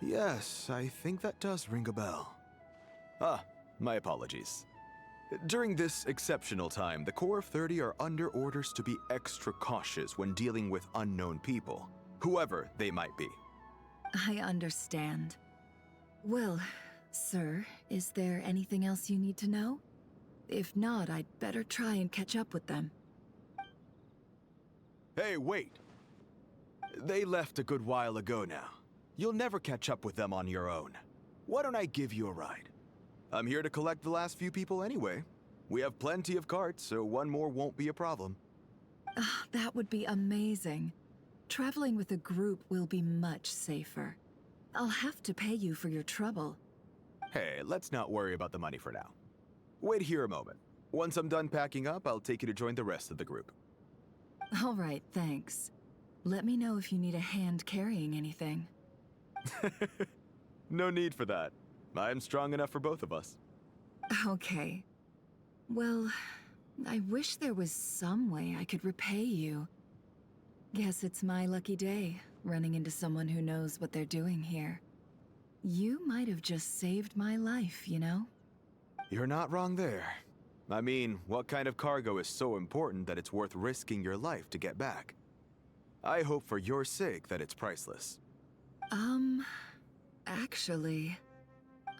Yes, I think that does ring a bell. Ah, my apologies. During this exceptional time, the Core of 30 are under orders to be extra cautious when dealing with unknown people, whoever they might be. I understand. Well, sir, is there anything else you need to know? If not, I'd better try and catch up with them. Hey, wait! They left a good while ago now. You'll never catch up with them on your own. Why don't I give you a ride? I'm here to collect the last few people anyway. We have plenty of carts, so one more won't be a problem. That would be amazing. Traveling with a group will be much safer. I'll have to pay you for your trouble. Hey, let's not worry about the money for now. Wait here a moment. Once I'm done packing up, I'll take you to join the rest of the group. All right, thanks. Let me know if you need a hand carrying anything. No need for that. I'm strong enough for both of us. Okay. Well, I wish there was some way I could repay you. Guess it's my lucky day, running into someone who knows what they're doing here. You might have just saved my life, you know? You're not wrong there. I mean, what kind of cargo is so important that it's worth risking your life to get back? I hope for your sake that it's priceless. Actually,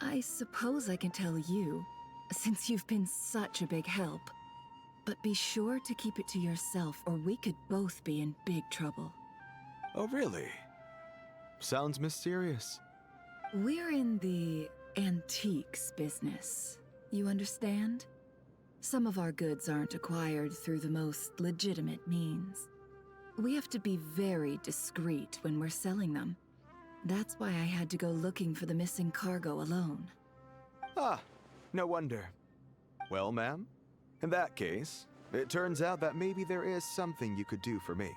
I suppose I can tell you, since you've been such a big help. But be sure to keep it to yourself, or we could both be in big trouble. Oh, really? Sounds mysterious. We're in the antiques business. You understand? Some of our goods aren't acquired through the most legitimate means. We have to be very discreet when we're selling them. That's why I had to go looking for the missing cargo alone. Ah, no wonder. Well, ma'am, in that case, it turns out that maybe there is something you could do for me.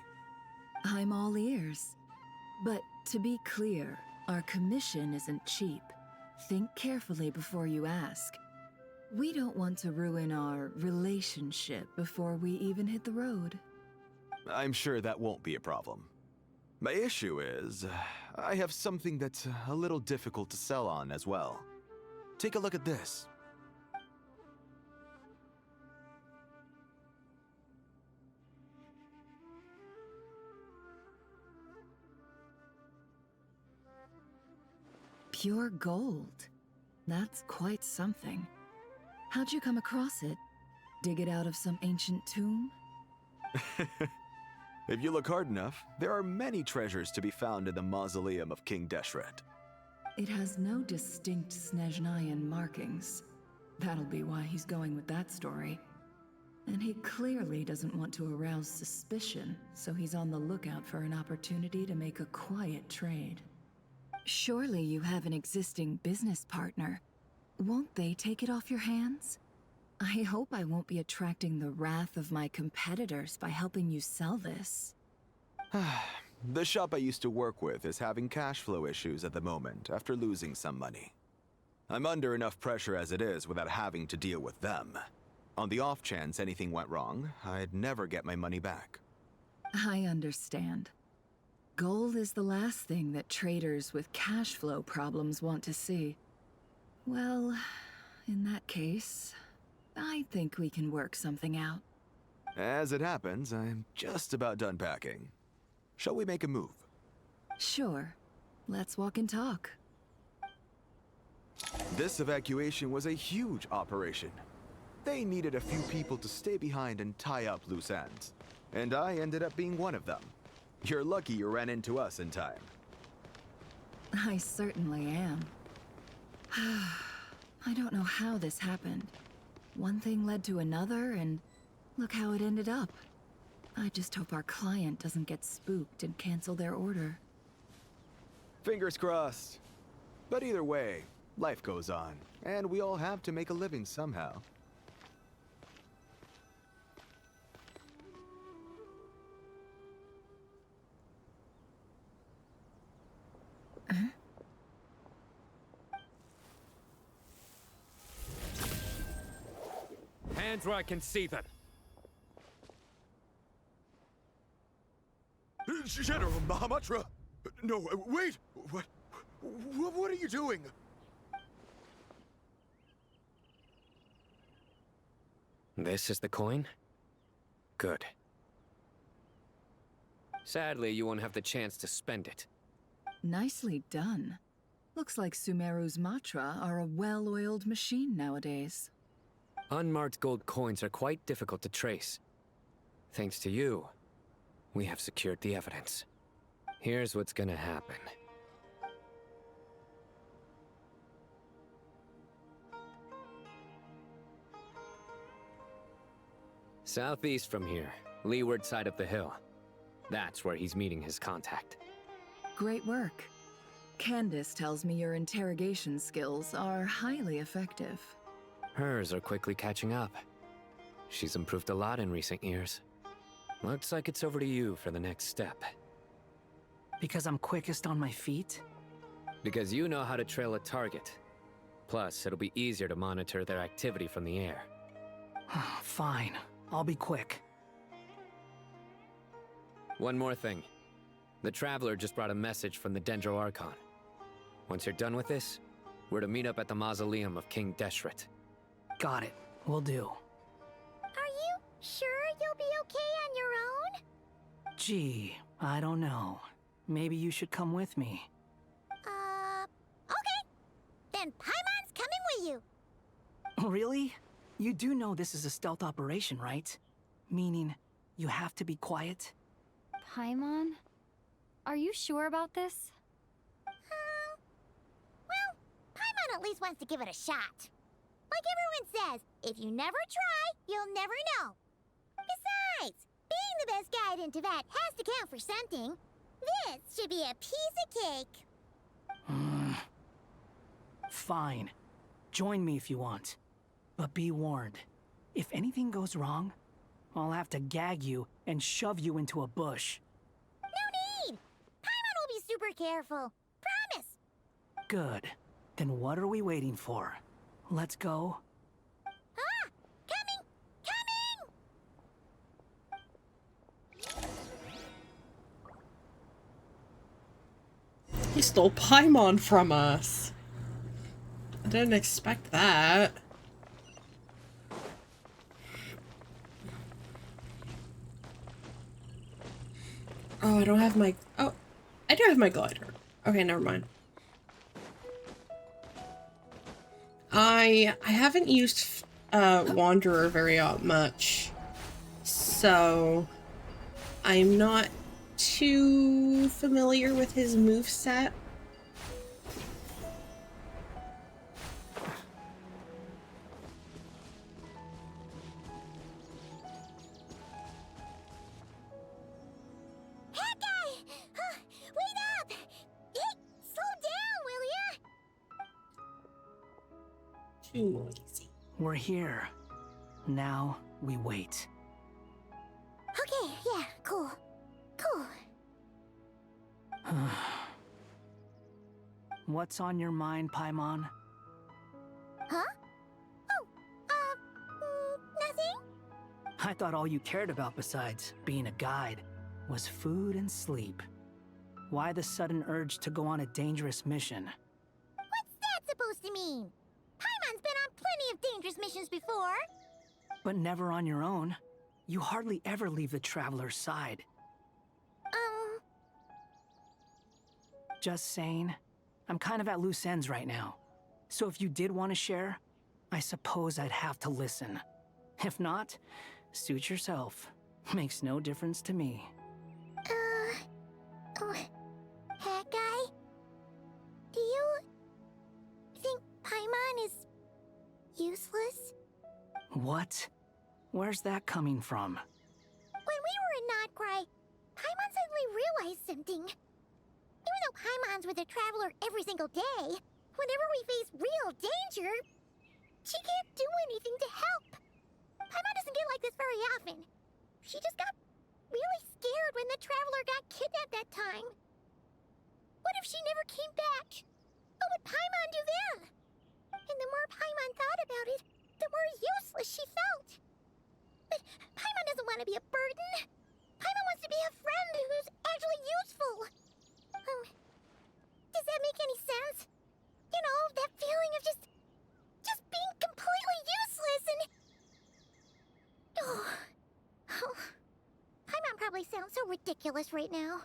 I'm all ears. But to be clear, our commission isn't cheap. Think carefully before you ask. We don't want to ruin our relationship before we even hit the road. I'm sure that won't be a problem. My issue is, I have something that's a little difficult to sell on as well. Take a look at this. Pure gold. That's quite something. How'd you come across it? Dig it out of some ancient tomb? If you look hard enough, there are many treasures to be found in the mausoleum of King Deshret. It has no distinct Snezhnayan markings. That'll be why he's going with that story. And he clearly doesn't want to arouse suspicion, so he's on the lookout for an opportunity to make a quiet trade. Surely you have an existing business partner. Won't they take it off your hands? I hope I won't be attracting the wrath of my competitors by helping you sell this. The shop I used to work with is having cash flow issues at the moment after losing some money. I'm under enough pressure as it is without having to deal with them. On the off chance anything went wrong, I'd never get my money back. I understand. Gold is the last thing that traders with cash flow problems want to see. Well, in that case, I think we can work something out. As it happens, I'm just about done packing. Shall we make a move? Sure. Let's walk and talk. This evacuation was a huge operation. They needed a few people to stay behind and tie up loose ends. And I ended up being one of them. You're lucky you ran into us in time. I certainly am. I don't know how this happened. One thing led to another, and look how it ended up. I just hope our client doesn't get spooked and cancel their order. Fingers crossed. But either way, life goes on, and we all have to make a living somehow. Hands where I can see them. General Mahamatra! No, wait! What are you doing? This is the coin? Good. Sadly, you won't have the chance to spend it. Nicely done. Looks like Sumeru's Matra are a well-oiled machine nowadays. Unmarked gold coins are quite difficult to trace. Thanks to you, we have secured the evidence. Here's what's gonna happen. Southeast from here, leeward side of the hill. That's where he's meeting his contact. Great work. Candace tells me your interrogation skills are highly effective. Hers are quickly catching up. She's improved a lot in recent years. Looks like it's over to you for the next step. Because I'm quickest on my feet? Because you know how to trail a target. Plus, it'll be easier to monitor their activity from the air. Fine. I'll be quick. One more thing. The Traveler just brought a message from the Dendro Archon. Once you're done with this, we're to meet up at the mausoleum of King Deshret. Got it. Will do. Are you sure you'll be okay on your own? Gee, I don't know. Maybe you should come with me. Okay. Then Paimon's coming with you. Really? You do know this is a stealth operation, right? Meaning, you have to be quiet? Paimon? Are you sure about this? Well, Paimon at least wants to give it a shot. Like everyone says, if you never try, you'll never know. Besides, being the best guide in Tibet has to count for something. This should be a piece of cake. Fine. Join me if you want. But be warned. If anything goes wrong, I'll have to gag you and shove you into a bush. No need! Paimon will be super careful. Promise! Good. Then what are we waiting for? Let's go. Coming! He stole Paimon from us. I didn't expect that. Oh, I don't have my... Oh, I do have my glider. Okay, never mind. I haven't used Wanderer very much, so I'm not too familiar with his moveset. Wait up! Hey, slow down, will ya? Too easy. We're here. Now we wait. Okay, yeah, cool. What's on your mind, Paimon? Huh? Nothing? I thought all you cared about besides being a guide was food and sleep. Why the sudden urge to go on a dangerous mission? What's that supposed to mean? Paimon's been on plenty of dangerous missions before. But never on your own. You hardly ever leave the Traveler's side. Just saying. I'm kind of at loose ends right now. So if you did want to share, I suppose I'd have to listen. If not, suit yourself. Makes no difference to me. Hat guy? Do you think Paimon is useless? What? Where's that coming from? When we were in cry, Paimon suddenly realized something. Even though Paimon's with a traveler every single day, whenever we face real danger, she can't do anything to help. Paimon doesn't get like this very often. She just got really scared when the traveler got kidnapped that time. What if she never came back? What would Paimon do then? And the more Paimon thought about it, the more useless she felt. But Paimon doesn't want to be a burden. Paimon wants to be a friend who's actually useful. Does that make any sense? You know, that feeling of just being completely useless and... Oh, Paimon probably sounds so ridiculous right now.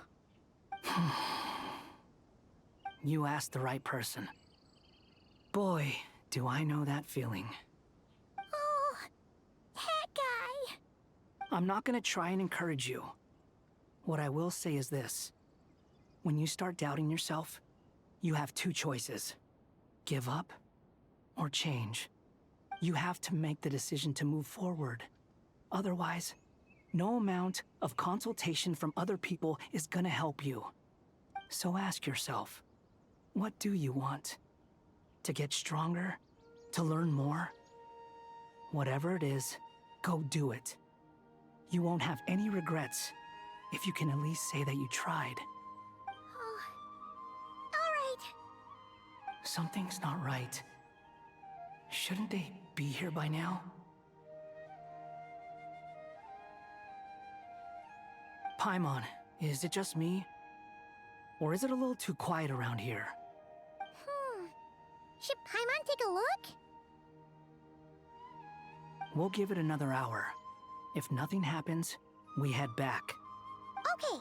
You asked the right person. Boy, do I know that feeling. Oh, that guy. I'm not gonna try and encourage you. What I will say is this. When you start doubting yourself, you have two choices. Give up or change. You have to make the decision to move forward. Otherwise, no amount of consultation from other people is gonna help you. So ask yourself, what do you want? To get stronger? To learn more? Whatever it is, go do it. You won't have any regrets if you can at least say that you tried. Alright. Something's not right. Shouldn't they be here by now? Paimon, is it just me? Or is it a little too quiet around here? Should Paimon take a look? We'll give it another hour. If nothing happens, we head back. Okay.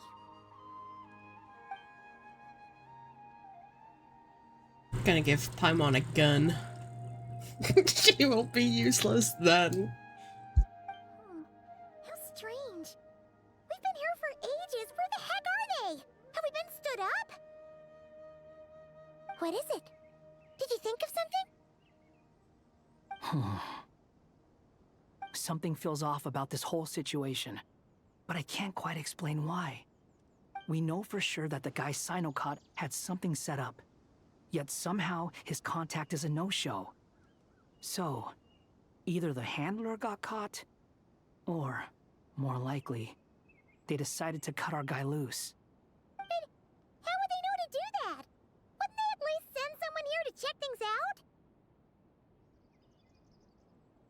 Gonna give Paimon a gun. She will be useless then. How strange. We've been here for ages. Where the heck are they? Have we been stood up? What is it? Did you think of something? Something feels off about this whole situation, but I can't quite explain why. We know for sure that the guy Sinocot had something set up, yet somehow his contact is a no-show. So, either the handler got caught, or, more likely, they decided to cut our guy loose. But how would they know to do that? Wouldn't they at least send someone here to check things out?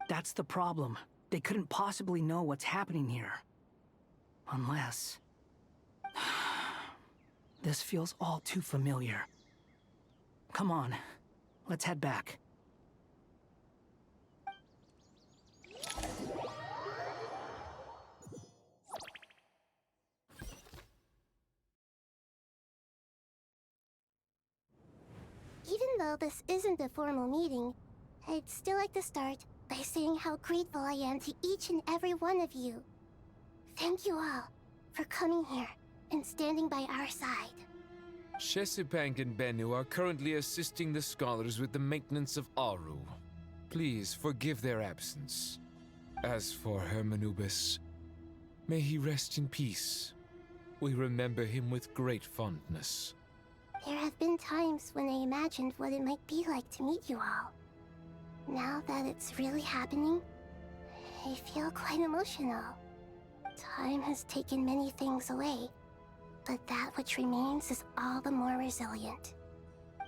That's the problem. They couldn't possibly know what's happening here. Unless... This feels all too familiar. Come on, let's head back. Even though this isn't a formal meeting, I'd still like to start by saying how grateful I am to each and every one of you. Thank you all for coming here and standing by our side. Shesipank and Bennu are currently assisting the scholars with the maintenance of Aru. Please forgive their absence. As for Hermanubis, may he rest in peace. We remember him with great fondness. There have been times when I imagined what it might be like to meet you all. Now that it's really happening, I feel quite emotional. Time has taken many things away, but that which remains is all the more resilient.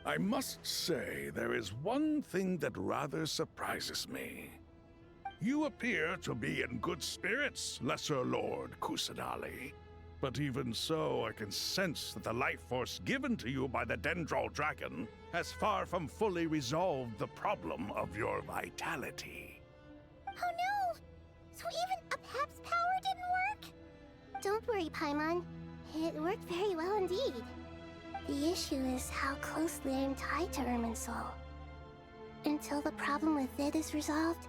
I must say, there is one thing that rather surprises me. You appear to be in good spirits, Lesser Lord Kusanali. But even so, I can sense that the life force given to you by the Dendral Dragon has far from fully resolved the problem of your vitality. Oh no! So even a Pep's power didn't work? Don't worry, Paimon. It worked very well indeed. The issue is how closely I am tied to Irminsul. Until the problem with it is resolved,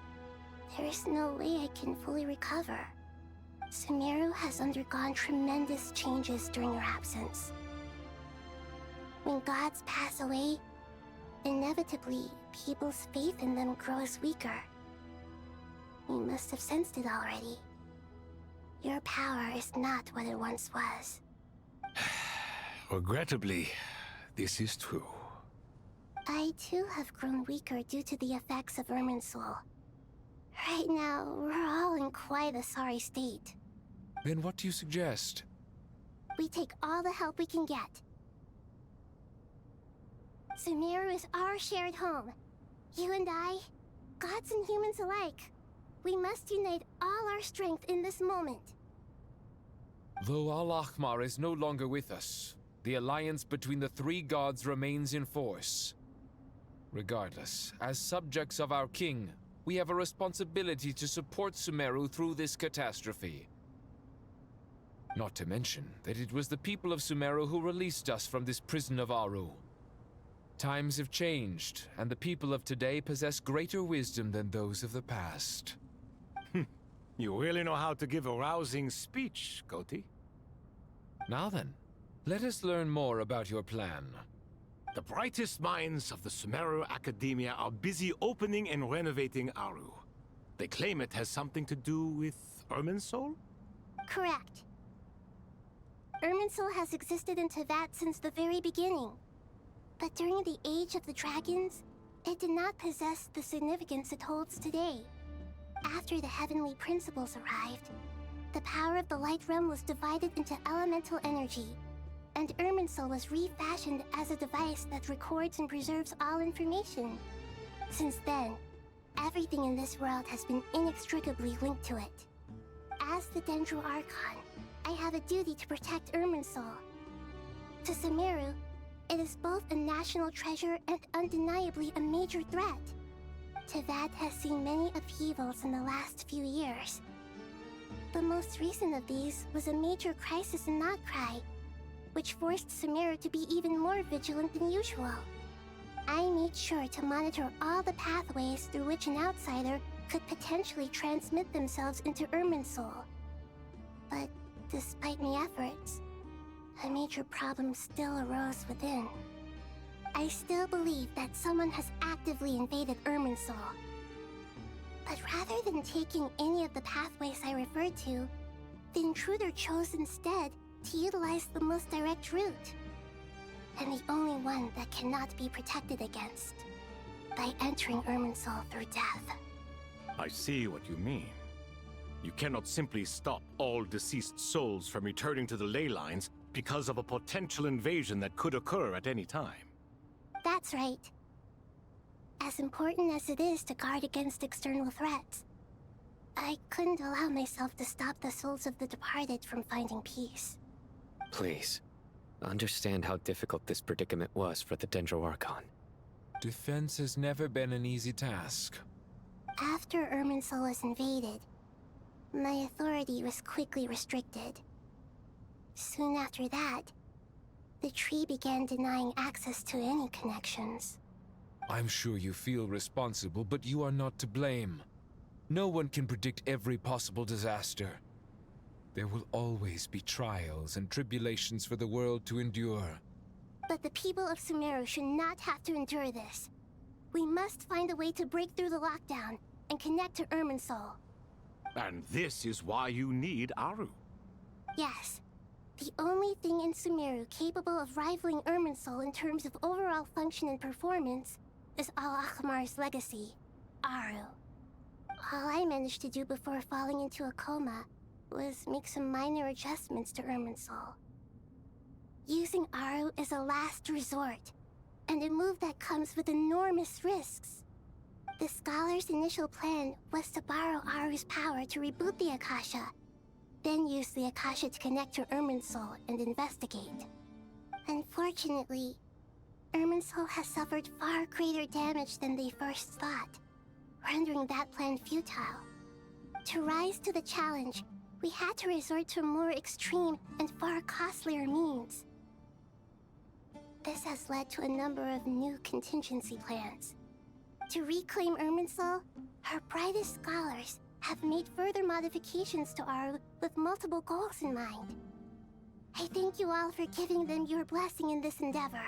there is no way I can fully recover. Sumeru has undergone tremendous changes during your absence. When gods pass away, inevitably, people's faith in them grows weaker. You must have sensed it already. Your power is not what it once was. Regrettably, this is true. I too have grown weaker due to the effects of Irminsul. Right now, we're all in quite a sorry state. Then what do you suggest? We take all the help we can get. Sumeru is our shared home. You and I, gods and humans alike. We must unite all our strength in this moment. Though Al-Ahmar is no longer with us, the alliance between the three gods remains in force. Regardless, as subjects of our king, we have a responsibility to support Sumeru through this catastrophe. Not to mention that it was the people of Sumeru who released us from this prison of Aru. Times have changed, and the people of today possess greater wisdom than those of the past. You really know how to give a rousing speech, Koti. Now then, let us learn more about your plan. The brightest minds of the Sumeru Academia are busy opening and renovating Aru. They claim it has something to do with Irminsul? Correct. Irminsul has existed in Teyvat since the very beginning. But during the Age of the Dragons, it did not possess the significance it holds today. After the heavenly principles arrived, the power of the Light Realm was divided into elemental energy, and Irminsul was refashioned as a device that records and preserves all information. Since then, everything in this world has been inextricably linked to it. As the Dendro Archon, I have a duty to protect Irminsul. To Sumeru, it is both a national treasure and undeniably a major threat. Teyvat has seen many upheavals in the last few years. The most recent of these was a major crisis in Notcry, which forced Sumeru to be even more vigilant than usual. I made sure to monitor all the pathways through which an outsider could potentially transmit themselves into Irminsul. But despite my efforts, a major problem still arose within. I still believe that someone has actively invaded Irminsul. But rather than taking any of the pathways I referred to, the intruder chose instead to utilize the most direct route, and the only one that cannot be protected against, by entering Irminsul through death. I see what you mean. You cannot simply stop all deceased souls from returning to the ley lines because of a potential invasion that could occur at any time. That's right. As important as it is to guard against external threats, I couldn't allow myself to stop the souls of the departed from finding peace. Please, understand how difficult this predicament was for the Dendro Archon. Defense has never been an easy task. After Irminsul was invaded, my authority was quickly restricted. Soon after that, the tree began denying access to any connections. I'm sure you feel responsible, but you are not to blame. No one can predict every possible disaster. There will always be trials and tribulations for the world to endure. But the people of Sumeru should not have to endure this. We must find a way to break through the lockdown and connect to Irminsul. And this is why you need Aru. Yes. The only thing in Sumeru capable of rivaling Irminsul in terms of overall function and performance is Al-Ahmar's legacy, Aru. All I managed to do before falling into a coma was make some minor adjustments to Irminsul. Using Aru is a last resort, and a move that comes with enormous risks. The Scholar's initial plan was to borrow Aru's power to reboot the Akasha, then use the Akasha to connect to Irminsul and investigate. Unfortunately, Irminsul has suffered far greater damage than they first thought, rendering that plan futile. To rise to the challenge, we had to resort to more extreme and far costlier means. This has led to a number of new contingency plans. To reclaim Irminsul, our brightest scholars have made further modifications to Aru with multiple goals in mind. I thank you all for giving them your blessing in this endeavor.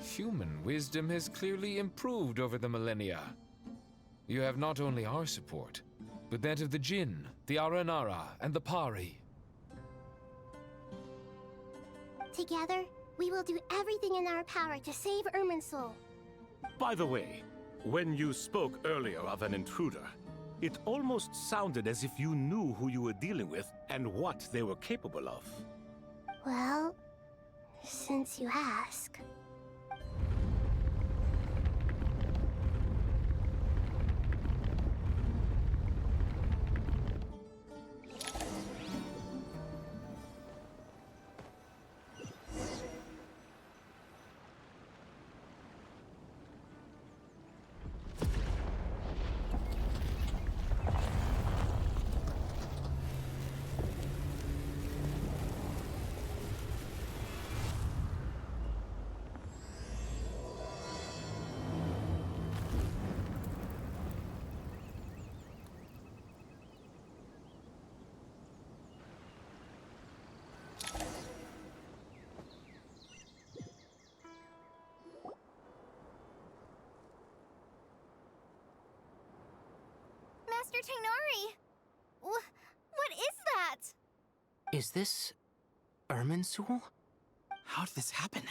Human wisdom has clearly improved over the millennia. You have not only our support, but that of the Jinn, the Aranara, and the Pari. Together, we will do everything in our power to save Irminsul. By the way, when you spoke earlier of an intruder, it almost sounded as if you knew who you were dealing with and what they were capable of. Well, since you ask. Master Tainari! What is that? Is this Irminsul? How did this happen?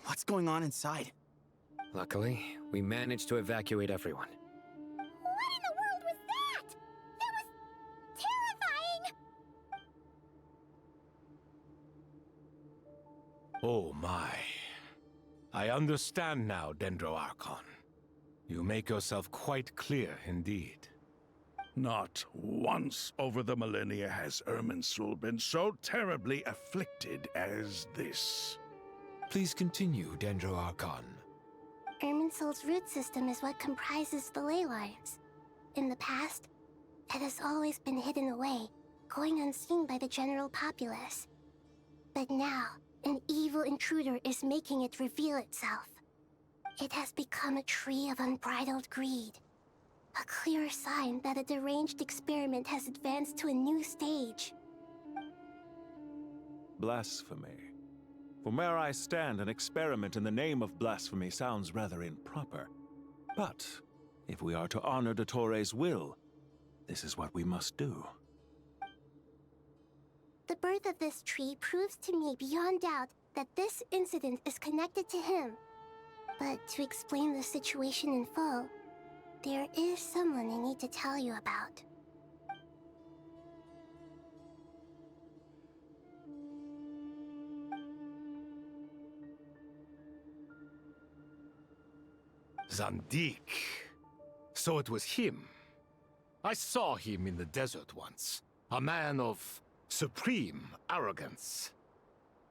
What's going on inside? Luckily, we managed to evacuate everyone. What in the world was that? That was terrifying! Oh my. I understand now, Dendro Archon. You make yourself quite clear indeed. Not once over the millennia has Irminsul been so terribly afflicted as this. Please continue, Dendro Archon. Irminsul's root system is what comprises the ley lines. In the past, it has always been hidden away, going unseen by the general populace. But now, an evil intruder is making it reveal itself. It has become a tree of unbridled greed. A clear sign that a deranged experiment has advanced to a new stage. Blasphemy. From where I stand, an experiment in the name of blasphemy sounds rather improper. But if we are to honor Dottore will, this is what we must do. The birth of this tree proves to me beyond doubt that this incident is connected to him. But to explain the situation in full, there is someone I need to tell you about. Zandik. So it was him. I saw him in the desert once. A man of supreme arrogance.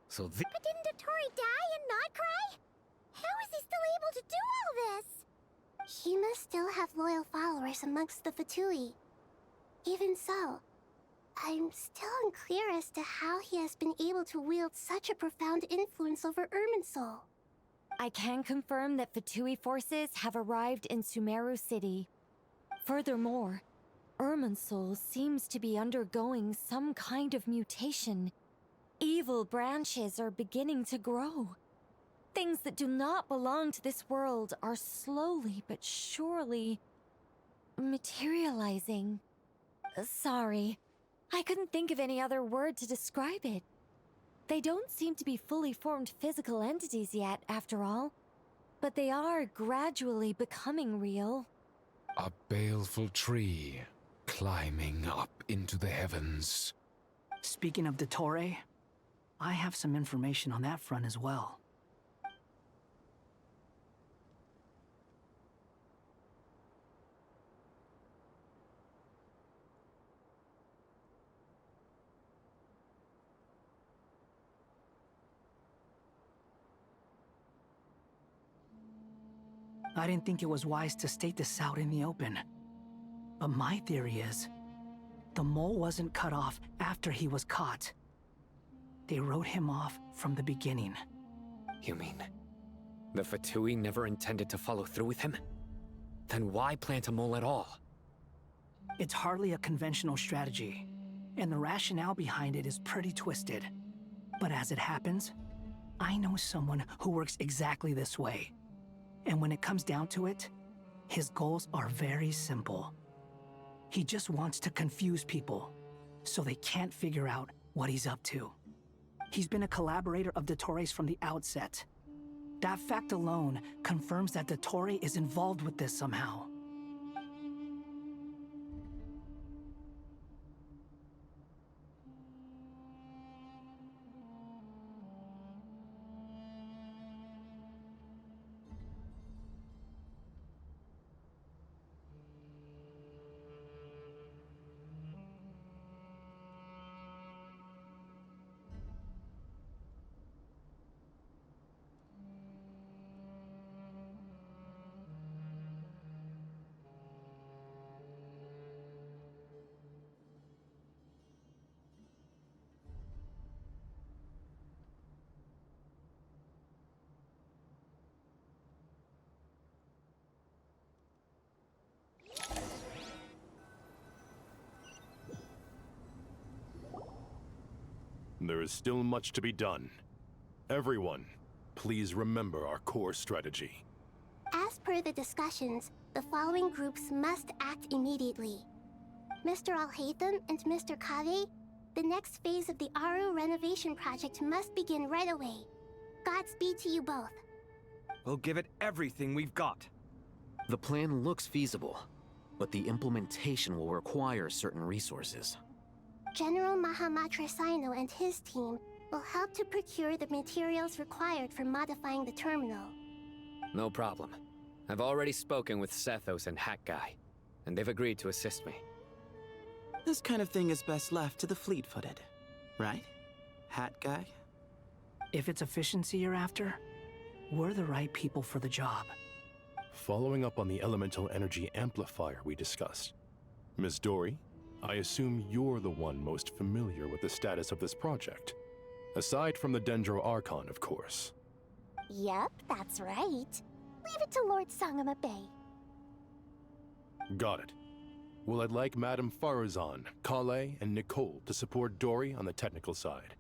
So the— But didn't Dottore die and not cry? How is he still able to do all this? He must still have loyal followers amongst the Fatui. Even so, I'm still unclear as to how he has been able to wield such a profound influence over Irminsul. I can confirm that Fatui forces have arrived in Sumeru City. Furthermore, Irminsul seems to be undergoing some kind of mutation. Evil branches are beginning to grow. Things that do not belong to this world are slowly but surely materializing. Sorry, I couldn't think of any other word to describe it. They don't seem to be fully formed physical entities yet, after all, but they are gradually becoming real. A baleful tree climbing up into the heavens. Speaking of Dottore, I have some information on that front as well. I didn't think it was wise to state this out in the open. But my theory is, the mole wasn't cut off after he was caught. They wrote him off from the beginning. You mean, the Fatui never intended to follow through with him? Then why plant a mole at all? It's hardly a conventional strategy, and the rationale behind it is pretty twisted. But as it happens, I know someone who works exactly this way. And when it comes down to it, his goals are very simple. He just wants to confuse people, so they can't figure out what he's up to. He's been a collaborator of Dottore from the outset. That fact alone confirms that Dottore is involved with this somehow. There is still much to be done. Everyone, please remember our core strategy. As per the discussions, the following groups must act immediately. Mr. Alhaitham and Mr. Kave, the next phase of the Aru renovation project must begin right away. Godspeed to you both. We'll give it everything we've got. The plan looks feasible, but the implementation will require certain resources. General Mahamatra Sino and his team will help to procure the materials required for modifying the terminal. No problem. I've already spoken with Sethos and Hat Guy, and they've agreed to assist me. This kind of thing is best left to the fleet-footed, right? Hat Guy? If it's efficiency you're after, we're the right people for the job. Following up on the elemental energy amplifier we discussed, Ms. Dory, I assume you're the one most familiar with the status of this project. Aside from the Dendro Archon, of course. Yep, that's right. Leave it to Lord Sangama Bay. Got it. Well, I'd like Madame Farazan, Kale, and Nicole to support Dory on the technical side.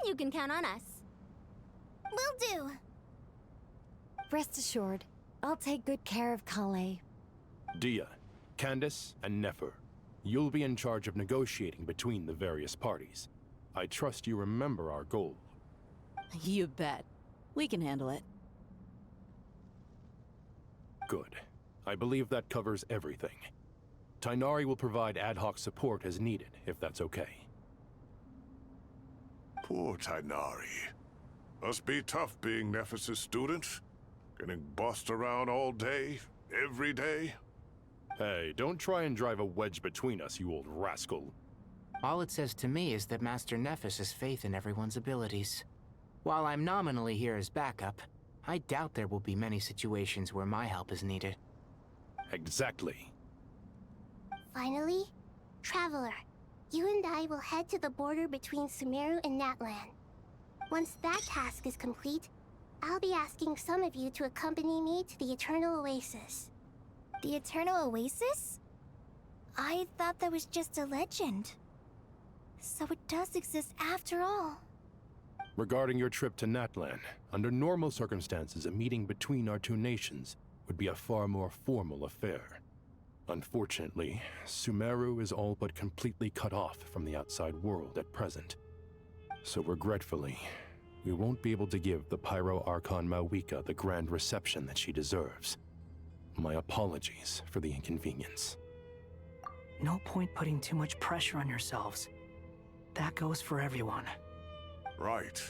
You can count on us. Will do. Rest assured, I'll take good care of Kale. Dia, Candace, and Nefer, you'll be in charge of negotiating between the various parties. I trust you remember our goal. You bet. We can handle it. Good. I believe that covers everything. Tainari will provide ad hoc support as needed, if that's okay. Poor Tainari. Must be tough being Nephis' student. Getting bossed around all day, every day. Hey, don't try and drive a wedge between us, you old rascal. All it says to me is that Master Nephis has faith in everyone's abilities. While I'm nominally here as backup, I doubt there will be many situations where my help is needed. Exactly. Finally, Traveler, you and I will head to the border between Sumeru and Natlan. Once that task is complete, I'll be asking some of you to accompany me to the Eternal Oasis. The Eternal Oasis? I thought that was just a legend. So it does exist after all. Regarding your trip to Natlan, under normal circumstances, a meeting between our two nations would be a far more formal affair. Unfortunately, Sumeru is all but completely cut off from the outside world at present. So regretfully, we won't be able to give the Pyro Archon Mawika the grand reception that she deserves. My apologies for the inconvenience. No point putting too much pressure on yourselves. That goes for everyone. Right.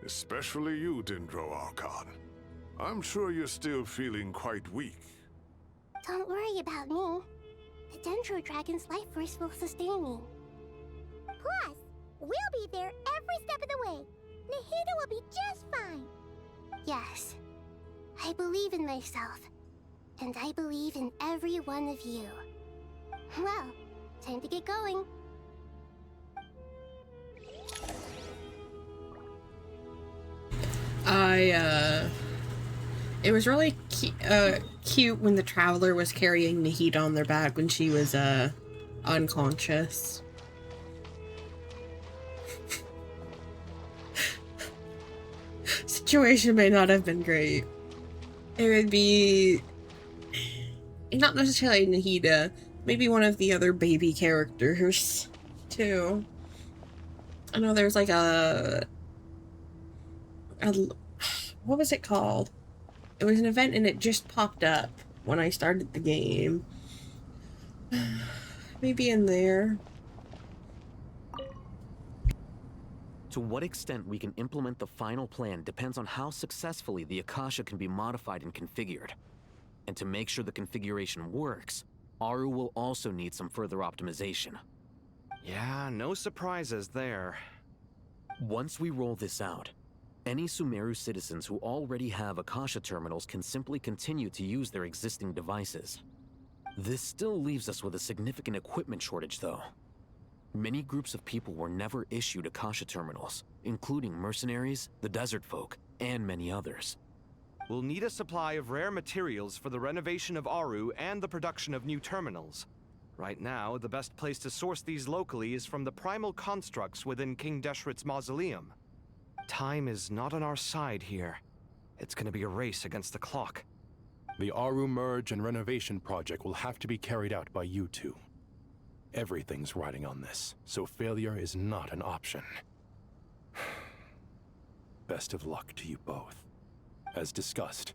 Especially you, Dendro Archon. I'm sure you're still feeling quite weak. Don't worry about me. The Dendro Dragon's life force will sustain me. Plus, we'll be there every step of the way. Nahida will be just fine. Yes. I believe in myself. And I believe in every one of you. Well, time to get going. It was really cute when the Traveler was carrying Nahida on their back when she was, unconscious. Situation may not have been great. It would be... not necessarily Nahida, Maybe one of the other baby characters, too. I know there's like a what was it called? It was an event and it just popped up when I started the game. Maybe in there. To what extent we can implement the final plan depends on how successfully the Akasha can be modified and configured. And to make sure the configuration works, Aru will also need some further optimization. Yeah, no surprises there. Once we roll this out, any Sumeru citizens who already have Akasha terminals can simply continue to use their existing devices. This still leaves us with a significant equipment shortage, though. Many groups of people were never issued Akasha terminals, including mercenaries, the desert folk, and many others. We'll need a supply of rare materials for the renovation of Aru and the production of new terminals. Right now, the best place to source these locally is from the primal constructs within King Deshret's mausoleum. Time is not on our side here. It's gonna be a race against the clock. The Aru merge and renovation project will have to be carried out by you two. Everything's riding on this, so failure is not an option. Best of luck to you both. As discussed,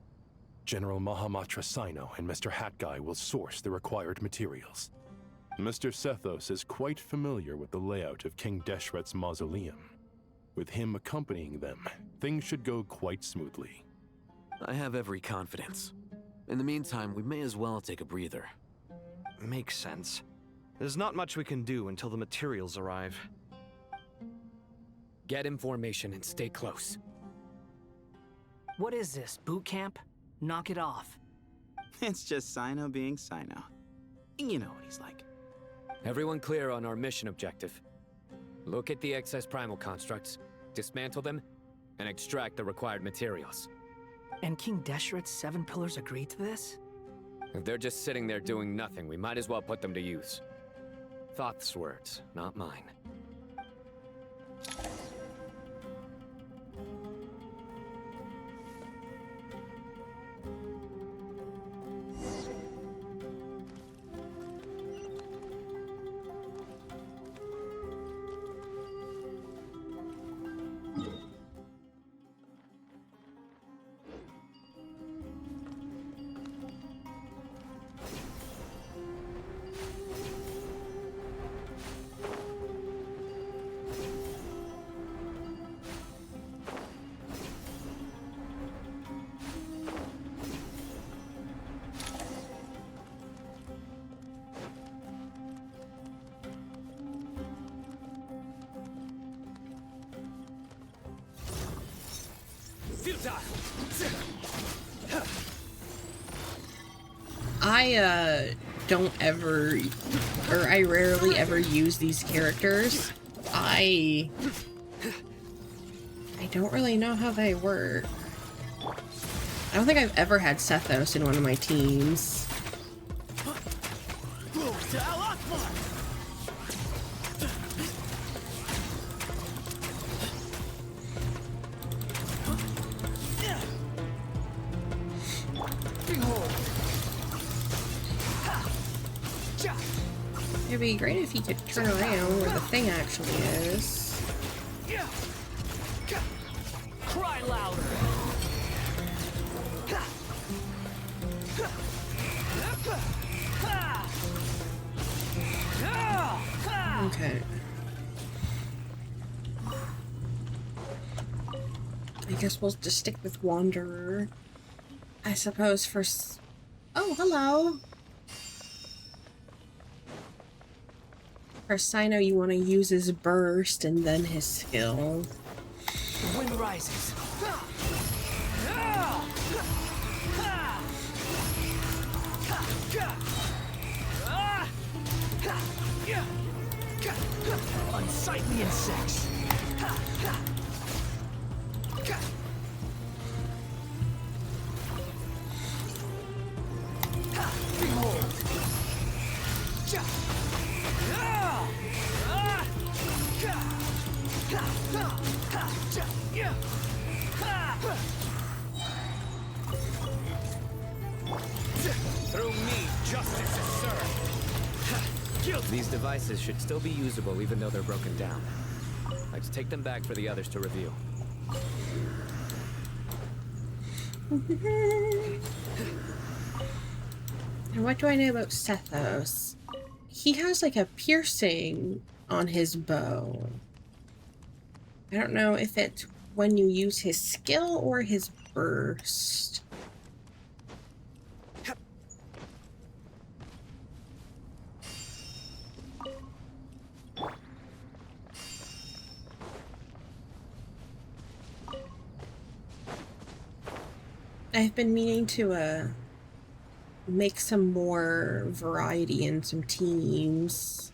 General Mahamatra Sino and Mr. Hat Guy will source the required materials. Mr. Sethos is quite familiar with the layout of King Deshret's mausoleum. With him accompanying them, things should go quite smoothly. I have every confidence. In the meantime, we may as well take a breather. Makes sense. There's not much we can do until the materials arrive. Get in formation and stay close. What is this, boot camp? Knock it off. It's just Sino being Sino. You know what he's like. Everyone clear on our mission objective. Look at the excess primal constructs, dismantle them, and extract the required materials. And King Deshret's 7 pillars agreed to this? If they're just sitting there doing nothing, we might as well put them to use. Thoth's words, not mine. I don't ever, or I rarely ever use these characters. I don't really know how they work. I don't think I've ever had Sethos in one of my teams. It'd be great if he could turn around where the thing actually is. Cry louder. Okay. I guess we'll just stick with Wanderer. I suppose for oh, hello! For Sino, you want to use his burst and then his skill. The wind rises. Unsightly insects. Behold. Through me, justice is served. These devices should still be usable even though they're broken down. Let's take them back for the others to review. And what do I know about Sethos? He has like a piercing on his bow. I don't know if it's when you use his skill or his burst. I've been meaning to make some more variety in some teams,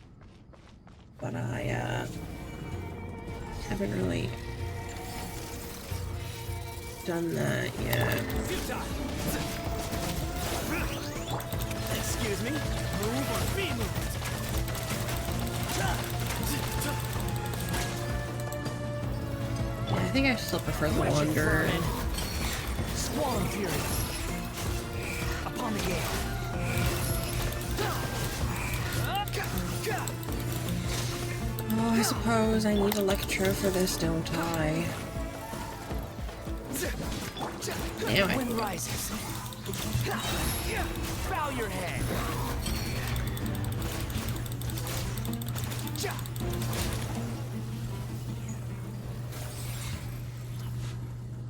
but I haven't really done that yet. Excuse me? Move or be moved. Yeah, I think I still prefer the Wanderer. Squall and fury. Upon the gale. Oh, I suppose I need Electro for this, don't I? Damn it. Wind rises. Bow your head.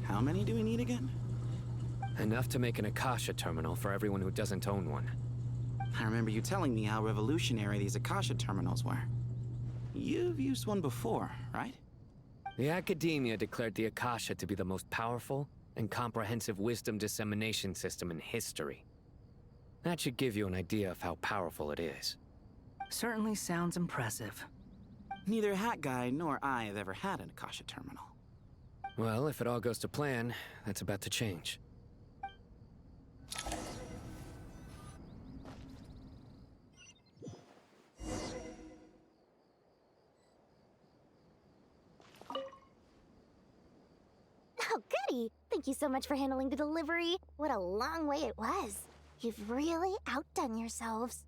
How many do we need again? Enough to make an Akasha terminal for everyone who doesn't own one. I remember you telling me how revolutionary these Akasha terminals were. You've used one before, right? The Academia declared the Akasha to be the most powerful and comprehensive wisdom dissemination system in history. That should give you an idea of how powerful it is. Certainly sounds impressive. Neither Hat Guy nor I have ever had an Akasha terminal. Well, if it all goes to plan, that's about to change. Oh, goody! Thank you so much for handling the delivery. What a long way it was. You've really outdone yourselves.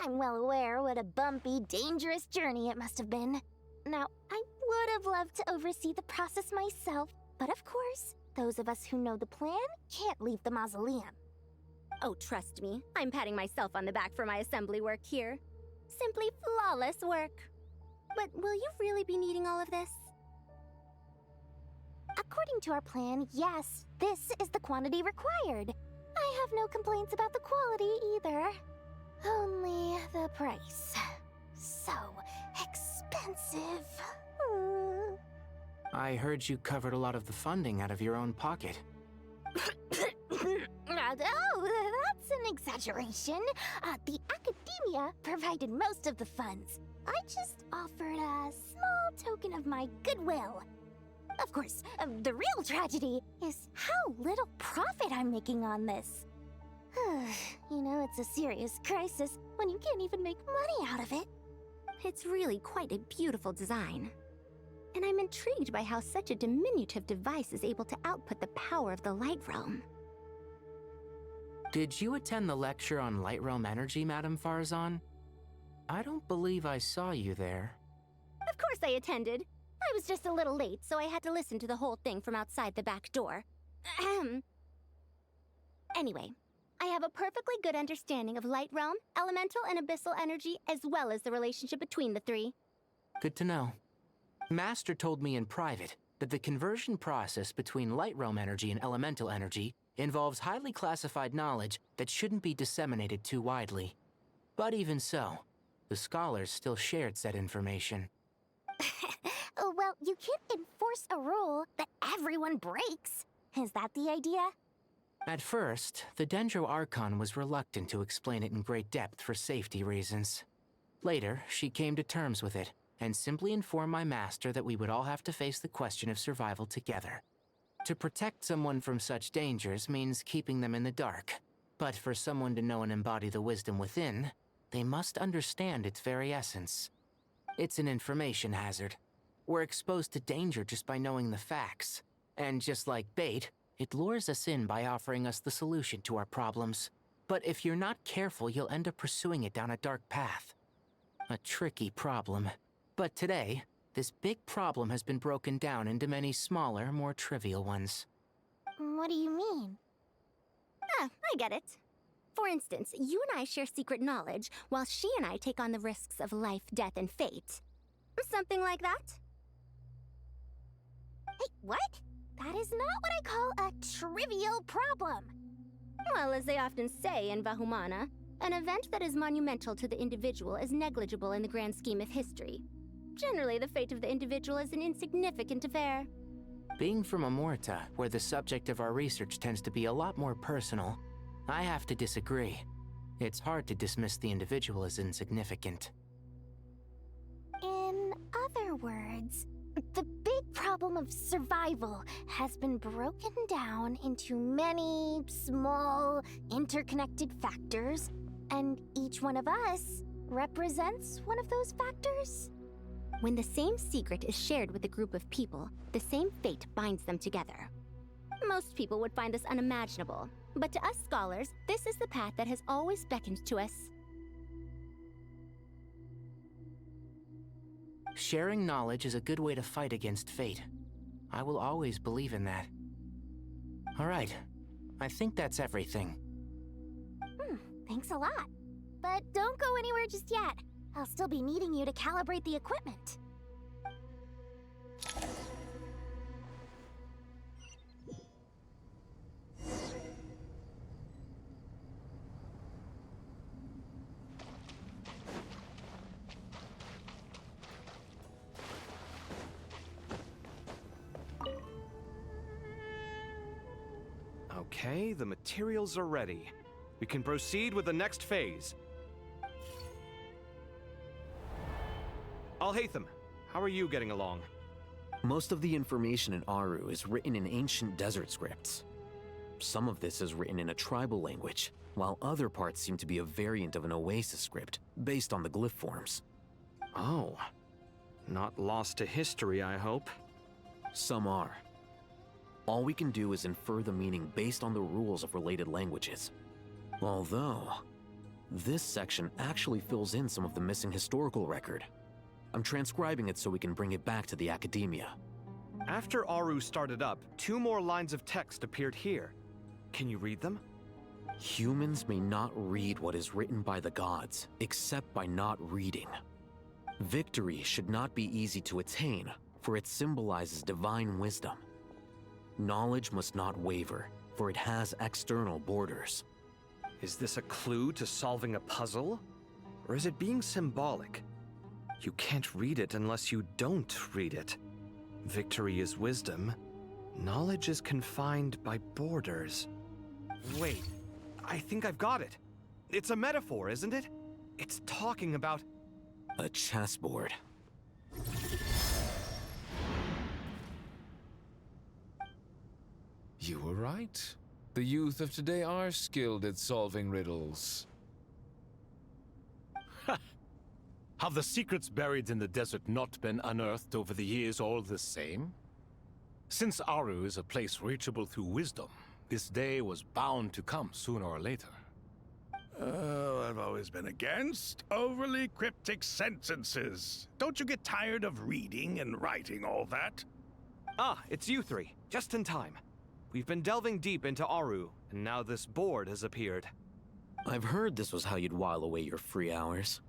I'm well aware what a bumpy, dangerous journey it must have been. Now, I would have loved to oversee the process myself, but of course, those of us who know the plan can't leave the mausoleum. Oh, trust me, I'm patting myself on the back for my assembly work here. Simply flawless work. But will you really be needing all of this? According to our plan, yes, this is the quantity required. I have no complaints about the quality either. Only the price. So expensive. I heard you covered a lot of the funding out of your own pocket. Oh, that's an exaggeration. The Academia provided most of the funds. I just offered a small token of my goodwill. Of course, the real tragedy is how little profit I'm making on this. You know, it's a serious crisis when you can't even make money out of it. It's really quite a beautiful design. And I'm intrigued by how such a diminutive device is able to output the power of the Light Realm. Did you attend the lecture on Light Realm energy, Madame Farzan? I don't believe I saw you there. Of course I attended. I was just a little late, so I had to listen to the whole thing from outside the back door. Anyway, I have a perfectly good understanding of Light Realm, elemental and abyssal energy, as well as the relationship between the three. Good to know. Master told me in private that the conversion process between Light Realm energy and elemental energy involves highly classified knowledge that shouldn't be disseminated too widely. But even so, the scholars still shared said information. Well, you can't enforce a rule that everyone breaks. Is that the idea? At first, the Dendro Archon was reluctant to explain it in great depth for safety reasons. Later, she came to terms with it, and simply informed my master that we would all have to face the question of survival together. To protect someone from such dangers means keeping them in the dark, but for someone to know and embody the wisdom within, they must understand its very essence. It's an information hazard. We're exposed to danger just by knowing the facts, and just like bait, it lures us in by offering us the solution to our problems. But if you're not careful, you'll end up pursuing it down a dark path. A tricky problem. But today, this big problem has been broken down into many smaller, more trivial ones. What do you mean? Ah, I get it. For instance, you and I share secret knowledge, while she and I take on the risks of life, death, and fate. Something like that? Hey, what? That is not what I call a trivial problem. Well, as they often say in Vahumana, an event that is monumental to the individual is negligible in the grand scheme of history. Generally, the fate of the individual is an insignificant affair. Being from Amorta, where the subject of our research tends to be a lot more personal, I have to disagree. It's hard to dismiss the individual as insignificant. In other words, the big problem of survival has been broken down into many small, interconnected factors, and each one of us represents one of those factors. When the same secret is shared with a group of people, the same fate binds them together. Most people would find this unimaginable, but to us scholars, this is the path that has always beckoned to us. Sharing knowledge is a good way to fight against fate. I will always believe in that. All right, I think that's everything. Thanks a lot. But don't go anywhere just yet. I'll still be needing you to calibrate the equipment. Okay, the materials are ready. We can proceed with the next phase. Alhaitham, how are you getting along? Most of the information in Aru is written in ancient desert scripts. Some of this is written in a tribal language, while other parts seem to be a variant of an Oasis script, based on the glyph forms. Oh. Not lost to history, I hope. Some are. All we can do is infer the meaning based on the rules of related languages. Although, this section actually fills in some of the missing historical record. I'm transcribing it so we can bring it back to the academia. After Aru started up, 2 more lines of text appeared here. Can you read them? Humans may not read what is written by the gods, except by not reading. Victory should not be easy to attain, for it symbolizes divine wisdom. Knowledge must not waver, for it has external borders. Is this a clue to solving a puzzle? Or is it being symbolic? You can't read it unless you don't read it. Victory is wisdom. Knowledge is confined by borders. Wait, I think I've got it. It's a metaphor, isn't it? It's talking about... a chessboard. You were right. The youth of today are skilled at solving riddles. Have the secrets buried in the desert not been unearthed over the years all the same? Since Aru is a place reachable through wisdom, this day was bound to come sooner or later. Oh, I've always been against overly cryptic sentences. Don't you get tired of reading and writing all that? Ah, it's you 3. Just in time. We've been delving deep into Aru, and now this board has appeared. I've heard this was how you'd while away your free hours.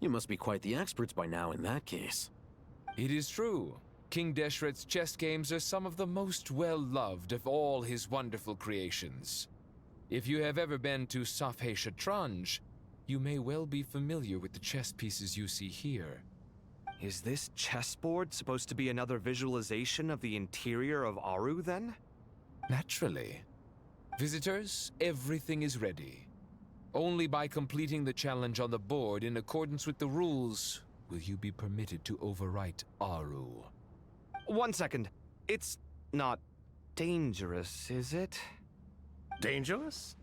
You must be quite the experts by now in that case. It is true. King Deshret's chess games are some of the most well-loved of all his wonderful creations. If you have ever been to Safhe Shatranj, you may well be familiar with the chess pieces you see here. Is this chessboard supposed to be another visualization of the interior of Aru, then? Naturally. Visitors, everything is ready. Only by completing the challenge on the board in accordance with the rules will you be permitted to overwrite Aru. 1 second. It's not dangerous, is it? Dangerous?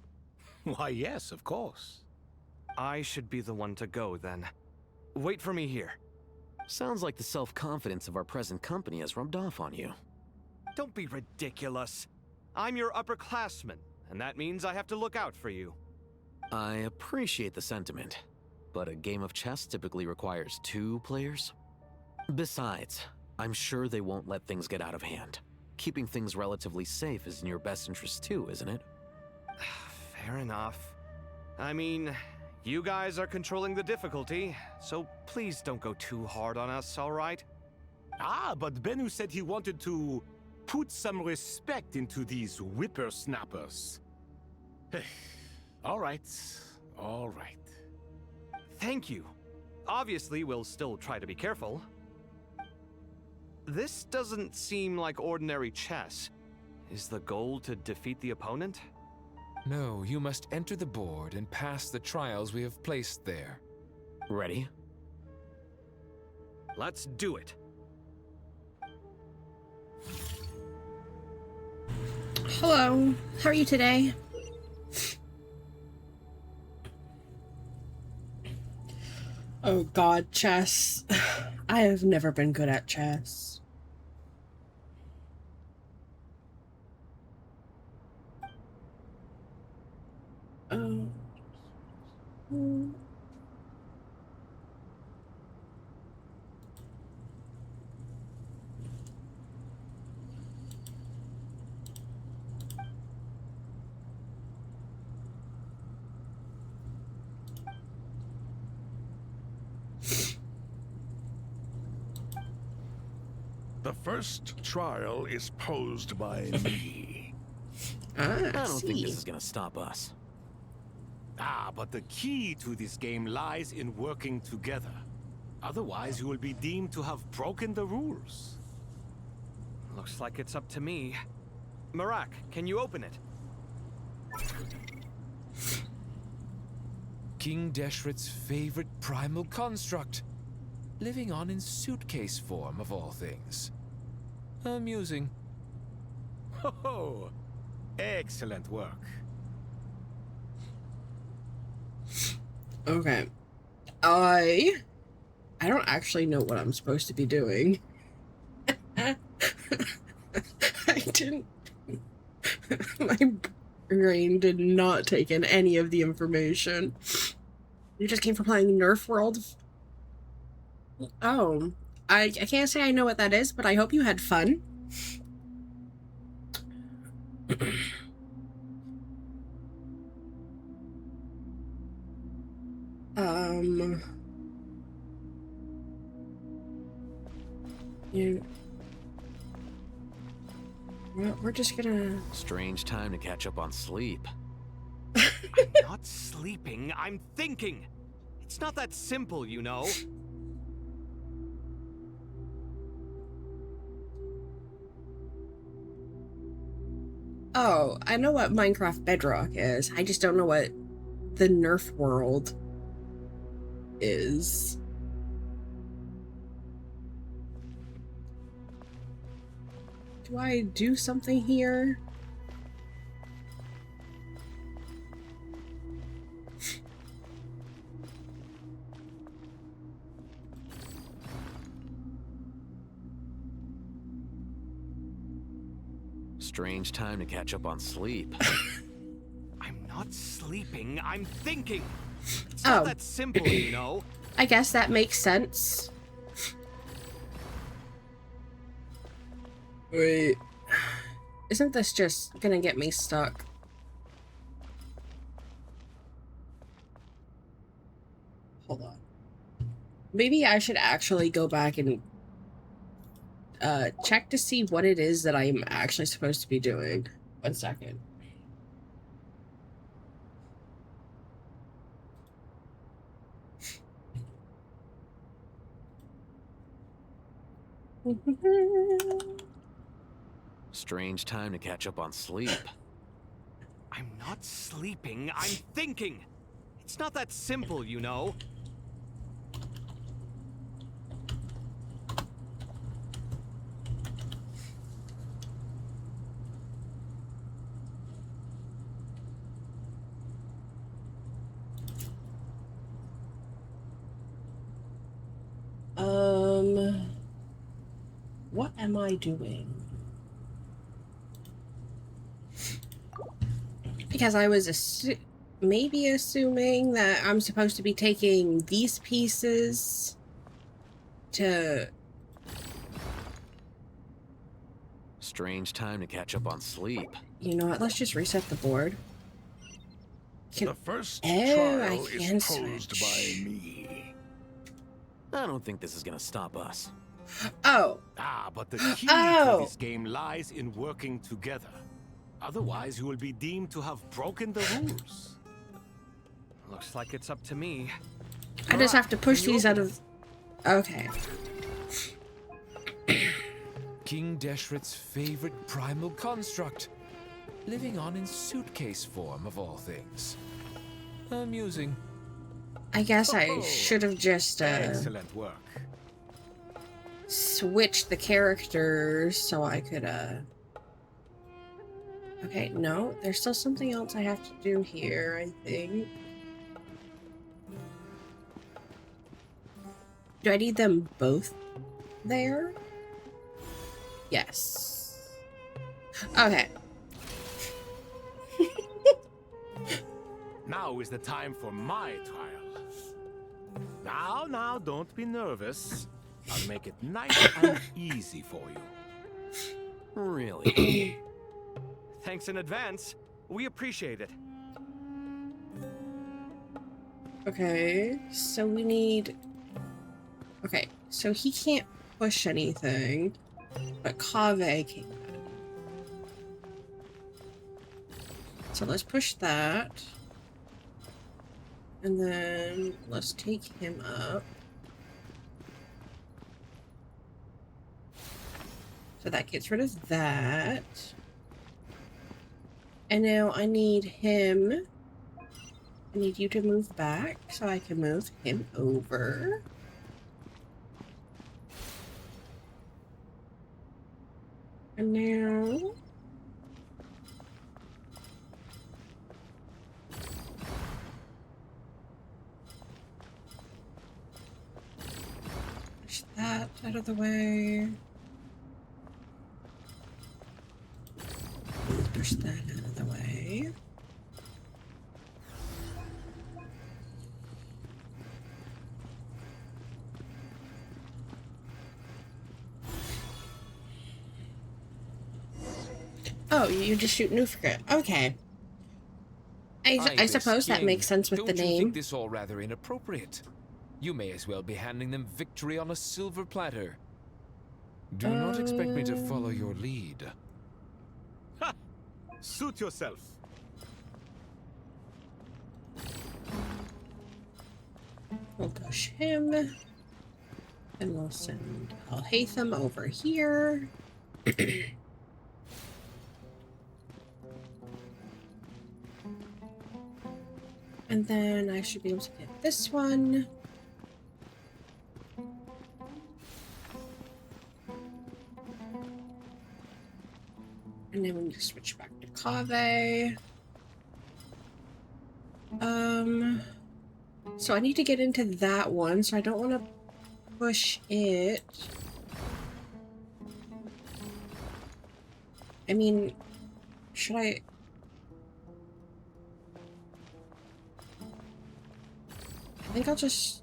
Why, yes, of course. I should be the one to go, then. Wait for me here. Sounds like the self-confidence of our present company has rubbed off on you. Don't be ridiculous. I'm your upperclassman, and that means I have to look out for you. I appreciate the sentiment, but a game of chess typically requires 2 players. Besides, I'm sure they won't let things get out of hand. Keeping things relatively safe is in your best interest too, isn't it? Fair enough. I mean, you guys are controlling the difficulty, so please don't go too hard on us, alright? Ah, but Bennu said he wanted to put some respect into these whippersnappers. All right. Thank you. Obviously, we'll still try to be careful. This doesn't seem like ordinary chess. Is the goal to defeat the opponent? No, you must enter the board and pass the trials we have placed there. Ready? Let's do it. Hello, how are you today? Oh god, chess. I have never been good at chess. Oh. The first trial is posed by me. I don't think this is gonna stop us. Ah, but the key to this game lies in working together. Otherwise, you will be deemed to have broken the rules. Looks like it's up to me. Marak, can you open it? King Deshret's favorite primal construct. Living on in suitcase form, of all things. Amusing. Ho! Excellent work. Okay. I don't actually know what I'm supposed to be doing. I didn't... My brain did not take in any of the information. You just came from playing Nerf World? Oh. I can't say I know what that is, but I hope you had fun. Well, we're just gonna... Strange time to catch up on sleep. I'm not sleeping, I'm thinking. It's not that simple, you know. Oh, I know what Minecraft Bedrock is. I just don't know what the Nerf World is. Do I do something here? Strange time to catch up on sleep. I'm not sleeping, I'm thinking. It's not that simple, you know. I guess that makes sense. Wait. Isn't this just gonna get me stuck? Hold on. Maybe I should actually go back and check to see what it is that I'm actually supposed to be doing. 1 second. Strange time to catch up on sleep. I'm not sleeping, I'm thinking. It's not that simple, you know. What am I doing? Because I was maybe assuming that I'm supposed to be taking these pieces to... Strange time to catch up on sleep. You know what? Let's just reset the board. The first I trial can is posed switch. by me. I don't think this is gonna stop us. Oh. Ah, but the key to this game lies in working together. Otherwise, you will be deemed to have broken the rules. Looks like it's up to me. I just have to push these out of... Okay. King Deshret's favorite primal construct. Living on in suitcase form, of all things. Amusing. I guess I should have just Excellent work. switched the characters so I could Okay, no, there's still something else I have to do here, I think. Do I need them both there? Yes. Okay. Now is the time for my trial. Now, don't be nervous. I'll make it nice and easy for you. Really? Thanks in advance. We appreciate it. Okay, so we need... Okay, so he can't push anything, but Kaveh can. So let's push that. And then let's take him up. So that gets rid of that. And now I need him. I need you to move back so I can move him over. And now... push that out of the way. Push that out of the way. Oh, you just shoot Nufric. Okay. I suppose that makes sense with the Don't you name. think this all rather inappropriate? You may as well be handing them victory on a silver platter. Do not expect me to follow your lead. Ha! Suit yourself. We'll push him. And we'll send Al-Haytham over here. And then I should be able to get this one. And then we need to switch back to Kaveh. So I need to get into that one, so I don't want to push it. I mean, should I... I think I'll just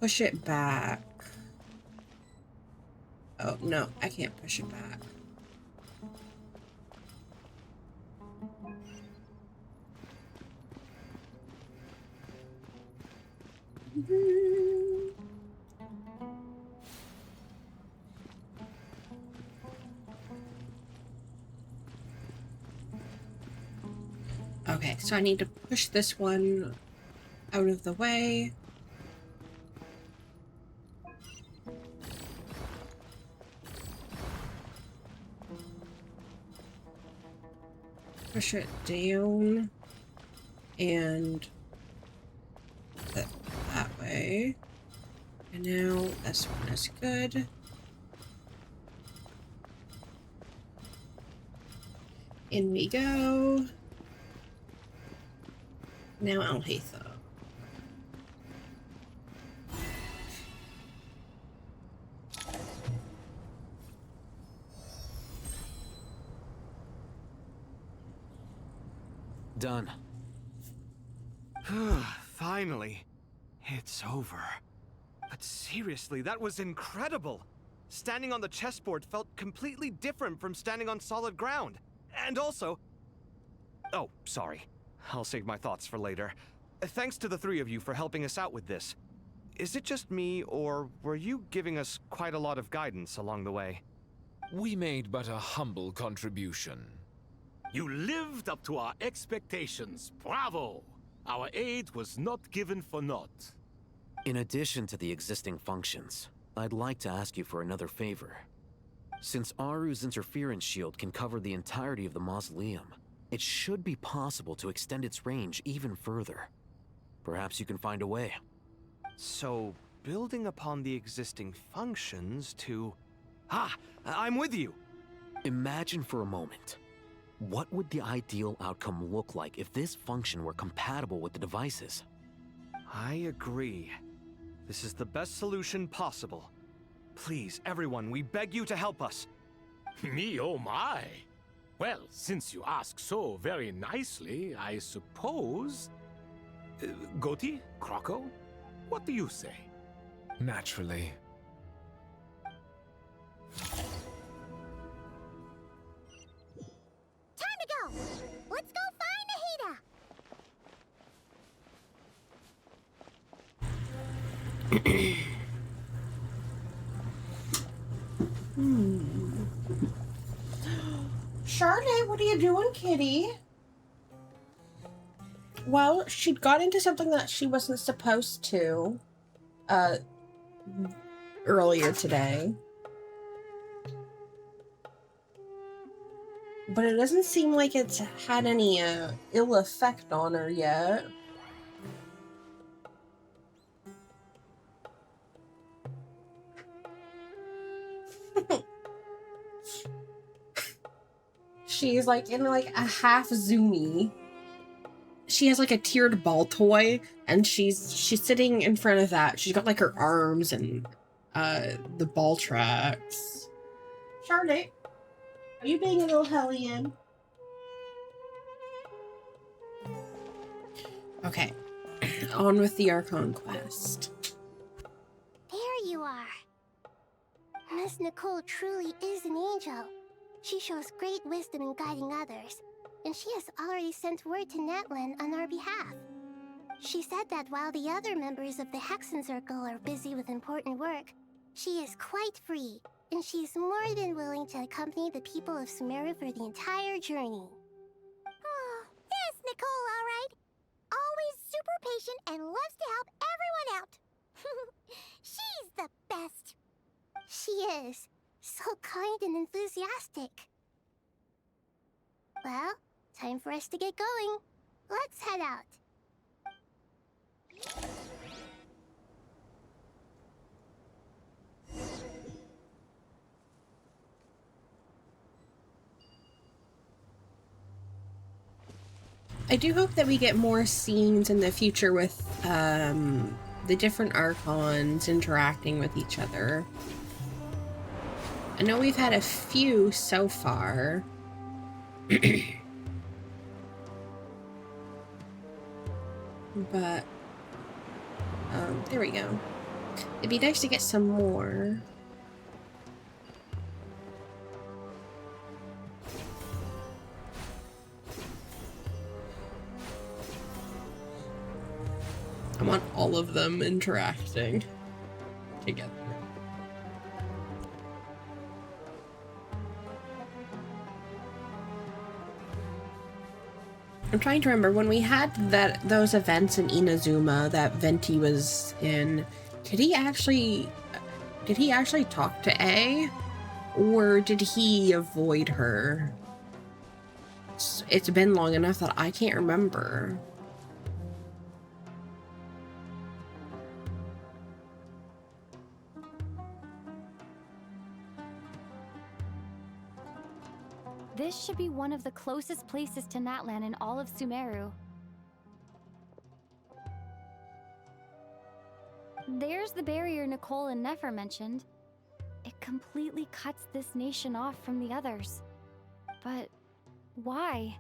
push it back. Oh, no, I can't push it back. Okay, so I need to push this one out of the way. Push it down and that way. And now this one is good. In we go. Now Al-Haytham. Done. Finally. It's over. But seriously, that was incredible. Standing on the chessboard felt completely different from standing on solid ground. And also... Oh, sorry. I'll save my thoughts for later. Thanks to the three of you for helping us out with this. Is it just me, or were you giving us quite a lot of guidance along the way? We made but a humble contribution. You lived up to our expectations. Bravo! Our aid was not given for naught. In addition to the existing functions, I'd like to ask you for another favor. Since Aru's interference shield can cover the entirety of the mausoleum, it should be possible to extend its range even further. Perhaps you can find a way. So, building upon the existing functions to... I'm with you! Imagine for a moment. What would the ideal outcome look like if this function were compatible with the devices? I agree. This is the best solution possible. Please, everyone, we beg you to help us. Me, oh my! Well, since you ask so very nicely, I suppose... Goti? Croco? What do you say? Naturally. Time to go! Let's go find Nahida! Charlotte, what are you doing, kitty? Well, she got into something that she wasn't supposed to, earlier today. But it doesn't seem like it's had any, ill effect on her yet. She's like in like a half zoomy. She has like a tiered ball toy, and she's sitting in front of that. She's got like her arms and the ball tracks. Charlotte, are you being a little hellion? Okay, on with the Archon quest. There you are. Miss Nicole truly is an angel. She shows great wisdom in guiding others, and she has already sent word to Natlan on our behalf. She said that while the other members of the Hexen Circle are busy with important work, she is quite free, and she is more than willing to accompany the people of Sumeru for the entire journey. Oh, yes, Nicole, all right. Always super patient and loves to help everyone out. She's the best. She is. So kind and enthusiastic. Well, time for us to get going. Let's head out. I do hope that we get more scenes in the future with the different Archons interacting with each other. I know we've had a few so far. But there we go. It'd be nice to get some more. I want all of them interacting together. I'm trying to remember when we had those events in Inazuma that Venti was in. Did he actually talk to A, or did he avoid her? It's been long enough that I can't remember. This should be one of the closest places to Natlan in all of Sumeru. There's the barrier Nicole and Nefer mentioned. It completely cuts this nation off from the others. But why?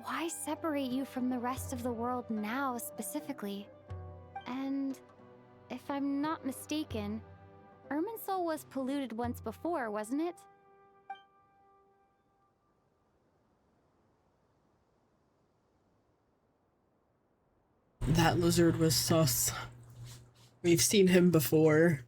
why separate you from the rest of the world now specifically? And if I'm not mistaken, Irminsul was polluted once before, wasn't it? That lizard was sus. We've seen him before.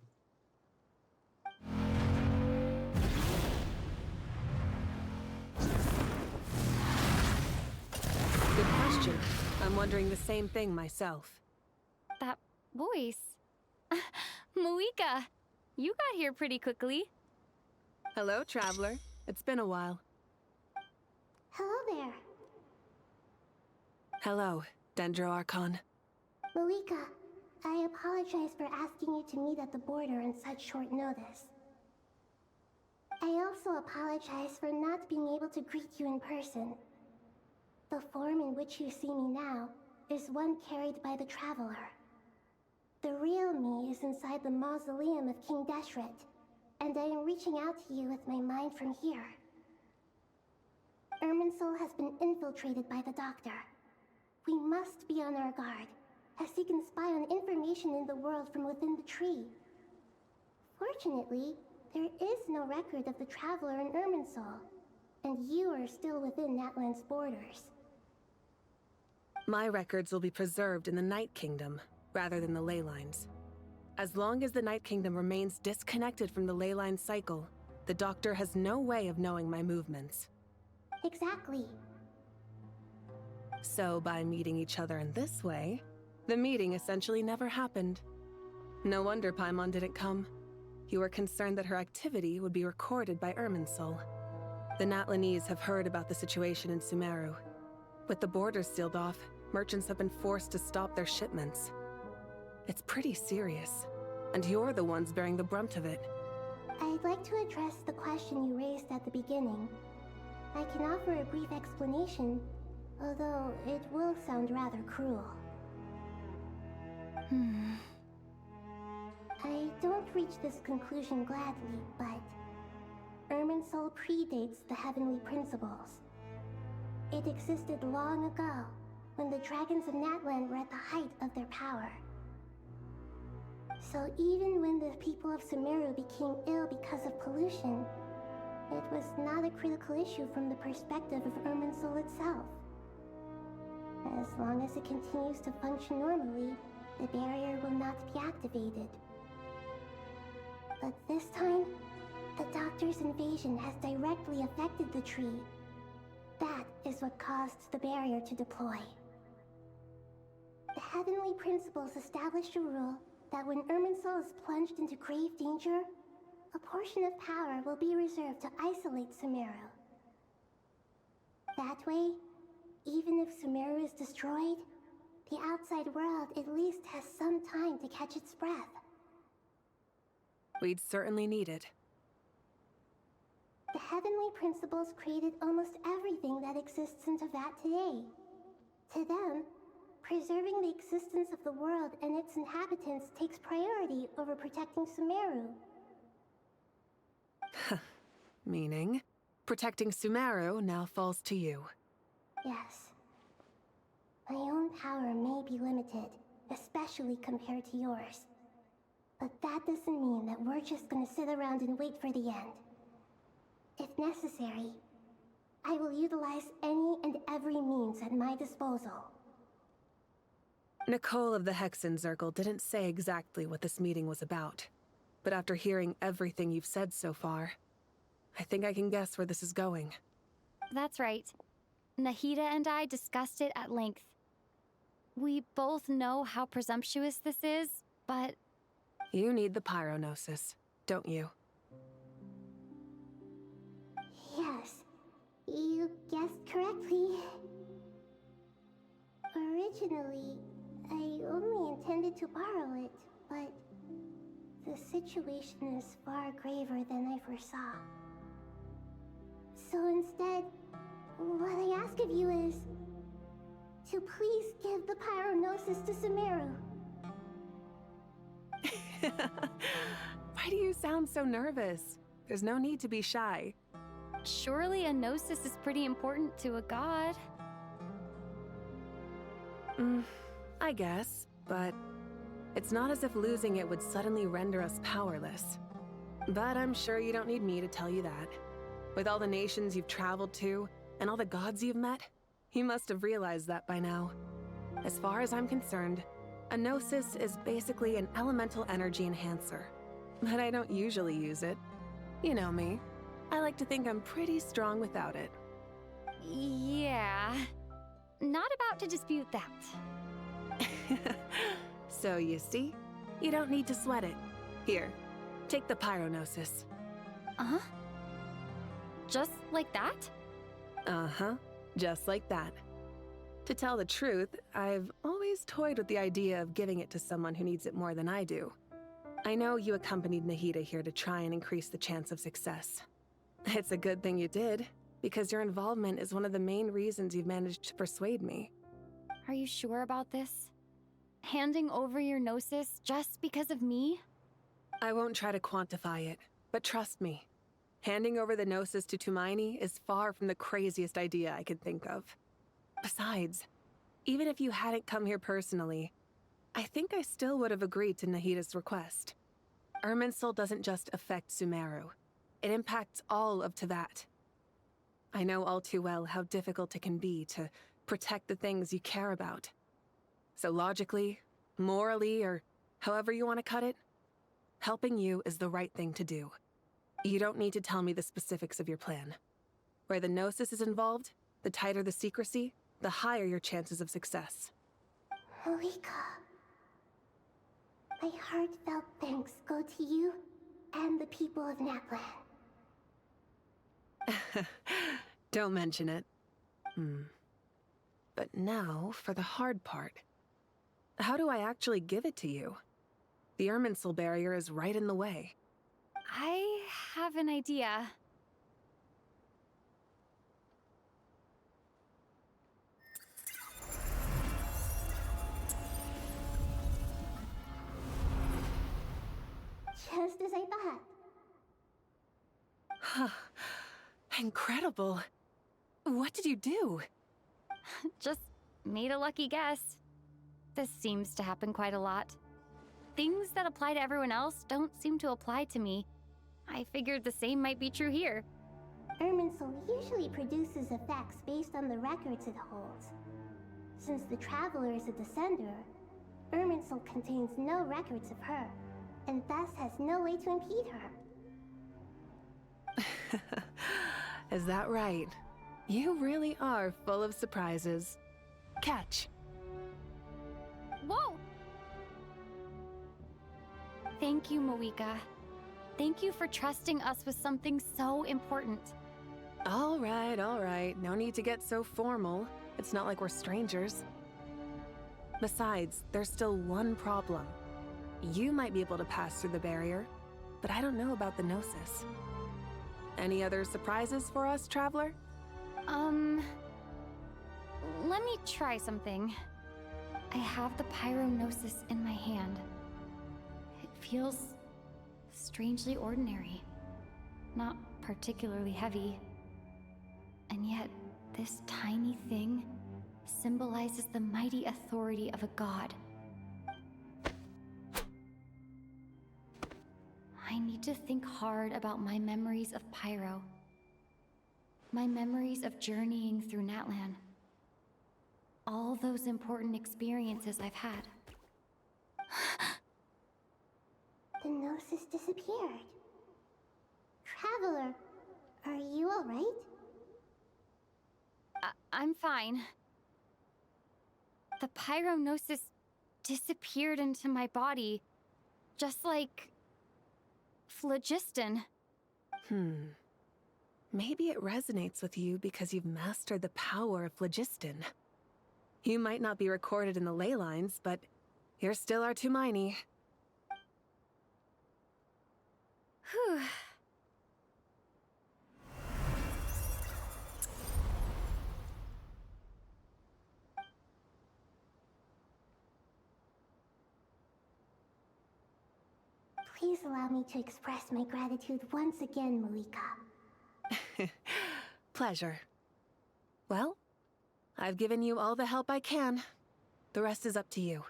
Good question. I'm wondering the same thing myself. That voice. Malika, you got here pretty quickly. Hello, traveler. It's been a while. Hello there. Hello, Dendro Archon. Malika, I apologize for asking you to meet at the border on such short notice. I also apologize for not being able to greet you in person. The form in which you see me now is one carried by the Traveler. The real me is inside the mausoleum of King Deshret, and I am reaching out to you with my mind from here. Irminsul has been infiltrated by the Doctor. We must be on our guard, as he can spy on information in the world from within the tree. Fortunately, there is no record of the Traveler in Irminsul, and you are still within Natlan's borders. My records will be preserved in the Night Kingdom, rather than the ley lines. As long as the Night Kingdom remains disconnected from the ley line cycle, the Doctor has no way of knowing my movements. Exactly. So by meeting each other in this way, the meeting essentially never happened. No wonder Paimon didn't come. You were concerned that her activity would be recorded by Irminsul. The Natlanese have heard about the situation in Sumeru. With the borders sealed off, merchants have been forced to stop their shipments. It's pretty serious, and you're the ones bearing the brunt of it. I'd like to address the question you raised at the beginning. I can offer a brief explanation, although it will sound rather cruel. I don't reach this conclusion gladly, but Irminsul predates the Heavenly Principles. It existed long ago, when the dragons of Natlan were at the height of their power. So even when the people of Sumeru became ill because of pollution, it was not a critical issue from the perspective of Irminsul itself. As long as it continues to function normally, the barrier will not be activated. But this time, the Doctor's invasion has directly affected the tree. That is what caused the barrier to deploy. The Heavenly Principles established a rule that when Irminsul is plunged into grave danger, a portion of power will be reserved to isolate Sumeru. That way, even if Sumeru is destroyed, the outside world at least has some time to catch its breath. We'd certainly need it. The Heavenly Principles created almost everything that exists in Teyvat today. To them, preserving the existence of the world and its inhabitants takes priority over protecting Sumeru. Meaning, protecting Sumeru now falls to you. Yes. My own power may be limited, especially compared to yours. But that doesn't mean that we're just gonna sit around and wait for the end. If necessary, I will utilize any and every means at my disposal. Nicole of the Hexen Circle didn't say exactly what this meeting was about, but after hearing everything you've said so far, I think I can guess where this is going. That's right. Nahida and I discussed it at length. We both know how presumptuous this is, but... You need the Pyronosis, don't you? Yes, you guessed correctly. Originally, I only intended to borrow it, but the situation is far graver than I foresaw. So instead, what I ask of you is to please give the Pyronosis to Sumeru. Why do you sound so nervous? There's no need to be shy. Surely a gnosis is pretty important to a god. I guess, but it's not as if losing it would suddenly render us powerless. But I'm sure you don't need me to tell you that. With all the nations you've traveled to, and all the gods you've met, you must have realized that by now. As far as I'm concerned, a Gnosis is basically an elemental energy enhancer. But I don't usually use it. You know me. I like to think I'm pretty strong without it. Yeah. Not about to dispute that. So you see, you don't need to sweat it. Here, take the Pyronosis. Uh-huh. Just like that? Uh-huh, just like that. To tell the truth, I've always toyed with the idea of giving it to someone who needs it more than I do. I know you accompanied Nahida here to try and increase the chance of success. It's a good thing you did, because your involvement is one of the main reasons you've managed to persuade me. Are you sure about this? Handing over your Gnosis just because of me? I won't try to quantify it, but trust me. Handing over the Gnosis to Tumaini is far from the craziest idea I could think of. Besides, even if you hadn't come here personally, I think I still would have agreed to Nahida's request. Irminsul doesn't just affect Sumeru. It impacts all of Teyvat. I know all too well how difficult it can be to protect the things you care about. So logically, morally, or however you want to cut it, helping you is the right thing to do. You don't need to tell me the specifics of your plan. Where the Gnosis is involved, the tighter the secrecy, the higher your chances of success. Moika. My heartfelt thanks go to you and the people of Naplan. Don't mention it. But now for the hard part. How do I actually give it to you? The Irminsul barrier is right in the way. I have an idea. Just as I thought. Incredible. What did you do? Just made a lucky guess. This seems to happen quite a lot. Things that apply to everyone else don't seem to apply to me. I figured the same might be true here. Irminsul usually produces effects based on the records it holds. Since the Traveler is a descender, Irminsul contains no records of her, and thus has no way to impede her. Is that right? You really are full of surprises. Catch. Whoa! Thank you, Moika. Thank you for trusting us with something so important. All right, all right. No need to get so formal. It's not like we're strangers. Besides, there's still one problem. You might be able to pass through the barrier, but I don't know about the Gnosis. Any other surprises for us, Traveler? Let me try something. I have the Pyronosis in my hand. It feels strangely ordinary. Not particularly heavy. And yet, this tiny thing symbolizes the mighty authority of a god. I need to think hard about my memories of Pyro. My memories of journeying through Natlan. All those important experiences I've had. The Gnosis disappeared. Traveler, are you alright? I'm fine. The Pyronosis disappeared into my body, just like phlogiston. Maybe it resonates with you because you've mastered the power of phlogiston. You might not be recorded in the ley lines, but you're still our Tumaini. Whew. Please allow me to express my gratitude once again, Moika. Pleasure. Well, I've given you all the help I can. The rest is up to you.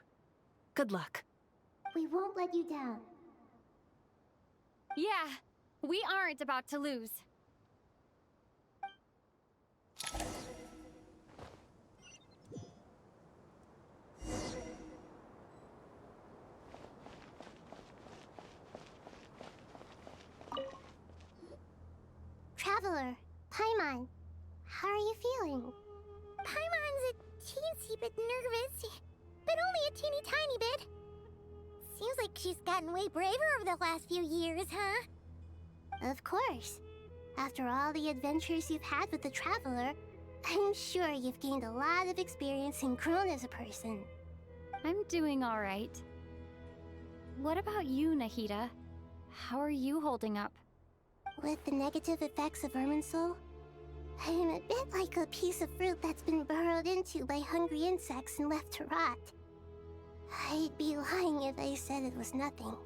Good luck. We won't let you down. Yeah, we aren't about to lose. Traveler, Paimon, how are you feeling? Paimon's a teensy bit nervous, but only a teeny tiny bit. Seems like she's gotten way braver over the last few years, huh? Of course. After all the adventures you've had with the Traveler, I'm sure you've gained a lot of experience and grown as a person. I'm doing all right. What about you, Nahida? How are you holding up? With the negative effects of Irminsul, I'm a bit like a piece of fruit that's been burrowed into by hungry insects and left to rot. I'd be lying if I said it was nothing.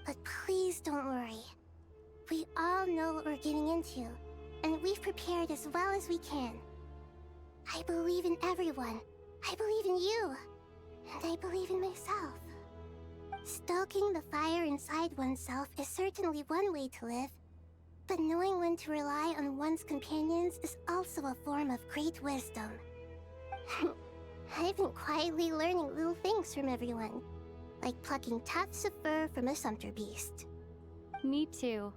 But please don't worry. We all know what we're getting into, and we've prepared as well as we can. I believe in everyone. I believe in you. And I believe in myself. Stoking the fire inside oneself is certainly one way to live, but knowing when to rely on one's companions is also a form of great wisdom. I've been quietly learning little things from everyone, like plucking tufts of fur from a sumpter beast. Me too.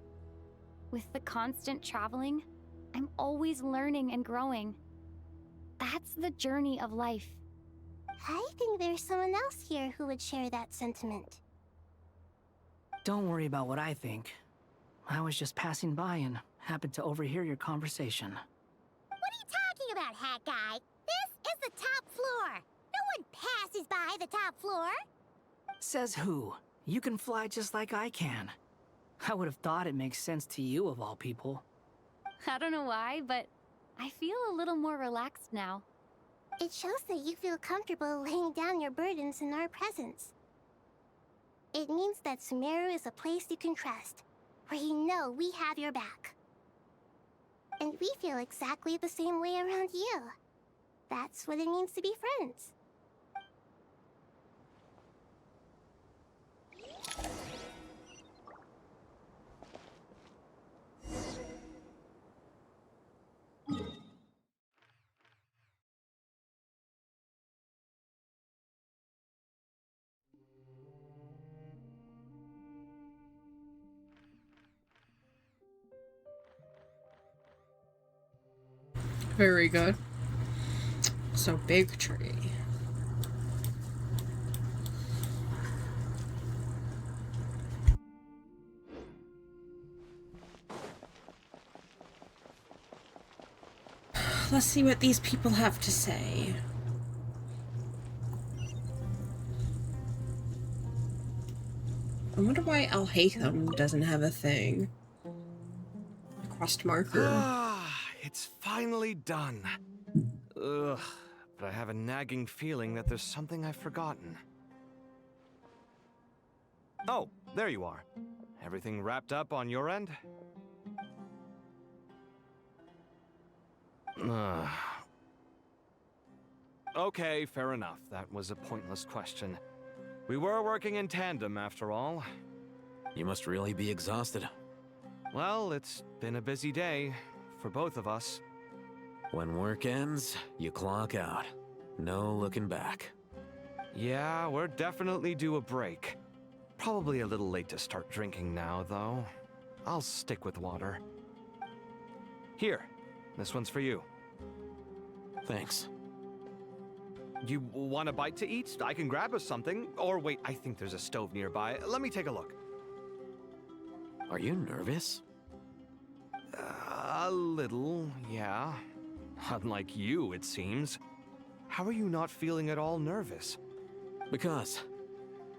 With the constant traveling, I'm always learning and growing. That's the journey of life. I think there's someone else here who would share that sentiment. Don't worry about what I think. I was just passing by and happened to overhear your conversation. What are you talking about, Hat Guy? This is the top floor. No one passes by the top floor. Says who? You can fly just like I can. I would have thought it makes sense to you of all people. I don't know why, but I feel a little more relaxed now. It shows that you feel comfortable laying down your burdens in our presence. It means that Sumeru is a place you can trust, where you know we have your back. And we feel exactly the same way around you. That's what it means to be friends. Very good. So, big tree. Let's see what these people have to say. I wonder why Alhaitham doesn't have a thing. A quest marker. It's finally done. Ugh, but I have a nagging feeling that there's something I've forgotten. Oh, there you are. Everything wrapped up on your end? Okay, fair enough. That was a pointless question. We were working in tandem, after all. You must really be exhausted. Well, it's been a busy day for both of us. When work ends, you clock out. No looking back. Yeah, we're definitely due a break. Probably a little late to start drinking now, though. I'll stick with water. Here, this one's for you. Thanks. You want a bite to eat? I can grab us something. Or wait, I think there's a stove nearby. Let me take a look. Are you nervous? A little, yeah. Unlike you, it seems. How are you not feeling at all nervous? Because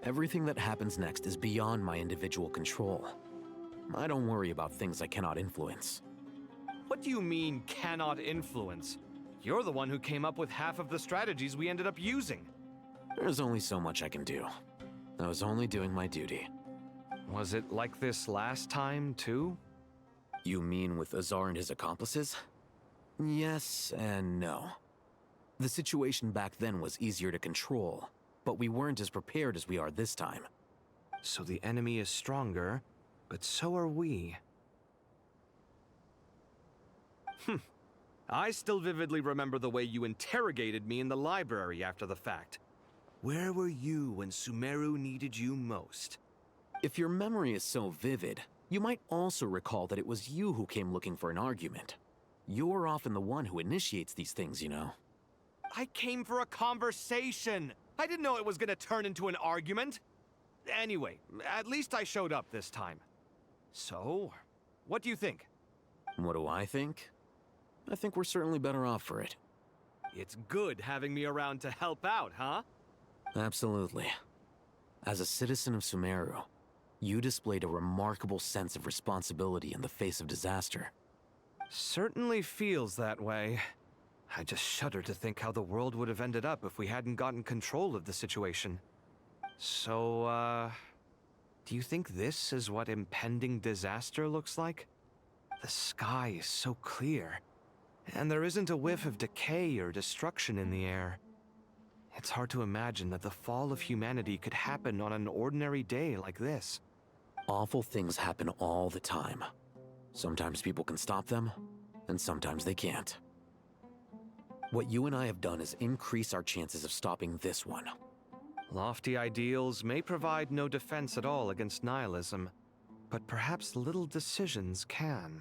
everything that happens next is beyond my individual control. I don't worry about things I cannot influence. What do you mean, cannot influence? You're the one who came up with half of the strategies we ended up using. There's only so much I can do. I was only doing my duty. Was it like this last time, too? You mean with Azar and his accomplices? Yes and no. The situation back then was easier to control, but we weren't as prepared as we are this time. So the enemy is stronger, but so are we. I still vividly remember the way you interrogated me in the library after the fact. Where were you when Sumeru needed you most? If your memory is so vivid, you might also recall that it was you who came looking for an argument. You're often the one who initiates these things, you know. I came for a conversation. I didn't know it was gonna turn into an argument. Anyway, at least I showed up this time. So, what do you think? What do I think? I think we're certainly better off for it. It's good having me around to help out, huh? Absolutely. As a citizen of Sumeru, you displayed a remarkable sense of responsibility in the face of disaster. Certainly feels that way. I just shudder to think how the world would have ended up if we hadn't gotten control of the situation. So, do you think this is what impending disaster looks like? The sky is so clear, and there isn't a whiff of decay or destruction in the air. It's hard to imagine that the fall of humanity could happen on an ordinary day like this. Awful things happen all the time. Sometimes people can stop them, and sometimes they can't. What you and I have done is increase our chances of stopping this one. Lofty ideals may provide no defense at all against nihilism, but perhaps little decisions can.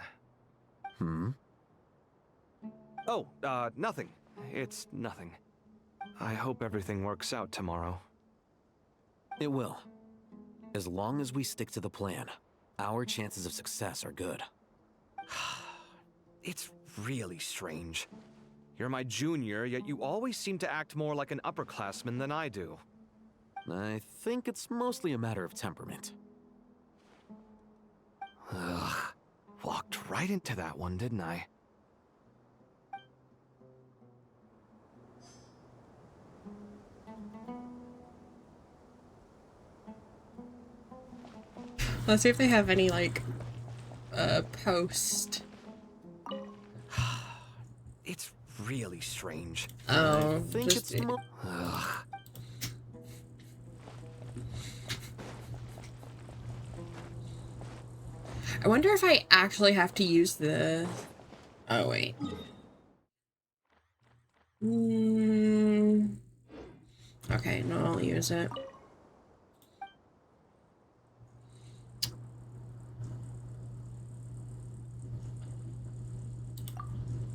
Oh, nothing. It's nothing. I hope everything works out tomorrow. It will. As long as we stick to the plan, our chances of success are good. It's really strange. You're my junior, yet you always seem to act more like an upperclassman than I do. I think it's mostly a matter of temperament. Ugh. Walked right into that one, didn't I? Let's see if they have any, like, post. It's really strange. Oh, I think just it's Ugh. I wonder if I actually have to use the... Oh, wait. Okay, no, I'll use it.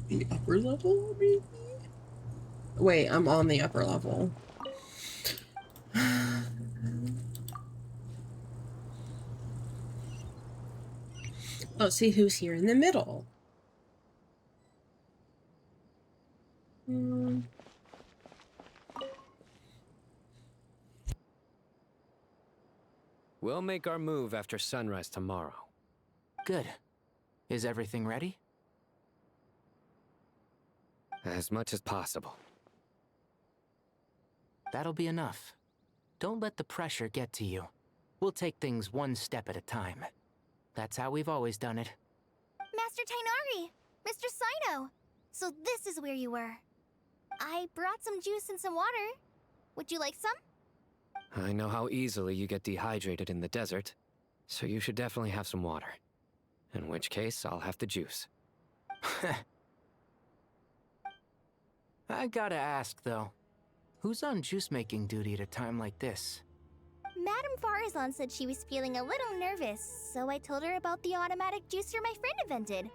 The upper level, maybe? Wait, I'm on the upper level. Let's see who's here in the middle. We'll make our move after sunrise tomorrow. Good. Is everything ready? As much as possible. That'll be enough. Don't let the pressure get to you. We'll take things one step at a time. That's how we've always done it. Master Tainari! Mr. Sino! So this is where you were. I brought some juice and some water. Would you like some? I know how easily you get dehydrated in the desert, so you should definitely have some water. In which case, I'll have the juice. I gotta ask, though. Who's on juice-making duty at a time like this? Madame Farazan said she was feeling a little nervous, so I told her about the automatic juicer my friend invented.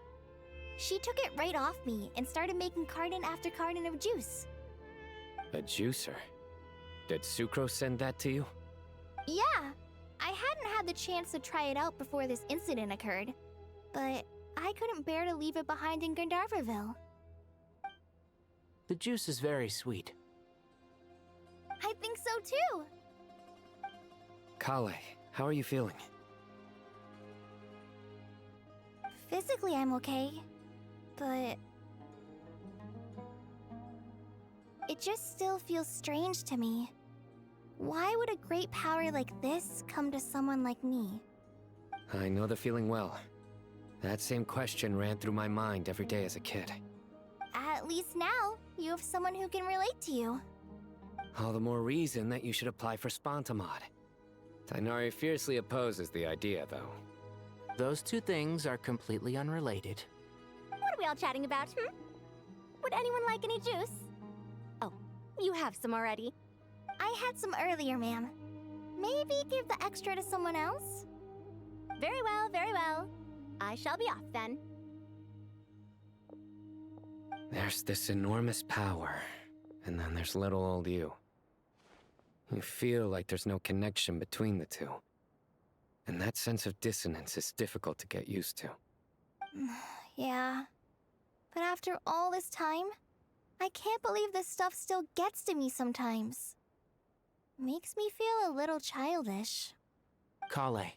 She took it right off me and started making carton after carton of juice. A juicer? Did Sucrose send that to you? Yeah, I hadn't had the chance to try it out before this incident occurred, but I couldn't bear to leave it behind in Gandharvaville. The juice is very sweet. I think so too. Kale, how are you feeling? Physically, I'm okay, but it just still feels strange to me. Why would a great power like this come to someone like me? I know the feeling well. That same question ran through my mind every day as a kid. At At least now, you have someone who can relate to you. All the more reason that you should apply for Spontamod. Tainari fiercely opposes the idea, though. Those two things are completely unrelated. What are we all chatting about, Would anyone like any juice? Oh, you have some already. I had some earlier, ma'am. Maybe give the extra to someone else? Very well, very well. I shall be off then. There's this enormous power, and then there's little old you. You feel like there's no connection between the two. And that sense of dissonance is difficult to get used to. Yeah. But after all this time, I can't believe this stuff still gets to me sometimes. Makes me feel a little childish. Kale,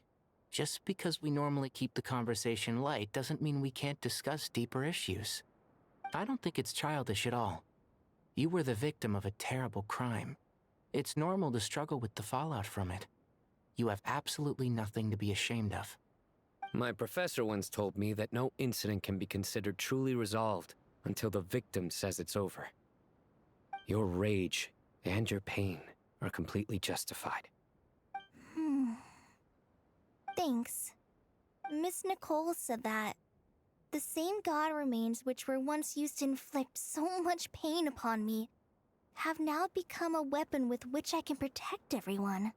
just because we normally keep the conversation light doesn't mean we can't discuss deeper issues. I don't think it's childish at all. You were the victim of a terrible crime. It's normal to struggle with the fallout from it. You have absolutely nothing to be ashamed of. My professor once told me that no incident can be considered truly resolved until the victim says it's over. Your rage and your pain are completely justified. Thanks. Miss Nicole said that the same god remains which were once used to inflict so much pain upon me have now become a weapon with which I can protect everyone.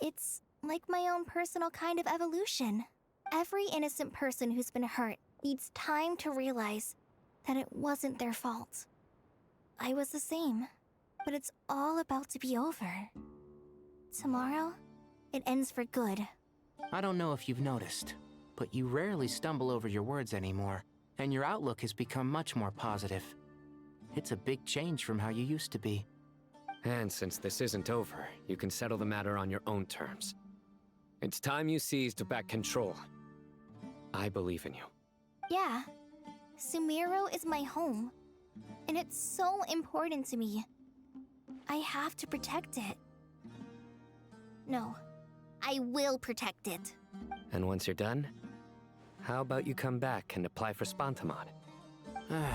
It's like my own personal kind of evolution. Every innocent person who's been hurt needs time to realize that it wasn't their fault. I was the same, but it's all about to be over. Tomorrow, it ends for good. I don't know if you've noticed, but you rarely stumble over your words anymore, and your outlook has become much more positive. It's a big change from how you used to be. And since this isn't over, you can settle the matter on your own terms. It's time you seized back control. I believe in you. Yeah, Sumeru is my home, and it's so important to me. I have to protect it. No, I will protect it. And once you're done, how about you come back and apply for Spontamod?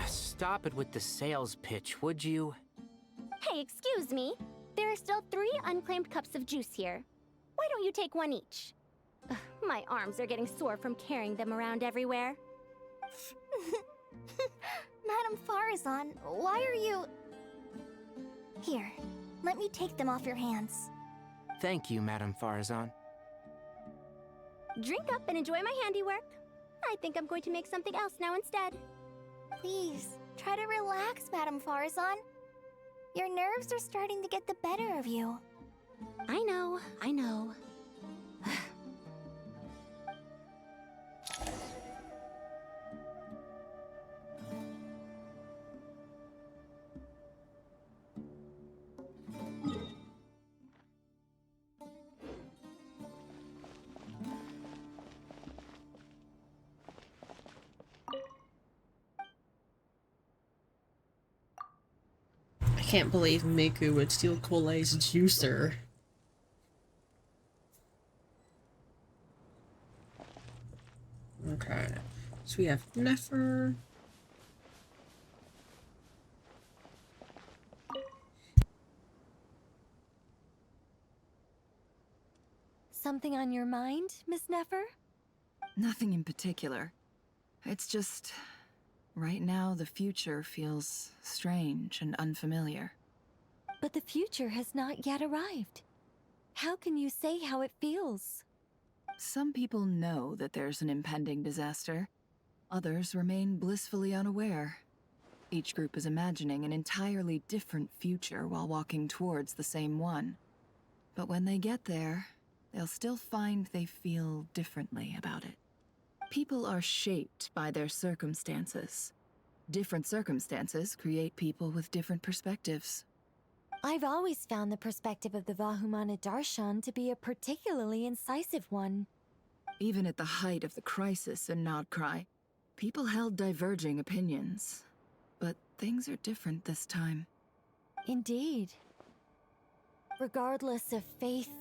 Stop it with the sales pitch, would you? Hey, excuse me. There are still 3 unclaimed cups of juice here. Why don't you take one each? Ugh, my arms are getting sore from carrying them around everywhere. Madame Farazan, why are you... Here, let me take them off your hands. Thank you, Madame Farazan. Drink up and enjoy my handiwork. I think I'm going to make something else now instead. Please, try to relax, Madame Farazan. Your nerves are starting to get the better of you. I know, I know. I can't believe Miku would steal Kolei's juicer. Okay, so we have Nefer. Something on your mind, Miss Nefer? Nothing in particular. It's just... right now, the future feels strange and unfamiliar. But the future has not yet arrived. How can you say how it feels? Some people know that there's an impending disaster. Others remain blissfully unaware. Each group is imagining an entirely different future while walking towards the same one. But when they get there, they'll still find they feel differently about it. People are shaped by their circumstances. Different circumstances create people with different perspectives. I've always found the perspective of the Vahumana Darshan to be a particularly incisive one. Even at the height of the crisis in Nodcry, people held diverging opinions. But things are different this time. Indeed. Regardless of faith,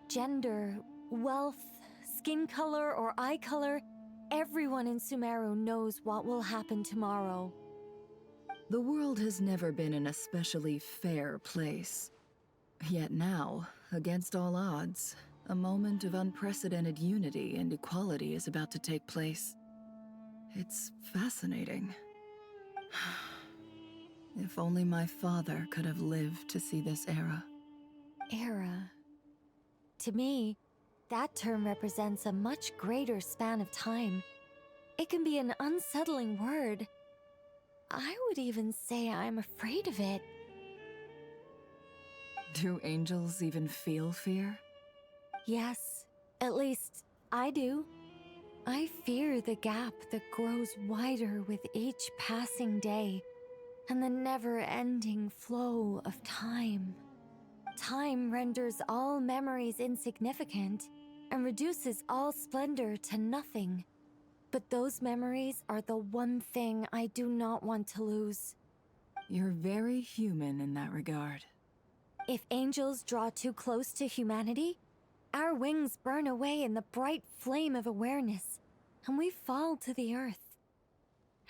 gender, wealth, skin color, or eye color, everyone in Sumeru knows what will happen tomorrow. The world has never been an especially fair place. Yet now, against all odds, a moment of unprecedented unity and equality is about to take place. It's fascinating. If only my father could have lived to see this era. Era. To me, that term represents a much greater span of time. It can be an unsettling word. I would even say I'm afraid of it. Do angels even feel fear? Yes, at least I do. I fear the gap that grows wider with each passing day, and the never-ending flow of time. Time renders all memories insignificant and reduces all splendor to nothing. But those memories are the one thing I do not want to lose. You're very human in that regard. If angels draw too close to humanity, our wings burn away in the bright flame of awareness, and we fall to the earth.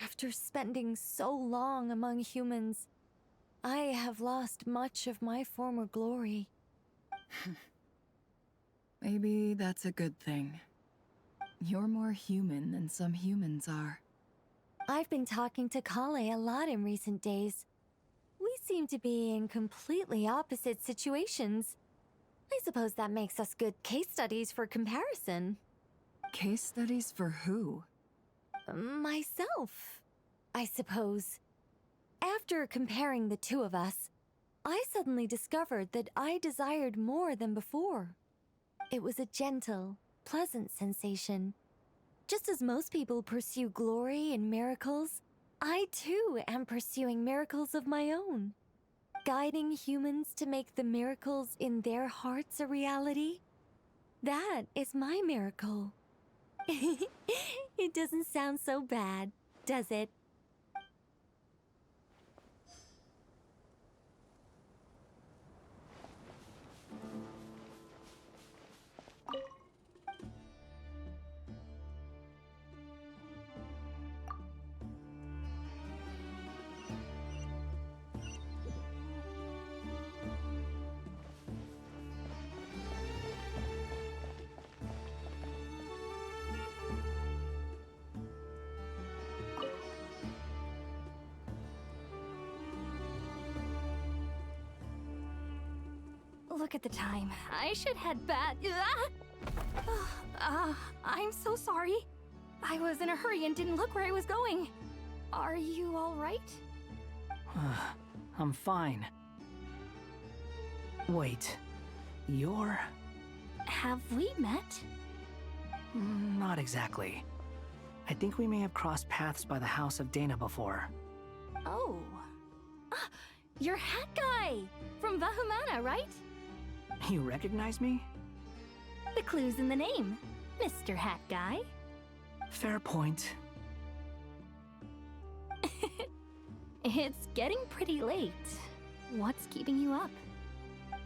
After spending so long among humans, I have lost much of my former glory. Maybe that's a good thing. You're more human than some humans are. I've been talking to Kale a lot in recent days. We seem to be in completely opposite situations. I suppose that makes us good case studies for comparison. Case studies for who? Myself, I suppose. After comparing the two of us, I suddenly discovered that I desired more than before. It was a gentle, pleasant sensation. Just as most people pursue glory and miracles, I too am pursuing miracles of my own. Guiding humans to make the miracles in their hearts a reality. That is my miracle. It doesn't sound so bad, does it? Look at the time. I should head back. I'm so sorry. I was in a hurry and didn't look where I was going. Are you all right? I'm fine. Wait, you're... Have we met? Not exactly. I think we may have crossed paths by the house of Dana before. Oh. Ah, you're Hat Guy! From Vahumana, right? You recognize me? The clue's in the name, Mr. Hat Guy. Fair point. It's getting pretty late. What's keeping you up?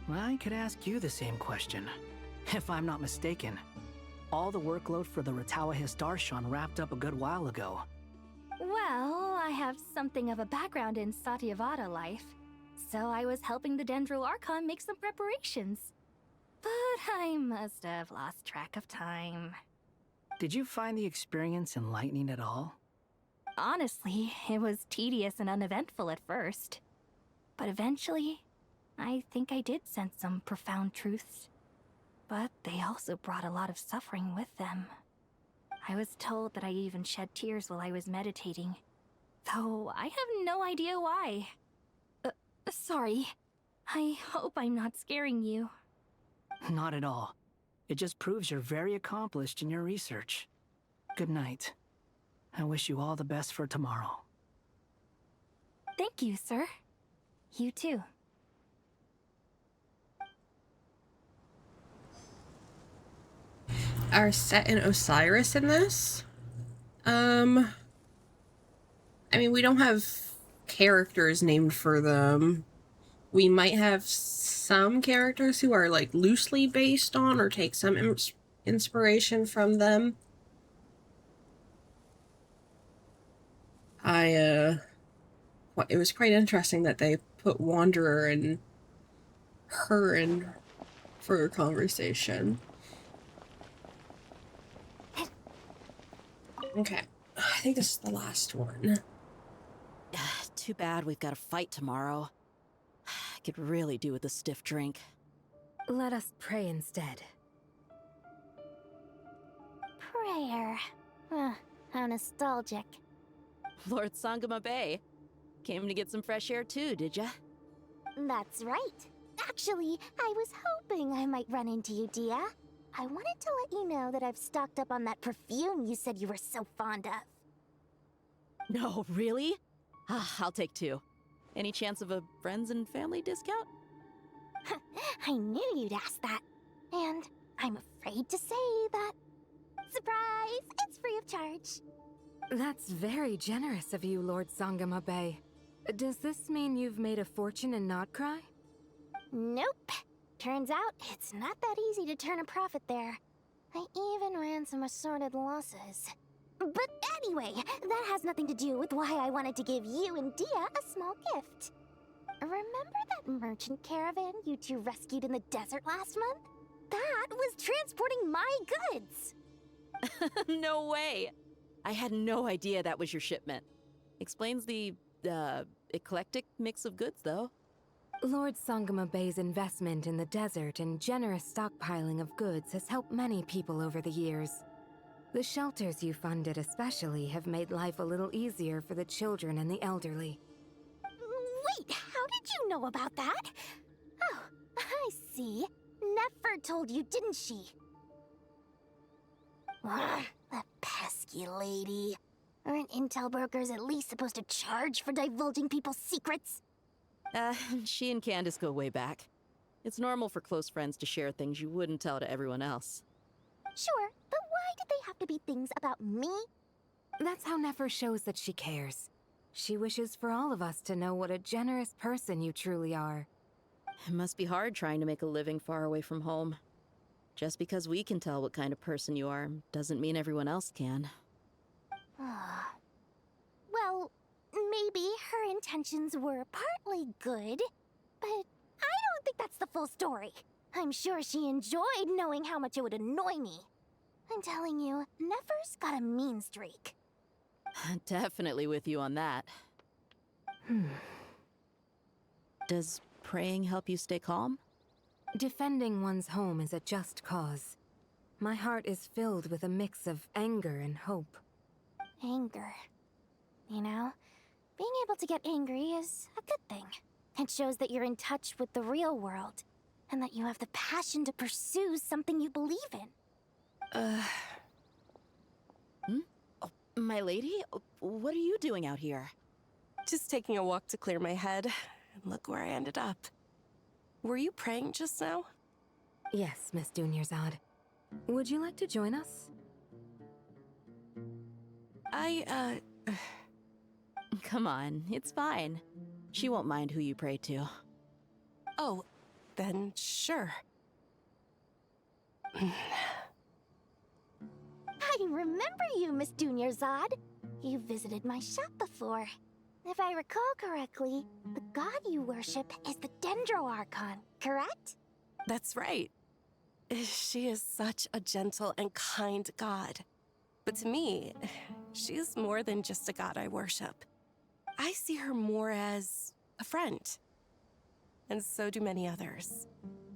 I could ask you the same question. If I'm not mistaken, all the workload for the Ratawa Hisdarshan wrapped up a good while ago. Well, I have something of a background in Satyavada life, so I was helping the Dendro Archon make some preparations. But I must have lost track of time. Did you find the experience enlightening at all? Honestly, it was tedious and uneventful at first. But eventually, I think I did sense some profound truths. But they also brought a lot of suffering with them. I was told that I even shed tears while I was meditating, though I have no idea why. Sorry. I hope I'm not scaring you. Not at all. It just proves you're very accomplished in your research. Good night. I wish you all the best for tomorrow. Thank you, sir. You too. Are Set and Osiris in this? I mean, we don't have characters named for them. We might have some characters who are like loosely based on or take some inspiration from them. it was quite interesting that they put Wanderer and her in for a conversation. Okay, I think this is the last one. Too bad we've got a fight tomorrow. I could really do with a stiff drink. Let us pray instead. Prayer. How nostalgic. Lord Sangama Bay. Came to get some fresh air too, did ya? That's right. Actually, I was hoping I might run into you, Dia. I wanted to let you know that I've stocked up on that perfume you said you were so fond of. No, really? I'll take 2. Any chance of a friends and family discount? I knew you'd ask that. And I'm afraid to say that... Surprise! It's free of charge. That's very generous of you, Lord Sangama Bay. Does this mean you've made a fortune in Notcry? Nope. Turns out it's not that easy to turn a profit there. I even ran some assorted losses. But anyway, that has nothing to do with why I wanted to give you and Dia a small gift. Remember that merchant caravan you two rescued in the desert last month? That was transporting my goods! No way! I had no idea that was your shipment. Explains the, eclectic mix of goods, though. Lord Sangama Bay's investment in the desert and generous stockpiling of goods has helped many people over the years. The shelters you funded especially have made life a little easier for the children and the elderly. Wait, how did you know about that? Oh, I see. Nefer told you, didn't she? Ugh, that pesky lady. Aren't intel brokers at least supposed to charge for divulging people's secrets? She and Candace go way back. It's normal for close friends to share things you wouldn't tell to everyone else. Sure, but why did they have to be things about me? That's how Nefer shows that she cares. She wishes for all of us to know what a generous person you truly are. It must be hard trying to make a living far away from home. Just because we can tell what kind of person you are doesn't mean everyone else can. Well, maybe her intentions were partly good, but I don't think that's the full story. I'm sure she enjoyed knowing how much it would annoy me. I'm telling you, Nefer's got a mean streak. Definitely with you on that. Does praying help you stay calm? Defending one's home is a just cause. My heart is filled with a mix of anger and hope. Anger. You know, being able to get angry is a good thing. It shows that you're in touch with the real world, and that you have the passion to pursue something you believe in. Oh, my lady? What are you doing out here? Just taking a walk to clear my head. And look where I ended up. Were you praying just now? Yes, Miss Dunyarzad. Would you like to join us? Come on, it's fine. She won't mind who you pray to. Oh, then sure. I remember you, Miss Dunyarzad. You visited my shop before. If I recall correctly, the god you worship is the Dendroarchon, correct? That's right. She is such a gentle and kind god. But to me, she's more than just a god I worship. I see her more as a friend. And so do many others.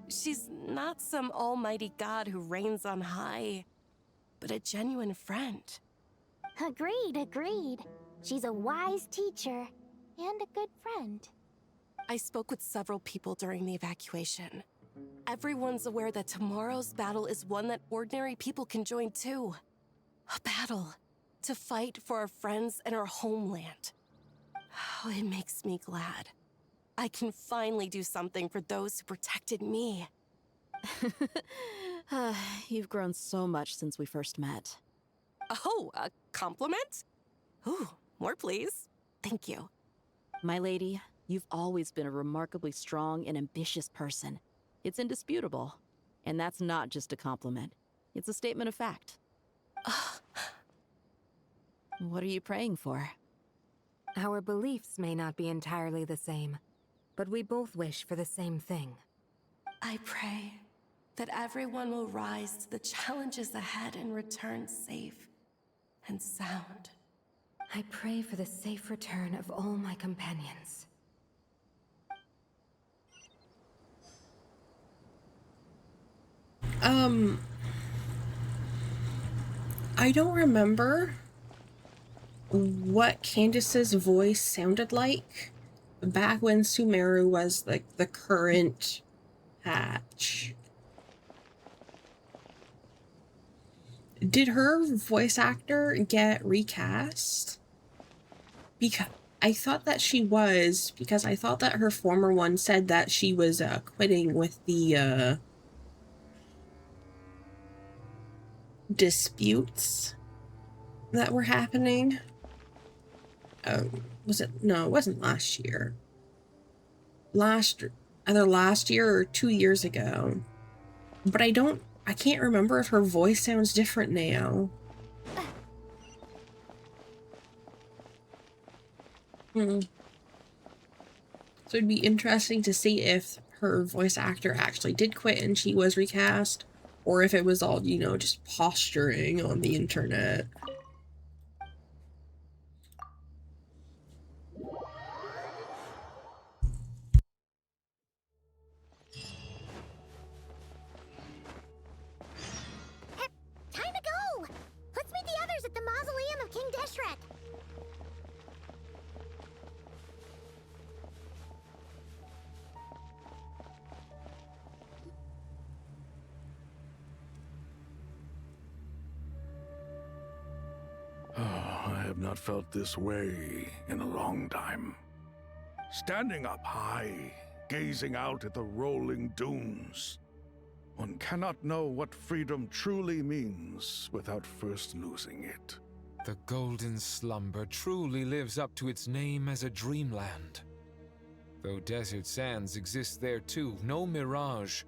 She's not some almighty god who reigns on high, but a genuine friend. Agreed. She's a wise teacher and a good friend. I spoke with several people during the evacuation. Everyone's aware that tomorrow's battle is one that ordinary people can join too. A battle to fight for our friends and our homeland. Oh, it makes me glad. I can finally do something for those who protected me. You've grown so much since we first met. Oh, a compliment? Ooh, more please. Thank you. My lady, you've always been a remarkably strong and ambitious person. It's indisputable. And that's not just a compliment. It's a statement of fact. What are you praying for? Our beliefs may not be entirely the same, but we both wish for the same thing. I pray that everyone will rise to the challenges ahead and return safe and sound. I pray for the safe return of all my companions. I don't remember what Candace's voice sounded like back when Sumeru was like the current Hatch. Did her voice actor get recast? Because I thought that she was, because I thought that her former one said that she was quitting with the disputes that were happening. Was it? No, it wasn't last year. Either last year or 2 years ago. But I can't remember if her voice sounds different now. So it'd be interesting to see if her voice actor actually did quit and she was recast, or if it was all, you know, just posturing on the internet. Time to go! Let's meet the others at the mausoleum of King Deshret. I have not felt this way in a long time. Standing up high, gazing out at the rolling dunes. One cannot know what freedom truly means without first losing it. The golden slumber truly lives up to its name as a dreamland. Though desert sands exist there too, no mirage,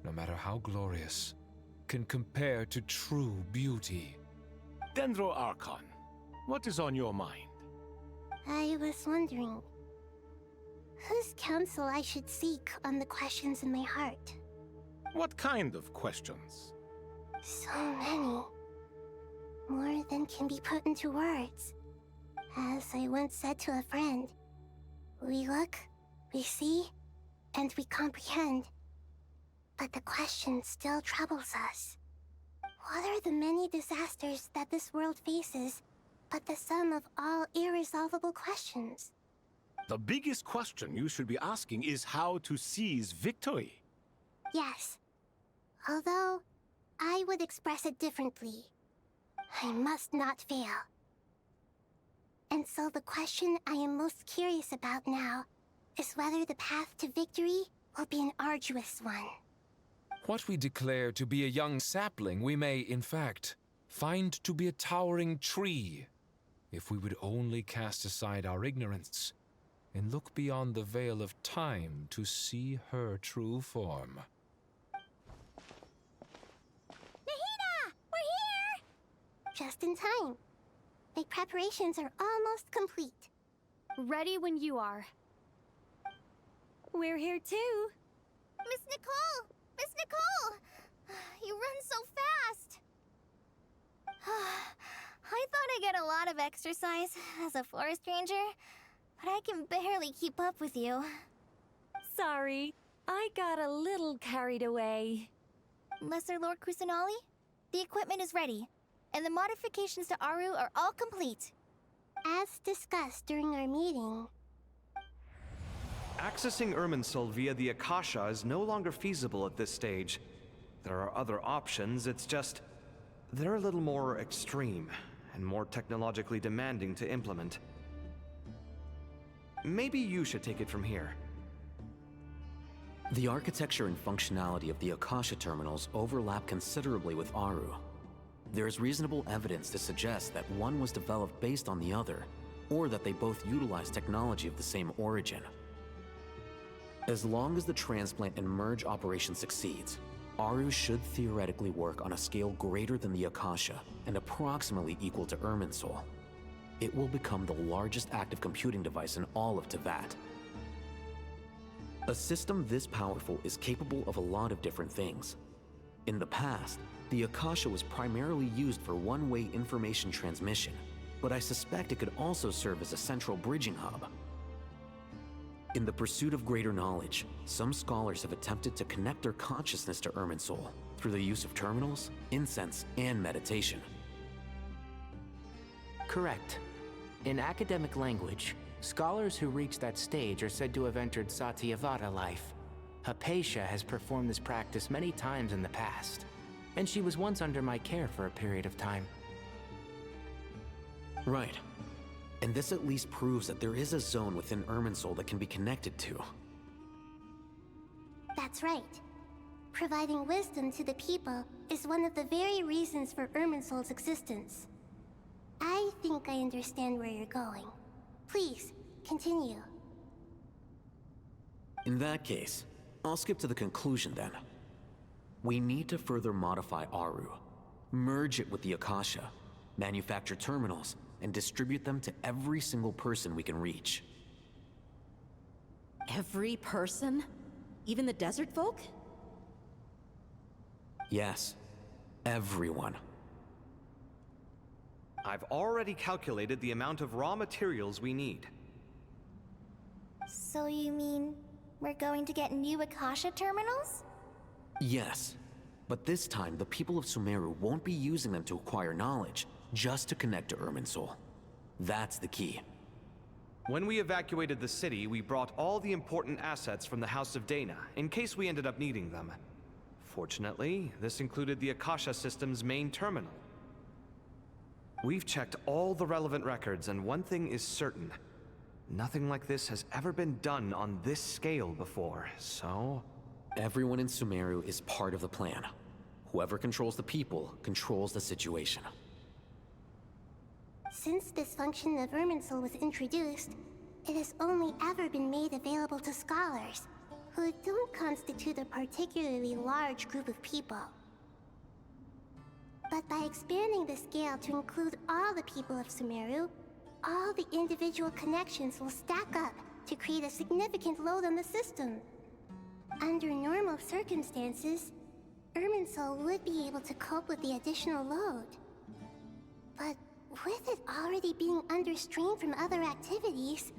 no matter how glorious, can compare to true beauty. Dendro Archon, what is on your mind? I was wondering whose counsel I should seek on the questions in my heart. What kind of questions? So many. More than can be put into words. As I once said to a friend, we look, we see, and we comprehend. But the question still troubles us. What are the many disasters that this world faces, but the sum of all irresolvable questions? The biggest question you should be asking is how to seize victory. Yes. Although, I would express it differently. I must not fail. And so the question I am most curious about now is whether the path to victory will be an arduous one. What we declare to be a young sapling, we may, in fact, find to be a towering tree, if we would only cast aside our ignorance and look beyond the veil of time to see her true form. Nahida! We're here! Just in time. My preparations are almost complete. Ready when you are. We're here too. Miss Nicole! Miss Nicole! You run so fast! I thought I'd get a lot of exercise as a forest ranger, but I can barely keep up with you. Sorry, I got a little carried away. Lesser Lord Kusanali, the equipment is ready, and the modifications to Aru are all complete. As discussed during our meeting, Accessing Irminsul via the Akasha is no longer feasible at this stage. There are other options, it's just... they're a little more extreme, and more technologically demanding to implement. Maybe you should take it from here. The architecture and functionality of the Akasha terminals overlap considerably with Aru. There is reasonable evidence to suggest that one was developed based on the other, or that they both utilize technology of the same origin. As long as the transplant and merge operation succeeds, Aru should theoretically work on a scale greater than the Akasha and approximately equal to Irminsul. it will become the largest active computing device in all of Teyvat. A system this powerful is capable of a lot of different things. In the past, the Akasha was primarily used for one-way information transmission, but I suspect it could also serve as a central bridging hub. In the pursuit of greater knowledge, some scholars have attempted to connect their consciousness to Irminsul through the use of terminals, incense, and meditation. Correct. In academic language, scholars who reach that stage are said to have entered Satyavada life. Hypatia has performed this practice many times in the past, and she was once under my care for a period of time. Right. And this at least proves that there is a zone within Irminsul that can be connected to. That's right. Providing wisdom to the people is one of the very reasons for Irminsul's existence. I think I understand where you're going. Please, continue. In that case, I'll skip to the conclusion then. We need to further modify Aru, merge it with the Akasha, manufacture terminals, and distribute them to every single person we can reach. Every person? Even the desert folk? Yes, everyone. I've already calculated the amount of raw materials we need. So you mean we're going to get new Akasha terminals? Yes, but this time the people of Sumeru won't be using them to acquire knowledge, just to connect to Irminsul. That's the key. When we evacuated the city, we brought all the important assets from the House of Dana, in case we ended up needing them. Fortunately, this included the Akasha system's main terminal. We've checked all the relevant records, and one thing is certain. Nothing like this has ever been done on this scale before, so... Everyone in Sumeru is part of the plan. Whoever controls the people controls the situation. Since this function of Irminsul was introduced, it has only ever been made available to scholars, who don't constitute a particularly large group of people. But by expanding the scale to include all the people of Sumeru, all the individual connections will stack up to create a significant load on the system. Under normal circumstances, Irminsul would be able to cope with the additional load. But with it already being under strain from other activities,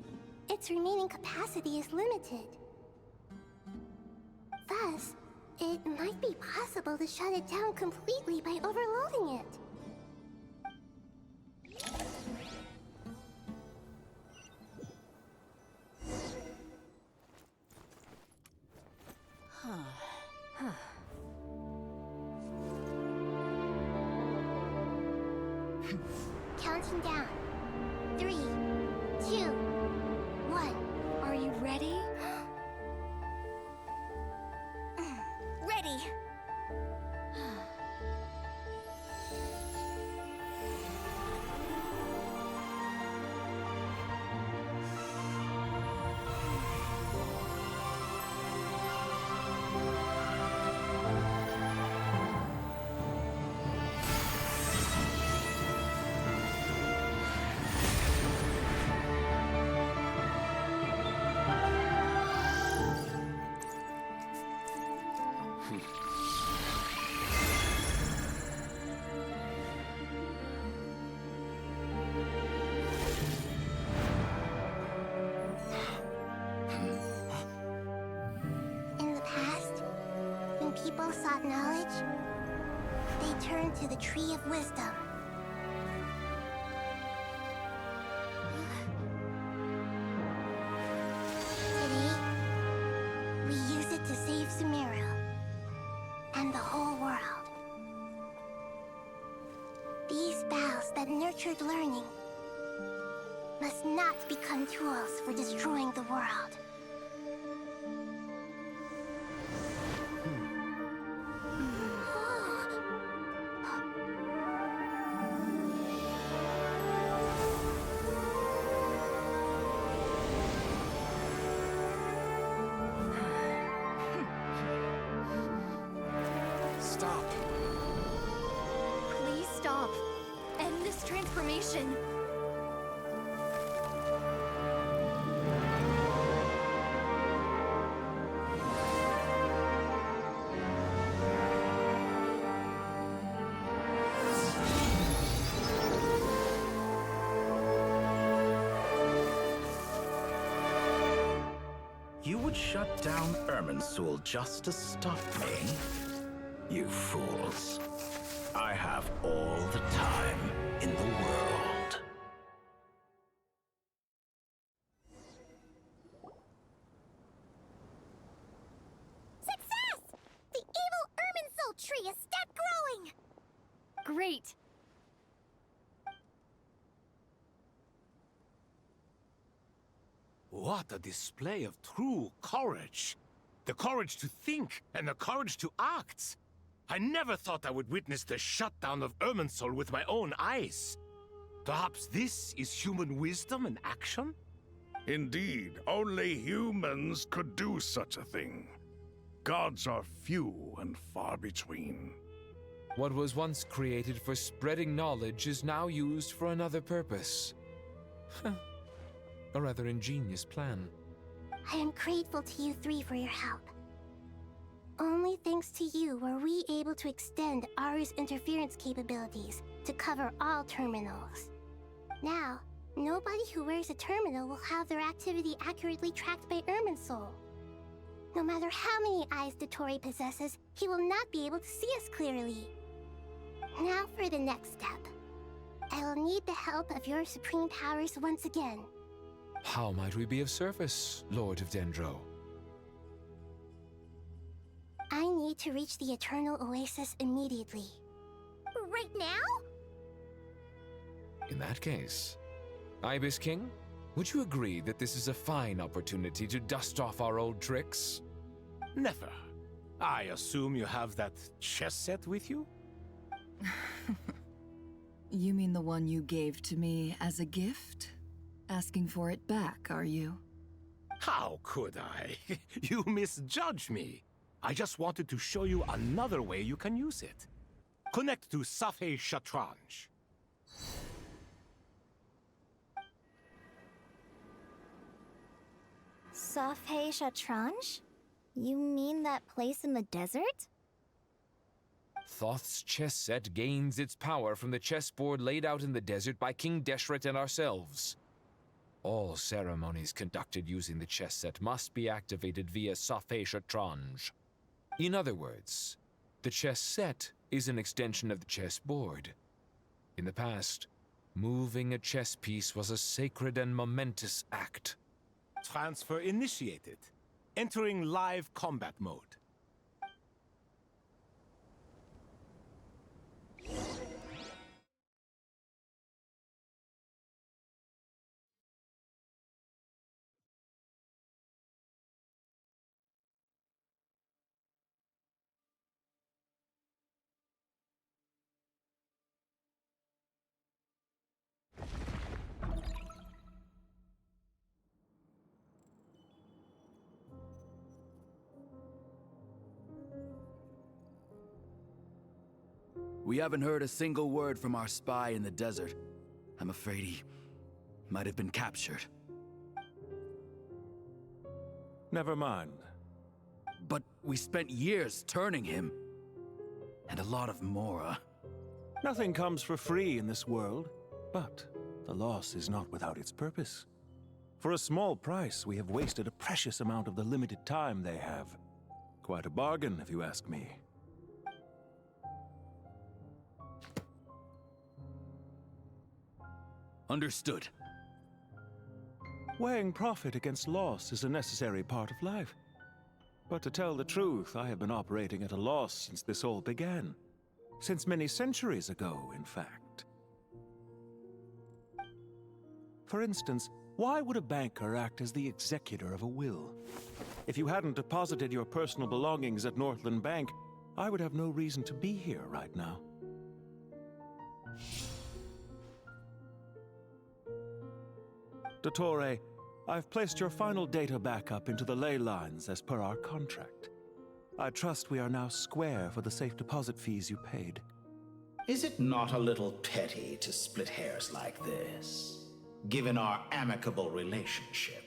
its remaining capacity is limited. Thus, it might be possible to shut it down completely by overloading it. Counting down. 3, 2, 1. Are you ready? Ready! People sought knowledge, they turned to the Tree of Wisdom. Today, we use it to save Sumeru and the whole world. These boughs that nurtured learning must not become tools for destroying the world. Please stop. End this transformation. would shut down Irminsul just to stop me? You fools. I have all the time in the world. Success! The evil Irminsul tree has stopped growing! Great! What a display of true courage! The courage to think and the courage to act! I never thought I would witness the shutdown of Irminsul with my own eyes. Perhaps this is human wisdom in action? Indeed, only humans could do such a thing. Gods are few and far between. What was once created for spreading knowledge is now used for another purpose. A rather ingenious plan. I am grateful to you three for your help. Only thanks to you were we able to extend Aru's interference capabilities to cover all terminals. Now, nobody who wears a terminal will have their activity accurately tracked by Irminsul. No matter how many eyes Dottore possesses, he will not be able to see us clearly. Now for the next step. I will need the help of your supreme powers once again. How might we be of service, Lord of Dendro? I need to reach the Eternal Oasis immediately. Right now? In that case, Ibis King, would you agree that this is a fine opportunity to dust off our old tricks? Never. I assume you have that chess set with you? You mean the one you gave to me as a gift? Asking for it back, are you? How could I? You misjudge me. I just wanted to show you another way you can use it. Connect to Safei Shatranj. Safei Shatranj? You mean that place in the desert? Thoth's chess set gains its power from the chessboard laid out in the desert by King Deshret and ourselves. All ceremonies conducted using the chess set must be activated via Safei Shatranj. In other words, the chess set is an extension of the chessboard. In the past, moving a chess piece was a sacred and momentous act. Transfer initiated. Entering live combat mode. We haven't heard a single word from our spy in the desert. I'm afraid he might have been captured. Never mind. But we spent years turning him. And a lot of Mora. Nothing comes for free in this world, but the loss is not without its purpose. For a small price, we have wasted a precious amount of the limited time they have. Quite a bargain, if you ask me. Understood. Weighing profit against loss is a necessary part of life. But to tell the truth, I have been operating at a loss since this all began. Since many centuries ago, in fact. For instance, why would a banker act as the executor of a will? If you hadn't deposited your personal belongings at Northland Bank, I would have no reason to be here right now. Dottore, I've placed your final data backup into the ley lines as per our contract. I trust we are now square for the safe deposit fees you paid. Is it not a little petty to split hairs like this, given our amicable relationship?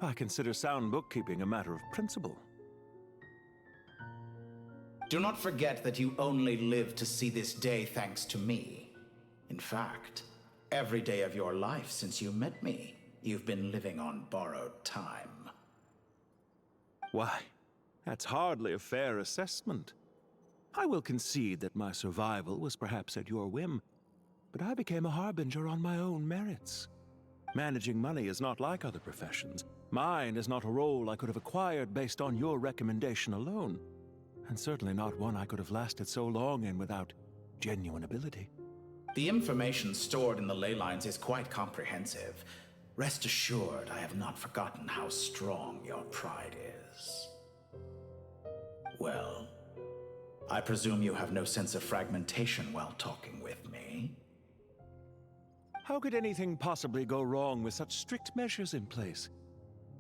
I consider sound bookkeeping a matter of principle. Do not forget that you only live to see this day thanks to me. In fact, every day of your life since you met me, You've been living on borrowed time. Why, that's hardly a fair assessment. I will concede that my survival was perhaps at your whim, but I became a harbinger on my own merits. Managing money is not like other professions. Mine is not a role I could have acquired based on your recommendation alone, and certainly not one I could have lasted so long in without genuine ability. The information stored in the ley lines is quite comprehensive. Rest assured, I have not forgotten how strong your pride is. Well, I presume you have no sense of fragmentation while talking with me. How could anything possibly go wrong with such strict measures in place?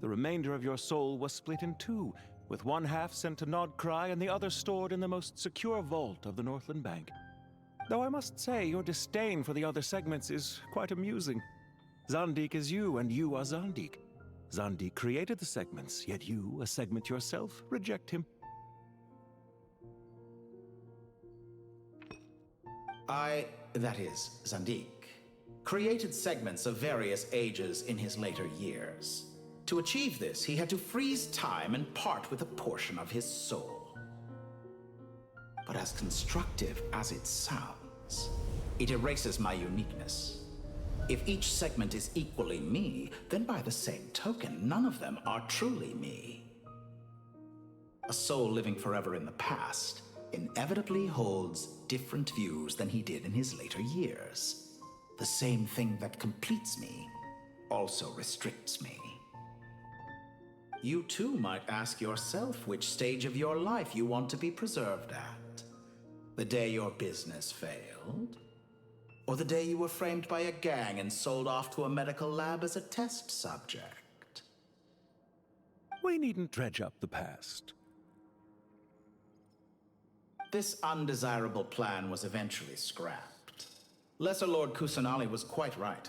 The remainder of your soul was split in two, with one half sent to Nodcry and the other stored in the most secure vault of the Northland Bank. Though I must say, your disdain for the other segments is quite amusing. Zandik is you, and you are Zandik. Zandik created the segments, yet you, a segment yourself, reject him. That is, Zandik, created segments of various ages in his later years. To achieve this, he had to freeze time and part with a portion of his soul. But as constructive as it sounds, it erases my uniqueness. If each segment is equally me, then by the same token, none of them are truly me. A soul living forever in the past inevitably holds different views than he did in his later years. The same thing that completes me also restricts me. You too might ask yourself which stage of your life you want to be preserved at. The day your business failed? Or the day you were framed by a gang and sold off to a medical lab as a test subject? We needn't dredge up the past. This undesirable plan was eventually scrapped. Lesser Lord Kusanali was quite right.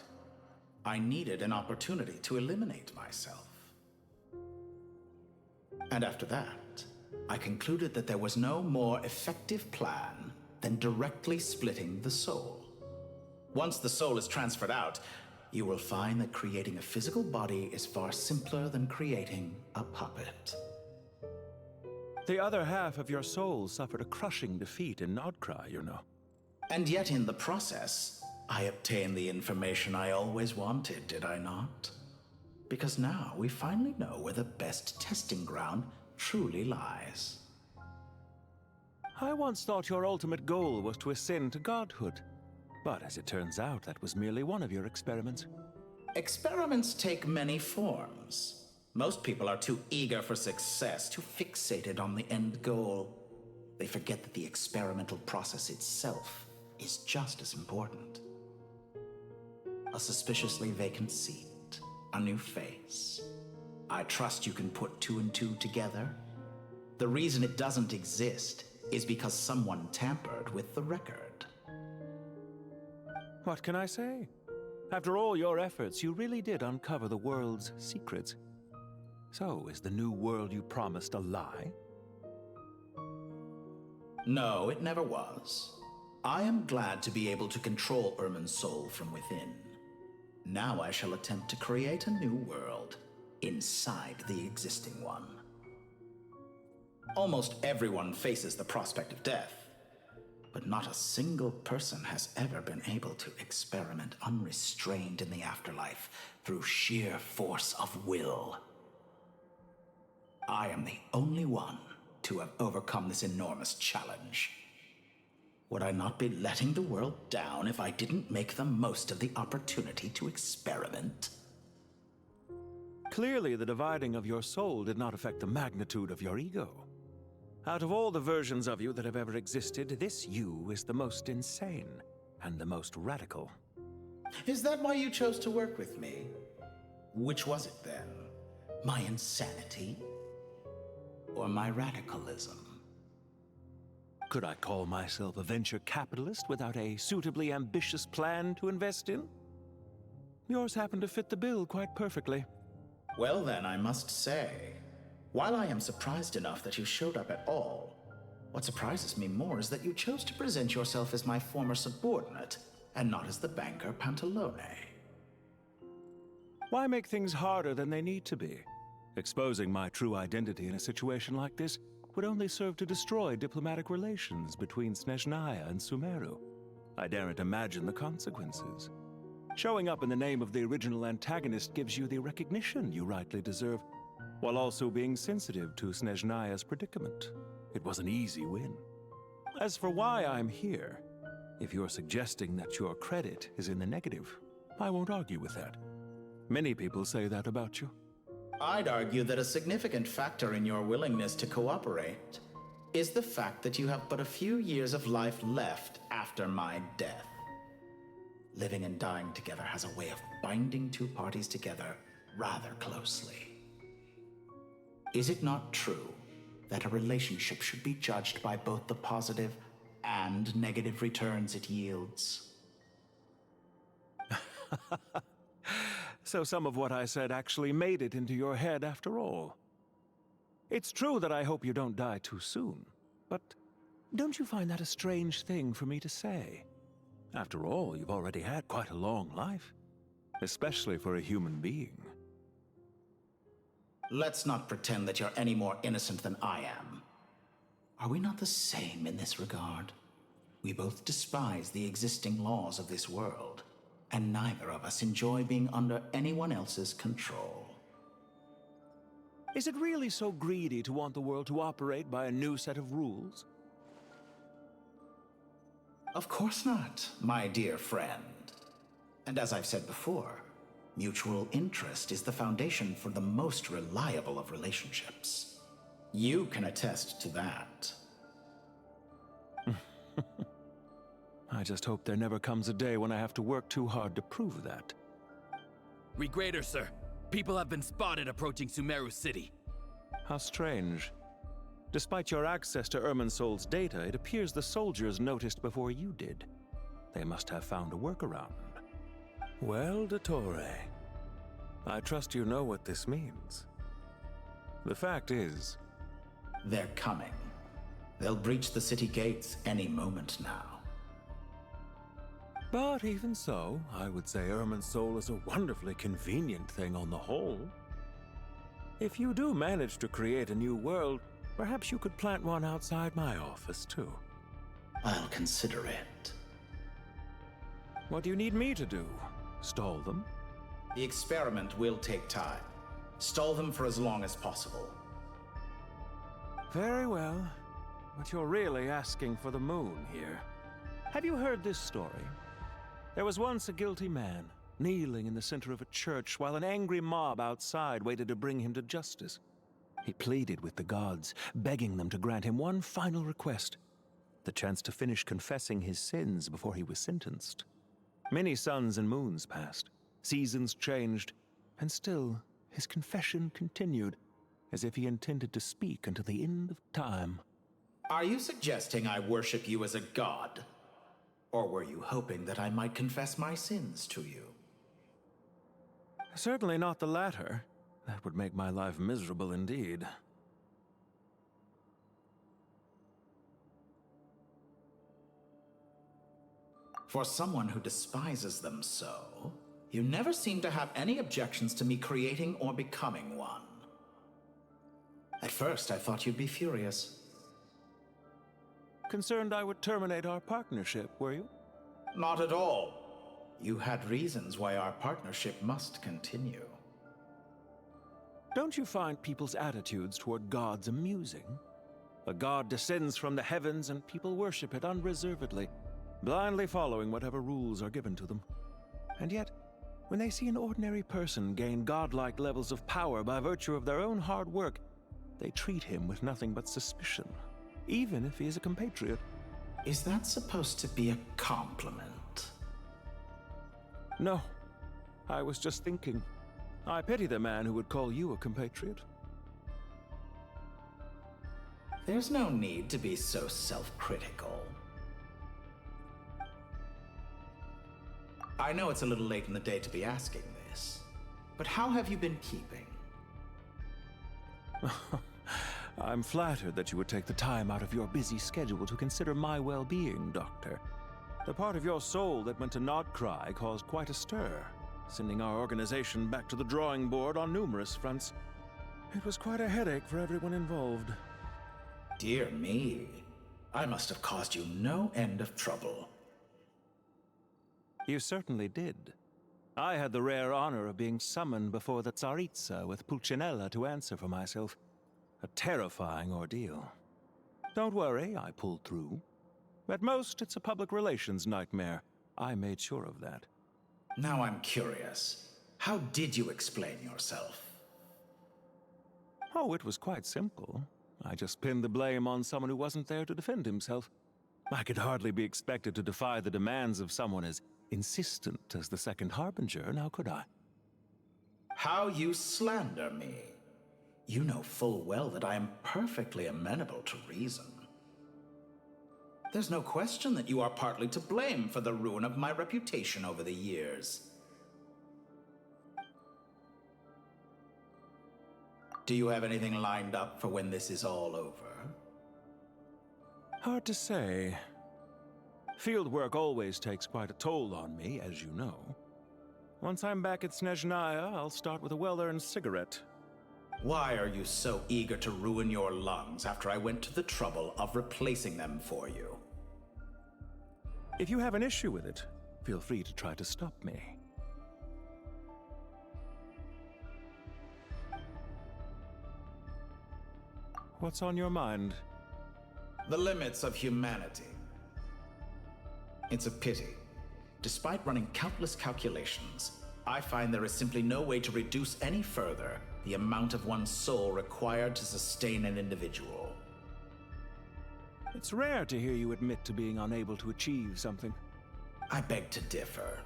I needed an opportunity to eliminate myself. And after that, I concluded that there was no more effective plan than directly splitting the soul. Once the soul is transferred out, you will find that creating a physical body is far simpler than creating a puppet. The other half of your soul suffered a crushing defeat in Nodcry, you know. And yet in the process, I obtained the information I always wanted, did I not? Because now we finally know where the best testing ground truly lies. I once thought your ultimate goal was to ascend to godhood. But as it turns out, that was merely one of your experiments. Experiments take many forms. Most people are too eager for success, too fixated on the end goal. They forget that the experimental process itself is just as important. A suspiciously vacant seat, a new face. I trust you can put two and two together. The reason it doesn't exist is because someone tampered with the record. What can I say? After all your efforts, you really did uncover the world's secrets. So, is the new world you promised a lie? No, it never was. I am glad to be able to control Irmin's soul from within. Now I shall attempt to create a new world inside the existing one. Almost everyone faces the prospect of death, but not a single person has ever been able to experiment unrestrained in the afterlife through sheer force of will. I am the only one to have overcome this enormous challenge. Would I not be letting the world down if I didn't make the most of the opportunity to experiment? Clearly, the dividing of your soul did not affect the magnitude of your ego. Out of all the versions of you that have ever existed, this you is the most insane and the most radical. Is that why you chose to work with me? Which was it then? My insanity? Or my radicalism? Could I call myself a venture capitalist without a suitably ambitious plan to invest in? Yours happened to fit the bill quite perfectly. Well then, I must say, while I am surprised enough that you showed up at all, what surprises me more is that you chose to present yourself as my former subordinate, and not as the banker Pantalone. Why make things harder than they need to be? Exposing my true identity in a situation like this would only serve to destroy diplomatic relations between Snezhnaya and Sumeru. I daren't imagine the consequences. Showing up in the name of the original antagonist gives you the recognition you rightly deserve, while also being sensitive to Snezhnaya's predicament. It was an easy win. As for why I'm here, if you're suggesting that your credit is in the negative, I won't argue with that. Many people say that about you. I'd argue that a significant factor in your willingness to cooperate is the fact that you have but a few years of life left after my death. Living and dying together has a way of binding two parties together rather closely. Is it not true that a relationship should be judged by both the positive and negative returns it yields? So some of what I said actually made it into your head after all. It's true that I hope you don't die too soon, but don't you find that a strange thing for me to say? After all, you've already had quite a long life, especially for a human being. Let's not pretend that you're any more innocent than I am. Are we not the same in this regard? We both despise the existing laws of this world, and neither of us enjoy being under anyone else's control. Is it really so greedy to want the world to operate by a new set of rules? Of course not, my dear friend. And as I've said before, mutual interest is the foundation for the most reliable of relationships. You can attest to that. I just hope there never comes a day when I have to work too hard to prove that. Regrader, sir. People have been spotted approaching Sumeru City. How strange. Despite your access to Irminsol's data, it appears the soldiers noticed before you did. They must have found a workaround. Well, Dottore, I trust you know what this means. The fact is... They're coming. They'll breach the city gates any moment now. But even so, I would say Irminsol is a wonderfully convenient thing on the whole. If you do manage to create a new world, perhaps you could plant one outside my office, too. I'll consider it. What do you need me to do? Stall them? The experiment will take time. Stall them for as long as possible. Very well. But you're really asking for the moon here. Have you heard this story? There was once a guilty man, kneeling in the center of a church while an angry mob outside waited to bring him to justice. He pleaded with the gods, begging them to grant him one final request: the chance to finish confessing his sins before he was sentenced. Many suns and moons passed, seasons changed, and still his confession continued, as if he intended to speak until the end of time. Are you suggesting I worship you as a god? Or were you hoping that I might confess my sins to you? Certainly not the latter. That would make my life miserable indeed. For someone who despises them so, you never seem to have any objections to me creating or becoming one. At first, I thought you'd be furious. Concerned I would terminate our partnership, were you? Not at all. You had reasons why our partnership must continue. Don't you find people's attitudes toward gods amusing? A god descends from the heavens and people worship it unreservedly, blindly following whatever rules are given to them. And yet, when they see an ordinary person gain godlike levels of power by virtue of their own hard work, they treat him with nothing but suspicion, even if he is a compatriot. Is that supposed to be a compliment? No. I was just thinking. I pity the man who would call you a compatriot. There's no need to be so self-critical. I know it's a little late in the day to be asking this, but how have you been keeping? I'm flattered that you would take the time out of your busy schedule to consider my well-being, Doctor. The part of your soul that went to Nodcry caused quite a stir. sending our organization back to the drawing board on numerous fronts. It was quite a headache for everyone involved. Dear me. I must have caused you no end of trouble. You certainly did. I had the rare honor of being summoned before the Tsaritsa with Pulcinella to answer for myself. A terrifying ordeal. Don't worry, I pulled through. At most, it's a public relations nightmare. I made sure of that. Now I'm curious. How did you explain yourself? Oh, it was quite simple. I just pinned the blame on someone who wasn't there to defend himself. I could hardly be expected to defy the demands of someone as insistent as the Second Harbinger, now could I? How you slander me. You know full well that I am perfectly amenable to reason. There's no question that you are partly to blame for the ruin of my reputation over the years. Do you have anything lined up for when this is all over? Hard to say. Field work always takes quite a toll on me, as you know. Once I'm back at Snezhnaya, I'll start with a well-earned cigarette. Why are you so eager to ruin your lungs after I went to the trouble of replacing them for you? If you have an issue with it, feel free to try to stop me. What's on your mind? The limits of humanity. It's a pity. Despite running countless calculations, I find there is simply no way to reduce any further the amount of one's soul required to sustain an individual. It's rare to hear you admit to being unable to achieve something. I beg to differ.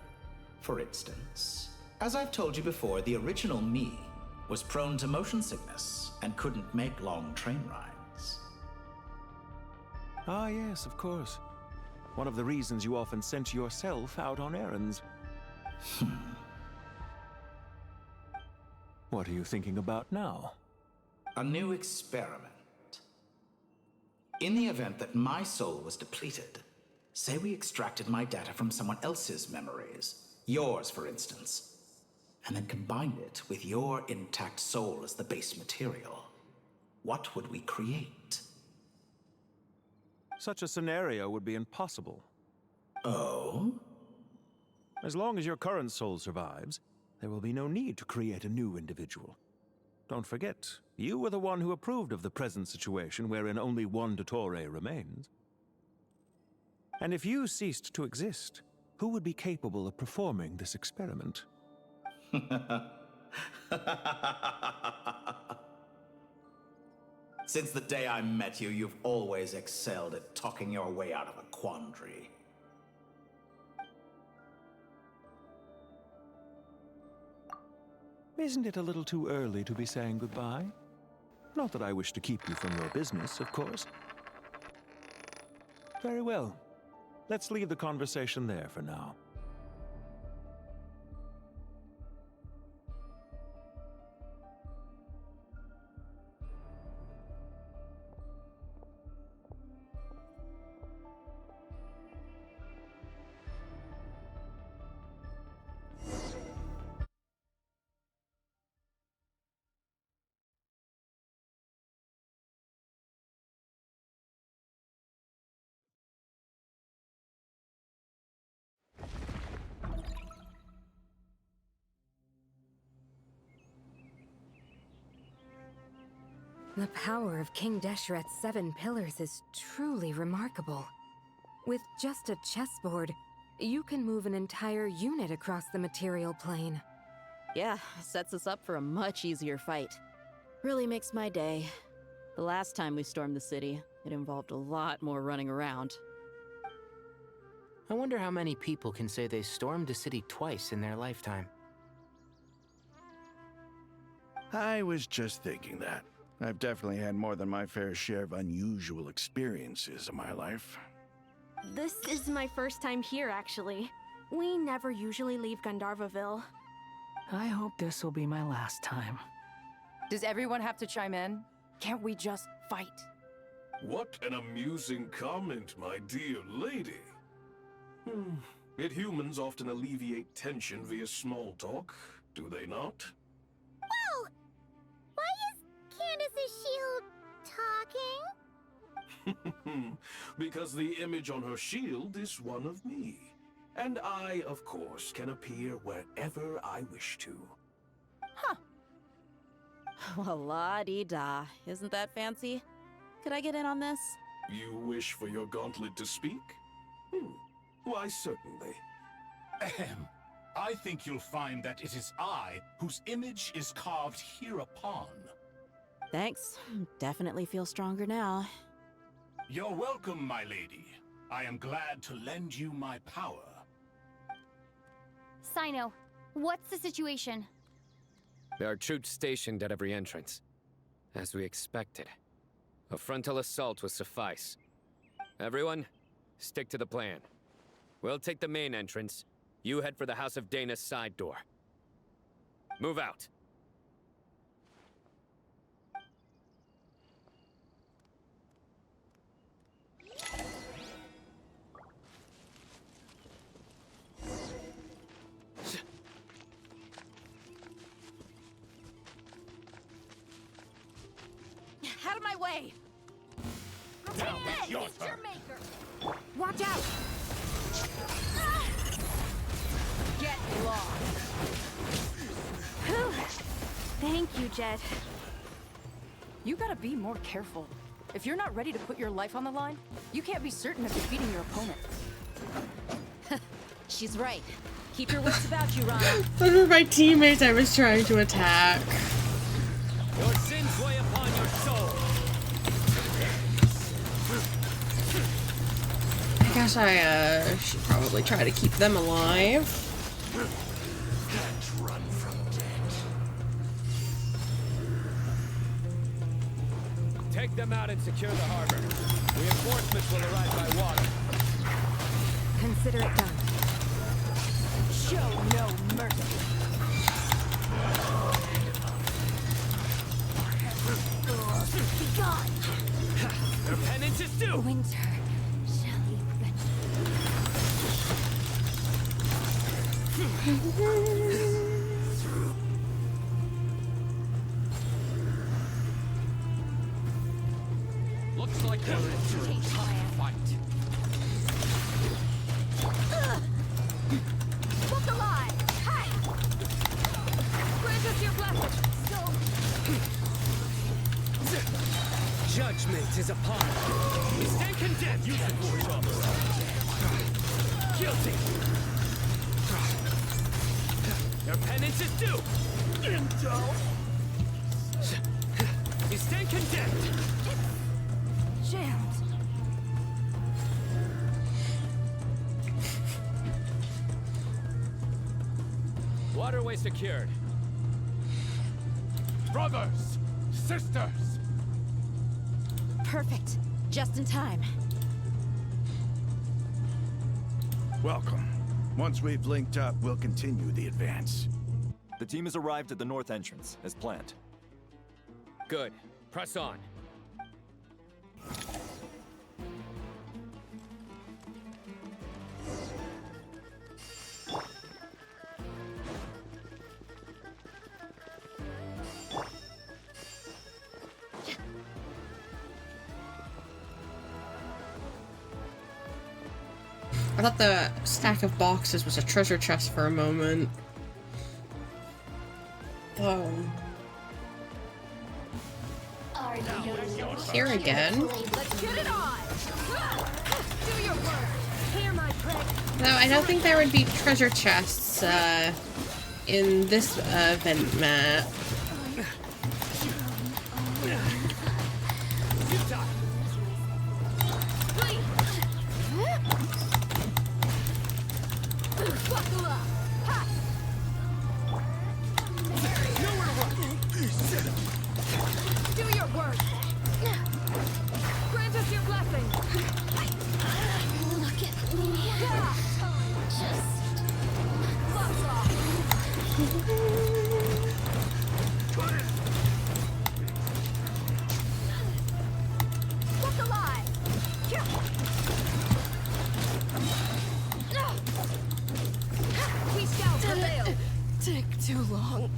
For instance, as I've told you before, the original me was prone to motion sickness and couldn't make long train rides. Ah, yes, of course. One of the reasons you often sent yourself out on errands. What are you thinking about now? A new experiment. In the event that my soul was depleted, say we extracted my data from someone else's memories, yours for instance, and then combined it with your intact soul as the base material, what would we create? Such a scenario would be impossible. Oh? As long as your current soul survives, there will be no need to create a new individual. Don't forget, you were the one who approved of the present situation wherein only one Dottore remains. And if you ceased to exist, who would be capable of performing this experiment? Since the day I met you, you've always excelled at talking your way out of a quandary. Isn't it a little too early to be saying goodbye? Not that I wish to keep you from your business, of course. Very well. Let's leave the conversation there for now. The power of King Deshret's 7 pillars is truly remarkable. With just a chessboard, you can move an entire unit across the material plane. Yeah, sets us up for a much easier fight. Really makes my day. The last time we stormed the city, it involved a lot more running around. I wonder how many people can say they stormed a city twice in their lifetime. I was just thinking that. I've definitely had more than my fair share of unusual experiences in my life. This is my first time here, actually. We never usually leave Gandharvaville. I hope this will be my last time. Does everyone have to chime in? Can't we just fight? What an amusing comment, my dear lady. Yet humans often alleviate tension via small talk, do they not? Whoa! Why is Candace's shield talking? Because the image on her shield is one of me. And I, of course, can appear wherever I wish to. Well, la-di-da. Isn't that fancy? Could I get in on this? You wish for your gauntlet to speak? Why, certainly. Ahem. I think you'll find that it is I whose image is carved hereupon. Thanks. Definitely feel stronger now. You're welcome, my lady. I am glad to lend you my power. Sino, what's the situation? There are troops stationed at every entrance. As we expected. A frontal assault will suffice. Everyone, stick to the plan. We'll take the main entrance. You head for the House of Dana's side door. Move out. Out of my way! Now it's your It's turn. your maker! Watch out! Get lost. Whew. Thank you, Jet. You gotta be more careful. If you're not ready to put your life on the line, you can't be certain of defeating your opponent. She's right. Keep your wits about you, Rana. Those were my teammates I was trying to attack. Your sins weigh upon your soul. I guess I should probably try to keep them alive. Can't run from death. Take them out and secure the harbor. Reinforcements will arrive by water. Consider it done. Show no mercy. Be gone! Their penance is due! Winter shall be Looks like they're in for a tough fight. Look alive! Hi! Grant us your blessing! Judgment is upon you. Stand condemned! Use the force officer. Guilty! Your penance is due! You stand condemned! jammed. Waterway secured. Brothers! Sisters! Perfect. Just in time. Welcome. Once we've linked up, we'll continue the advance. The team has arrived at the north entrance, as planned. Good. Press on. I thought the stack of boxes was a treasure chest for a moment. Oh. Here again? Let's get it on! Do your work! Hear my prick! No, I don't think there would be treasure chests in this event map. Buckle up! Ha! Do your work! Grant us your blessing! Look at me. Just Buzz off! long.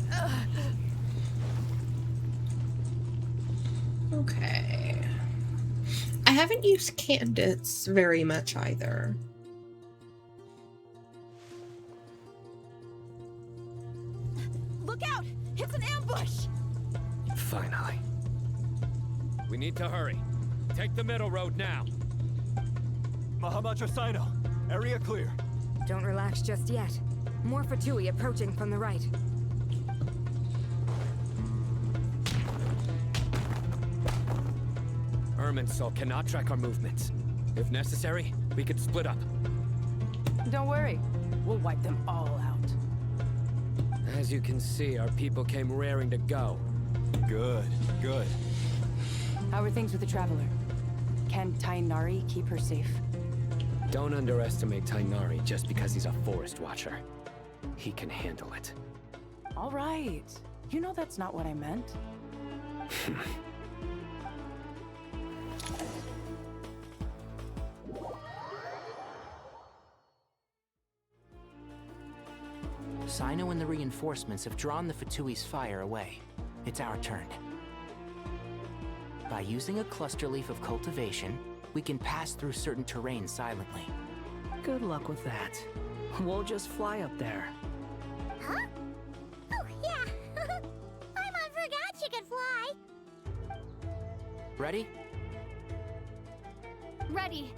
Okay. I haven't used Candace very much either. Look out! It's an ambush! Finally. We need to hurry. Take the middle road now. Mahamatra Sino, area clear. Don't relax just yet. More Fatui approaching from the right. Irminsul cannot track our movements. If necessary, we could split up. Don't worry. We'll wipe them all out. As you can see, our people came raring to go. Good, good. How are things with the Traveler? Can Tainari keep her safe? Don't underestimate Tainari just because he's a forest watcher. He can handle it. All right. You know that's not what I meant. Sino and the reinforcements have drawn the Fatui's fire away. It's our turn. By using a cluster leaf of cultivation, we can pass through certain terrain silently. Good luck with that. We'll just fly up there. Huh? Oh, yeah. Paimon forgot she could fly. Ready? Ready.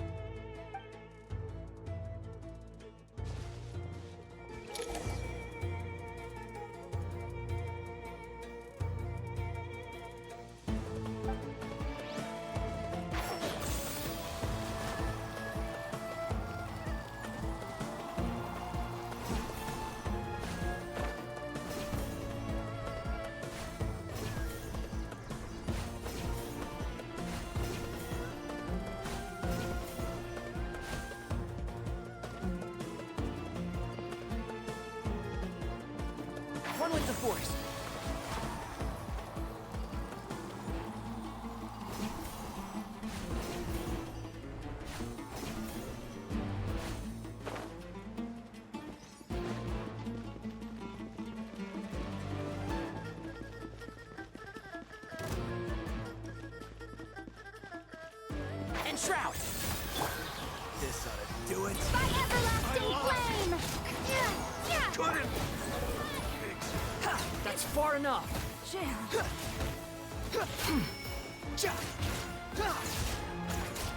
One with the Force. And Shroud. This ought to do it. My everlasting flame! Yeah! Couldn't. That's far enough.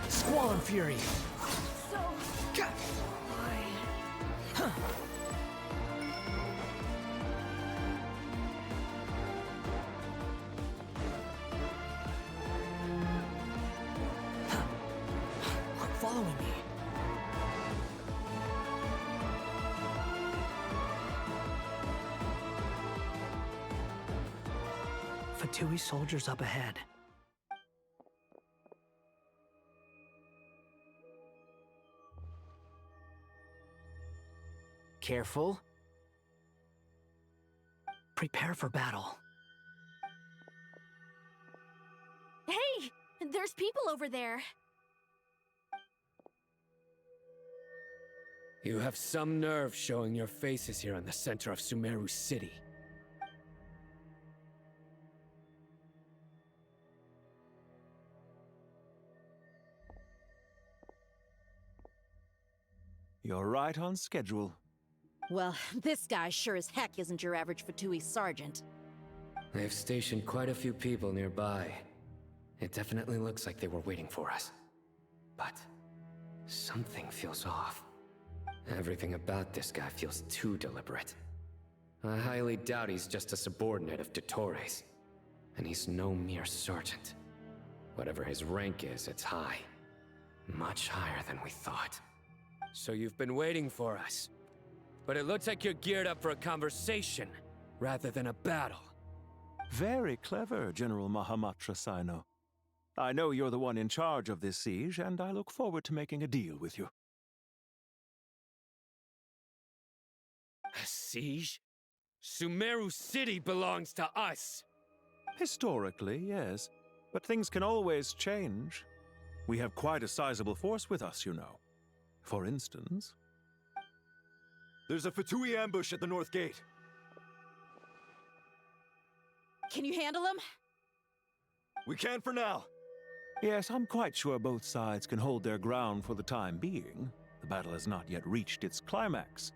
Squall Fury. So... Following me. Fatui soldiers up ahead. Careful. Prepare for battle. Hey! There's people over there. You have some nerve showing your faces here in the center of Sumeru City. You're right on schedule. Well, this guy sure as heck isn't your average Fatui sergeant. They've stationed quite a few people nearby. It definitely looks like they were waiting for us. But something feels off. Everything about this guy feels too deliberate. I highly doubt he's just a subordinate of Dottores. And he's no mere sergeant. Whatever his rank is, it's high. Much higher than we thought. So you've been waiting for us. But it looks like you're geared up for a conversation, rather than a battle. Very clever, General Mahamatra Sino. I know you're the one in charge of this siege, and I look forward to making a deal with you. A siege? Sumeru City belongs to us! Historically, yes. But things can always change. We have quite a sizable force with us, you know. For instance... There's a Fatui ambush at the north gate. Can you handle him? We can for now. Yes, I'm quite sure both sides can hold their ground for the time being. The battle has not yet reached its climax.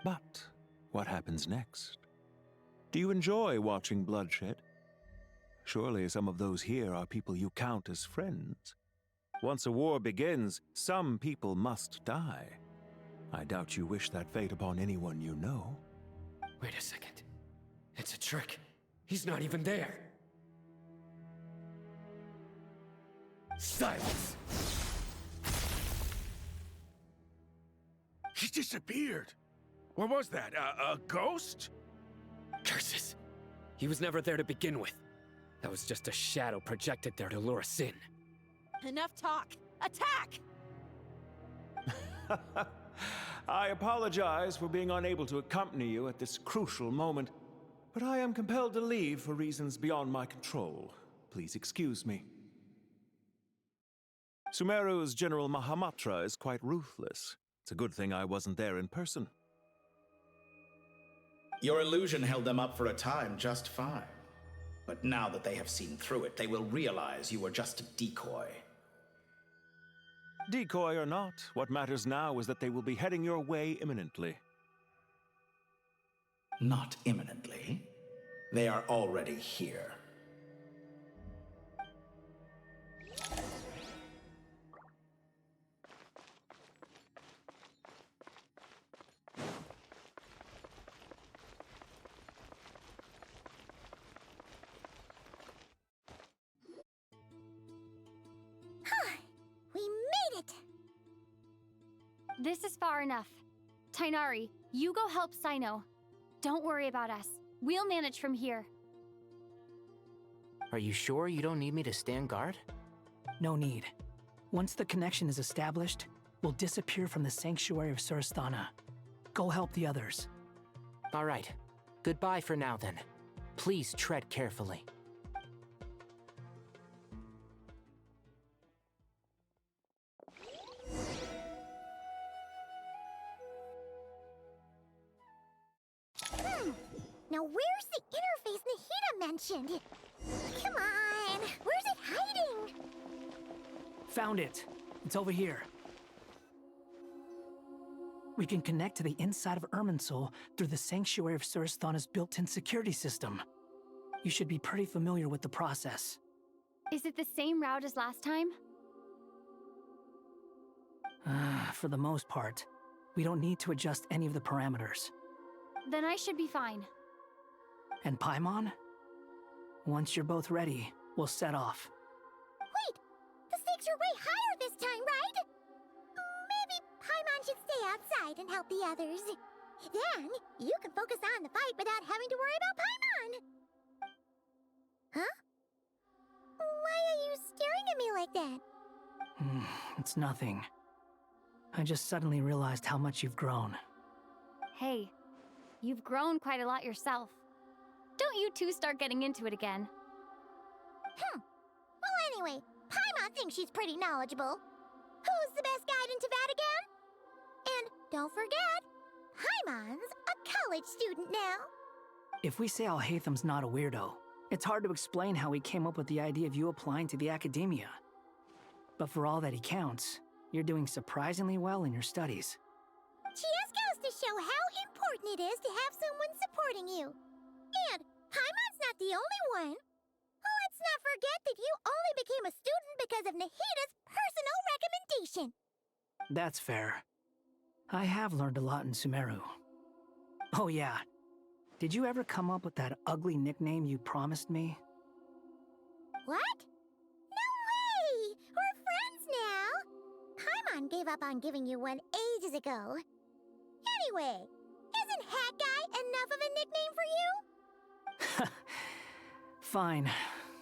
But what happens next? Do you enjoy watching bloodshed? Surely some of those here are people you count as friends. Once a war begins, some people must die. I doubt you wish that fate upon anyone you know. Wait a second. It's a trick. He's not even there. Silence! He disappeared. What was that? A ghost? Curses! He was never there to begin with. That was just a shadow projected there to lure us in. Enough talk! Attack! I apologize for being unable to accompany you at this crucial moment, but I am compelled to leave for reasons beyond my control. Please excuse me. Sumeru's General Mahamatra is quite ruthless. It's a good thing I wasn't there in person. Your illusion held them up for a time just fine. But now that they have seen through it, they will realize you were just a decoy. Decoy or not, what matters now is that they will be heading your way imminently. Not imminently. They are already here. We made it! This is far enough. Tainari, you go help Sino. Don't worry about us. We'll manage from here. Are you sure you don't need me to stand guard? No need. Once the connection is established, we'll disappear from the sanctuary of Surasthana. Go help the others. All right. Goodbye for now, then. Please tread carefully. Now where's the interface Nahida mentioned? Come on, where's it hiding? Found it. It's over here. We can connect to the inside of Irminsul through the Sanctuary of Surasthana's built-in security system. You should be pretty familiar with the process. Is it the same route as last time? For the most part, we don't need to adjust any of the parameters. Then I should be fine. And Paimon? Once you're both ready, we'll set off. Wait! The stakes are way higher this time, right? Maybe Paimon should stay outside and help the others. Then, you can focus on the fight without having to worry about Paimon. Huh? Why are you staring at me like that? It's nothing. I just suddenly realized how much you've grown. Hey, you've grown quite a lot yourself. Don't you two start getting into it again. Well, anyway, Paimon thinks she's pretty knowledgeable. Who's the best guide in Tavatigan? And don't forget, Paimon's a college student now. If we say Alhatham's not a weirdo, it's hard to explain how he came up with the idea of you applying to the academia. But for all that he counts, you're doing surprisingly well in your studies. Just goes to show how important it is to have someone supporting you. And Paimon's not the only one. Let's not forget that you only became a student because of Nahida's personal recommendation. That's fair. I have learned a lot in Sumeru. Oh yeah. Did you ever come up with that ugly nickname you promised me? What? No way! We're friends now! Paimon gave up on giving you one ages ago. Anyway, isn't Hat Guy enough of a nickname for you? Fine.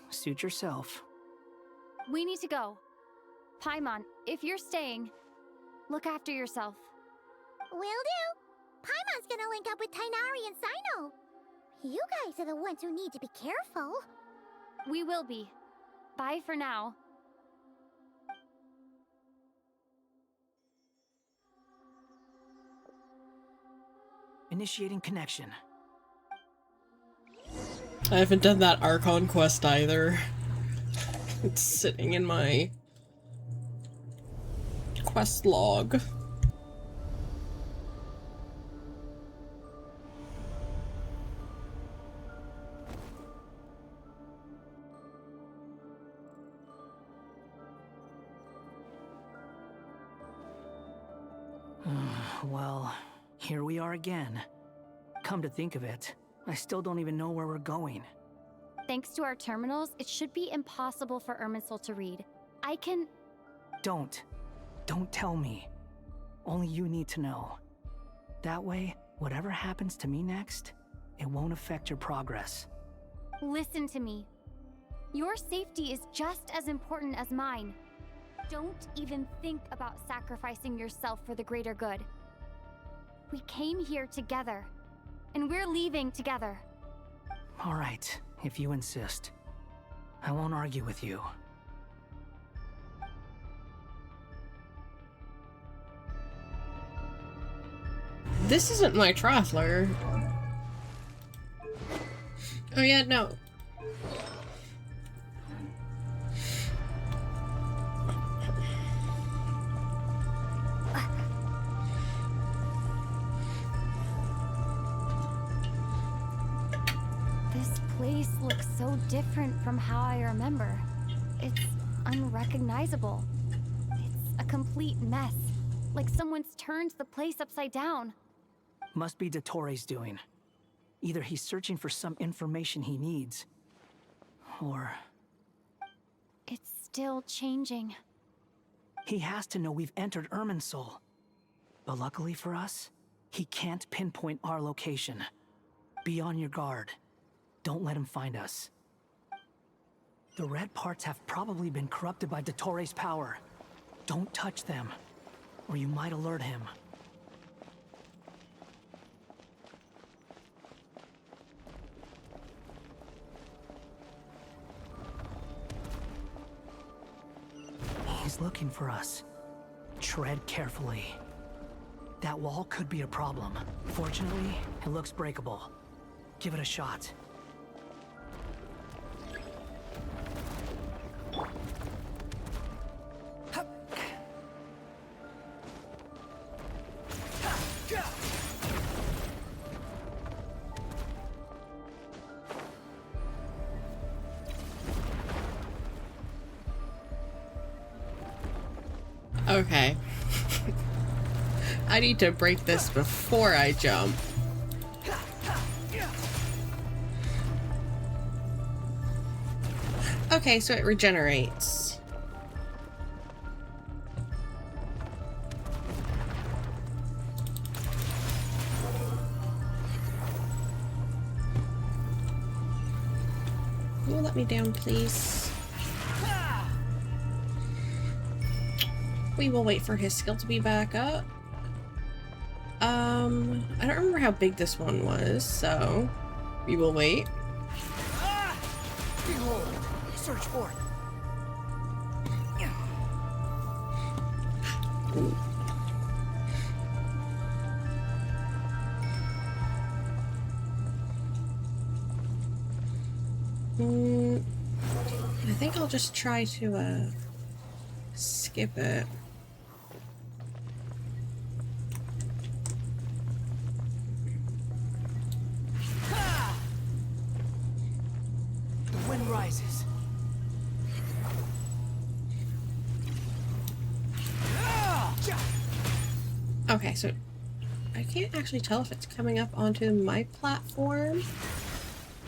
Suit yourself. We need to go. Paimon, if you're staying, look after yourself. Will do. Paimon's gonna link up with Tainari and Sino. You guys are the ones who need to be careful. We will be. Bye for now. Initiating connection. I haven't done that Archon quest either. It's sitting in my quest log. Well, here we are again. Come to think of it, I still don't even know where we're going. Thanks to our terminals, it should be impossible for Irminsul to read. I can... Don't tell me. Only you need to know. That way, whatever happens to me next, it won't affect your progress. Listen to me. Your safety is just as important as mine. Don't even think about sacrificing yourself for the greater good. We came here together, and we're leaving together. All right, if you insist. I won't argue with you. This isn't my traveler. Oh yeah, no. This place looks so different from how I remember. It's unrecognizable. It's a complete mess. Like someone's turned the place upside down. Must be Dottoro's doing. Either he's searching for some information he needs, or... It's still changing. He has to know we've entered Irminsul. But luckily for us, he can't pinpoint our location. Be on your guard. Don't let him find us. The red parts have probably been corrupted by Dottoro's power. Don't touch them, or you might alert him. He's looking for us. Tread carefully. That wall could be a problem. Fortunately, it looks breakable. Give it a shot. Okay. I need to break this before I jump. Okay, so it regenerates. Can you let me down, please? We will wait for his skill to be back up. I don't remember how big this one was, so we will wait. Behold, search for it. I think I'll just try to skip it. The wind rises. Okay, so I can't actually tell if it's coming up onto my platform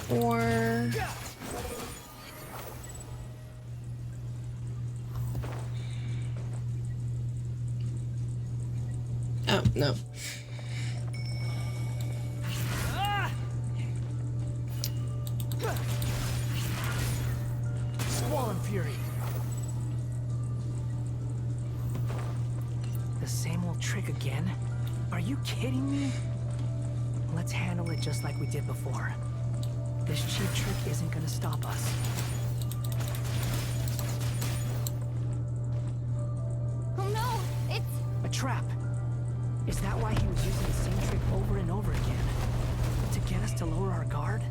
or... Oh, no. Squall and Fury. The same old trick again? Are you kidding me? Let's handle it just like we did before. This cheap trick isn't gonna stop us. Oh no, it's... A trap. Is that why he was using the same trick over and over again? To get us to lower our guard?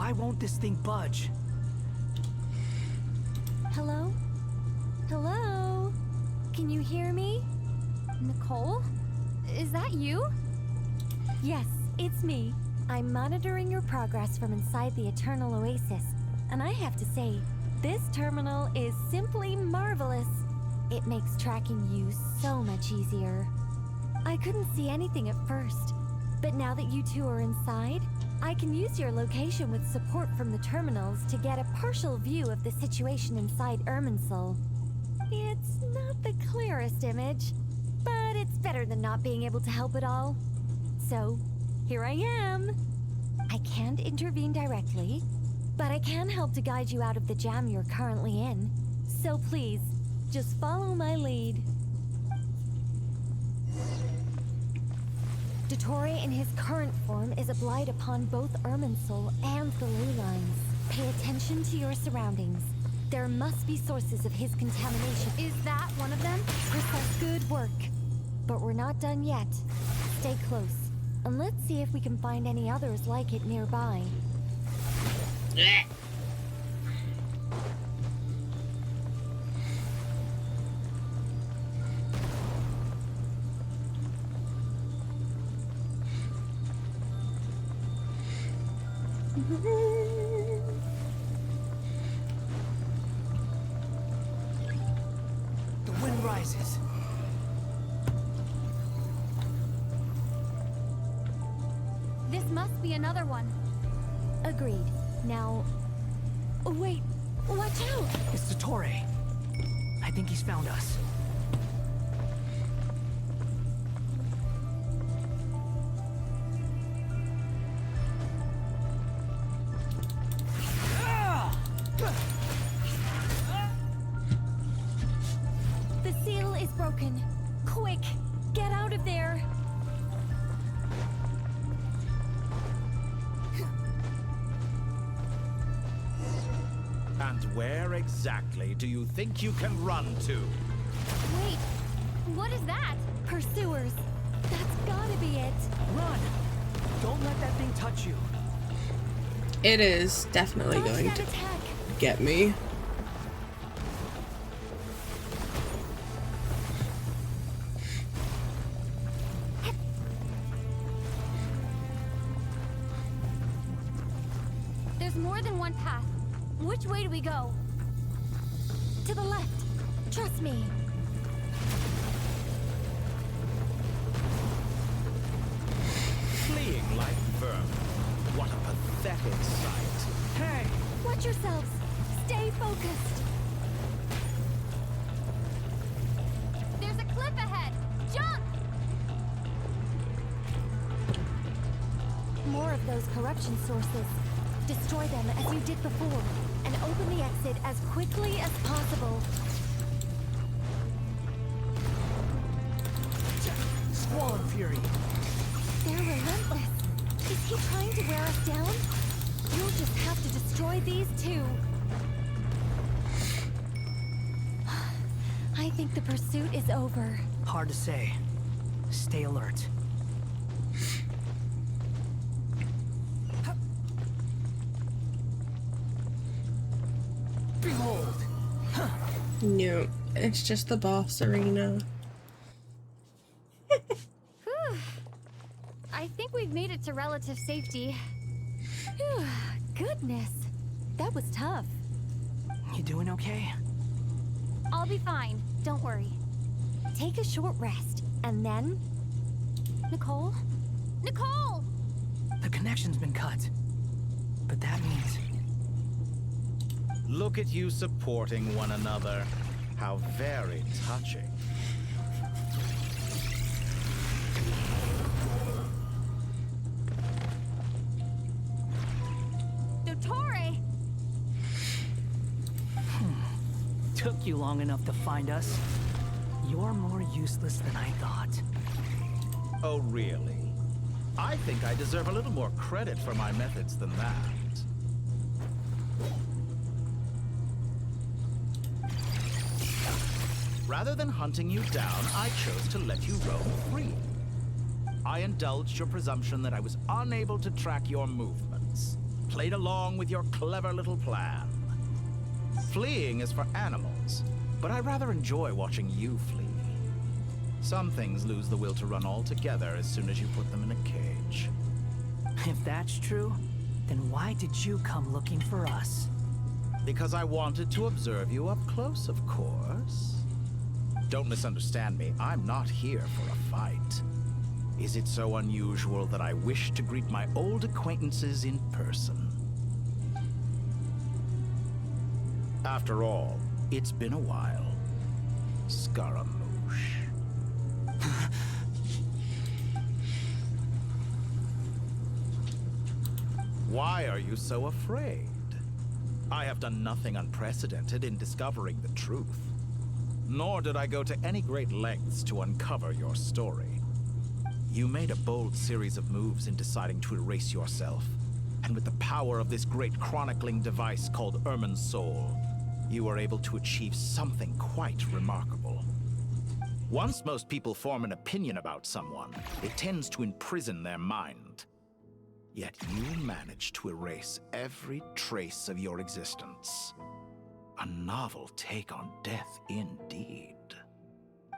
Why won't this thing budge? Hello? Hello? Can you hear me? Nicole? Is that you? Yes, it's me. I'm monitoring your progress from inside the Eternal Oasis, and I have to say, this terminal is simply marvelous. It makes tracking you so much easier. I couldn't see anything at first, but now that you two are inside, I can use your location with support from the terminals to get a partial view of the situation inside Irminsul. It's not the clearest image, but it's better than not being able to help at all. So, here I am. I can't intervene directly, but I can help to guide you out of the jam you're currently in. So please, just follow my lead. Dottore in his current form is a blight upon both Irminsul and the ley lines. Pay attention to your surroundings. There must be sources of his contamination. Is that one of them? Precise, good work. But we're not done yet. Stay close, and let's see if we can find any others like it nearby. The wind rises. This must be another one. Agreed. Now... Oh, wait! Watch out! It's Dottore. I think he's found us. The seal is broken. Quick! Get out of there! And where exactly do you think you can run to? Wait, what is that? Pursuers. That's gotta be it. Run! Don't let that thing touch you. It is definitely going to get me. There's more than one path. Which way do we go? To the left. Trust me. Fleeing like vermin. What a pathetic sight. Hey! Watch yourselves. Stay focused. There's a cliff ahead. Jump! More of those corruption sources. Destroy them as you did before, and open the exit as quickly as possible. Squall and Fury. They're relentless. Is he trying to wear us down? You'll just have to destroy these too. I think the pursuit is over. Hard to say. Stay alert. Behold! No, it's just the boss arena. Whew. I think we've made it to relative safety. Phew, goodness. That was tough. You doing okay? I'll be fine. Don't worry. Take a short rest, and then... Nicole? Nicole! The connection's been cut. But that means... Look at you supporting one another. How very touching. Dottore! Took you long enough to find us. You're more useless than I thought. Oh, really? I think I deserve a little more credit for my methods than that. Rather than hunting you down, I chose to let you roam free. I indulged your presumption that I was unable to track your movements. played along with your clever little plan. Fleeing is for animals, but I rather enjoy watching you flee. Some things lose the will to run altogether as soon as you put them in a cage. If that's true, then why did you come looking for us? Because I wanted to observe you up close, of course. Don't misunderstand me, I'm not here for a fight. Is it so unusual that I wish to greet my old acquaintances in person? After all, it's been a while. Scaramouche. Why are you so afraid? I have done nothing unprecedented in discovering the truth. Nor did I go to any great lengths to uncover your story. You made a bold series of moves in deciding to erase yourself. And with the power of this great chronicling device called Ermin's Soul, you were able to achieve something quite remarkable. Once most people form an opinion about someone, it tends to imprison their mind. Yet you managed to erase every trace of your existence. A novel take on death indeed.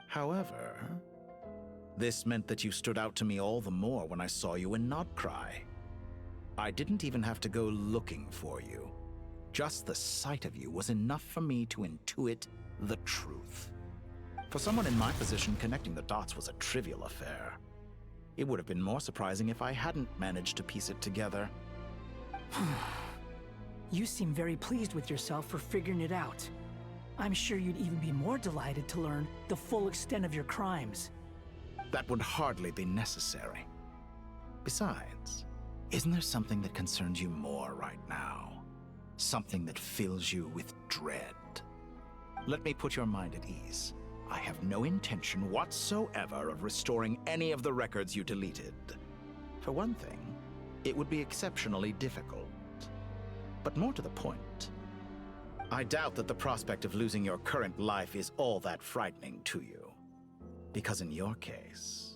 However, this meant that you stood out to me all the more when I saw you in Nodcry. I didn't even have to go looking for you. Just the sight of you was enough for me to intuit the truth. For someone in my position, connecting the dots was a trivial affair. It would have been more surprising if I hadn't managed to piece it together. You seem very pleased with yourself for figuring it out. I'm sure you'd even be more delighted to learn the full extent of your crimes. That would hardly be necessary. Besides, isn't there something that concerns you more right now? Something that fills you with dread? Let me put your mind at ease. I have no intention whatsoever of restoring any of the records you deleted. For one thing, it would be exceptionally difficult. But more to the point, I doubt that the prospect of losing your current life is all that frightening to you. Because in your case,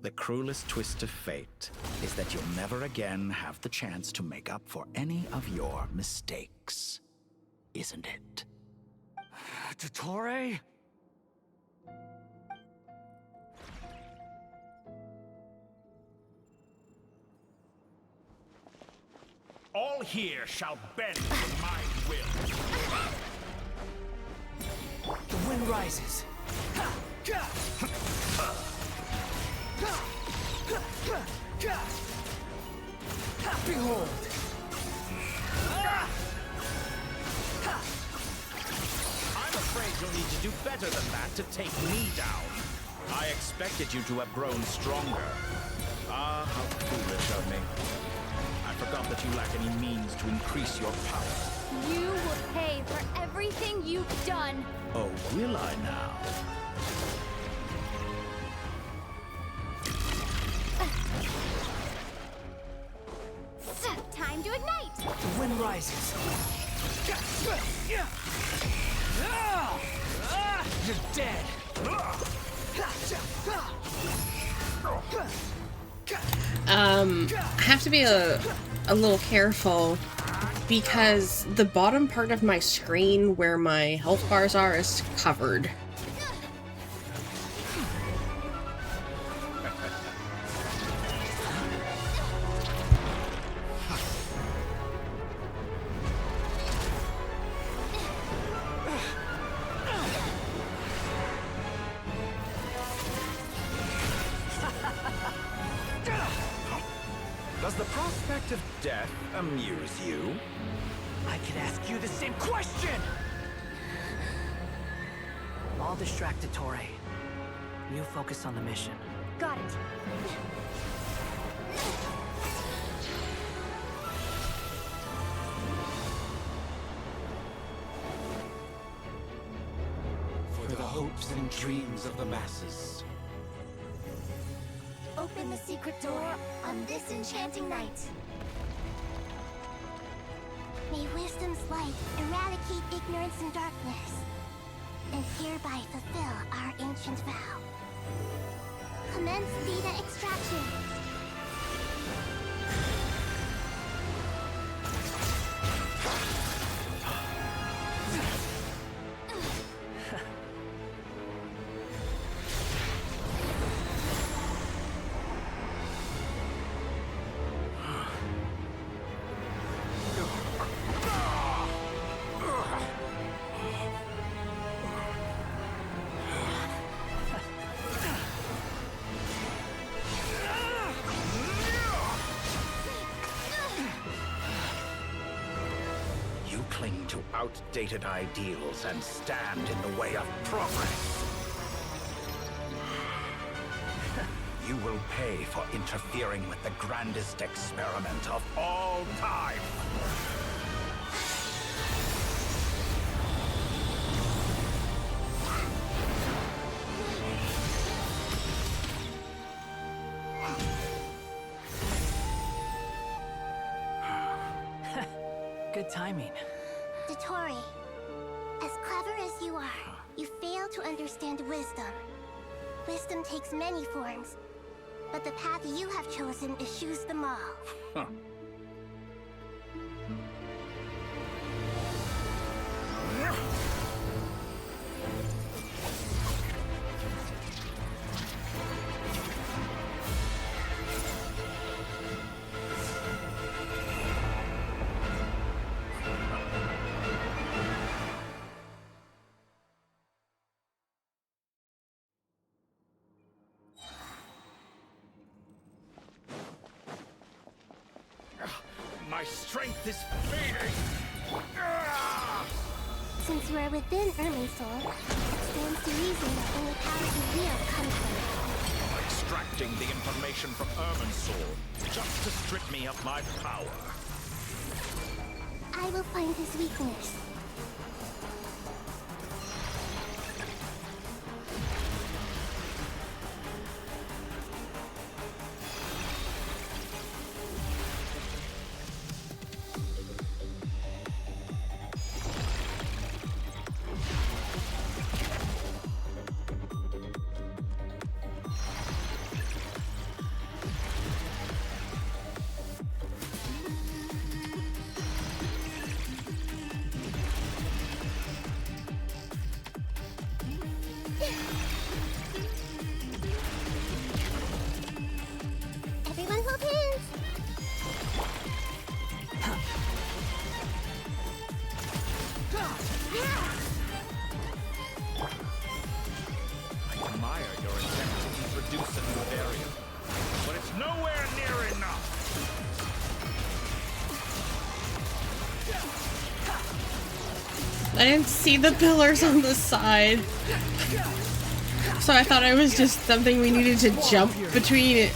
the cruelest twist of fate is that you'll never again have the chance to make up for any of your mistakes. Isn't it? Dottore? All here shall bend to my will. The wind rises. Behold! I'm afraid you'll need to do better than that to take me down. I expected you to have grown stronger. Ah, how foolish of me. I forgot that you lack any means to increase your power. You will pay for everything you've done. Oh, will I now? Time to ignite! The wind rises. You're dead. I have to be a little careful because the bottom part of my screen where my health bars are is covered. Does the prospect of death amuse you? I could ask you the same question! I'll distract Dottore. You focus on the mission. Got it. For the hopes and dreams of the masses. Open the secret door on this enchanting night. May wisdom's light eradicate ignorance and darkness, and hereby fulfill our ancient vow. Commence data extraction. You cling to outdated ideals and stand in the way of progress. You will pay for interfering with the grandest experiment of all time. Good timing. Dottore, as clever as you are, you fail to understand wisdom. Wisdom takes many forms, but the path you have chosen eschews them all. Huh. My strength is fading! Since you are within Irminsul, it stands to reason that only power you wield comes from it. Extracting the information from Irminsul just to strip me of my power. I will find his weakness. Everyone hold hands! I admire your attempt to introduce a new variant, but it's nowhere near enough. I didn't see the pillars on the side. So I thought it was just something we needed to jump between it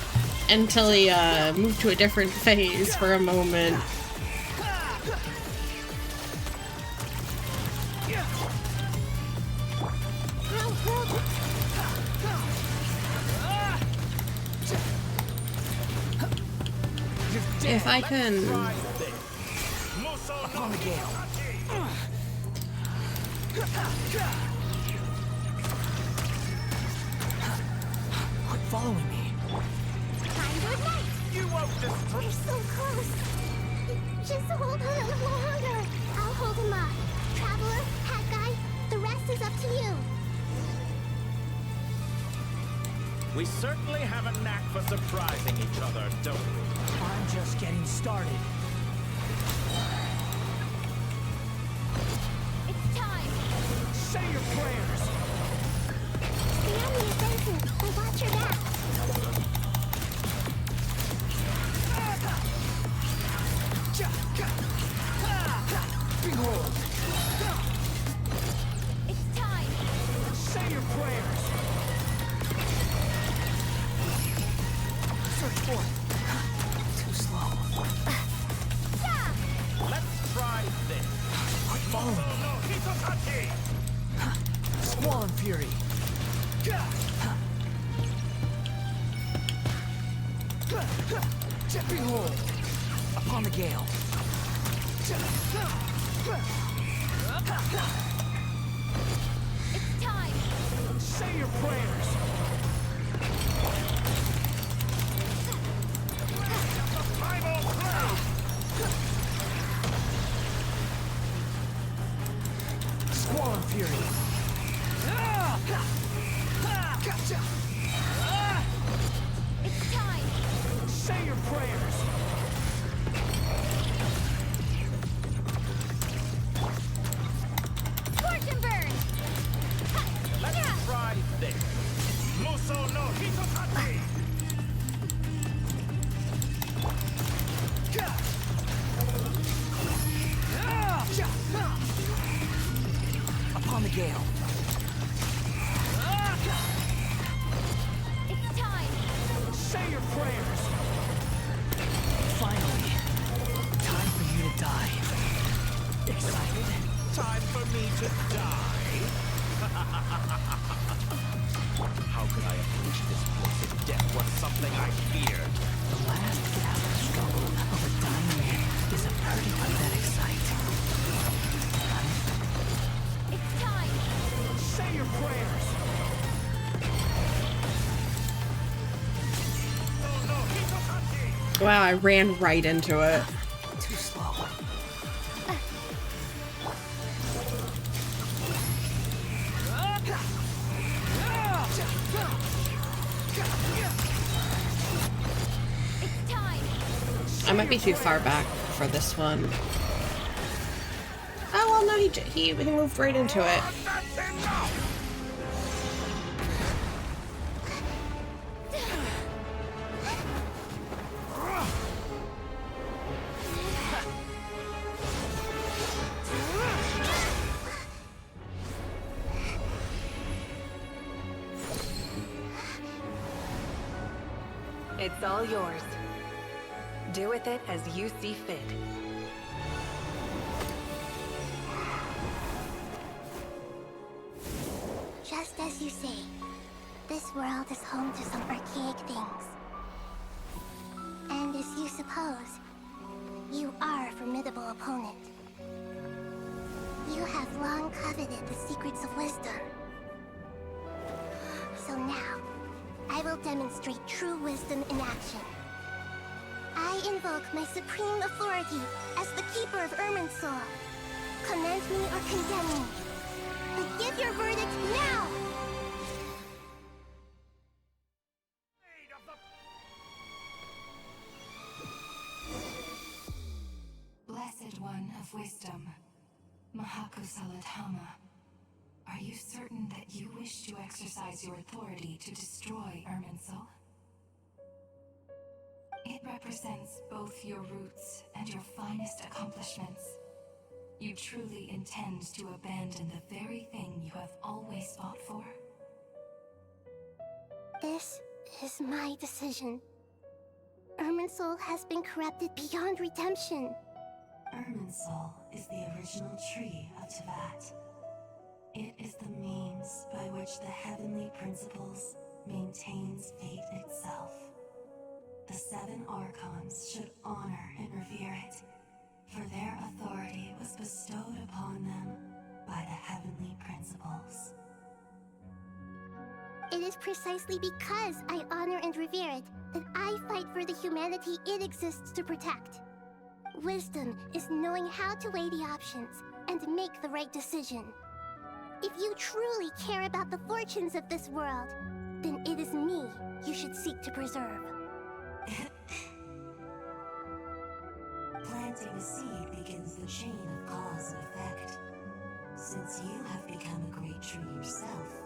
until he moved to a different phase for a moment. If I can... Upon the gale. Quit following me. Time to ignite! You won't destroy. We're so close! Just hold on a little longer! I'll hold him up. Traveler, Hat Guy, the rest is up to you. We certainly have a knack for surprising each other, don't we? I'm just getting started. It's time! Say your prayers! The enemy is dancing, but watch your back! Behold! It's time! Say your prayers! Search for it. Too slow. Let's try this. Quit following me. Squall and Fury. Behold! Upon the gale. It's time! Say your prayers! Upon the gale. It's time! Say your prayers! Finally, time for you to die. Excited? Time for me to die? How could I approach this place if death was something I feared? The last gasp struggle of a dying man is a pretty pathetic sight. It's time! Say your prayers! Wow, I ran right into it. Too slow. It's time! I might be too far back for this one. Oh well, no, he moved right into it. It's all yours. Do with it as you see fit. Just as you say, this world is home to some archaic things. And as you suppose, you are a formidable opponent. You have long coveted the secrets of wisdom. So now, I will demonstrate true wisdom in action. I invoke my supreme authority as the keeper of Irminsul. Commend me or condemn me. But give your verdict now! Blessed One of Wisdom, Mahakusaladhama, are you certain that you wish to exercise your authority to destroy Irminsul? It represents both your roots and your finest accomplishments. You truly intend to abandon the very thing you have always fought for? This is my decision. Irminsul has been corrupted beyond redemption. Irminsul is the original tree of Tevat. It is the means by which the heavenly principles maintains fate itself. The seven Archons should honor and revere it, for their authority was bestowed upon them by the heavenly principles. It is precisely because I honor and revere it that I fight for the humanity it exists to protect. Wisdom is knowing how to weigh the options and make the right decision. If you truly care about the fortunes of this world, then it is me you should seek to preserve. Planting a seed begins the chain of cause and effect. Since you have become a great tree yourself,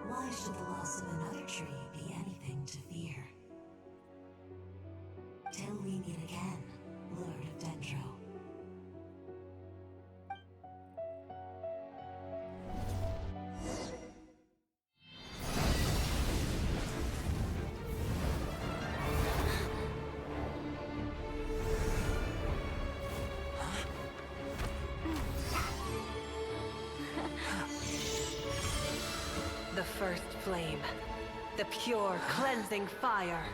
why should the loss of another tree be anything to fear? Till we meet again, Lord of Dendro. The first flame. The pure, cleansing fire.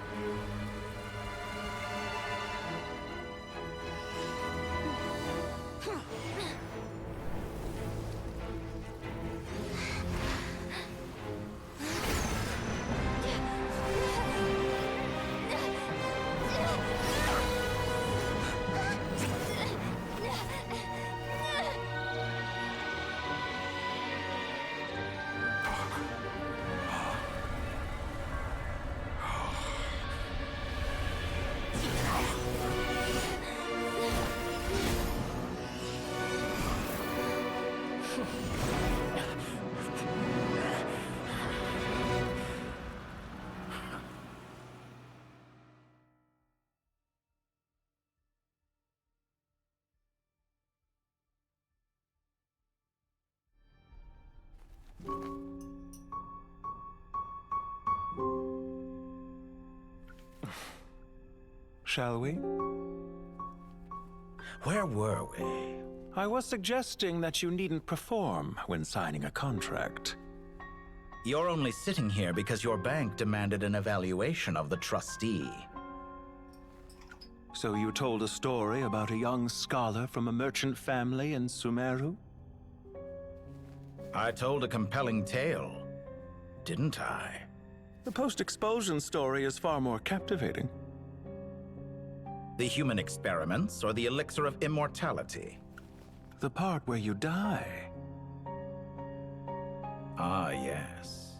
shall we? Where were we? I was suggesting that you needn't perform when signing a contract. You're only sitting here because your bank demanded an evaluation of the trustee. So you told a story about a young scholar from a merchant family in Sumeru? I told a compelling tale, didn't I? The post-expulsion story is far more captivating. The human experiments or the elixir of immortality? The part where you die. Ah, yes.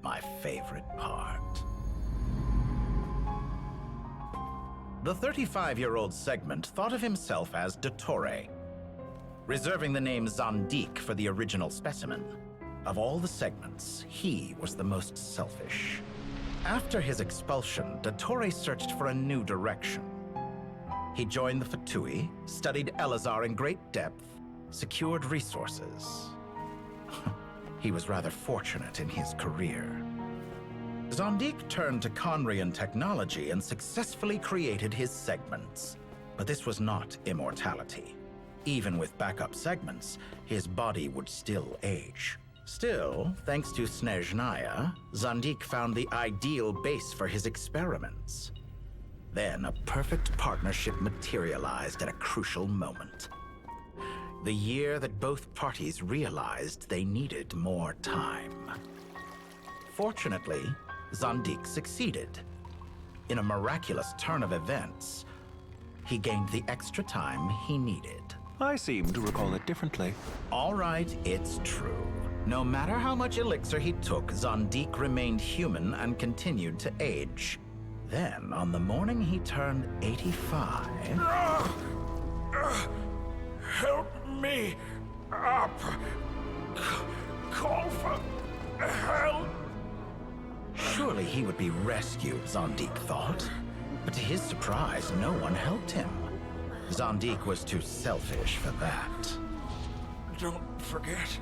My favorite part. The 35-year-old Segment thought of himself as Dottore, reserving the name Zandik for the original specimen. Of all the Segments, he was the most selfish. After his expulsion, Dottore searched for a new direction. He joined the Fatui, studied Elazar in great depth, secured resources. He was rather fortunate in his career. Zandik turned to Conrian technology and successfully created his segments. But this was not immortality. Even with backup segments, his body would still age. Still, thanks to Snezhnaya, Zandik found the ideal base for his experiments. Then a perfect partnership materialized at a crucial moment. The year that both parties realized they needed more time. Fortunately, Zandik succeeded. In a miraculous turn of events, he gained the extra time he needed. I seem to recall it differently. All right, it's true. No matter how much elixir he took, Zandik remained human and continued to age. Then, on the morning he turned 85... Help me up! Call for help! Surely he would be rescued, Zandik thought. But to his surprise, no one helped him. Zandik was too selfish for that. Don't forget,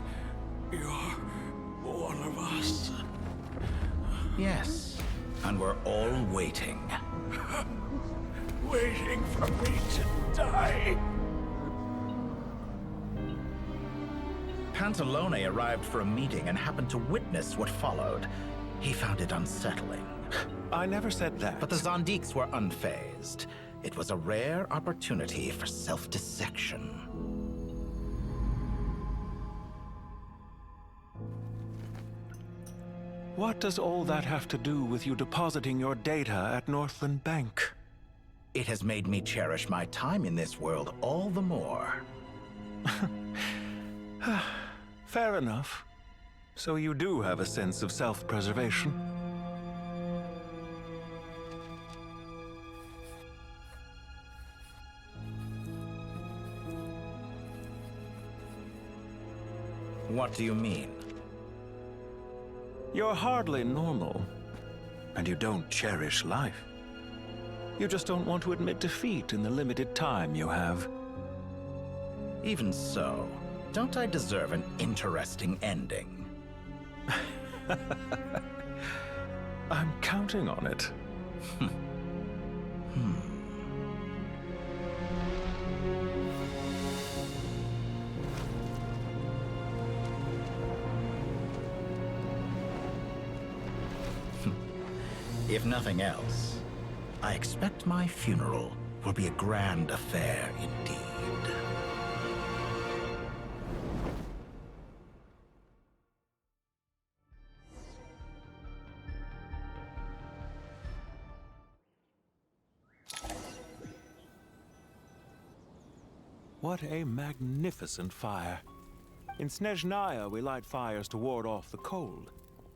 you're one of us. Yes, and we're all waiting. Waiting for me to die. Pantalone arrived for a meeting and happened to witness what followed. He found it unsettling. I never said that. But the Zandiks were unfazed. It was a rare opportunity for self-dissection. What does all that have to do with you depositing your data at Northland Bank? It has made me cherish my time in this world all the more. Fair enough. So you do have a sense of self-preservation. What do you mean? You're hardly normal, and you don't cherish life. You just don't want to admit defeat in the limited time you have. Even so, don't I deserve an interesting ending? I'm counting on it. If nothing else, I expect my funeral will be a grand affair indeed. What a magnificent fire. In Snezhnaya, we light fires to ward off the cold.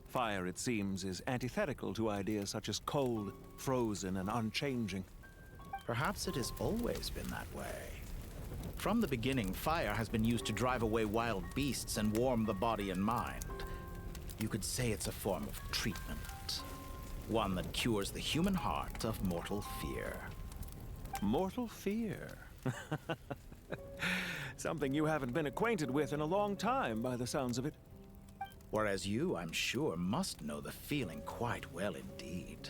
Fire, it seems, is antithetical to ideas such as cold, frozen, and unchanging. Perhaps it has always been that way. From the beginning, fire has been used to drive away wild beasts and warm the body and mind. You could say it's a form of treatment. One that cures the human heart of mortal fear. Mortal fear? Something you haven't been acquainted with in a long time, by the sounds of it. Whereas you, I'm sure, must know the feeling quite well indeed.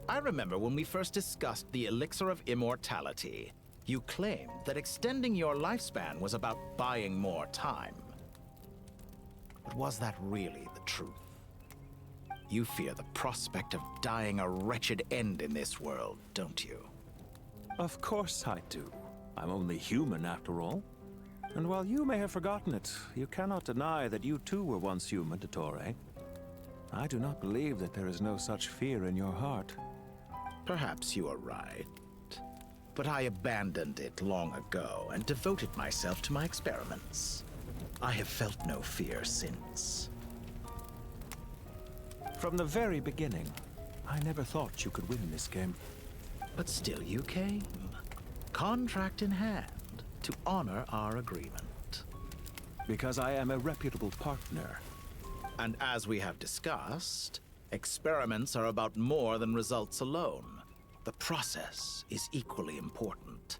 I remember when we first discussed the elixir of immortality. You claimed that extending your lifespan was about buying more time. But was that really the truth? You fear the prospect of dying a wretched end in this world, don't you? Of course I do. I'm only human after all. And while you may have forgotten it, you cannot deny that you too were once human, Dottore. I do not believe that there is no such fear in your heart. Perhaps you are right. But I abandoned it long ago and devoted myself to my experiments. I have felt no fear since. From the very beginning, I never thought you could win this game. But still you came, contract in hand, to honor our agreement. Because I am a reputable partner. And as we have discussed, experiments are about more than results alone. The process is equally important.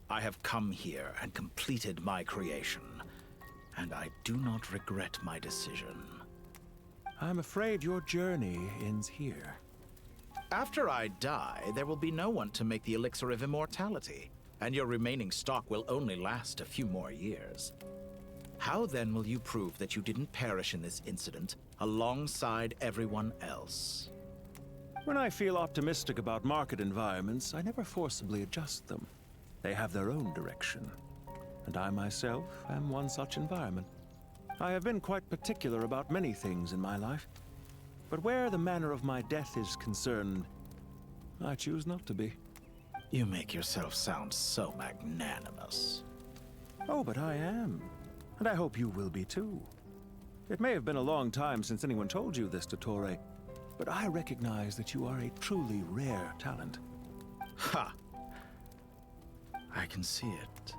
I have come here and completed my creation, and I do not regret my decision. I'm afraid your journey ends here. After I die, there will be no one to make the elixir of immortality, and your remaining stock will only last a few more years. How then will you prove that you didn't perish in this incident alongside everyone else? When I feel optimistic about market environments, I never forcibly adjust them. They have their own direction. And I myself am one such environment. I have been quite particular about many things in my life. But where the manner of my death is concerned, I choose not to be. You make yourself sound so magnanimous. Oh, but I am. And I hope you will be too. It may have been a long time since anyone told you this, Dottore, but I recognize that you are a truly rare talent. Ha! I can see it.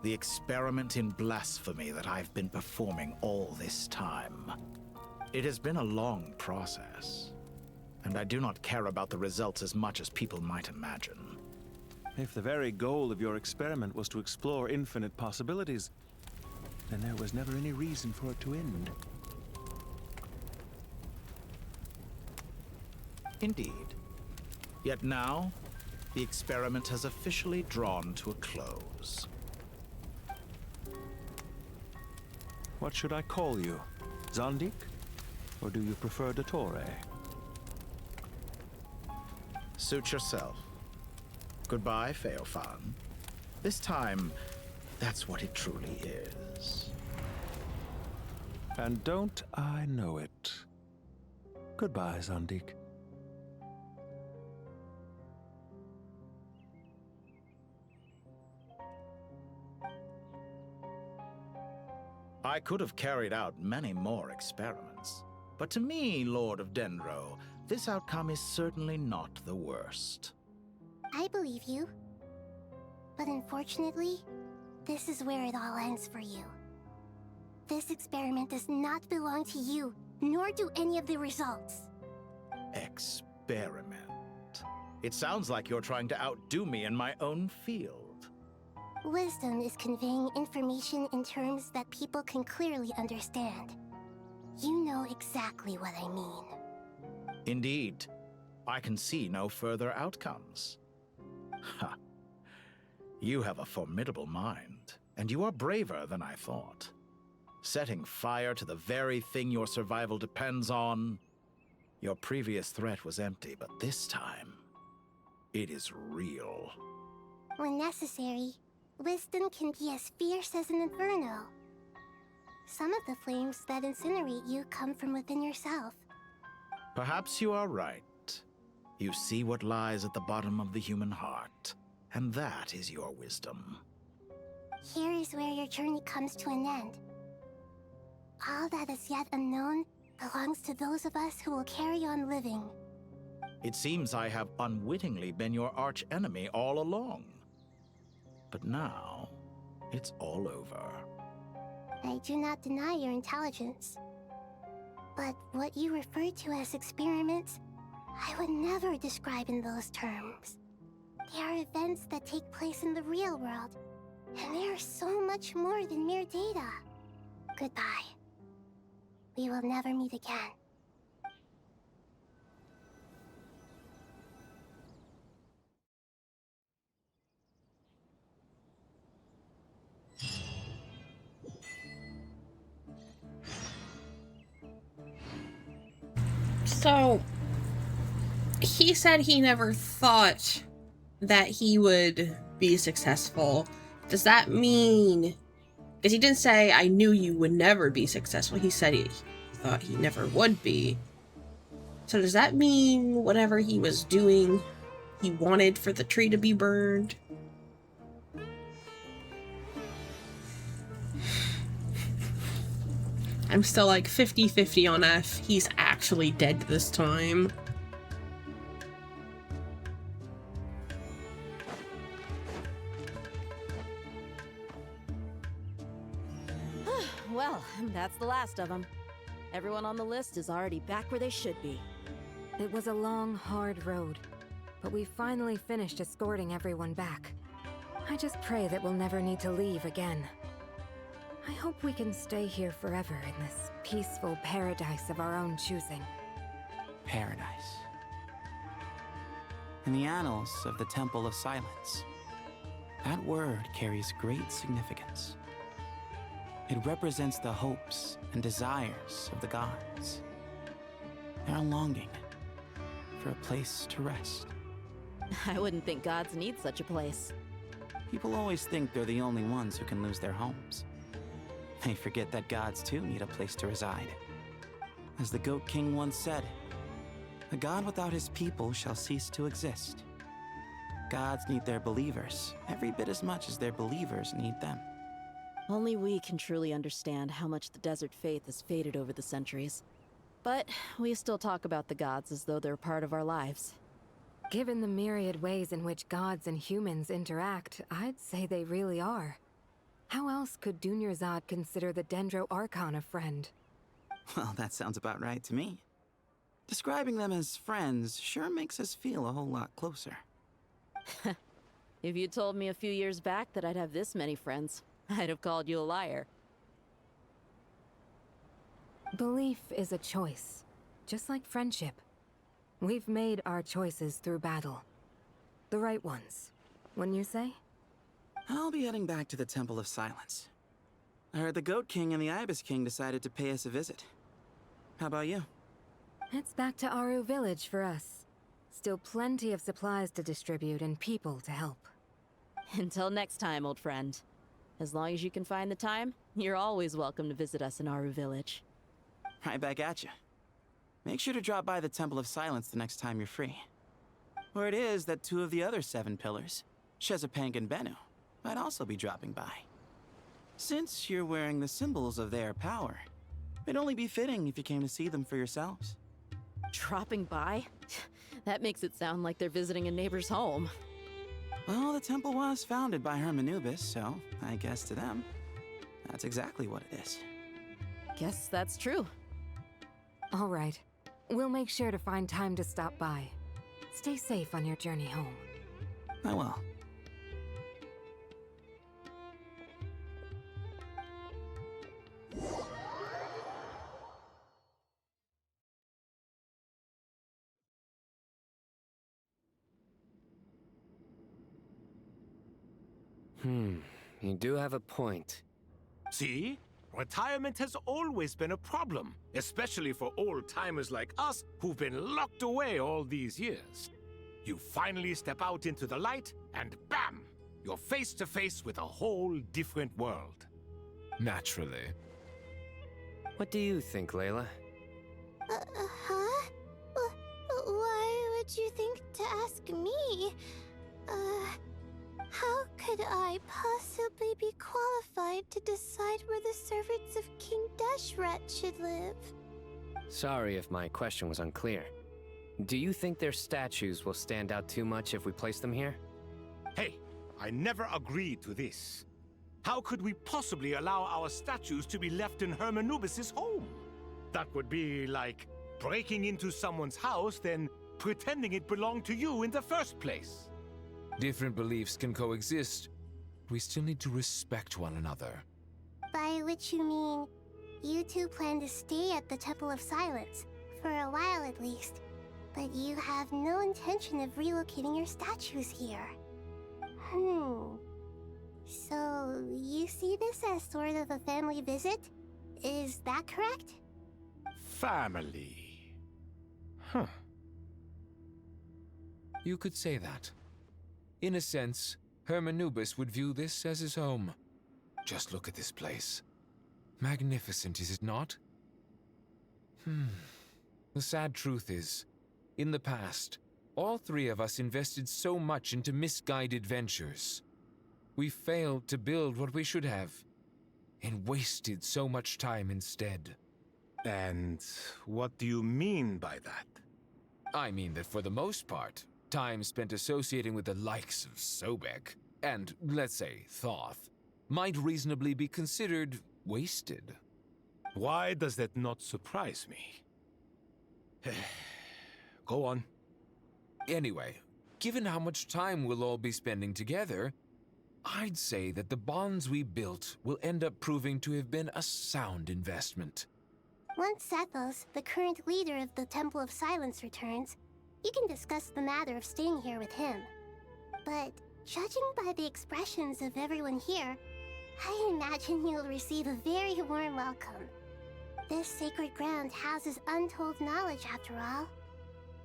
The experiment in blasphemy that I've been performing all this time. It has been a long process, and I do not care about the results as much as people might imagine. If the very goal of your experiment was to explore infinite possibilities, then there was never any reason for it to end. Indeed. Yet now, the experiment has officially drawn to a close. What should I call you? Zandik? Or do you prefer Dottore? Suit yourself. Goodbye, Feofan. This time, that's what it truly is. And don't I know it? Goodbye, Zandik. I could have carried out many more experiments, but to me, Lord of Dendro, this outcome is certainly not the worst. I believe you. But unfortunately, this is where it all ends for you. This experiment does not belong to you, nor do any of the results. Experiment? It sounds like you're trying to outdo me in my own field. Wisdom is conveying information in terms that people can clearly understand. You know exactly what I mean. Indeed. I can see no further outcomes. Ha. You have a formidable mind, and you are braver than I thought. Setting fire to the very thing your survival depends on. Your previous threat was empty, but this time, it is real. When necessary, wisdom can be as fierce as an inferno. Some of the flames that incinerate you come from within yourself. Perhaps you are right. You see what lies at the bottom of the human heart, and that is your wisdom. Here is where your journey comes to an end. All that is yet unknown belongs to those of us who will carry on living. It seems I have unwittingly been your arch-enemy all along. But now, it's all over. I do not deny your intelligence. But what you refer to as experiments, I would never describe in those terms. They are events that take place in the real world, and they are so much more than mere data. Goodbye. We will never meet again. So, he said he never thought that he would be successful. Does that mean... Because he didn't say, I knew you would never be successful. He said he thought he never would be. So does that mean whatever he was doing, he wanted for the tree to be burned? I'm still like 50-50 on if he's actually dead this time. Well, that's the last of them. Everyone on the list is already back where they should be. It was a long, hard road, but we finally finished escorting everyone back. I just pray that we'll never need to leave again. I hope we can stay here forever in this peaceful paradise of our own choosing. Paradise. In the annals of the Temple of Silence, that word carries great significance. It represents the hopes and desires of the gods. Their longing for a place to rest. I wouldn't think gods need such a place. People always think they're the only ones who can lose their homes. They forget that gods too need a place to reside. As the Goat King once said, a god without his people shall cease to exist. Gods need their believers every bit as much as their believers need them. Only we can truly understand how much the desert faith has faded over the centuries. But we still talk about the gods as though they're part of our lives. Given the myriad ways in which gods and humans interact, I'd say they really are. How else could Dunyarzad consider the Dendro Archon a friend? Well, that sounds about right to me. Describing them as friends sure makes us feel a whole lot closer. If you told me a few years back that I'd have this many friends, I'd have called you a liar. Belief is a choice, just like friendship. We've made our choices through battle. The right ones, wouldn't you say? I'll be heading back to the Temple of Silence. I heard the Goat King and the Ibis King decided to pay us a visit. How about you? It's back to Aru Village for us. Still plenty of supplies to distribute and people to help. Until next time, old friend. As long as you can find the time, you're always welcome to visit us in Aru Village. Right back at you. Make sure to drop by the Temple of Silence the next time you're free. Or it is that two of the other 7 pillars, Shezapang and Bennu, might also be dropping by. Since you're wearing the symbols of their power, it'd only be fitting if you came to see them for yourselves. Dropping by? That makes it sound like they're visiting a neighbor's home. Well, the temple was founded by Hermanubis, so I guess to them, that's exactly what it is. Guess that's true. All right. We'll make sure to find time to stop by. Stay safe on your journey home. I will. You do have a point. See? Retirement has always been a problem, especially for old-timers like us who've been locked away all these years. You finally step out into the light, and bam! You're face to face with a whole different world. Naturally. What do you think, Layla? Huh? Why would you think to ask me? How could I possibly be qualified to decide where the servants of King Deshret should live? Sorry if my question was unclear. Do you think their statues will stand out too much if we place them here? Hey, I never agreed to this. How could we possibly allow our statues to be left in Hermanubis' home? That would be like breaking into someone's house, then pretending it belonged to you in the first place. Different beliefs can coexist. We still need to respect one another. By which you mean, you two plan to stay at the Temple of Silence, for a while at least, but you have no intention of relocating your statues here. So, you see this as sort of a family visit? Is that correct? Family. Huh. You could say that. In a sense, Hermanubis would view this as his home. Just look at this place. Magnificent, is it not? The sad truth is, in the past, all three of us invested so much into misguided ventures. We failed to build what we should have, and wasted so much time instead. And what do you mean by that? I mean that for the most part, time spent associating with the likes of Sobek, and, let's say, Thoth, might reasonably be considered wasted. Why does that not surprise me? Go on. Anyway, given how much time we'll all be spending together, I'd say that the bonds we built will end up proving to have been a sound investment. Once Sethos, the current leader of the Temple of Silence, returns, you can discuss the matter of staying here with him. But judging by the expressions of everyone here, I imagine you'll receive a very warm welcome. This sacred ground houses untold knowledge, after all.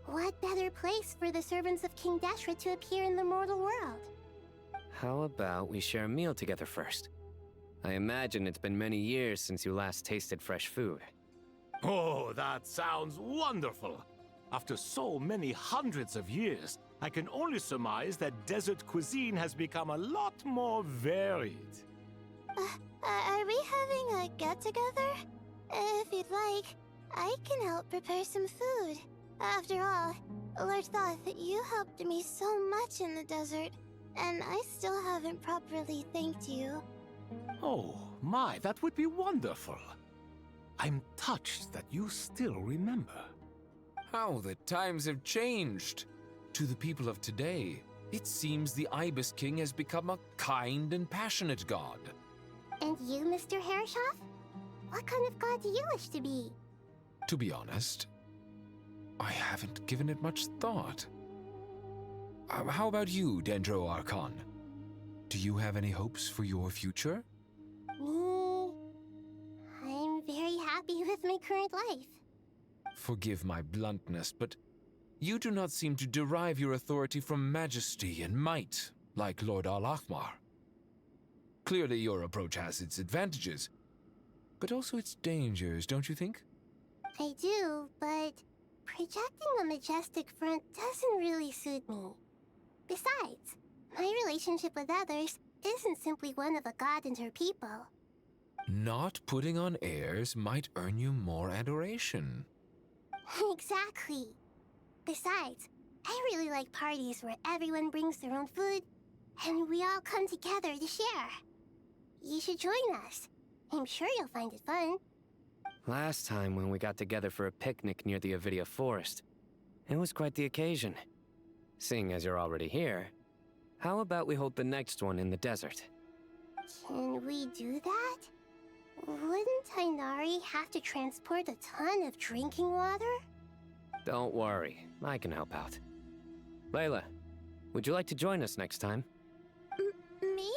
What better place for the servants of King Deshra to appear in the mortal world? How about we share a meal together first? I imagine it's been many years since you last tasted fresh food. Oh, that sounds wonderful! After so many hundreds of years, I can only surmise that desert cuisine has become a lot more varied. Are we having a get-together? If you'd like, I can help prepare some food. After all, Lord Thoth, you helped me so much in the desert, and I still haven't properly thanked you. Oh, my, that would be wonderful. I'm touched that you still remember. How the times have changed! To the people of today, it seems the Ibis King has become a kind and passionate god. And you, Mr. Herreshoff? What kind of god do you wish to be? To be honest, I haven't given it much thought. How about you, Dendro Archon? Do you have any hopes for your future? Me? I'm very happy with my current life. Forgive my bluntness, but you do not seem to derive your authority from majesty and might, like Lord Al-Ahmar. Clearly your approach has its advantages, but also its dangers, don't you think? I do, but projecting a majestic front doesn't really suit me. Besides, my relationship with others isn't simply one of a god and her people. Not putting on airs might earn you more adoration. Exactly. Besides, I really like parties where everyone brings their own food, and we all come together to share. You should join us. I'm sure you'll find it fun. Last time when we got together for a picnic near the Avidia Forest, it was quite the occasion. Seeing as you're already here, how about we hold the next one in the desert? Can we do that? Wouldn't Tainari have to transport a ton of drinking water? Don't worry, I can help out. Layla, would you like to join us next time? Me?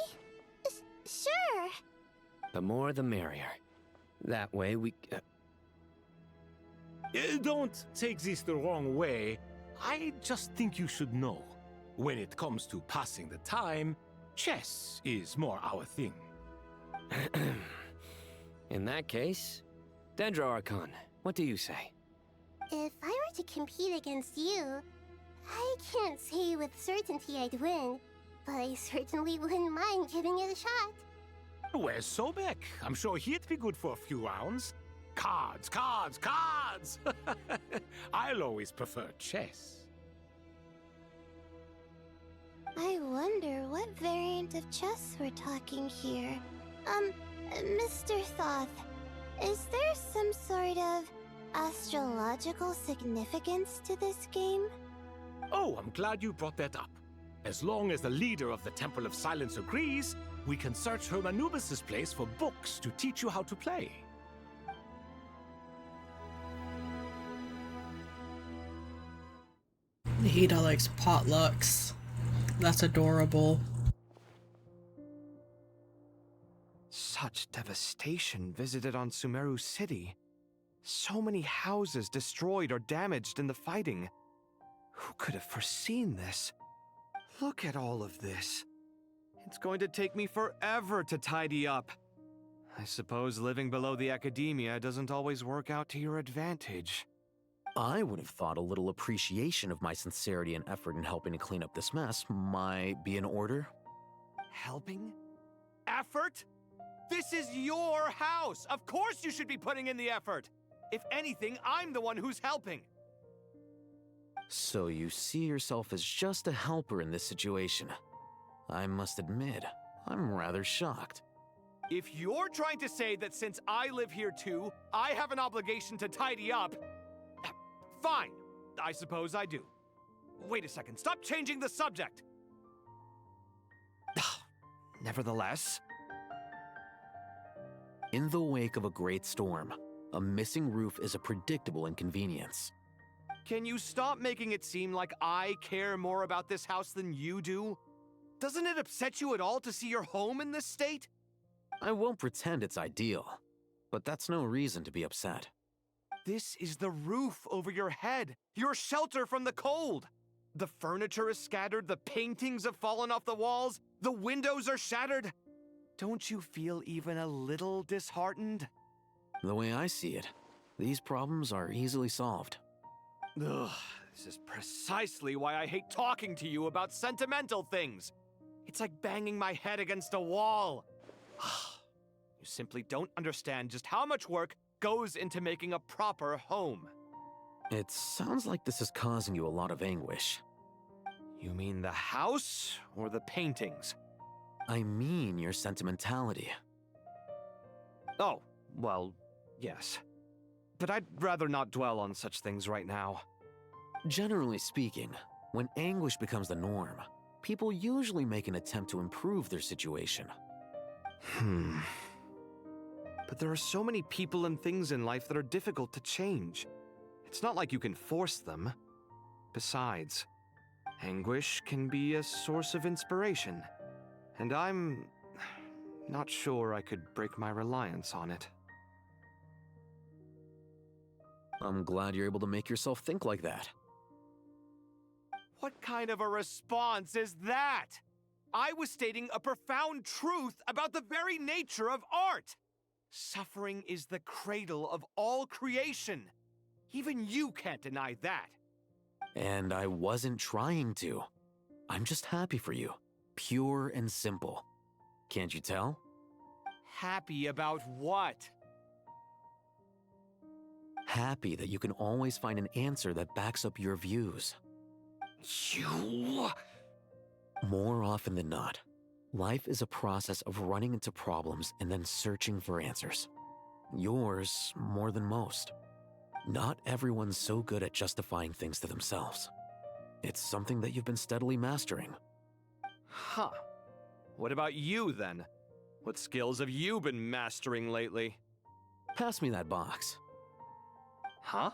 Sure. The more the merrier. That way we... Don't take this the wrong way. I just think you should know. When it comes to passing the time, chess is more our thing. In that case, Dendro Archon, what do you say? If I were to compete against you, I can't say with certainty I'd win, but I certainly wouldn't mind giving it a shot. Where's Sobek? I'm sure he'd be good for a few rounds. Cards, cards, cards! I'll always prefer chess. I wonder what variant of chess we're talking here. Mr. Thoth, is there some sort of astrological significance to this game? Oh, I'm glad you brought that up. As long as the leader of the Temple of Silence agrees, we can search Hermanubis' place for books to teach you how to play. Hida likes potlucks. That's adorable. Such devastation visited on Sumeru City. So many houses destroyed or damaged in the fighting. Who could have foreseen this? Look at all of this. It's going to take me forever to tidy up. I suppose living below the academia doesn't always work out to your advantage. I would have thought a little appreciation of my sincerity and effort in helping to clean up this mess might be in order. Helping? Effort? This is your house! Of course you should be putting in the effort! If anything, I'm the one who's helping. So you see yourself as just a helper in this situation. I must admit, I'm rather shocked. If you're trying to say that since I live here too, I have an obligation to tidy up, fine, I suppose I do. Wait a second, stop changing the subject! Nevertheless... In the wake of a great storm, a missing roof is a predictable inconvenience. Can you stop making it seem like I care more about this house than you do? Doesn't it upset you at all to see your home in this state? I won't pretend it's ideal, but that's no reason to be upset. This is the roof over your head, your shelter from the cold. The furniture is scattered, the paintings have fallen off the walls, the windows are shattered. Don't you feel even a little disheartened? The way I see it, these problems are easily solved. Ugh, this is precisely why I hate talking to you about sentimental things. It's like banging my head against a wall. You simply don't understand just how much work goes into making a proper home. It sounds like this is causing you a lot of anguish. You mean the house or the paintings? I mean your sentimentality. Oh, well, yes. But I'd rather not dwell on such things right now. Generally speaking, when anguish becomes the norm, people usually make an attempt to improve their situation. But there are so many people and things in life that are difficult to change. It's not like you can force them. Besides, anguish can be a source of inspiration, and I'm not sure I could break my reliance on it. I'm glad you're able to make yourself think like that. What kind of a response is that? I was stating a profound truth about the very nature of art. Suffering is the cradle of all creation. Even you can't deny that. And I wasn't trying to. I'm just happy for you. Pure and simple. Can't you tell? Happy about what? Happy that you can always find an answer that backs up your views. You... More often than not, life is a process of running into problems and then searching for answers. Yours more than most. Not everyone's so good at justifying things to themselves. It's something that you've been steadily mastering. Huh. What about you, then? What skills have you been mastering lately? Pass me that box. Huh?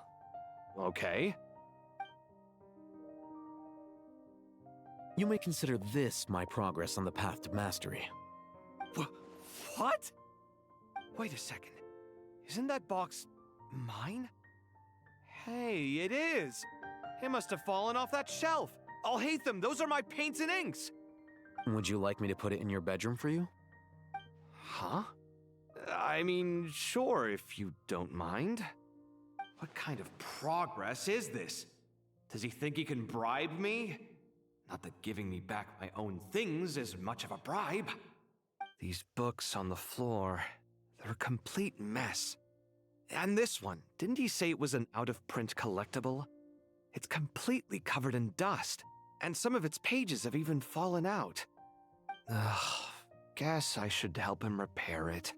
Okay. You may consider this my progress on the path to mastery. What? Wait a second. Isn't that box mine? Hey, it is! It must have fallen off that shelf. I'll hate them. Those are my paints and inks. Would you like me to put it in your bedroom for you? Huh? I mean, sure, if you don't mind. What kind of progress is this? Does he think he can bribe me? Not that giving me back my own things is much of a bribe. These books on the floor, they're a complete mess. And this one, didn't he say it was an out-of-print collectible? It's completely covered in dust, and some of its pages have even fallen out. Ugh, guess I should help him repair it.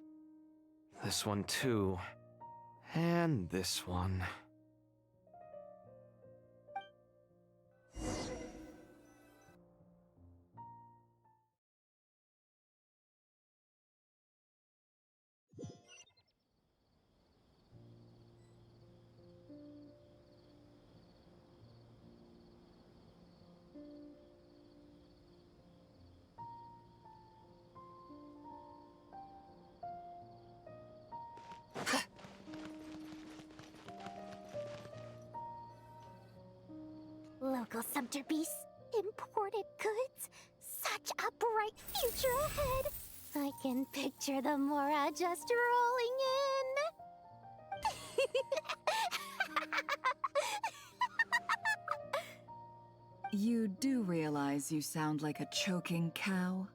This one too. And this one. Local sumter beasts, imported goods. Such a bright future ahead. I can picture the Mora just rolling in. You do realize you sound like a choking cow?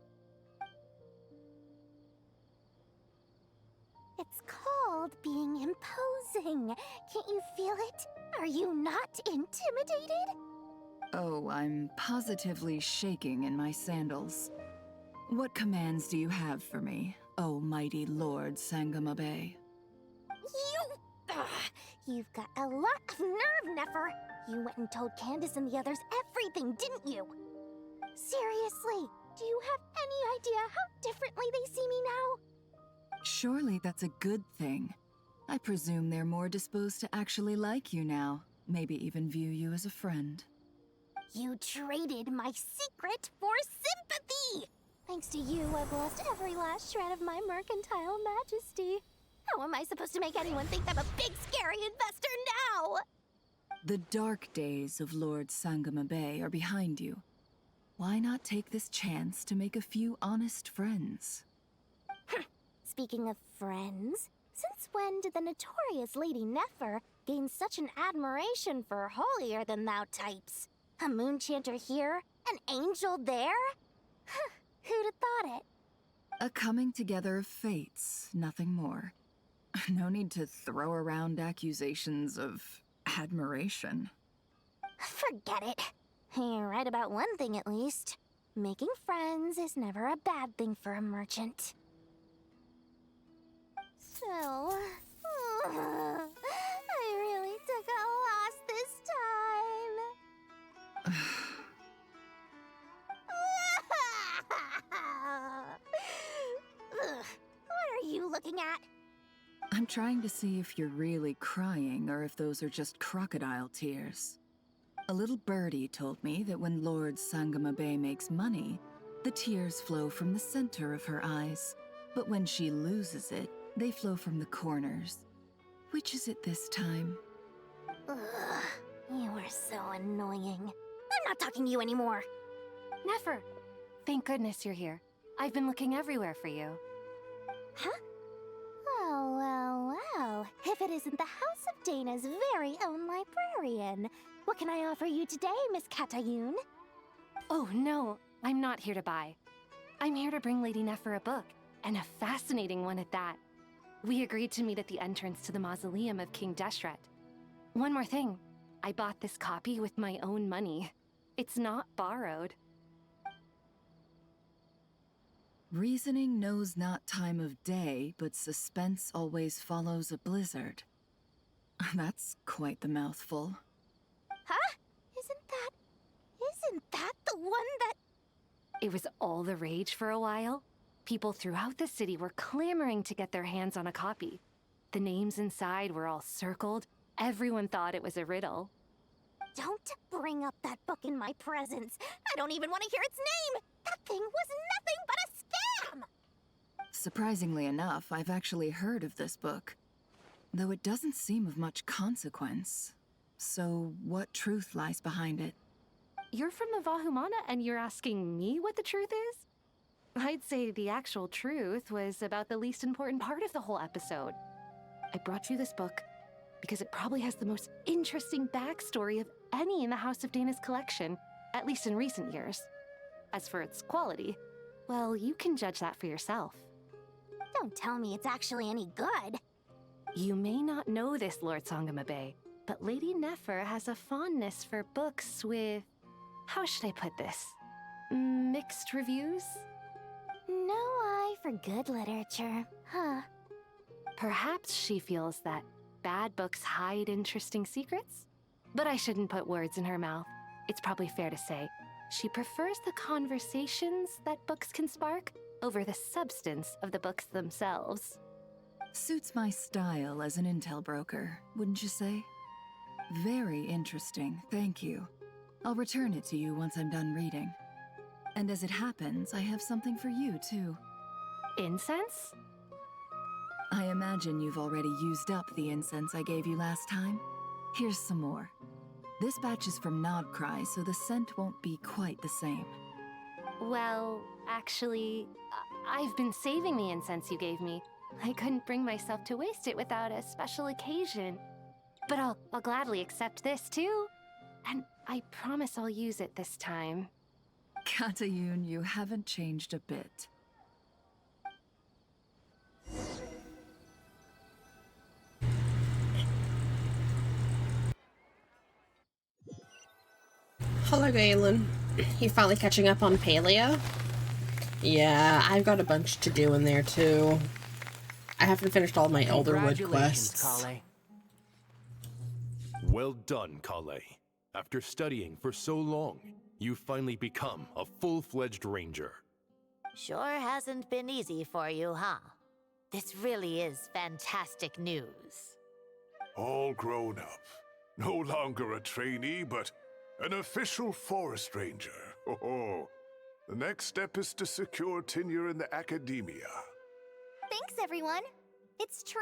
It's called being imposing. Can't you feel it? Are you not intimidated? Oh, I'm positively shaking in my sandals. What commands do you have for me, oh mighty Lord Sangamabe? You've got a lot of nerve, Nefer. You went and told Candace and the others everything, didn't you? Seriously, do you have any idea how differently they see me now? Surely that's a good thing. I presume they're more disposed to actually like you now, maybe even view you as a friend. You traded my secret for sympathy! Thanks to you, I've lost every last shred of my mercantile majesty. How am I supposed to make anyone think I'm a big, scary investor now? The dark days of Lord Sangamabe are behind you. Why not take this chance to make a few honest friends? Speaking of friends, since when did the notorious Lady Nefer gain such an admiration for holier-than-thou types? A moon chanter here, an angel there? Who'd have thought it? A coming together of fates, nothing more. No need to throw around accusations of admiration. Forget it. You're right about one thing at least. Making friends is never a bad thing for a merchant. So, I really took a loss this time. What are you looking at? I'm trying to see if you're really crying or if those are just crocodile tears. A little birdie told me that when Lord Sangamabe makes money, the tears flow from the center of her eyes, but when she loses it, they flow from the corners. Which is it this time? Ugh, you are so annoying. I'm not talking to you anymore. Nefer, thank goodness you're here. I've been looking everywhere for you. Huh? Well. If it isn't the House of Dana's very own librarian. What can I offer you today, Miss Katayun? Oh, no, I'm not here to buy. I'm here to bring Lady Nefer a book, and a fascinating one at that. We agreed to meet at the entrance to the mausoleum of King Deshret. One more thing, I bought this copy with my own money. It's not borrowed. Reasoning knows not time of day, but suspense always follows a blizzard. That's quite the mouthful. Huh? Isn't that the one that... It was all the rage for a while. People throughout the city were clamoring to get their hands on a copy. The names inside were all circled. Everyone thought it was a riddle. Don't bring up that book in my presence. I don't even want to hear its name. That thing was nothing but a scam. Surprisingly enough, I've actually heard of this book, though it doesn't seem of much consequence. So, what truth lies behind it? You're from the Vahumana and you're asking me what the truth is? I'd say the actual truth was about the least important part of the whole episode. I brought you this book because it probably has the most interesting backstory of any in the House of Dana's collection, at least in recent years. As for its quality, well, you can judge that for yourself. Don't tell me it's actually any good. You may not know this, Lord Sangamabe, but Lady Nefer has a fondness for books with... how should I put this? Mixed reviews? No eye for good literature, huh? Perhaps she feels that bad books hide interesting secrets? But I shouldn't put words in her mouth. It's probably fair to say she prefers the conversations that books can spark over the substance of the books themselves. Suits my style as an intel broker, wouldn't you say? Very interesting, thank you. I'll return it to you once I'm done reading. And as it happens, I have something for you, too. Incense? I imagine you've already used up the incense I gave you last time. Here's some more. This batch is from Nodcry, so the scent won't be quite the same. Well, actually, I've been saving the incense you gave me. I couldn't bring myself to waste it without a special occasion. But I'll gladly accept this too. And I promise I'll use it this time. Katayun, you haven't changed a bit. Hello, Galen. You finally catching up on Palea? Yeah, I've got a bunch to do in there too. I haven't finished all my Elderwood quests. Kale. Well done, Kale. After studying for so long, you've finally become a full-fledged ranger. Sure hasn't been easy for you, huh? This really is fantastic news. All grown up. No longer a trainee, but an official forest ranger. Oh, the next step is to secure tenure in the academia. Thanks, everyone. It's true.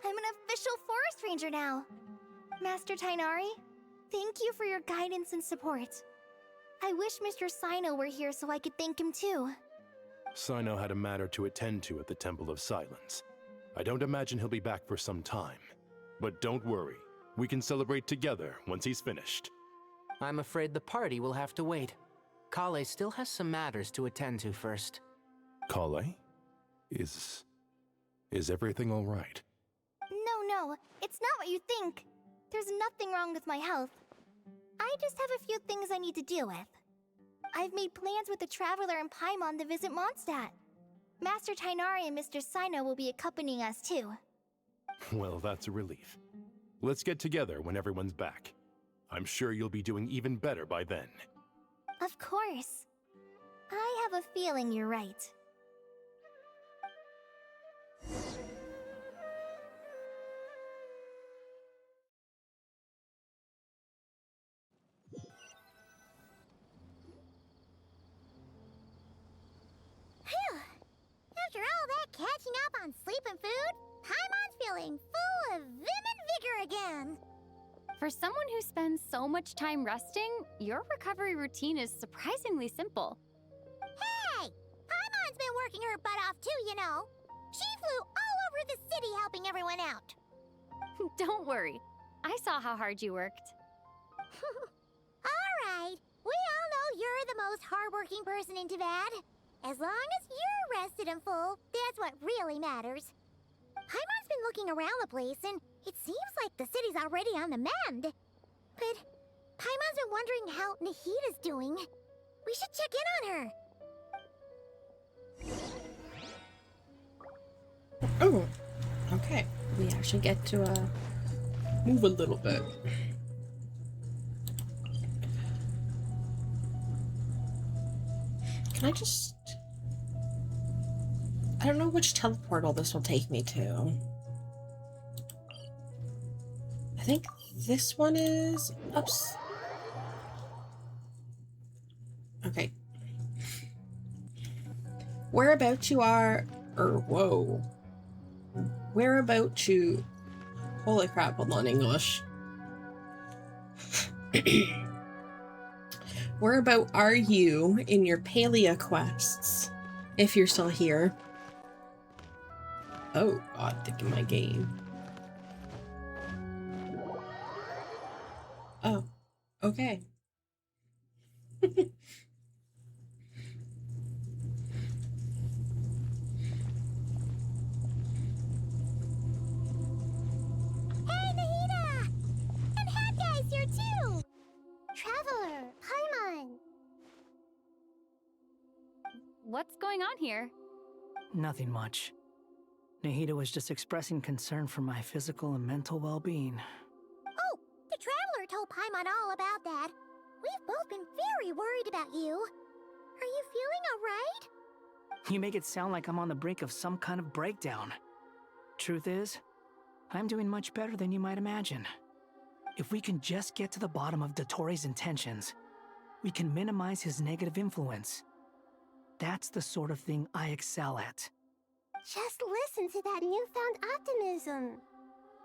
I'm an official forest ranger now. Master Tainari, thank you for your guidance and support. I wish Mr. Sino were here so I could thank him too. Sino had a matter to attend to at the Temple of Silence. I don't imagine he'll be back for some time. But don't worry, we can celebrate together once he's finished. I'm afraid the party will have to wait. Kale still has some matters to attend to first. Kale? Is everything all right? No, it's not what you think. There's nothing wrong with my health. I just have a few things I need to deal with. I've made plans with the Traveler and Paimon to visit Mondstadt. Master Tainari and Mr. Sino will be accompanying us too. Well, that's a relief. Let's get together when everyone's back. I'm sure you'll be doing even better by then. Of course. I have a feeling you're right. Phew! After all that catching up on sleep and food, Paimon's feeling full of vim and vigor again. For someone who spends so much time resting, your recovery routine is surprisingly simple. Hey! Paimon's been working her butt off too, you know. She flew all over the city helping everyone out. Don't worry. I saw how hard you worked. Alright, we all know you're the most hardworking person in Teyvat. As long as you're rested and full, that's what really matters. Paimon's been looking around the place, and it seems like the city's already on the mend. But Paimon's been wondering how Nahida's doing. We should check in on her. Oh, okay. We actually get to move a little bit. Can I just... I don't know which teleportal this will take me to. I think this one is... Oops. Okay. Whereabouts you are... whoa. Whereabouts you... Holy crap, hold on, English. Whereabout are you in your Palea quests? If you're still here. Oh, God, think of my game. Oh, okay. Hey, Nahida! And Hat Guy's here too! Traveler, Paimon! What's going on here? Nothing much. Nahida was just expressing concern for my physical and mental well-being. Oh, the Traveler told Paimon all about that. We've both been very worried about you. Are you feeling alright? You make it sound like I'm on the brink of some kind of breakdown. Truth is, I'm doing much better than you might imagine. If we can just get to the bottom of Dotori's intentions, we can minimize his negative influence. That's the sort of thing I excel at. Just listen to that newfound optimism.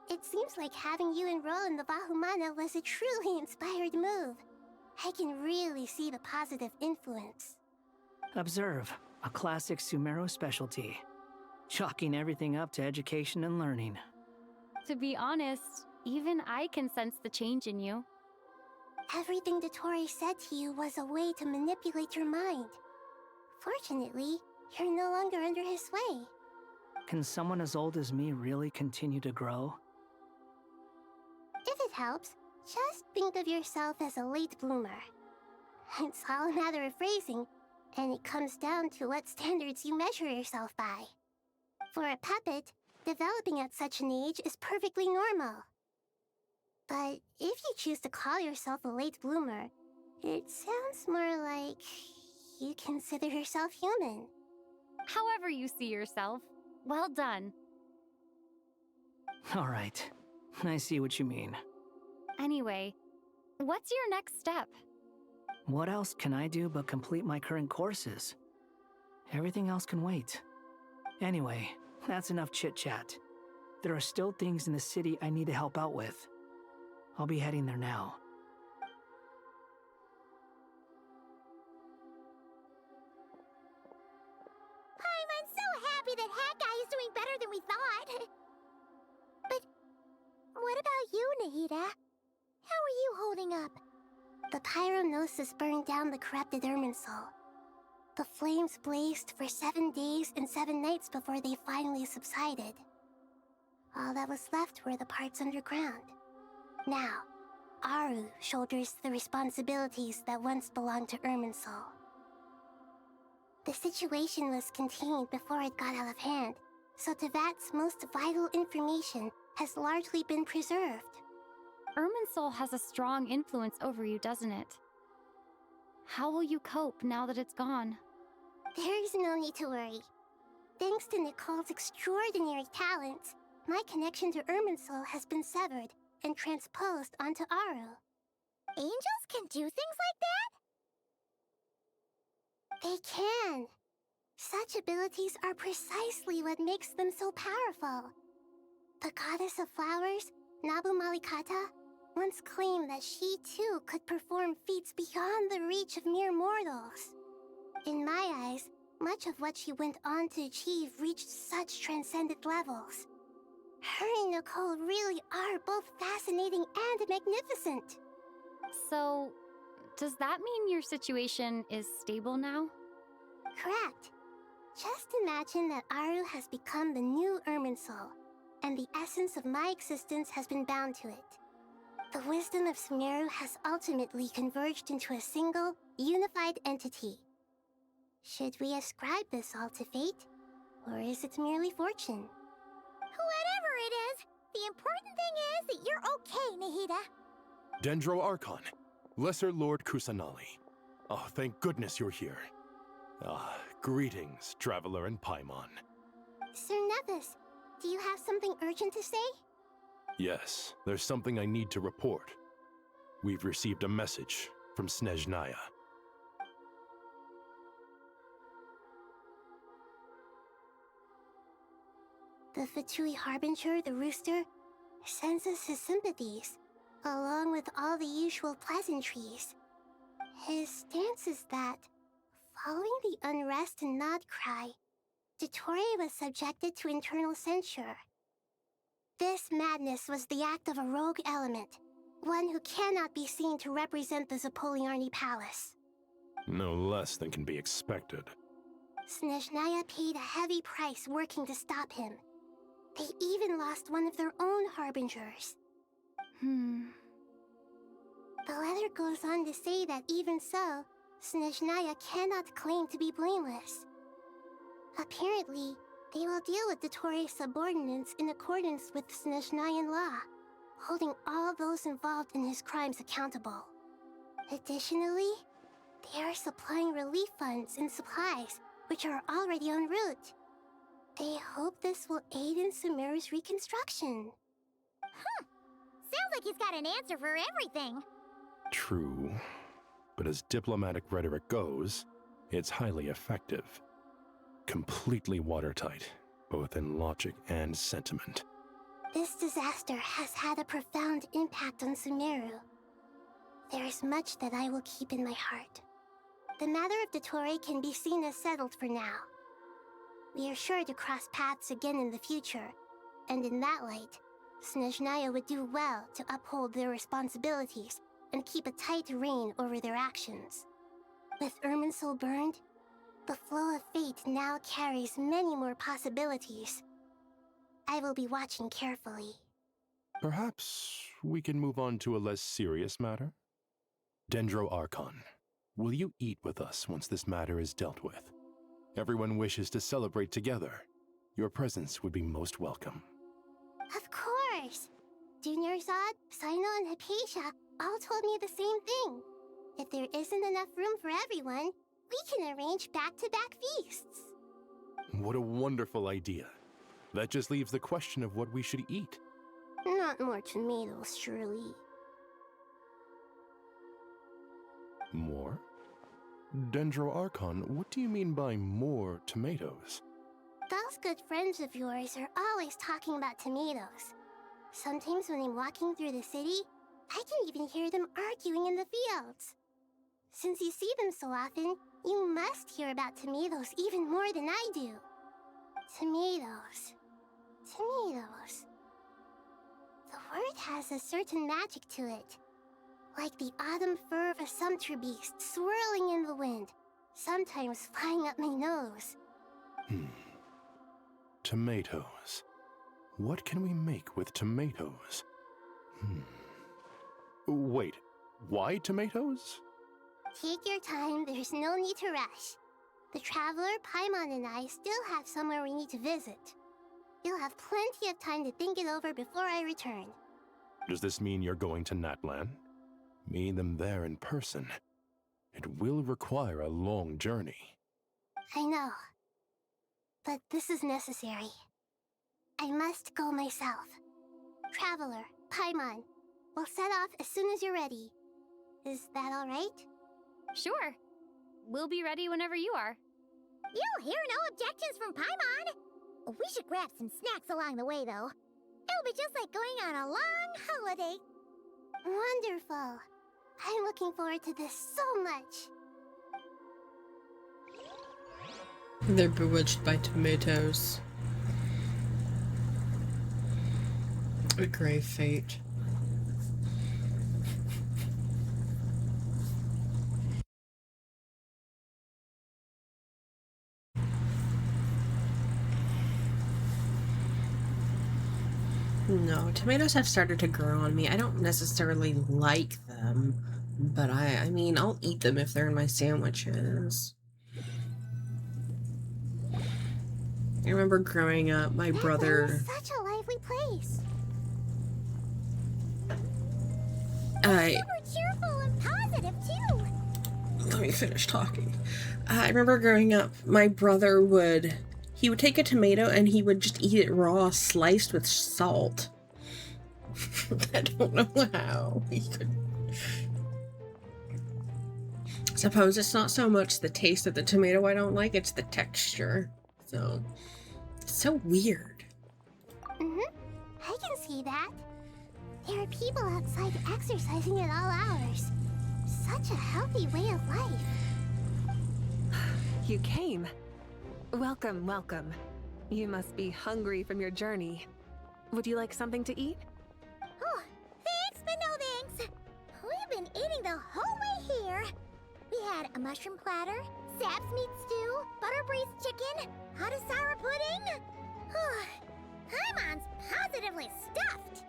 It seems like having you enroll in the Vahumana was a truly inspired move. I can really see the positive influence. Observe, a classic Sumeru specialty. Chalking everything up to education and learning. To be honest, even I can sense the change in you. Everything Dottore said to you was a way to manipulate your mind. Fortunately, you're no longer under his sway. Can someone as old as me really continue to grow? If it helps, just think of yourself as a late bloomer. It's all a matter of phrasing, and it comes down to what standards you measure yourself by. For a puppet, developing at such an age is perfectly normal. But if you choose to call yourself a late bloomer, it sounds more like you consider yourself human. However you see yourself, well done. All right, I see what you mean. Anyway, what's your next step? What else can I do but complete my current courses? Everything else can wait. Anyway, that's enough chit-chat. There are still things in the city I need to help out with. I'll be heading there now. I'm so happy that Hat Guy is doing better than we thought. But what about you, Nahida? How are you holding up? The pyronosis burned down the corrupted Irminsul. The flames blazed for 7 days and 7 nights before they finally subsided. All that was left were the parts underground. Now, Aru shoulders the responsibilities that once belonged to Irminsul. The situation was contained before it got out of hand, so Tevat's most vital information has largely been preserved. Irminsul has a strong influence over you, doesn't it? How will you cope now that it's gone? There is no need to worry. Thanks to Nicole's extraordinary talents, my connection to Irminsul has been severed and transposed onto Aru. Angels can do things like that? They can. Such abilities are precisely what makes them so powerful. The goddess of flowers, Nabu Malikata, once claimed that she too could perform feats beyond the reach of mere mortals. In my eyes, much of what she went on to achieve reached such transcendent levels. Her and Nicole really are both fascinating and magnificent. So, does that mean your situation is stable now? Correct. Just imagine that Aru has become the new Irminsul, and the essence of my existence has been bound to it. The wisdom of Sumeru has ultimately converged into a single, unified entity. Should we ascribe this all to fate, or is it merely fortune? Whatever it is, the important thing is that you're okay, Nahida. Dendro Archon, Lesser Lord Kusanali. Oh, thank goodness you're here. Greetings, Traveler and Paimon. Sir Nepis, do you have something urgent to say? Yes, there's something I need to report. We've received a message from Snezhnaya. The Fatui Harbinger, the Rooster, sends us his sympathies, along with all the usual pleasantries. His stance is that, following the unrest and Nod Cry, Dottore was subjected to internal censure. This madness was the act of a rogue element, one who cannot be seen to represent the Zapoliarni Palace. No less than can be expected. Snezhnaya paid a heavy price working to stop him. They even lost one of their own harbingers. The letter goes on to say that even so, Snezhnaya cannot claim to be blameless. Apparently, they will deal with Dottore's subordinates in accordance with Snezhnayan law, holding all those involved in his crimes accountable. Additionally, they are supplying relief funds and supplies, which are already en route. They hope this will aid in Sumeru's reconstruction. Sounds like he's got an answer for everything. True, but as diplomatic rhetoric goes, it's highly effective. Completely watertight, both in logic and sentiment. This disaster has had a profound impact on Sumeru. There is much that I will keep in my heart. The matter of Dottore can be seen as settled for now. We are sure to cross paths again in the future, and in that light, Snezhnaya would do well to uphold their responsibilities and keep a tight rein over their actions. With Irminsul burned, the flow of fate now carries many more possibilities. I will be watching carefully. Perhaps we can move on to a less serious matter? Dendro Archon, will you eat with us once this matter is dealt with? Everyone wishes to celebrate together. Your presence would be most welcome. Of course! Junior Zod, Sino, and Hypatia all told me the same thing. If there isn't enough room for everyone, we can arrange back-to-back feasts. What a wonderful idea. That just leaves the question of what we should eat. Not more tomatoes, surely. More? Dendro Archon, what do you mean by more tomatoes? Those good friends of yours are always talking about tomatoes. Sometimes when I'm walking through the city, I can even hear them arguing in the fields. Since you see them so often, you must hear about tomatoes even more than I do. Tomatoes. Tomatoes. The word has a certain magic to it. Like the autumn fur of a sumpter beast swirling in the wind, sometimes flying up my nose. Tomatoes. What can we make with tomatoes? Wait, why tomatoes? Take your time, there's no need to rush. The Traveler, Paimon, and I still have somewhere we need to visit. You'll have plenty of time to think it over before I return. Does this mean you're going to Natlan? Meeting them there in person. It will require a long journey. I know. But this is necessary. I must go myself. Traveler, Paimon, we'll set off as soon as you're ready. Is that all right? Sure. We'll be ready whenever you are. You'll hear no objections from Paimon. We should grab some snacks along the way, though. It'll be just like going on a long holiday. Wonderful. I'm looking forward to this so much. They're bewitched by tomatoes. A grave fate. No, tomatoes have started to grow on me. I don't necessarily like them, but I mean, I'll eat them if they're in my sandwiches. I remember growing up, my brother... Natlan is such a lively place. Super cheerful and positive, too. Let me finish talking. I remember growing up, my brother would... He would take a tomato and he would just eat it raw, sliced with salt. I don't know how he could... Suppose it's not so much the taste of the tomato I don't like, it's the texture. So, it's so weird. I can see that. There are people outside exercising at all hours. Such a healthy way of life. You came. Welcome, welcome. You must be hungry from your journey. Would you like something to eat? Oh, thanks, but no thanks. We've been eating the whole way here. We had a mushroom platter, Sap's meat stew, butter braised chicken, hot sour pudding. Paimon's positively stuffed.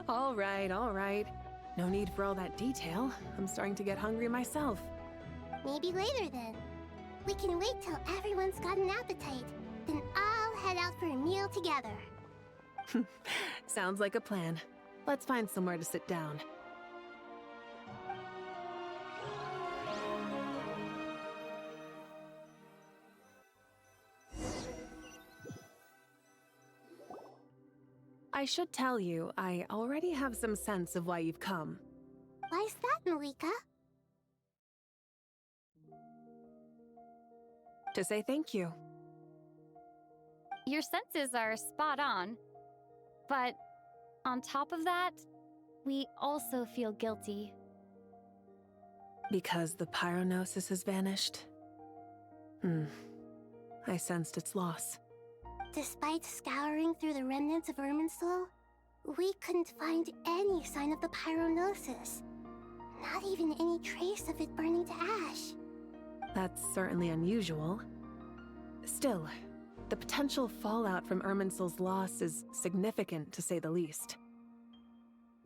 All right, all right. No need for all that detail. I'm starting to get hungry myself. Maybe later then. We can wait till everyone's got an appetite, then I'll head out for a meal together. Sounds like a plan. Let's find somewhere to sit down. I should tell you, I already have some sense of why you've come. Why's that, Malika? To say thank you. Your senses are spot on. But on top of that, we also feel guilty. Because the pyronosis has vanished? I sensed its loss. Despite scouring through the remnants of Irminsul, we couldn't find any sign of the pyronosis. Not even any trace of it burning to ash. That's certainly unusual. Still, the potential fallout from Irminsul's loss is significant, to say the least.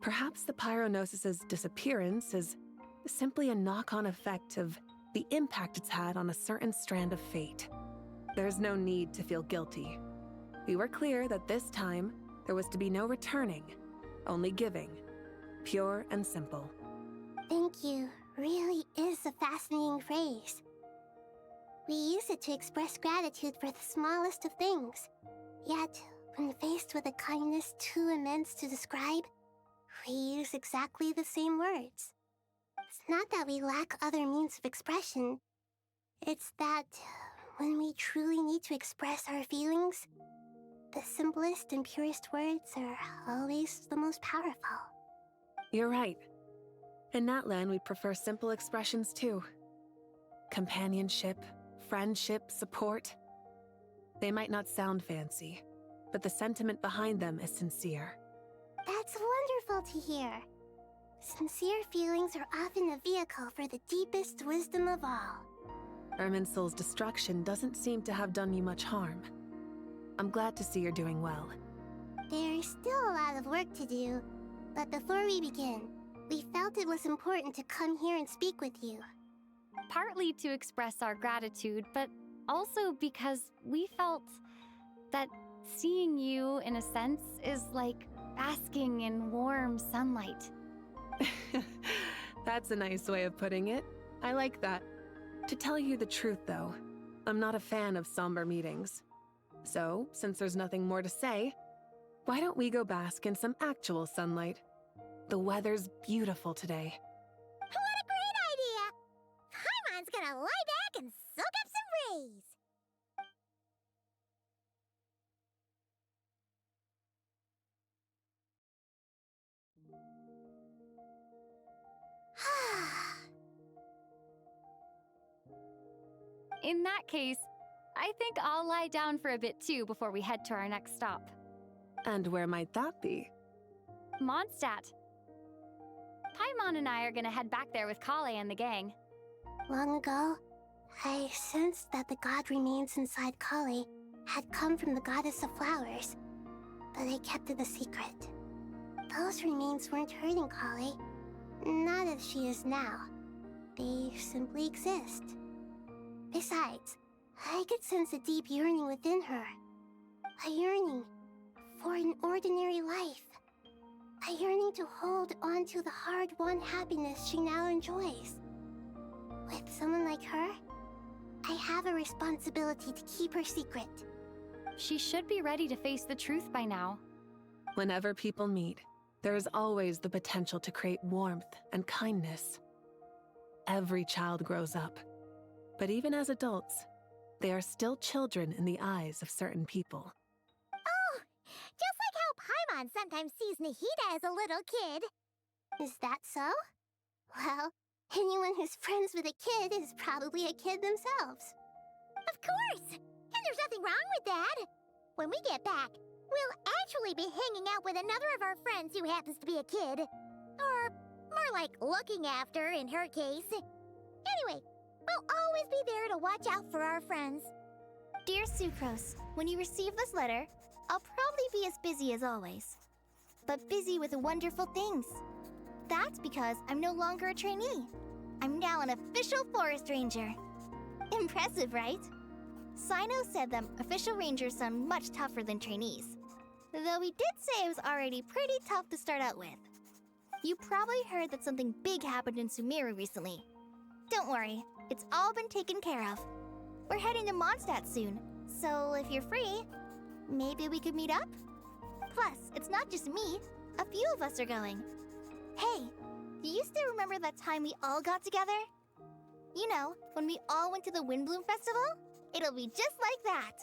Perhaps the pyronosis's disappearance is simply a knock-on effect of the impact it's had on a certain strand of fate. There's no need to feel guilty. We were clear that this time, there was to be no returning, only giving. Pure and simple. Thank you really is a fascinating phrase. We use it to express gratitude for the smallest of things. Yet, when faced with a kindness too immense to describe, we use exactly the same words. It's not that we lack other means of expression. It's that when we truly need to express our feelings, the simplest and purest words are always the most powerful. You're right. In Natlan, we prefer simple expressions too. Companionship, friendship, support. They might not sound fancy, but the sentiment behind them is sincere. That's wonderful to hear. Sincere feelings are often a vehicle for the deepest wisdom of all. Irminsul's destruction doesn't seem to have done you much harm. I'm glad to see you're doing well. There's still a lot of work to do, but before we begin, we felt it was important to come here and speak with you. Partly to express our gratitude, but also because we felt that seeing you, in a sense, is like basking in warm sunlight. That's a nice way of putting it. I like that. To tell you the truth, though, I'm not a fan of somber meetings. So, since there's nothing more to say, why don't we go bask in some actual sunlight? The weather's beautiful today. What a great idea! Paimon's gonna lie back and soak up some rays! In that case, I think I'll lie down for a bit too before we head to our next stop. And where might that be? Mondstadt. Paimon and I are gonna head back there with Kale and the gang. Long ago, I sensed that the god remains inside Kale had come from the goddess of flowers, but I kept it a secret. Those remains weren't hurting Kale, not as she is now. They simply exist. Besides, I could sense a deep yearning within her. A yearning for an ordinary life. A yearning to hold on to the hard-won happiness she now enjoys. With someone like her, I have a responsibility to keep her secret. She should be ready to face the truth by now. Whenever people meet, there is always the potential to create warmth and kindness. Every child grows up. But even as adults, they are still children in the eyes of certain people. Oh, just like how Paimon sometimes sees Nahida as a little kid. Is that so? Well, anyone who's friends with a kid is probably a kid themselves. Of course! And there's nothing wrong with that. When we get back, we'll actually be hanging out with another of our friends who happens to be a kid. Or more like looking after, in her case. Anyway, we'll always be there to watch out for our friends. Dear Sucrose, when you receive this letter, I'll probably be as busy as always. But busy with wonderful things. That's because I'm no longer a trainee. I'm now an official forest ranger. Impressive, right? Sino said that official rangers sound much tougher than trainees. Though he did say it was already pretty tough to start out with. You probably heard that something big happened in Sumeru recently. Don't worry, it's all been taken care of. We're heading to Mondstadt soon, so if you're free, maybe we could meet up? Plus, it's not just me. A few of us are going. Hey, do you still remember that time we all got together? You know, when we all went to the Windbloom Festival? It'll be just like that.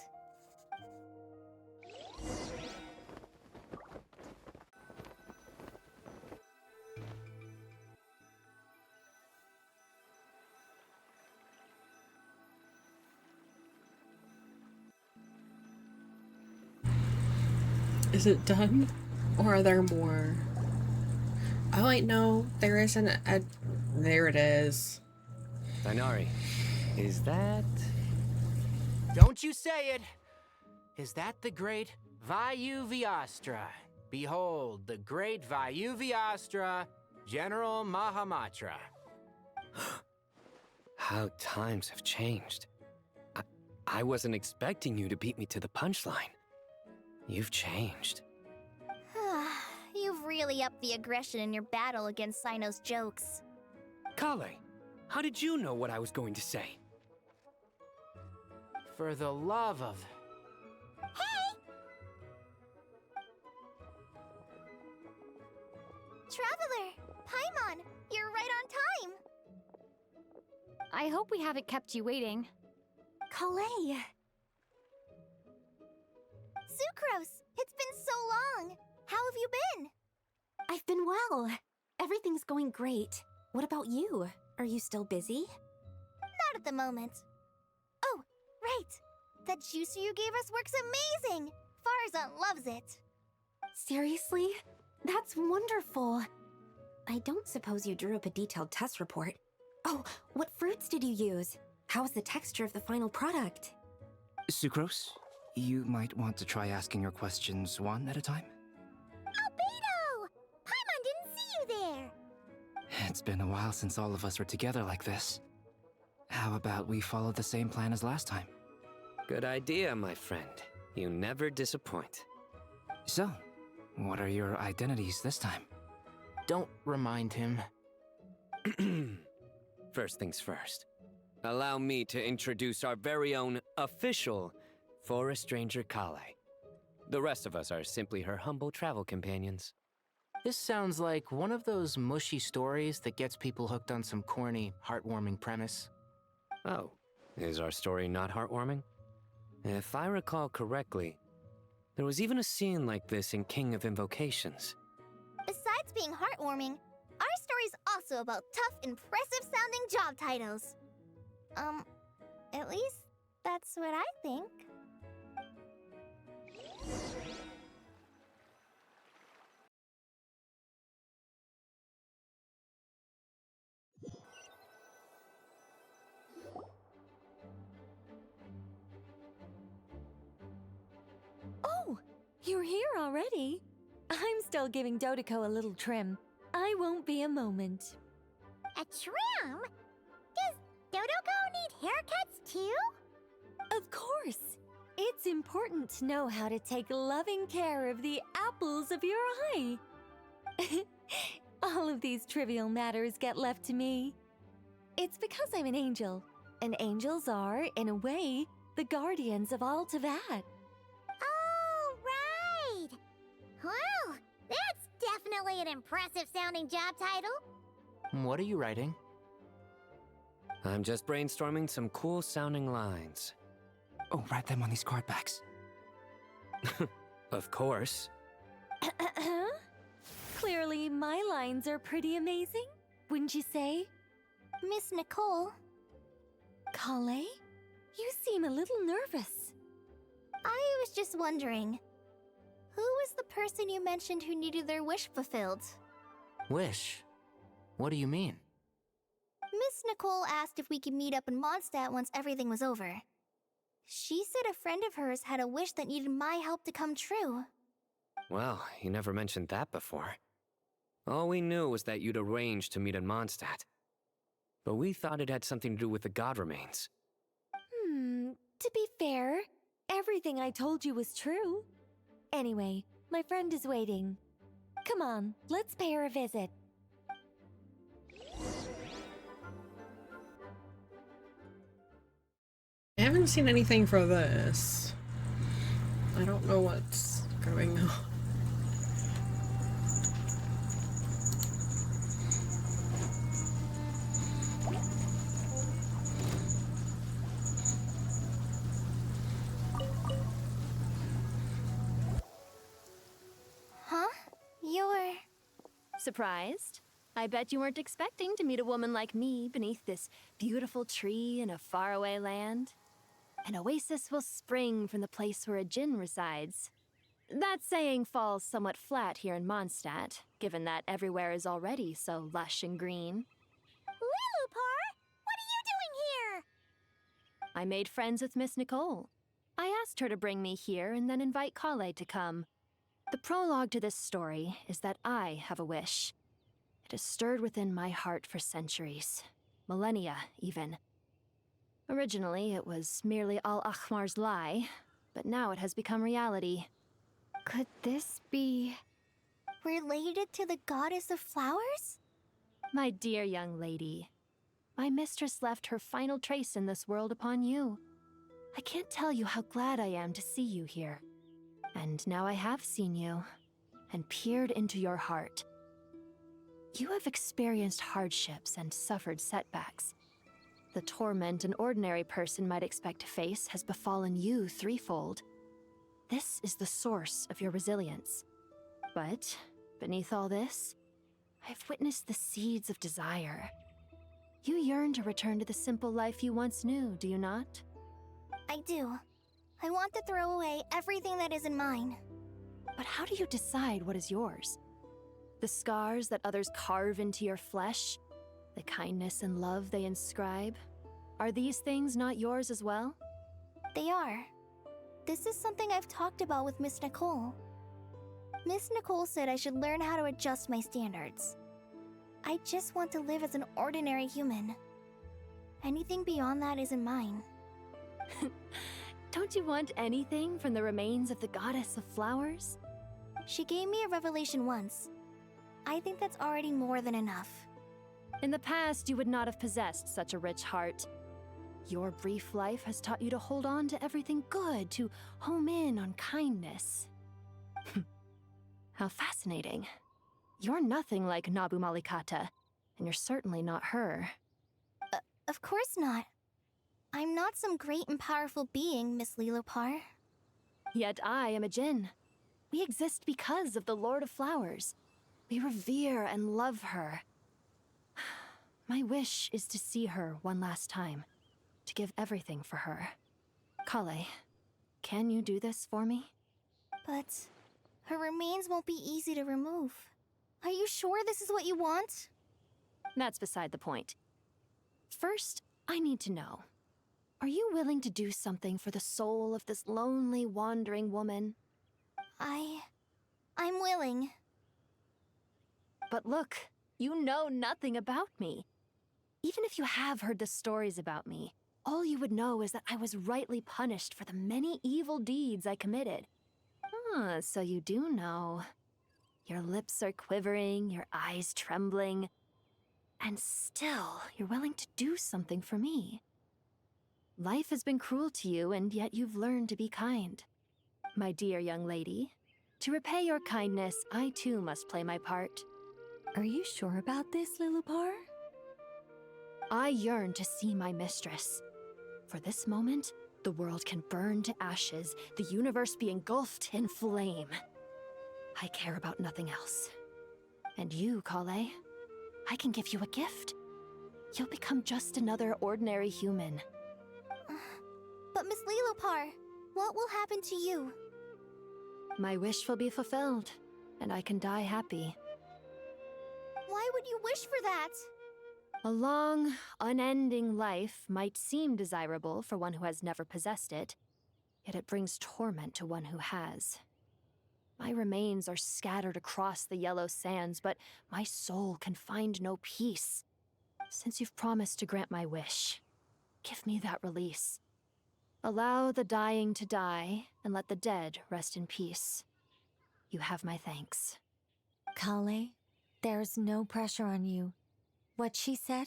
Is it done? Or are there more? Oh wait, no, there isn't a... There it is. Dinari, is that... Don't you say it! Is that the great Vayuvyastra? Behold, the great Vayuvyastra, General Mahamatra. How times have changed. I wasn't expecting you to beat me to the punchline. You've changed. You've really upped the aggression in your battle against Sino's jokes. Kale, how did you know what I was going to say? For the love of... Traveler! Paimon! You're right on time! I hope we haven't kept you waiting. Kalei! Sucrose! It's been so long! How have you been? I've been well. Everything's going great. What about you? Are you still busy? Not at the moment. Oh, right! That juicer you gave us works amazing! Farzan loves it! Seriously? That's wonderful. I don't suppose you drew up a detailed test report. Oh, what fruits did you use? How's the texture of the final product? Sucrose, you might want to try asking your questions one at a time. Albedo! Paimon didn't see you there! It's been a while since all of us were together like this. How about we follow the same plan as last time? Good idea, my friend. You never disappoint. So, what are your identities this time? Don't remind him. First things first. Allow me to introduce our very own official Forest Ranger Kale. The rest of us are simply her humble travel companions. This sounds like one of those mushy stories that gets people hooked on some corny, heartwarming premise. Oh, is our story not heartwarming? If I recall correctly, there was even a scene like this in King of Invocations. Besides being heartwarming, our story's also about tough, impressive-sounding job titles. At least that's what I think. Oh, you're here already? I'm still giving Dodiko a little trim. I won't be a moment. A trim? Does Dodoko need haircuts too? Of course. It's important to know how to take loving care of the apples of your eye. All of these trivial matters get left to me. It's because I'm an angel, and angels are, in a way, the guardians of all Teyvat. Oh, right! Well, that's definitely an impressive-sounding job title. What are you writing? I'm just brainstorming some cool-sounding lines. Oh, write them on these card backs. Of course. Clearly, my lines are pretty amazing, wouldn't you say? Miss Nicole. Kale? You seem a little nervous. I was just wondering, who was the person you mentioned who needed their wish fulfilled? Wish? What do you mean? Miss Nicole asked if we could meet up in Mondstadt once everything was over. She said a friend of hers had a wish that needed my help to come true. Well, you never mentioned that before. All we knew was that you'd arranged to meet in Mondstadt. But we thought it had something to do with the god remains. To be fair, everything I told you was true. Anyway, my friend is waiting. Come on, let's pay her a visit. I haven't seen anything for this. I don't know what's going on. Huh? You're... Surprised? I bet you weren't expecting to meet a woman like me beneath this beautiful tree in a faraway land. An oasis will spring from the place where a djinn resides. That saying falls somewhat flat here in Mondstadt, given that everywhere is already so lush and green. Lilupar, what are you doing here? I made friends with Miss Nicole. I asked her to bring me here and then invite Kale to come. The prologue to this story is that I have a wish. It has stirred within my heart for centuries. Millennia, even. Originally, it was merely Al-Ahmar's lie, but now it has become reality. Could this be related to the goddess of flowers? My dear young lady, my mistress left her final trace in this world upon you. I can't tell you how glad I am to see you here. And now I have seen you, and peered into your heart. You have experienced hardships and suffered setbacks. The torment an ordinary person might expect to face has befallen you threefold. This is the source of your resilience. But, beneath all this, I've witnessed the seeds of desire. You yearn to return to the simple life you once knew, do you not? I do. I want to throw away everything that isn't mine. But how do you decide what is yours? The scars that others carve into your flesh? The kindness and love they inscribe? Are these things not yours as well? They are. This is something I've talked about with Miss Nicole. Miss Nicole said I should learn how to adjust my standards. I just want to live as an ordinary human. Anything beyond that isn't mine. Don't you want anything from the remains of the goddess of flowers? She gave me a revelation once. I think that's already more than enough. In the past, you would not have possessed such a rich heart. Your brief life has taught you to hold on to everything good, to home in on kindness. How fascinating. You're nothing like Nabu Malikata, and you're certainly not her. Of course not. I'm not some great and powerful being, Miss Lilopar. Yet I am a Djinn. We exist because of the Lord of Flowers. We revere and love her. My wish is to see her one last time, to give everything for her. Kale, can you do this for me? But her remains won't be easy to remove. Are you sure this is what you want? That's beside the point. First, I need to know. Are you willing to do something for the soul of this lonely, wandering woman? I'm willing. But look, you know nothing about me. Even if you have heard the stories about me, all you would know is that I was rightly punished for the many evil deeds I committed. Ah, so you do know. Your lips are quivering, your eyes trembling, and still you're willing to do something for me. Life has been cruel to you, and yet you've learned to be kind. My dear young lady, to repay your kindness, I too must play my part. Are you sure about this, Lilupar? I yearn to see my mistress. For this moment, the world can burn to ashes, the universe be engulfed in flame. I care about nothing else. And you, Kale, I can give you a gift. You'll become just another ordinary human. But Miss Lilopar, what will happen to you? My wish will be fulfilled, and I can die happy. Why would you wish for that? A long, unending life might seem desirable for one who has never possessed it, yet it brings torment to one who has. My remains are scattered across the yellow sands, but my soul can find no peace. Since you've promised to grant my wish, give me that release. Allow the dying to die, and let the dead rest in peace. You have my thanks. Kale, there's no pressure on you. What she said,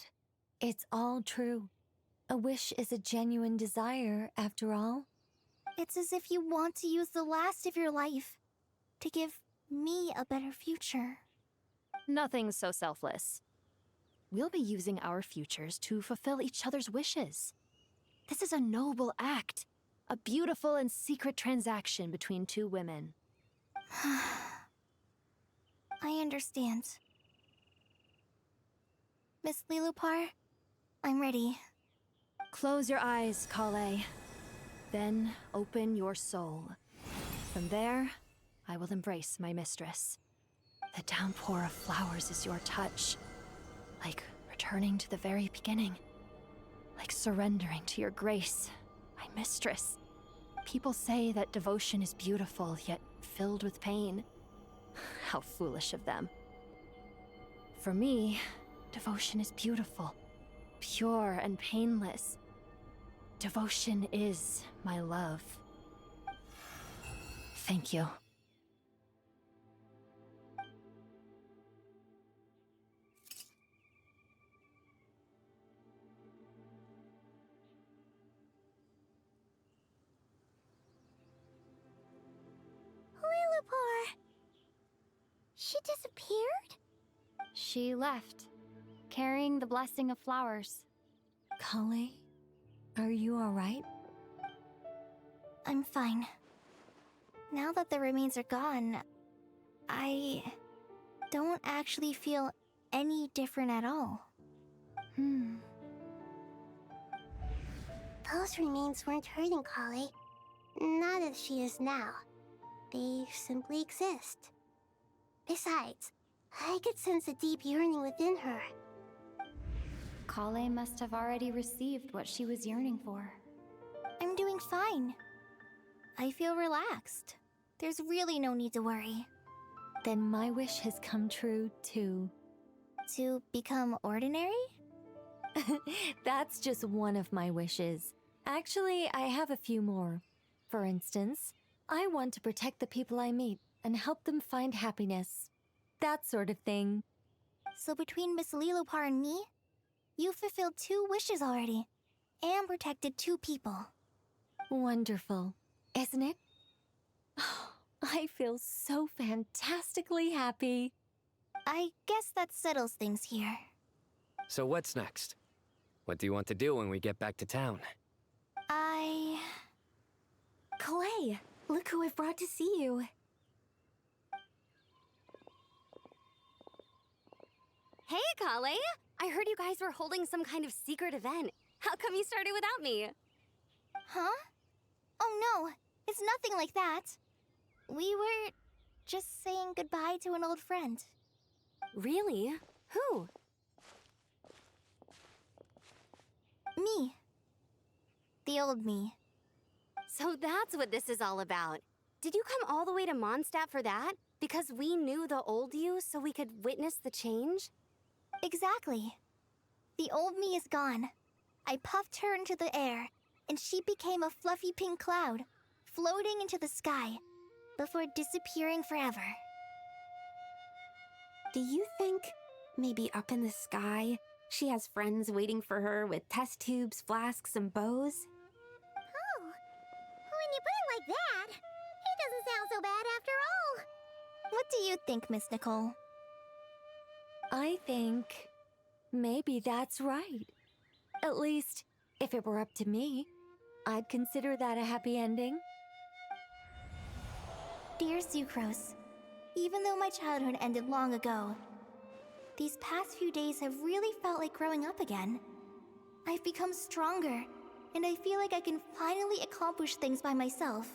it's all true. A wish is a genuine desire, after all. It's as if you want to use the last of your life to give me a better future. Nothing so selfless. We'll be using our futures to fulfill each other's wishes. This is a noble act, a beautiful and secret transaction between two women. I understand. Miss Lilopar, I'm ready. Close your eyes, Kale. Then open your soul. From there, I will embrace my mistress. The downpour of flowers is your touch. Like returning to the very beginning. Like surrendering to your grace, my mistress. People say that devotion is beautiful, yet filled with pain. How foolish of them. For me, devotion is beautiful, pure and painless. Devotion is my love. Thank you. Lillipore! She disappeared? She left, carrying the blessing of flowers. Kale, are you alright? I'm fine. Now that the remains are gone, I don't actually feel any different at all. Those remains weren't hurting Kale. Not as she is now. They simply exist. Besides, I could sense a deep yearning within her. Kale must have already received what she was yearning for. I'm doing fine. I feel relaxed. There's really no need to worry. Then my wish has come true, too. To become ordinary? That's just one of my wishes. Actually, I have a few more. For instance, I want to protect the people I meet and help them find happiness. That sort of thing. So between Miss Lillipore and me, you fulfilled 2 wishes already, and protected 2 people. Wonderful, isn't it? I feel so fantastically happy. I guess that settles things here. So what's next? What do you want to do when we get back to town? Kale, look who I've brought to see you. Hey, Kale! I heard you guys were holding some kind of secret event. How come you started without me? Huh? Oh no, it's nothing like that. We were just saying goodbye to an old friend. Really? Who? Me. The old me. So that's what this is all about. Did you come all the way to Mondstadt for that? Because we knew the old you so we could witness the change? Exactly. The old me is gone. I puffed her into the air, and she became a fluffy pink cloud, floating into the sky, before disappearing forever. Do you think, maybe up in the sky, she has friends waiting for her with test tubes, flasks, and bows? Oh, when you put it like that, it doesn't sound so bad after all. What do you think, Miss Nicole? I think maybe that's right. At least, if it were up to me, I'd consider that a happy ending. Dear Sucrose, even though my childhood ended long ago, these past few days have really felt like growing up again. I've become stronger, and I feel like I can finally accomplish things by myself.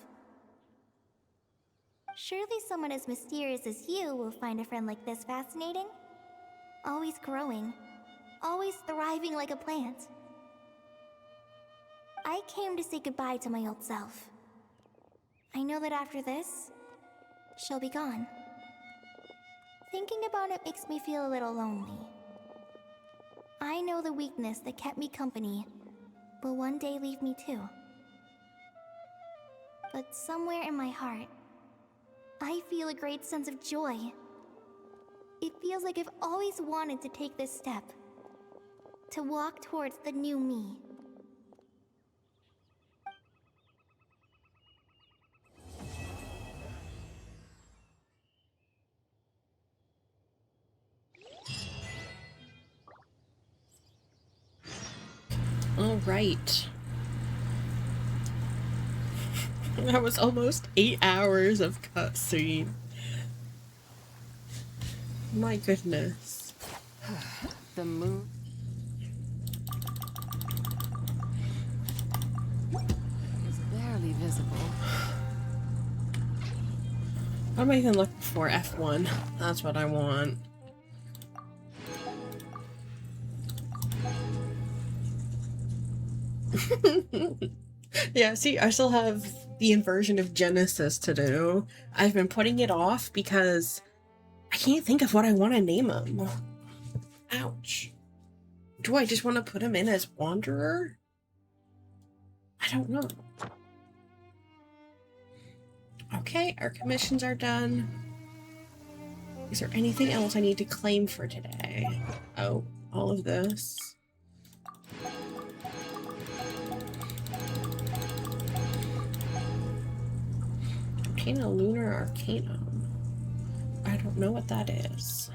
Surely someone as mysterious as you will find a friend like this fascinating? Always growing, always thriving like a plant. I came to say goodbye to my old self. I know that after this, she'll be gone. Thinking about it makes me feel a little lonely. I know the weakness that kept me company will one day leave me too. But somewhere in my heart, I feel a great sense of joy. It feels like I've always wanted to take this step. To walk towards the new me. All right. That was almost 8 hours of cutscene. My goodness. The moon is barely visible. What am I even looking for? F1. That's what I want. Yeah, see, I still have the inversion of Genesis to do. I've been putting it off because I can't think of what I want to name him. Ouch. Do I just want to put him in as Wanderer? I don't know. Okay, our commissions are done. Is there anything else I need to claim for today? Oh, all of this. Arcana Lunar Arcanum. I don't know what that is.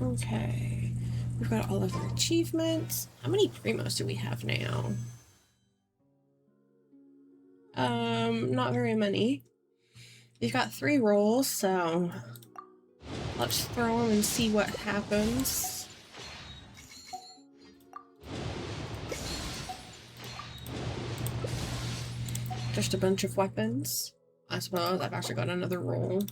Okay. We've got all of our achievements. How many primos do we have now? Not very many. We've got 3 rolls, so let's throw them and see what happens. Just a bunch of weapons. I suppose I've actually got another roll.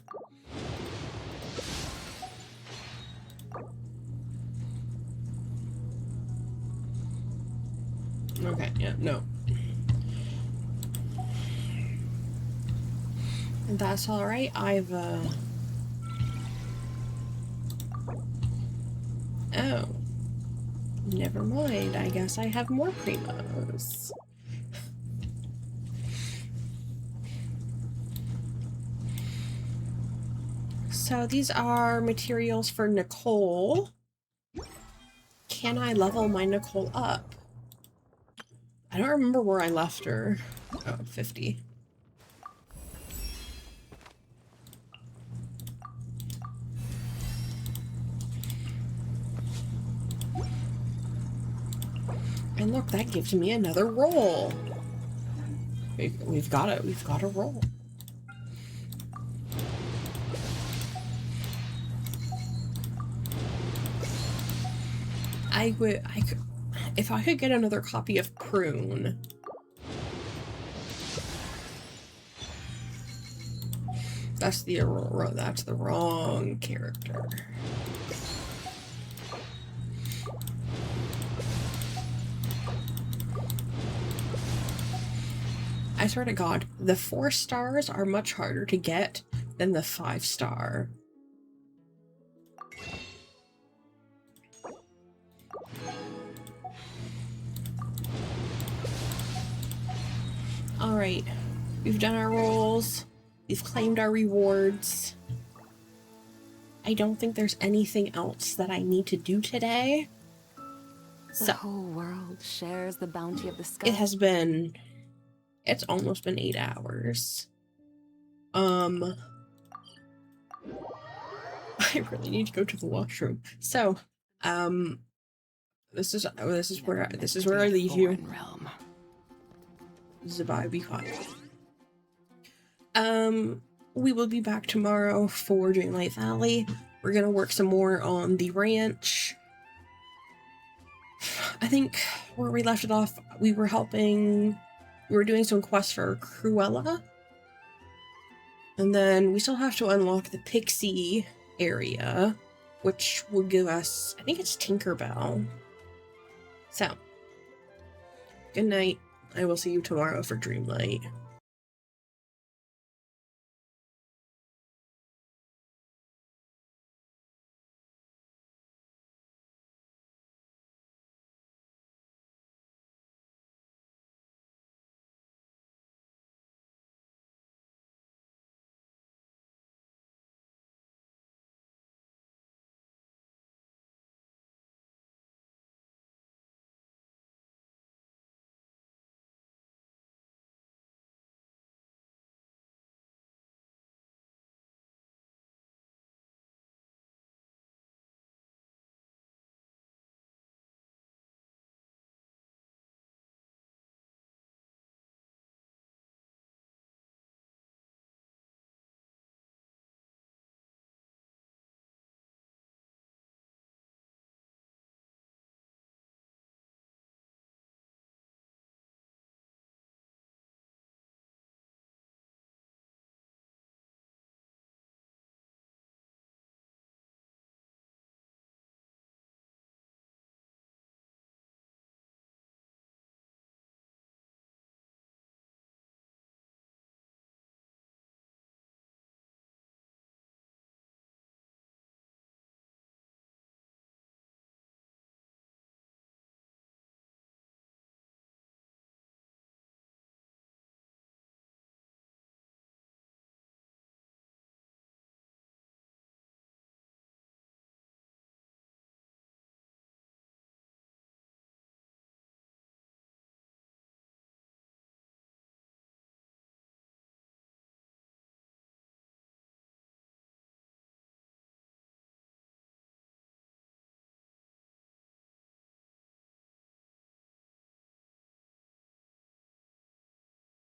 Okay, yeah, no. And that's alright, I've, Oh. Never mind, I guess I have more primos. So these are materials for Nicole. Can I level my Nicole up? I don't remember where I left her. Oh, 50. And look, that gives me another roll. We've got a roll. I could, if I could get another copy of Prune. That's the wrong character. I swear to God, the 4 stars are much harder to get than the 5-star. Alright, we've done our rolls, we've claimed our rewards. I don't think there's anything else that I need to do today. The whole world shares the bounty of the sky. It's almost been 8 hours. I really need to go to the washroom. So, this is where I leave you. Zabai, be quiet. We will be back tomorrow for Dreamlight Valley. We're gonna work some more on the ranch. I think where we left it off, we were doing some quests for Cruella. And then we still have to unlock the Pixie area, which will give us, I think it's Tinkerbell. So, good night. I will see you tomorrow for Dreamlight.